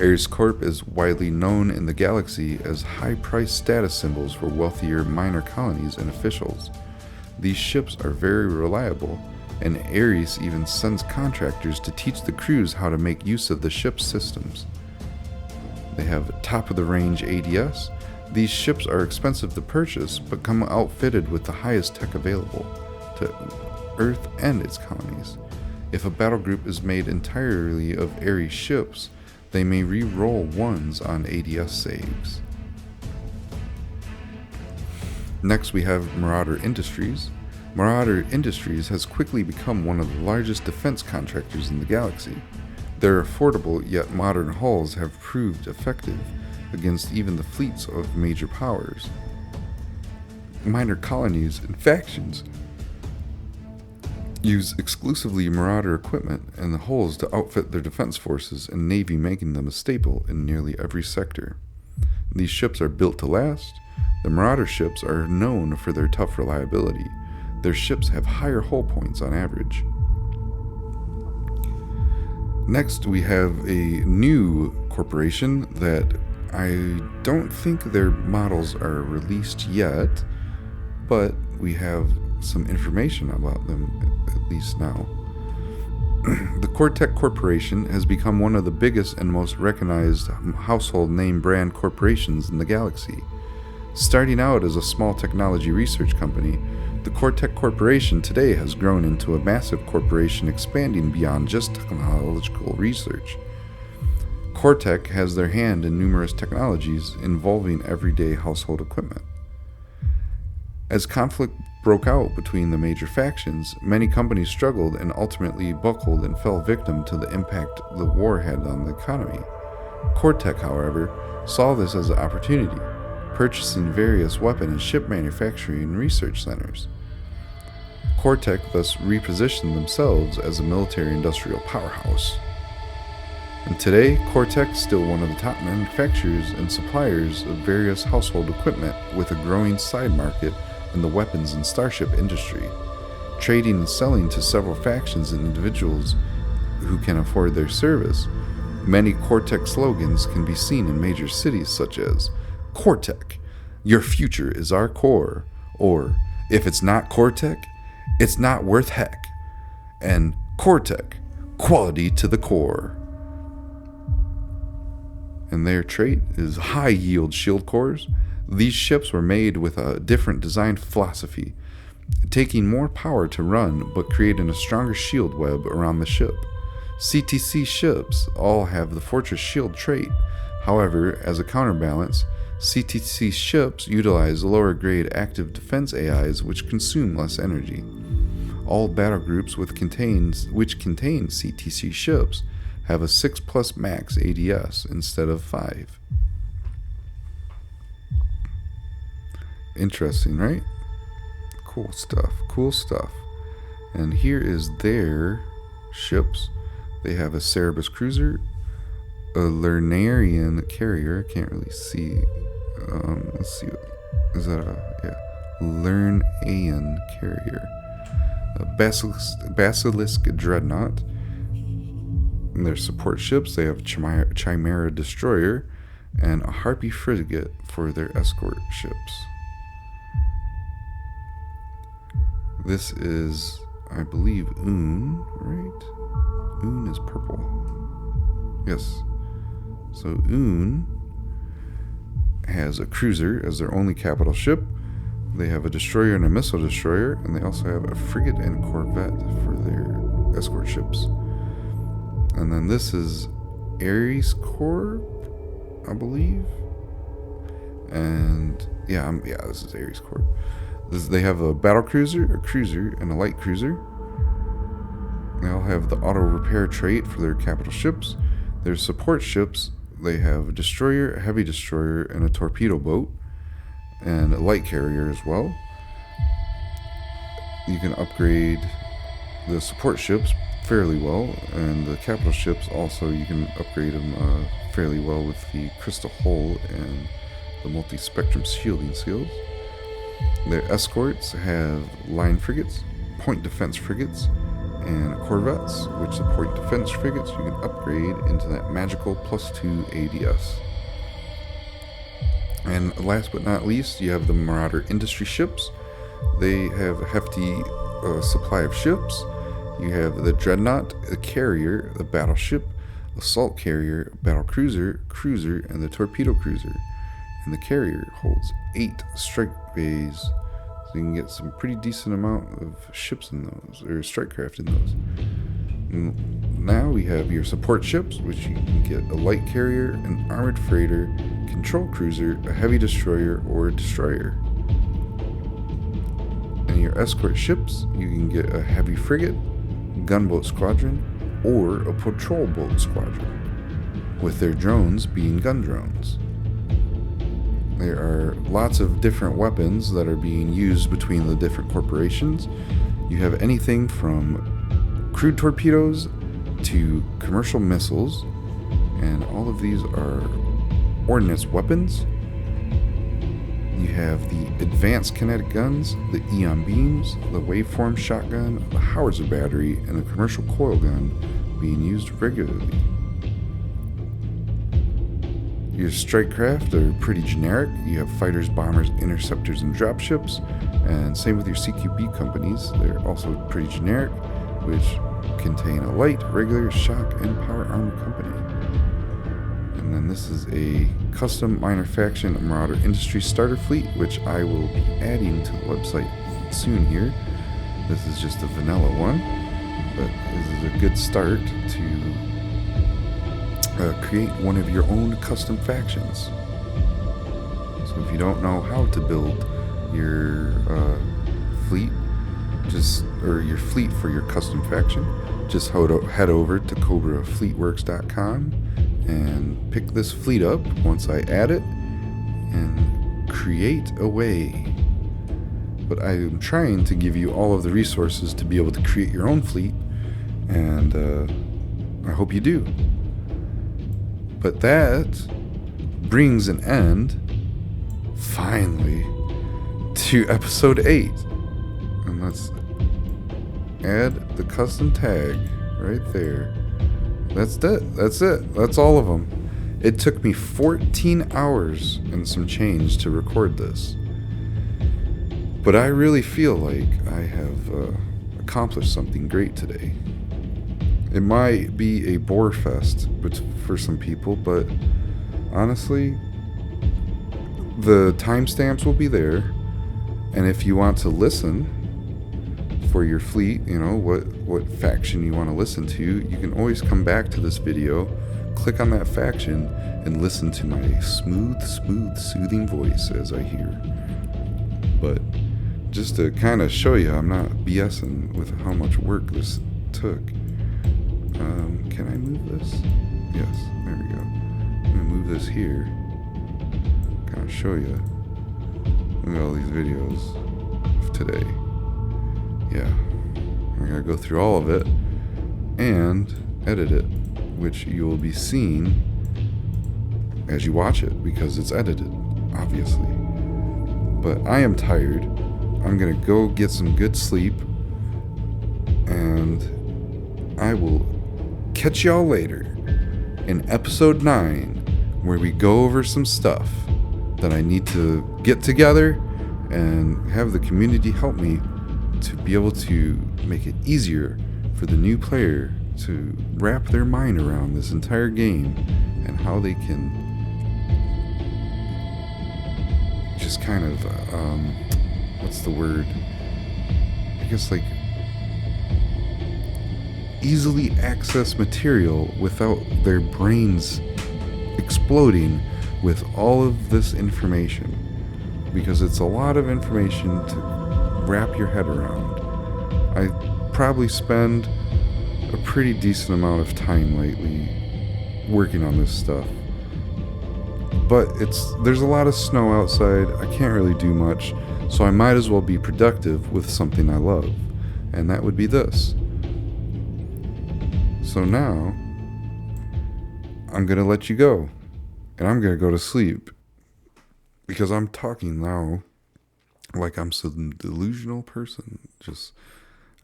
Ares Corp is widely known in the galaxy as high-priced status symbols for wealthier minor colonies and officials. These ships are very reliable, and Ares even sends contractors to teach the crews how to make use of the ship's systems. They have top-of-the-range ADS. These ships are expensive to purchase, but come outfitted with the highest tech available to Earth and its colonies. If a battle group is made entirely of Ares ships, they may re-roll ones on ADS saves. Next we have Marauder Industries. Marauder Industries has quickly become one of the largest defense contractors in the galaxy. Their affordable yet modern hulls have proved effective against even the fleets of major powers. Minor colonies and factions use exclusively Marauder equipment and the hulls to outfit their defense forces and navy, making them a staple in nearly every sector. These ships are built to last. The Marauder ships are known for their tough reliability. Their ships have higher hull points on average. Next, we have a new corporation that I don't think their models are released yet, but we have some information about them, at least now. The Quin'Tek Corporation has become one of the biggest and most recognized household name brand corporations in the galaxy. Starting out as a small technology research company, the Quin'Tek Corporation today has grown into a massive corporation expanding beyond just technological research. Quin'Tek has their hand in numerous technologies involving everyday household equipment. As conflict broke out between the major factions, many companies struggled and ultimately buckled and fell victim to the impact the war had on the economy. Quin'Tek, however, saw this as an opportunity, purchasing various weapon and ship manufacturing and research centers. Quin'Tek thus repositioned themselves as a military-industrial powerhouse. And today, Quin'Tek is still one of the top manufacturers and suppliers of various household equipment with a growing side market in the weapons and starship industry, trading and selling to several factions and individuals who can afford their service. Many Quin'Tek slogans can be seen in major cities such as Quin'Tek, your future is our core, or if it's not Quin'Tek, it's not worth heck, and Quin'Tek, quality to the core. And their trait is high-yield shield cores. These ships were made with a different design philosophy, taking more power to run but creating a stronger shield web around the ship. CTC ships all have the Fortress Shield trait. However, as a counterbalance, CTC ships utilize lower-grade active defense AIs which consume less energy. All battle groups which contain CTC ships have a 6+ max ADS instead of 5. Interesting, right? Cool stuff. And here is their ships. They have a Cerebus cruiser, a Lernarian carrier. I can't really see. Let's see. Is that Lernaean carrier. A Basilisk dreadnought. And their support ships, they have Chimera destroyer and a Harpy frigate for their escort ships. This is, I believe, Un, right? Un is purple. Yes. So Un has a cruiser as their only capital ship. They have a destroyer and a missile destroyer, and they also have a frigate and corvette for their escort ships. And then this is Ares Corp, I believe. And this is Ares Corp. They have a battle cruiser, a cruiser, and a light cruiser. They all have the auto repair trait for their capital ships. Their support ships, they have a destroyer, a heavy destroyer, and a torpedo boat. and a light carrier as well. You can upgrade the support ships fairly well, and the capital ships also you can upgrade them fairly well with the crystal hull and the multi-spectrum shielding skills. Their escorts have line frigates, point defense frigates, and corvettes, which the point defense frigates you can upgrade into that magical +2 ADS. And last but not least, you have the Marauder industry ships. They have a hefty supply of ships. You have the Dreadnought, the carrier, the battleship, assault carrier, battle cruiser, cruiser, and the torpedo cruiser. And the carrier holds 8 strike bays, so you can get some pretty decent amount of ships in those, or strike craft in those. And now we have your support ships, which you can get a light carrier, an armored freighter, control cruiser, a heavy destroyer, or a destroyer. And your escort ships, you can get a heavy frigate, gunboat squadron, or a patrol boat squadron, with their drones being gun drones. There are lots of different weapons that are being used between the different corporations. You have anything from crude torpedoes to commercial missiles, and all of these are ordnance weapons. You have the advanced kinetic guns, the ion beams, the waveform shotgun, the howitzer battery, and the commercial coil gun being used regularly. Your strike craft are pretty generic. You have fighters, bombers, interceptors, and dropships, and same with your CQB companies. They're also pretty generic, which contain a light, regular, shock, and power armor company. And then this is a custom minor faction Marauder industry starter fleet, which I will be adding to the website soon here. This is just a vanilla one, but this is a good start to create one of your own custom factions. So if you don't know how to build your fleet, or your fleet for your custom faction, just head over to CobraFleetworks.com and pick this fleet up once I add it and create away. But I am trying to give you all of the resources to be able to create your own fleet, and I hope you do. But that brings an end, finally, to episode 8. And let's add the custom tag right there. That's it. That's all of them. It took me 14 hours and some change to record this. But I really feel like I have accomplished something great today. It might be a bore fest for some people, but honestly, the timestamps will be there. And if you want to listen for your fleet, you know, what faction you want to listen to, you can always come back to this video, click on that faction, and listen to my smooth, soothing voice as I hear. But just to kind of show you I'm not BSing with how much work this took. Can I move this? Yes, there we go. I'm gonna move this here. Kind of show you. Look at all these videos of today. Yeah, I gotta go through all of it and edit it, which you will be seeing as you watch it because it's edited, obviously. But I am tired. I'm gonna go get some good sleep, and I will catch y'all later in episode 9, where we go over some stuff that I need to get together and have the community help me to be able to make it easier for the new player to wrap their mind around this entire game and how they can just kind of, what's the word? I guess like easily access material without their brains exploding with all of this information, because it's a lot of information to wrap your head around. I probably spend a pretty decent amount of time lately working on this stuff, But there's a lot of snow outside. I can't really do much, so I might as well be productive with something I love, and that would be this. So now I'm gonna let you go, and I'm gonna go to sleep, because I'm talking now like I'm some delusional person. Just,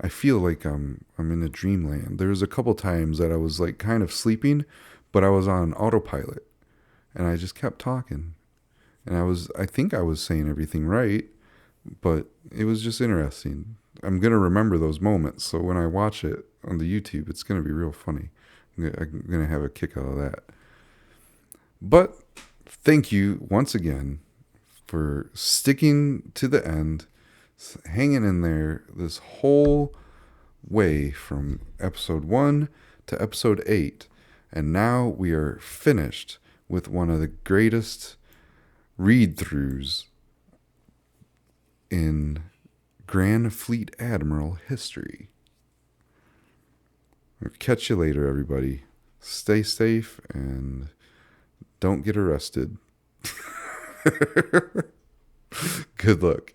I feel like I'm in a dreamland. There was a couple times that I was like kind of sleeping, but I was on autopilot, and I just kept talking, and I think I was saying everything right, but it was just interesting. I'm gonna remember those moments, so when I watch it on the YouTube, it's gonna be real funny. I'm gonna have a kick out of that. But thank you once again for sticking to the end, hanging in there this whole way from episode 1 to episode 8. And now we are finished with one of the greatest read-throughs in Grand Fleet Admiral history. I'll catch you later, everybody. Stay safe and don't get arrested. Good luck.